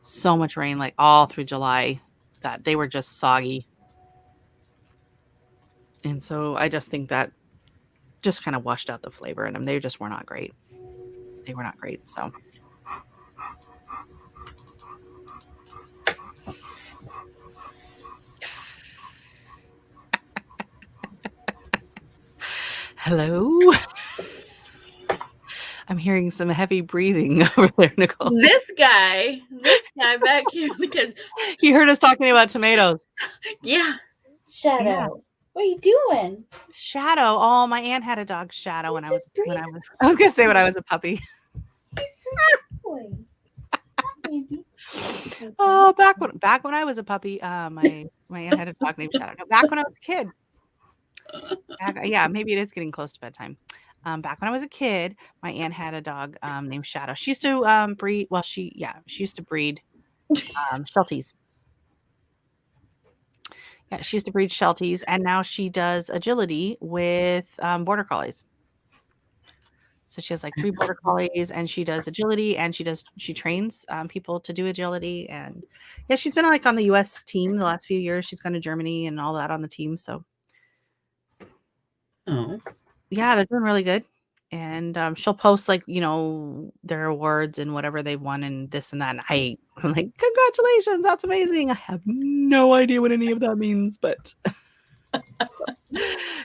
So much rain, like all through July, that they were just soggy. And so I just think that just kind of washed out the flavor in them. They just were not great. They were not great. So hello. I'm hearing some heavy breathing over there, Nicole. This guy back here, because he heard us talking about tomatoes. Yeah. Shadow. Yeah. What are you doing? Shadow. Oh, my aunt had a dog, Shadow, when I was gonna say when I was a puppy. He's so boy. Oh, back when I was a puppy, my aunt had a dog named Shadow. No, back when I was a kid. Yeah, maybe it is getting close to bedtime. Back when I was a kid, my aunt had a dog named Shadow. She used to breed. Well, she used to breed Shelties. Yeah, she used to breed Shelties, and now she does agility with border collies. So she has like 3 border collies, and she does agility, and she trains people to do agility, and yeah, she's been like on the U.S. team the last few years. She's gone to Germany and all that on the team. So, yeah, they're doing really good, and she'll post like their awards and whatever they won and this and that. And I'm like, congratulations, that's amazing. I have no idea what any of that means, but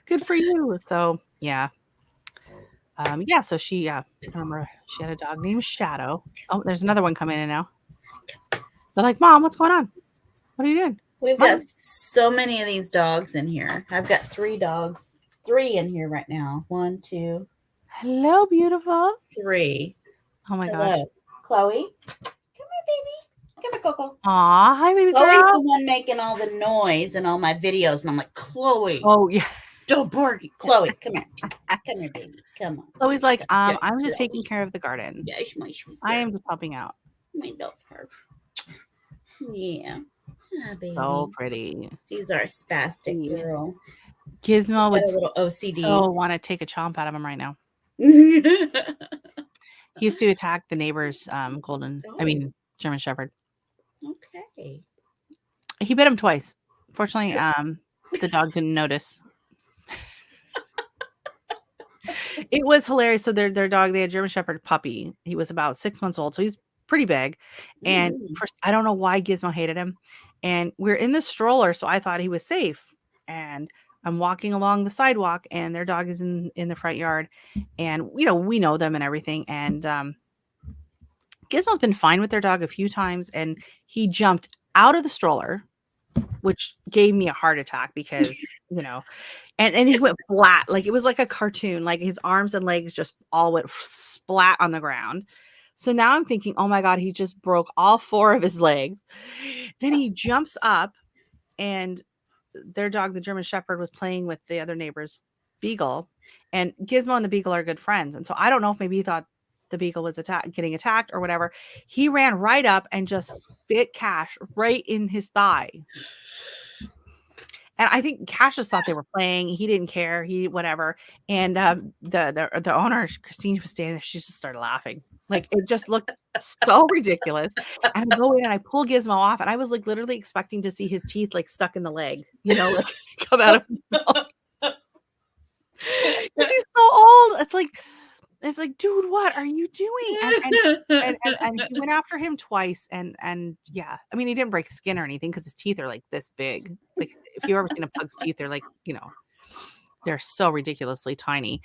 good for you. So yeah. So she, remember she had a dog named Shadow. Oh, there's another one coming in now. They're like, Mom, what's going on? What are you doing? We've got so many of these dogs in here. I've got 3 dogs. 3 in here right now. 1, 2. Hello, beautiful. 3. Oh my gosh. Chloe. Come here, baby. Come here, Coco. Aw, hi, baby girl. Chloe's the one making all the noise in all my videos. And I'm like, Chloe. Oh, yeah. Don't bark. Chloe, come here. Come here, baby. Come on. Chloe's like, I'm just taking care of the garden. Yes, my sweet girl. I am just helping out. I love her. Yeah. Ah, baby. So pretty. She's our spastic girl. Gizmo would a little OCD. So want to take a chomp out of him right now. He used to attack the neighbor's German Shepherd. Okay. He bit him twice. Fortunately, the dog didn't notice. It was hilarious. So their dog, they had German Shepherd puppy. He was about 6 months old, so he's pretty big. And first, I don't know why Gizmo hated him. And we're in the stroller, so I thought he was safe. And I'm walking along the sidewalk, and their dog is in the front yard. And we know them and everything. And Gizmo's been fine with their dog a few times, and he jumped out of the stroller, which gave me a heart attack because and he went flat, like it was like a cartoon, like his arms and legs just all went splat on the ground. So now I'm thinking, oh my God, he just broke all 4 of his legs. Then he jumps up, and their dog, the German Shepherd, was playing with the other neighbor's beagle, and Gizmo and the beagle are good friends. And so I don't know if maybe he thought the beagle was getting attacked or whatever. He ran right up and just bit Cash right in his thigh. And I think Cash just thought they were playing. He didn't care. He whatever. And the owner, Christine, was standing there. She just started laughing. Like it just looked so ridiculous. And I go in and I pull Gizmo off, and I was like literally expecting to see his teeth like stuck in the leg, like come out of his mouth. Because he's so old. It's like, dude, what are you doing? And he went after him twice. And yeah, I mean, he didn't break skin or anything because his teeth are like this big. Like if you've ever seen a pug's teeth, they're like, they're so ridiculously tiny.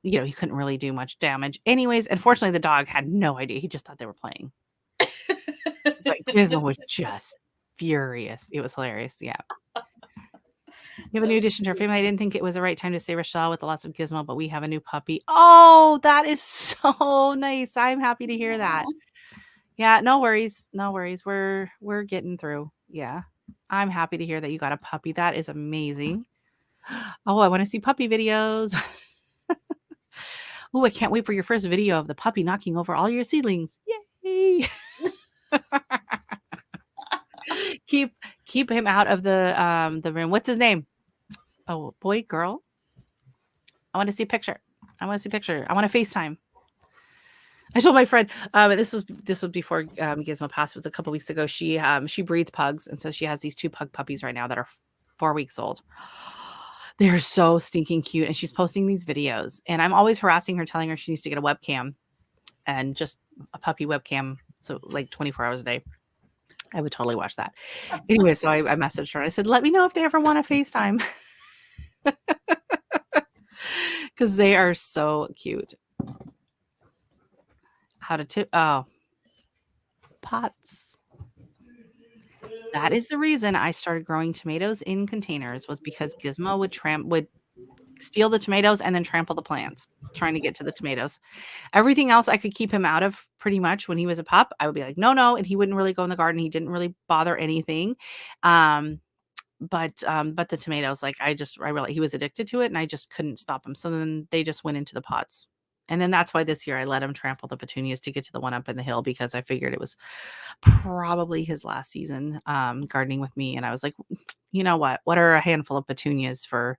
He couldn't really do much damage. Anyways, unfortunately, the dog had no idea. He just thought they were playing. But Gizmo was just furious. It was hilarious. Yeah. We have a new addition to our family. I didn't think it was the right time to say Rochelle with lots of Gizmo, but we have a new puppy. Oh, that is so nice. I'm happy to hear that. Yeah, no worries. No worries. We're getting through. Yeah. I'm happy to hear that you got a puppy. That is amazing. Oh, I want to see puppy videos. Oh, I can't wait for your first video of the puppy knocking over all your seedlings. Yay! keep him out of the room. What's his name? Oh, boy, girl. I want to see a picture. I want to FaceTime. I told my friend, this was before Gizmo passed. It was a couple weeks ago. She breeds pugs, and so she has these 2 pug puppies right now that are 4 weeks old. They're so stinking cute, and she's posting these videos. And I'm always harassing her, telling her she needs to get a webcam, and just a puppy webcam, so like 24 hours a day. I would totally watch that. Anyway, so I messaged her. I said, "Let me know if they ever want to FaceTime," because they are so cute. Pots. That is the reason I started growing tomatoes in containers, was because Gizmo would steal the tomatoes and then trample the plants trying to get to the tomatoes. Everything else I could keep him out of pretty much when he was a pup. I would be like, no, and he wouldn't really go in the garden. He didn't really bother anything. But the tomatoes, like I realized he was addicted to it, and I just couldn't stop him. So then they just went into the pots. And then that's why this year I let him trample the petunias to get to the one up in the hill, because I figured it was probably his last season gardening with me. And I was like, you know what are a handful of petunias for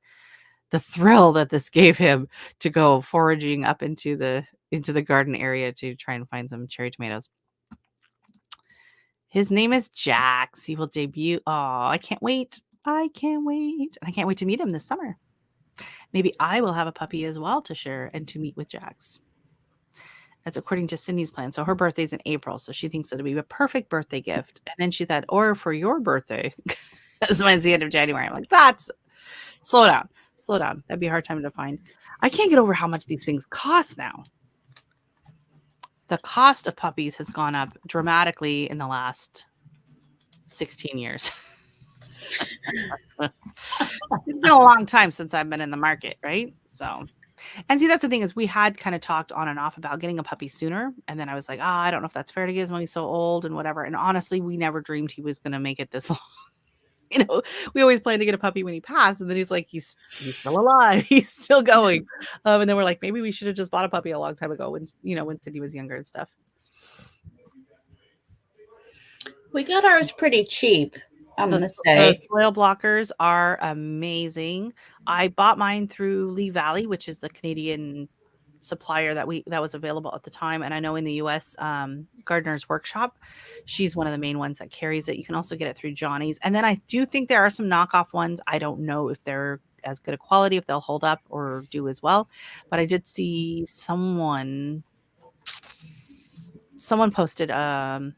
the thrill that this gave him to go foraging up into the garden area to try and find some cherry tomatoes. His name is Jax. He will debut. Oh, I can't wait. And I can't wait to meet him this summer. Maybe I will have a puppy as well to share and to meet with Jax. That's according to Cindy's plan. So her birthday's in April, so she thinks it'll be a perfect birthday gift. And then she thought, or for your birthday, as mine's the end of January. I'm like, that's slow down. That'd be a hard time to find. I can't get over how much these things cost now. The cost of puppies has gone up dramatically in the last 16 years. It's been a long time since I've been in the market, right? So, and see, that's the thing, is we had kind of talked on and off about getting a puppy sooner. And then I was like, I don't know if that's fair to Gizmo. He's so old and whatever. And honestly, we never dreamed he was going to make it this long. We always planned to get a puppy when he passed, and then he's like, he's still alive, he's still going. And then we're like, maybe we should have just bought a puppy a long time ago when Cindy was younger and stuff. We got ours pretty cheap, I'm gonna say. The soil blockers are amazing. I bought mine through Lee Valley, which is the Canadian supplier that was available at the time. And I know in the US, Gardener's Workshop, she's one of the main ones that carries it. You can also get it through Johnny's. And then I do think there are some knockoff ones. I don't know if they're as good a quality, if they'll hold up or do as well. But I did see someone posted, I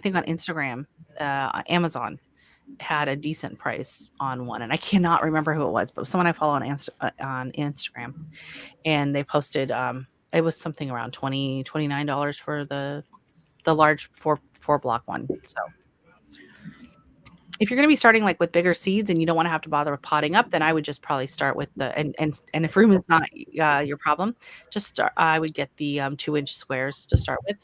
think on Instagram, Amazon had a decent price on one, and I cannot remember who it was, but someone I follow on Instagram, and they posted it was something around $29 for the large four block one. So if you're going to be starting like with bigger seeds and you don't want to have to bother with potting up, then I would just probably start with the and if room is not your problem, I would get the 2-inch squares to start with.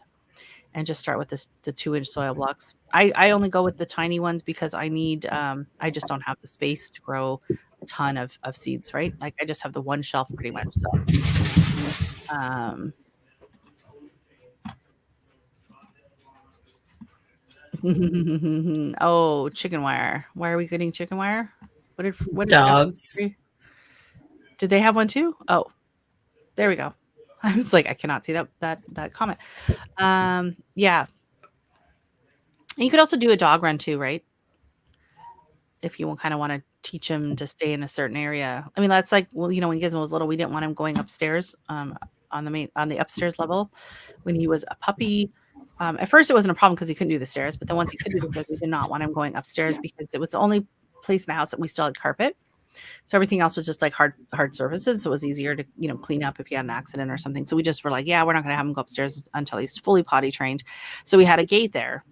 And just start with the 2-inch soil blocks. I only go with the tiny ones because I need, I just don't have the space to grow a ton of seeds, right? Like I just have the one shelf pretty much. So, oh, chicken wire. Why are we getting chicken wire? What dogs? Did they have one too? Oh, there we go. I was like, I cannot see that comment. Yeah. And you could also do a dog run too, right? If you kind of want to teach him to stay in a certain area. I mean, that's like, well, when Gizmo was little, we didn't want him going upstairs on the upstairs level when he was a puppy. At first it wasn't a problem because he couldn't do the stairs, but then once he could do the stairs, we did not want him going upstairs because it was the only place in the house that we still had carpet. So everything else was just like hard surfaces. So it was easier to, clean up if he had an accident or something. So we just were like, yeah, we're not going to have him go upstairs until he's fully potty trained. So we had a gate there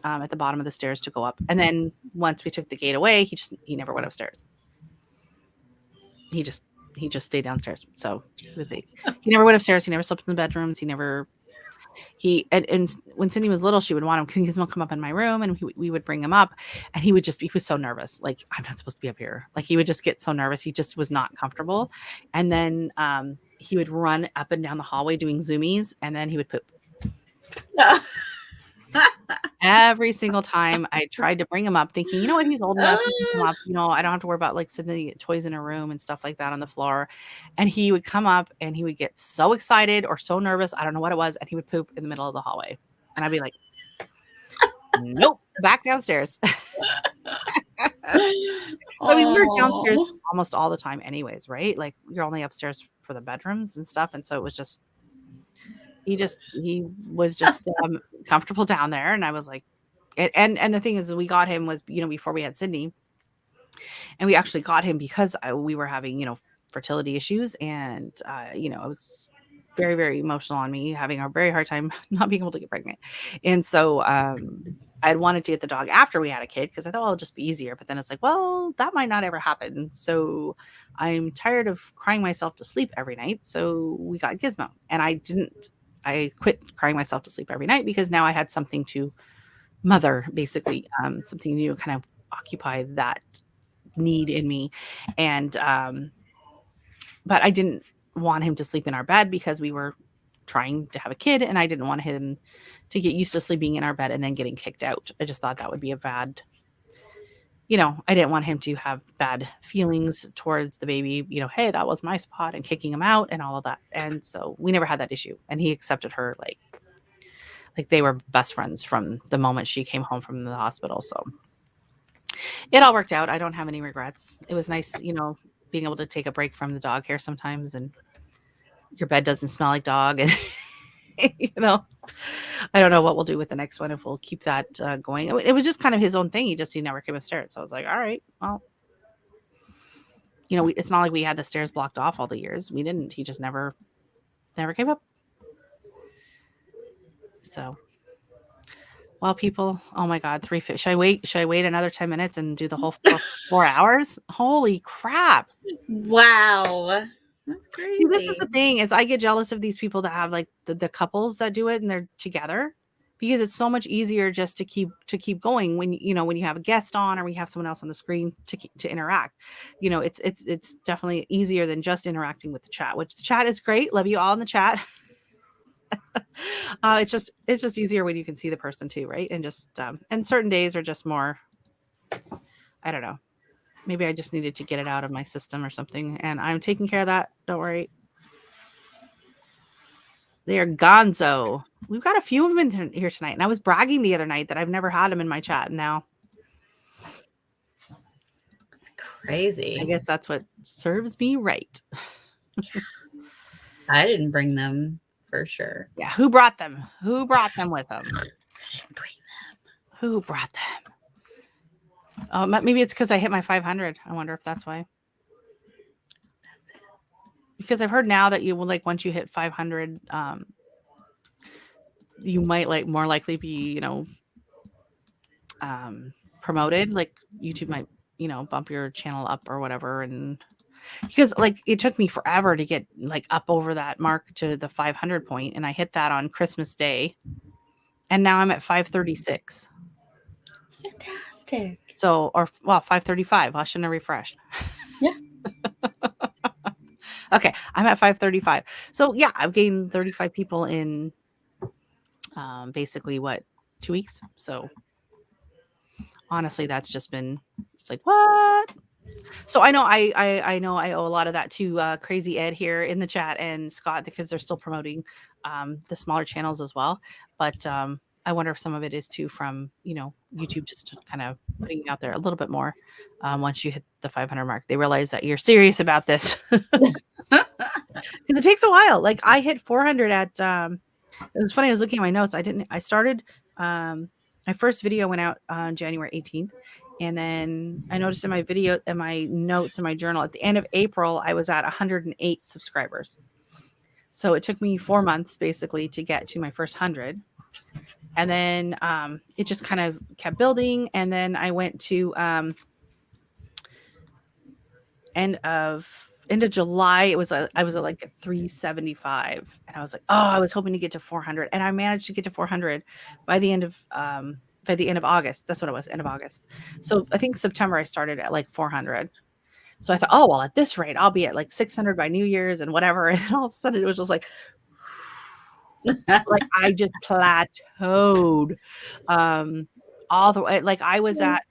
at the bottom of the stairs to go up. And then once we took the gate away, he never went upstairs. He just stayed downstairs. So he never went upstairs. He never slept in the bedrooms. He never And when Cindy was little, she would want him because he'll come up in my room, and we would bring him up, and he was so nervous. Like, I'm not supposed to be up here. Like, he would just get so nervous. He just was not comfortable. And then he would run up and down the hallway doing zoomies, and then he would poop. Every single time I tried to bring him up, thinking, you know what, he's old enough, he can come up, I don't have to worry about like sitting toys in a room and stuff like that on the floor. And he would come up and he would get so excited or so nervous, I don't know what it was, and he would poop in the middle of the hallway. And I'd be like, nope, back downstairs. I mean, we were downstairs almost all the time anyways, right? Like, you're only upstairs for the bedrooms and stuff. And so it was just, he was just comfortable down there. And I was like, and the thing is, we got him was, before we had Sydney, and we actually got him because we were having, fertility issues. And, it was very, very emotional on me, having a very hard time not being able to get pregnant. And so I had wanted to get the dog after we had a kid because I thought, well, it'll just be easier. But then it's like, well, that might not ever happen. So I'm tired of crying myself to sleep every night. So we got Gizmo. And I quit crying myself to sleep every night because now I had something to mother, basically, something new, kind of occupy that need in me. And but I didn't want him to sleep in our bed because we were trying to have a kid, and I didn't want him to get used to sleeping in our bed and then getting kicked out. I just thought that would be a bad, I didn't want him to have bad feelings towards the baby, hey, that was my spot, and kicking him out and all of that. And so we never had that issue, and he accepted her like they were best friends from the moment she came home from the hospital. So it all worked out. I don't have any regrets. It was nice, being able to take a break from the dog hair sometimes, and your bed doesn't smell like dog. And, I don't know what we'll do with the next one, if we'll keep that going. It was just kind of his own thing. He never came upstairs. So I was like, all right, well, it's not like we had the stairs blocked off all the years. We didn't. He just never came up. So, well, people, oh my God, 3 fish. Should I wait another 10 minutes and do the whole 4 hours? Holy crap. Wow. That's crazy. See, this is the thing, is I get jealous of these people that have like the couples that do it and they're together, because it's so much easier just to keep going when when you have a guest on, or we have someone else on the screen to interact. It's definitely easier than just interacting with the chat, which the chat is great. Love you all in the chat. It's just easier when you can see the person too, right? And just and certain days are just more, I don't know. Maybe I just needed to get it out of my system or something, and I'm taking care of that. Don't worry. They are gonzo. We've got a few of them in here tonight, and I was bragging the other night that I've never had them in my chat. Now, it's crazy. I guess that's what serves me right. I didn't bring them for sure. Yeah, who brought them? Who brought them with them? I didn't bring them. Who brought them? Oh, maybe it's because I hit my 500. I wonder if that's why. That's it. Because I've heard now that you will, like, once you hit 500, you might more likely be, promoted. Like, YouTube might, bump your channel up or whatever. And because like it took me forever to get like up over that mark to the 500 point, and I hit that on Christmas Day, and now I'm at 536. It's fantastic. So, 535. I shouldn't have refreshed. Yeah. Okay, I'm at 535. So yeah, I've gained 35 people in basically 2 weeks. So honestly, that's just been, it's like, what? So I know I know I owe a lot of that to Crazy Ed here in the chat and Scott, because they're still promoting the smaller channels as well. But I wonder if some of it is too from, YouTube just kind of putting it out there a little bit more. Once you hit the 500 mark, they realize that you're serious about this. Because it takes a while. Like I hit 400 at, it was funny. I was looking at my notes. I started, my first video went out on January 18th. And then I noticed in my notes in my journal, at the end of April, I was at 108 subscribers. So it took me 4 months basically to get to my first 100. And then it just kind of kept building. And then I went to end of end of July, I was at like 375, and I was like, oh, I was hoping to get to 400, and I managed to get to 400 by the end of August. That's what it was, end of August. So I think September I started at like 400. So I thought, oh well, at this rate, I'll be at like 600 by New Year's and whatever. And all of a sudden, it was just like I just plateaued, all the way. Like I was at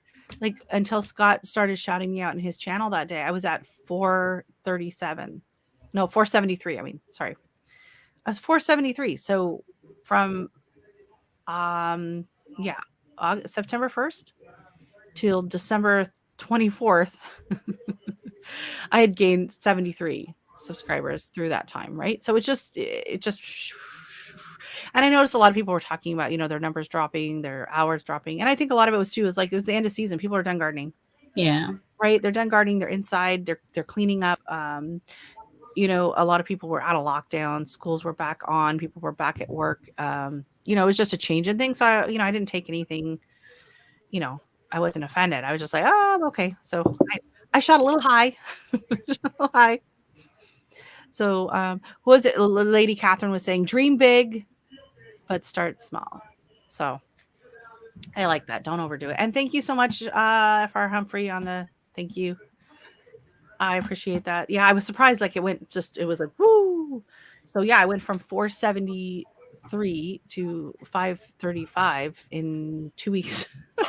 until Scott started shouting me out in his channel that day, I was at 437. No, 473. I mean, sorry. I was 473. So from September 1st till December 24th, I had gained 73 subscribers through that time, right? So it just and I noticed a lot of people were talking about, their numbers dropping, their hours dropping. And I think a lot of it was too, it was the end of season. People are done gardening. Yeah. Right. They're done gardening. They're inside. They're cleaning up. A lot of people were out of lockdown. Schools were back on. People were back at work. It was just a change in things. So, I didn't take anything, I wasn't offended. I was just like, oh, okay. So I shot a little high. So what was it? Lady Catherine was saying, dream big, but start small. So I like that. Don't overdo it. And thank you so much, FR Humphrey, on the thank you. I appreciate that. Yeah, I was surprised. Like it was like, woo. So yeah, I went from 473 to 535 in 2 weeks. I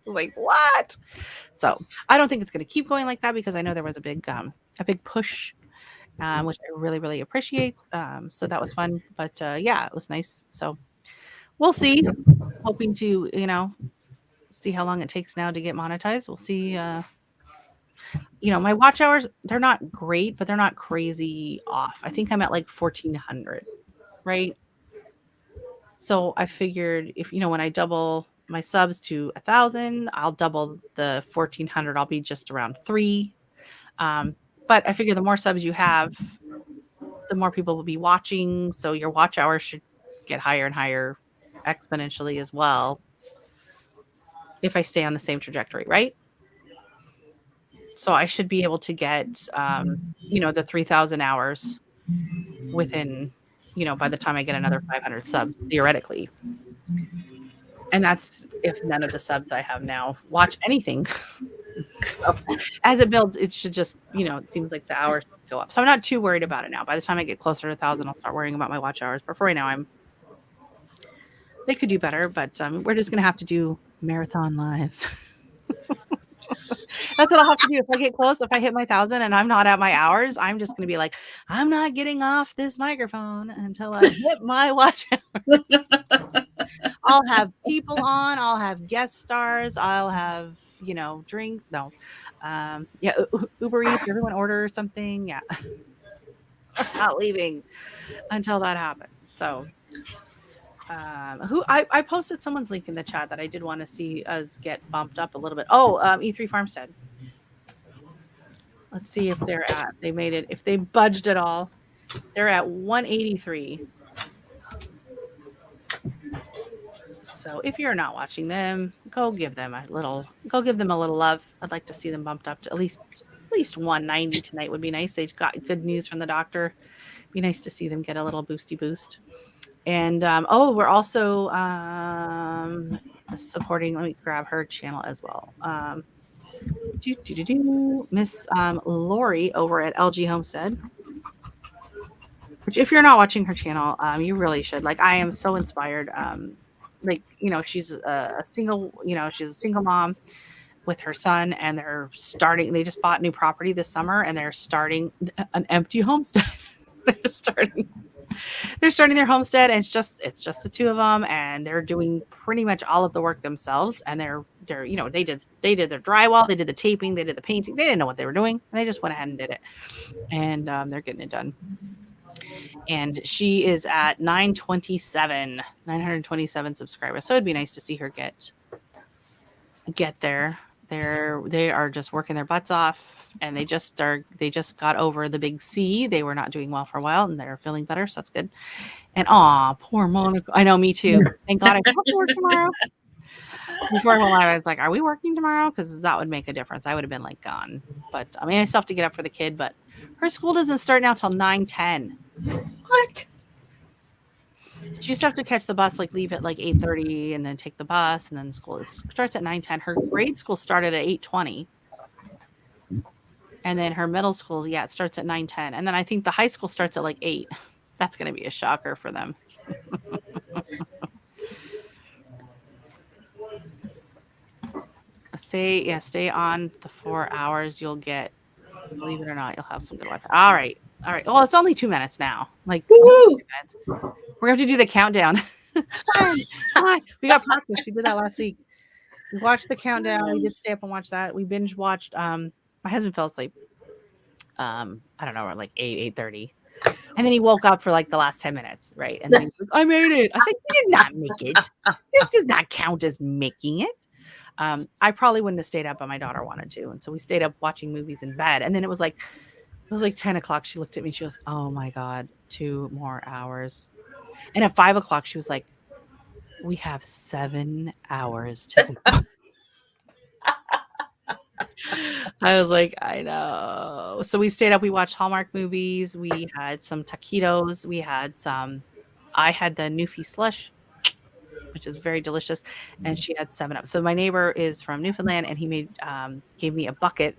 was like, what? So I don't think it's going to keep going like that, because I know there was a big push, which I really, really appreciate. So that was fun. But yeah, it was nice. So we'll see. Hoping to, see how long it takes now to get monetized. We'll see. My watch hours, they're not great, but they're not crazy off. I think I'm at like 1,400, right? So I figured if, when I double my subs to 1,000, I'll double the 1,400. I'll be just around 3. But I figure the more subs you have, the more people will be watching. So your watch hours should get higher and higher exponentially as well, if I stay on the same trajectory, right? So I should be able to get, the 3,000 hours within, by the time I get another 500 subs, theoretically. And that's if none of the subs I have now watch anything. So as it builds, it should just, it seems like the hours go up. So I'm not too worried about it now. By the time I get closer to 1,000, I'll start worrying about my watch hours. But for right now, they could do better, but we're just going to have to do marathon lives. That's what I'll have to do. If I get close, if I hit my 1,000 and I'm not at my hours, I'm just going to be like, I'm not getting off this microphone until I hit my watch hour. I'll have people on. I'll have guest stars. I'll have, drinks. No. Uber Eats, everyone order something. Yeah. I'm not leaving until that happens. So I posted someone's link in the chat that I did want to see us get bumped up a little bit. Oh, E3 Farmstead. Let's see if they made it, if they budged at all. They're at 183. So if you're not watching them, go give them a little love. I'd like to see them bumped up to at least 190 tonight would be nice. They've got good news from the doctor. Be nice to see them get a little boosty boost. And we're also supporting. Let me grab her channel as well. Miss Lori over at LG Homestead. Which, if you're not watching her channel, you really should. Like, I am so inspired. She's a single. She's a single mom with her son, and they just bought new property this summer, and they're starting an empty homestead. They're starting their homestead, and it's just the two of them, and they're doing pretty much all of the work themselves. And they're they did their drywall, they did the taping, they did the painting. They didn't know what they were doing, and they just went ahead and did it. And they're getting it done. And she is at 927 subscribers. So it'd be nice to see her get there. They are just working their butts off, and they just got over the big C. They were not doing well for a while, and they're feeling better, so that's good. And poor Monica. I know, me too. Thank God I have to work tomorrow. Before I went live, I was like, are we working tomorrow? Because that would make a difference. I would have been like gone. But I mean, I still have to get up for the kid, but Her school doesn't start now till 9:10. What? She used to have to catch the bus, like leave at like 8:30 and then take the bus, and then school starts at 9:10. Her grade school started at 8:20. And then her middle school, it starts at 9:10. And then I think the high school starts at like 8. That's going to be a shocker for them. Stay on the 4 hours. You'll get, believe it or not, you'll have some good Wi-Fi. All right. Well, it's only 2 minutes now. Like 2 minutes. We're going to have to do the countdown. 10, 9. We got practice. We did that last week. We watched the countdown. We did stay up and watch that. We binge watched. My husband fell asleep. I don't know, like 8:30. And then he woke up for like the last 10 minutes, right? And then he was like, I made it. I said, you did not make it. This does not count as making it. I probably wouldn't have stayed up, but my daughter wanted to. And so we stayed up watching movies in bed. And then it was like 10 o'clock. She looked at me. She goes, oh my God, 2 more hours. And at 5 o'clock, she was like, we have 7 hours to go. I was like, I know. So we stayed up. We watched Hallmark movies. We had some taquitos. I had the Newfie slush, which is very delicious. And she had 7-Up. So my neighbor is from Newfoundland, and he gave me a bucket.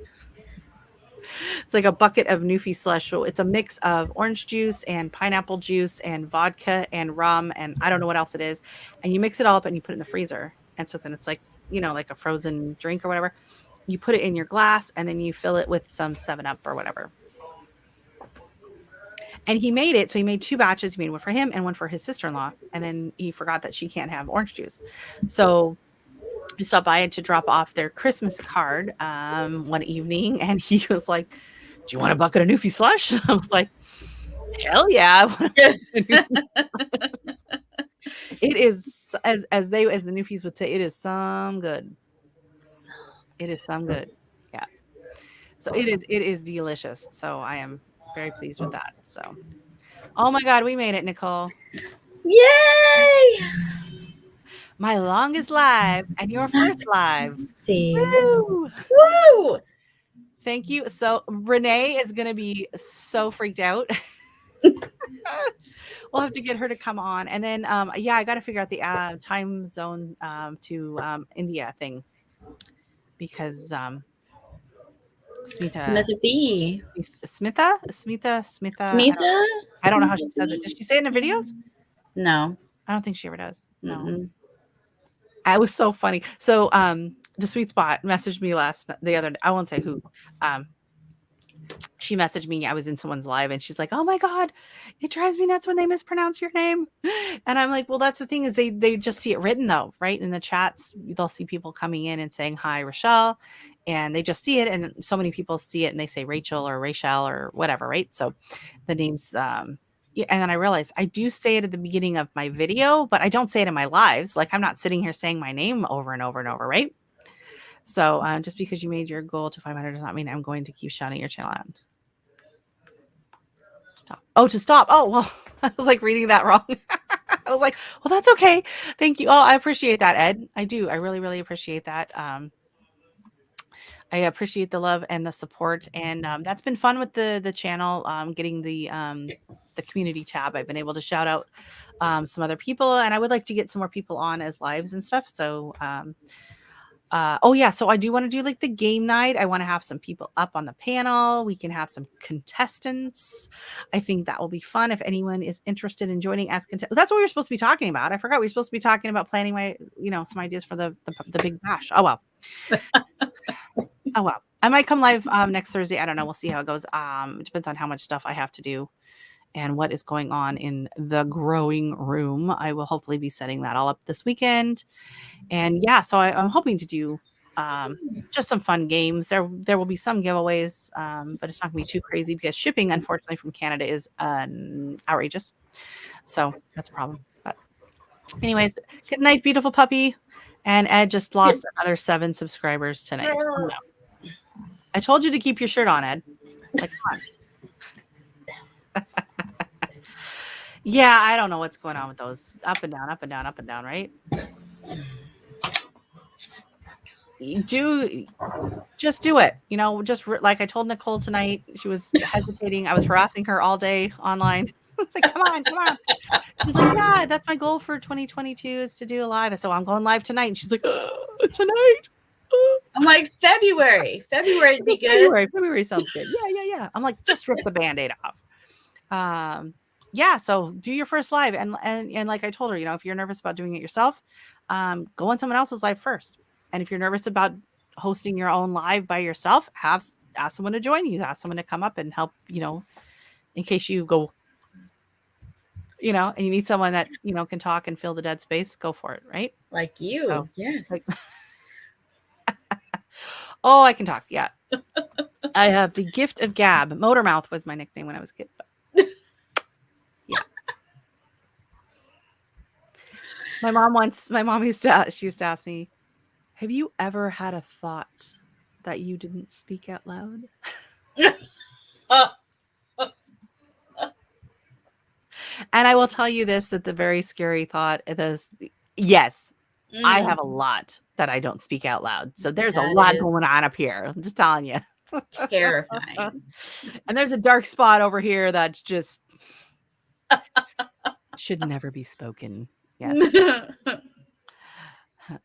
It's like a bucket of Newfie slush. So it's a mix of orange juice and pineapple juice and vodka and rum. And I don't know what else it is. And you mix it all up and you put it in the freezer. And so then it's like, like a frozen drink or whatever. You put it in your glass and then you fill it with some 7-Up or whatever. And he made it. So he made 2 batches. He made one for him and one for his sister-in-law. And then he forgot that she can't have orange juice. So we stopped by to drop off their Christmas card one evening. And he was like, do you want a bucket of Newfie slush? I was like, hell yeah. It is, as the Newfies would say, it is some good. It is some good. Yeah. So it is delicious. So I am very pleased with that. So, oh my God, we made it, Nicole. Yay! My longest live and your first live. See. Woo! Woo! Thank you. So Renee is going to be so freaked out. We'll have to get her to come on. And then, I got to figure out the time zone to India thing. Because Smitha. I don't know how she says it. Does she say it in the videos? No. I don't think she ever does. No. Mm-mm. It was so funny. So the Sweet Spot messaged me the other day. I won't say who. She messaged me. I was in someone's live and she's like, oh my God, it drives me nuts when they mispronounce your name. And I'm like, well, that's the thing is they just see it written though, right? In the chats, they'll see people coming in and saying, hi, Rochelle. And they just see it. And so many people see it and they say Rachel or Rachel or whatever, right? So the names, and then I realized I do say it at the beginning of my video, but I don't say it in my lives. Like I'm not sitting here saying my name over and over and over, right? So just because you made your goal to 500 does not mean I'm going to keep shouting your channel out. Stop. Oh, to stop. Oh, well, I was like reading that wrong. I was like, well, that's okay. Thank you. Oh, I appreciate that, Ed. I do. I really, really appreciate that. I appreciate the love and the support. And that's been fun with the channel, getting the community tab. I've been able to shout out some other people, and I would like to get some more people on as lives and stuff. So so I do want to do like the game night. I want to have some people up on the panel. We can have some contestants. I think that will be fun if anyone is interested in joining as contestants. That's what we were supposed to be talking about. I forgot we were supposed to be talking about planning some ideas for the big bash. Oh well. Oh well. I might come live next Thursday. I don't know. We'll see how it goes. It depends on how much stuff I have to do and what is going on in the growing room. I will hopefully be setting that all up this weekend. And so I'm hoping to do just some fun games. There will be some giveaways, but it's not gonna be too crazy because shipping, unfortunately, from Canada is outrageous. So that's a problem. But anyways, good night, beautiful puppy. And Ed just lost another 7 subscribers tonight. No. I told you to keep your shirt on, Ed. Like, come on. Yeah, I don't know what's going on with those up and down, up and down, up and down, right? just do it. Just like I told Nicole tonight, she was hesitating. I was harassing her all day online. It's like, come on. She's like, yeah, that's my goal for 2022 is to do a live. So I'm going live tonight. And she's like, tonight. I'm like, February would be good. February sounds good. Yeah. I'm like, just rip the Band-Aid off. Yeah, so do your first live. And like I told her, if you're nervous about doing it yourself, go on someone else's live first. And if you're nervous about hosting your own live by yourself, ask someone to join you, ask someone to come up and help, in case you go, and you need someone that, can talk and fill the dead space, go for it. Right. Like you. So, yes. Oh, I can talk. Yeah. I have the gift of gab. Motormouth was my nickname when I was a kid. Yeah. My mom used to ask me, have you ever had a thought that you didn't speak out loud? And I will tell you this, that the very scary thought is, yes, I have a lot that I don't speak out loud. So there's a lot going on up here. I'm just telling you. Terrifying. And there's a dark spot over here that just should never be spoken. Yes.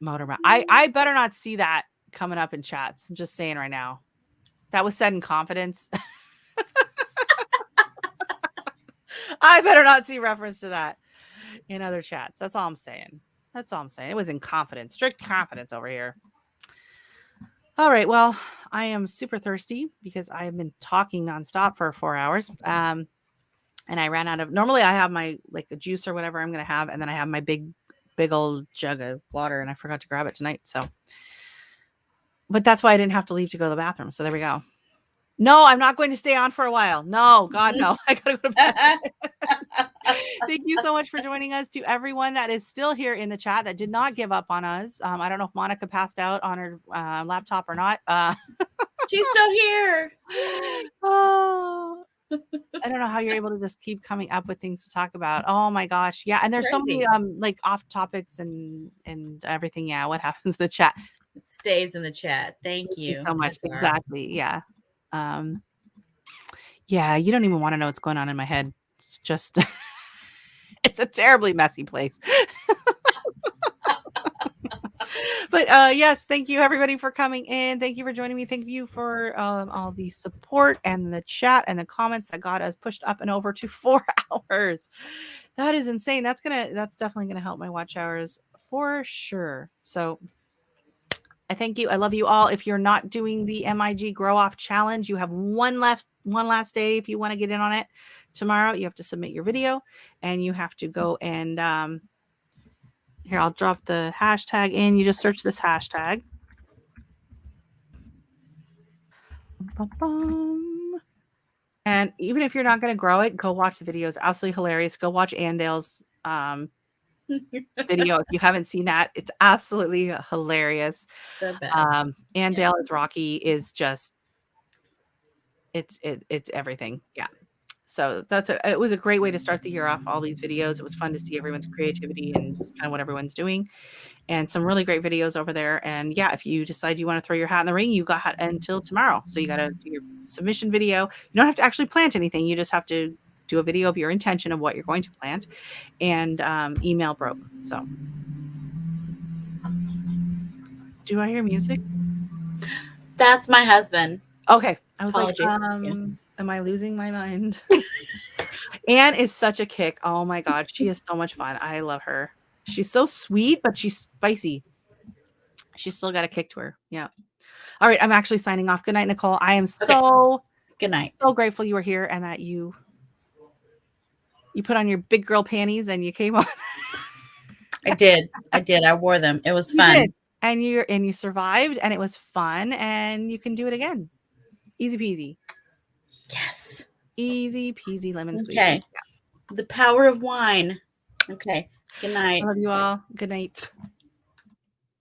Motormouth. I better not see that coming up in chats. I'm just saying right now. That was said in confidence. I better not see reference to that in other chats. That's all I'm saying. It was in confidence, strict confidence over here. All right. Well, I am super thirsty because I have been talking nonstop for 4 hours. And I ran out of, normally I have my, like a juice or whatever I'm going to have. And then I have my big old jug of water and I forgot to grab it tonight. So, but that's why I didn't have to leave to go to the bathroom. So there we go. No, I'm not going to stay on for a while. No, God, no. I gotta go to bed. Thank you so much for joining us. To everyone that is still here in the chat that did not give up on us. I don't know if Monica passed out on her laptop or not. She's still here. Oh, I don't know how you're able to just keep coming up with things to talk about. Oh my gosh. Yeah. And there's so many like off topics and everything. Yeah. What happens in the chat? It stays in the chat. Thank you so much. Exactly. Yeah. Yeah, you don't even want to know what's going on in my head. It's just, it's a terribly messy place. But yes, thank you everybody for coming in. Thank you for joining me. Thank you for all the support and the chat and the comments that got us pushed up and over to 4 hours. That is insane. That's definitely gonna help my watch hours for sure. So I thank you. I love you all. If you're not doing the MIG Grow Off Challenge, you have one last day. If you want to get in on it tomorrow, you have to submit your video and you have to go and here, I'll drop the hashtag in. You just search this hashtag. And even if you're not going to grow it, go watch the video. It's absolutely hilarious. Go watch Andale's video if you haven't seen that. It's absolutely hilarious. The best. Andale as Rocky is just it's everything. Yeah. So it was a great way to start the year off, all these videos. It was fun to see everyone's creativity and just kind of what everyone's doing, and some really great videos over there. And yeah, if you decide you want to throw your hat in the ring, you got until tomorrow. So you got to do your submission video. You don't have to actually plant anything. You just have to do a video of your intention of what you're going to plant, and email broke. So do I hear music? That's my husband. Okay. I was like, am I losing my mind? Anne is such a kick. Oh my God. She is so much fun. I love her. She's so sweet, but she's spicy. She's still got a kick to her. Yeah. All right. I'm actually signing off. Good night, Nicole. I am good night. So grateful you were here and that you put on your big girl panties and you came on. I did. I wore them. It was fun. And you survived and it was fun and you can do it again. Easy peasy. Yes. Easy peasy lemon squeeze. Okay. Yeah. The power of wine. Okay. Good night. I love you all. Good night.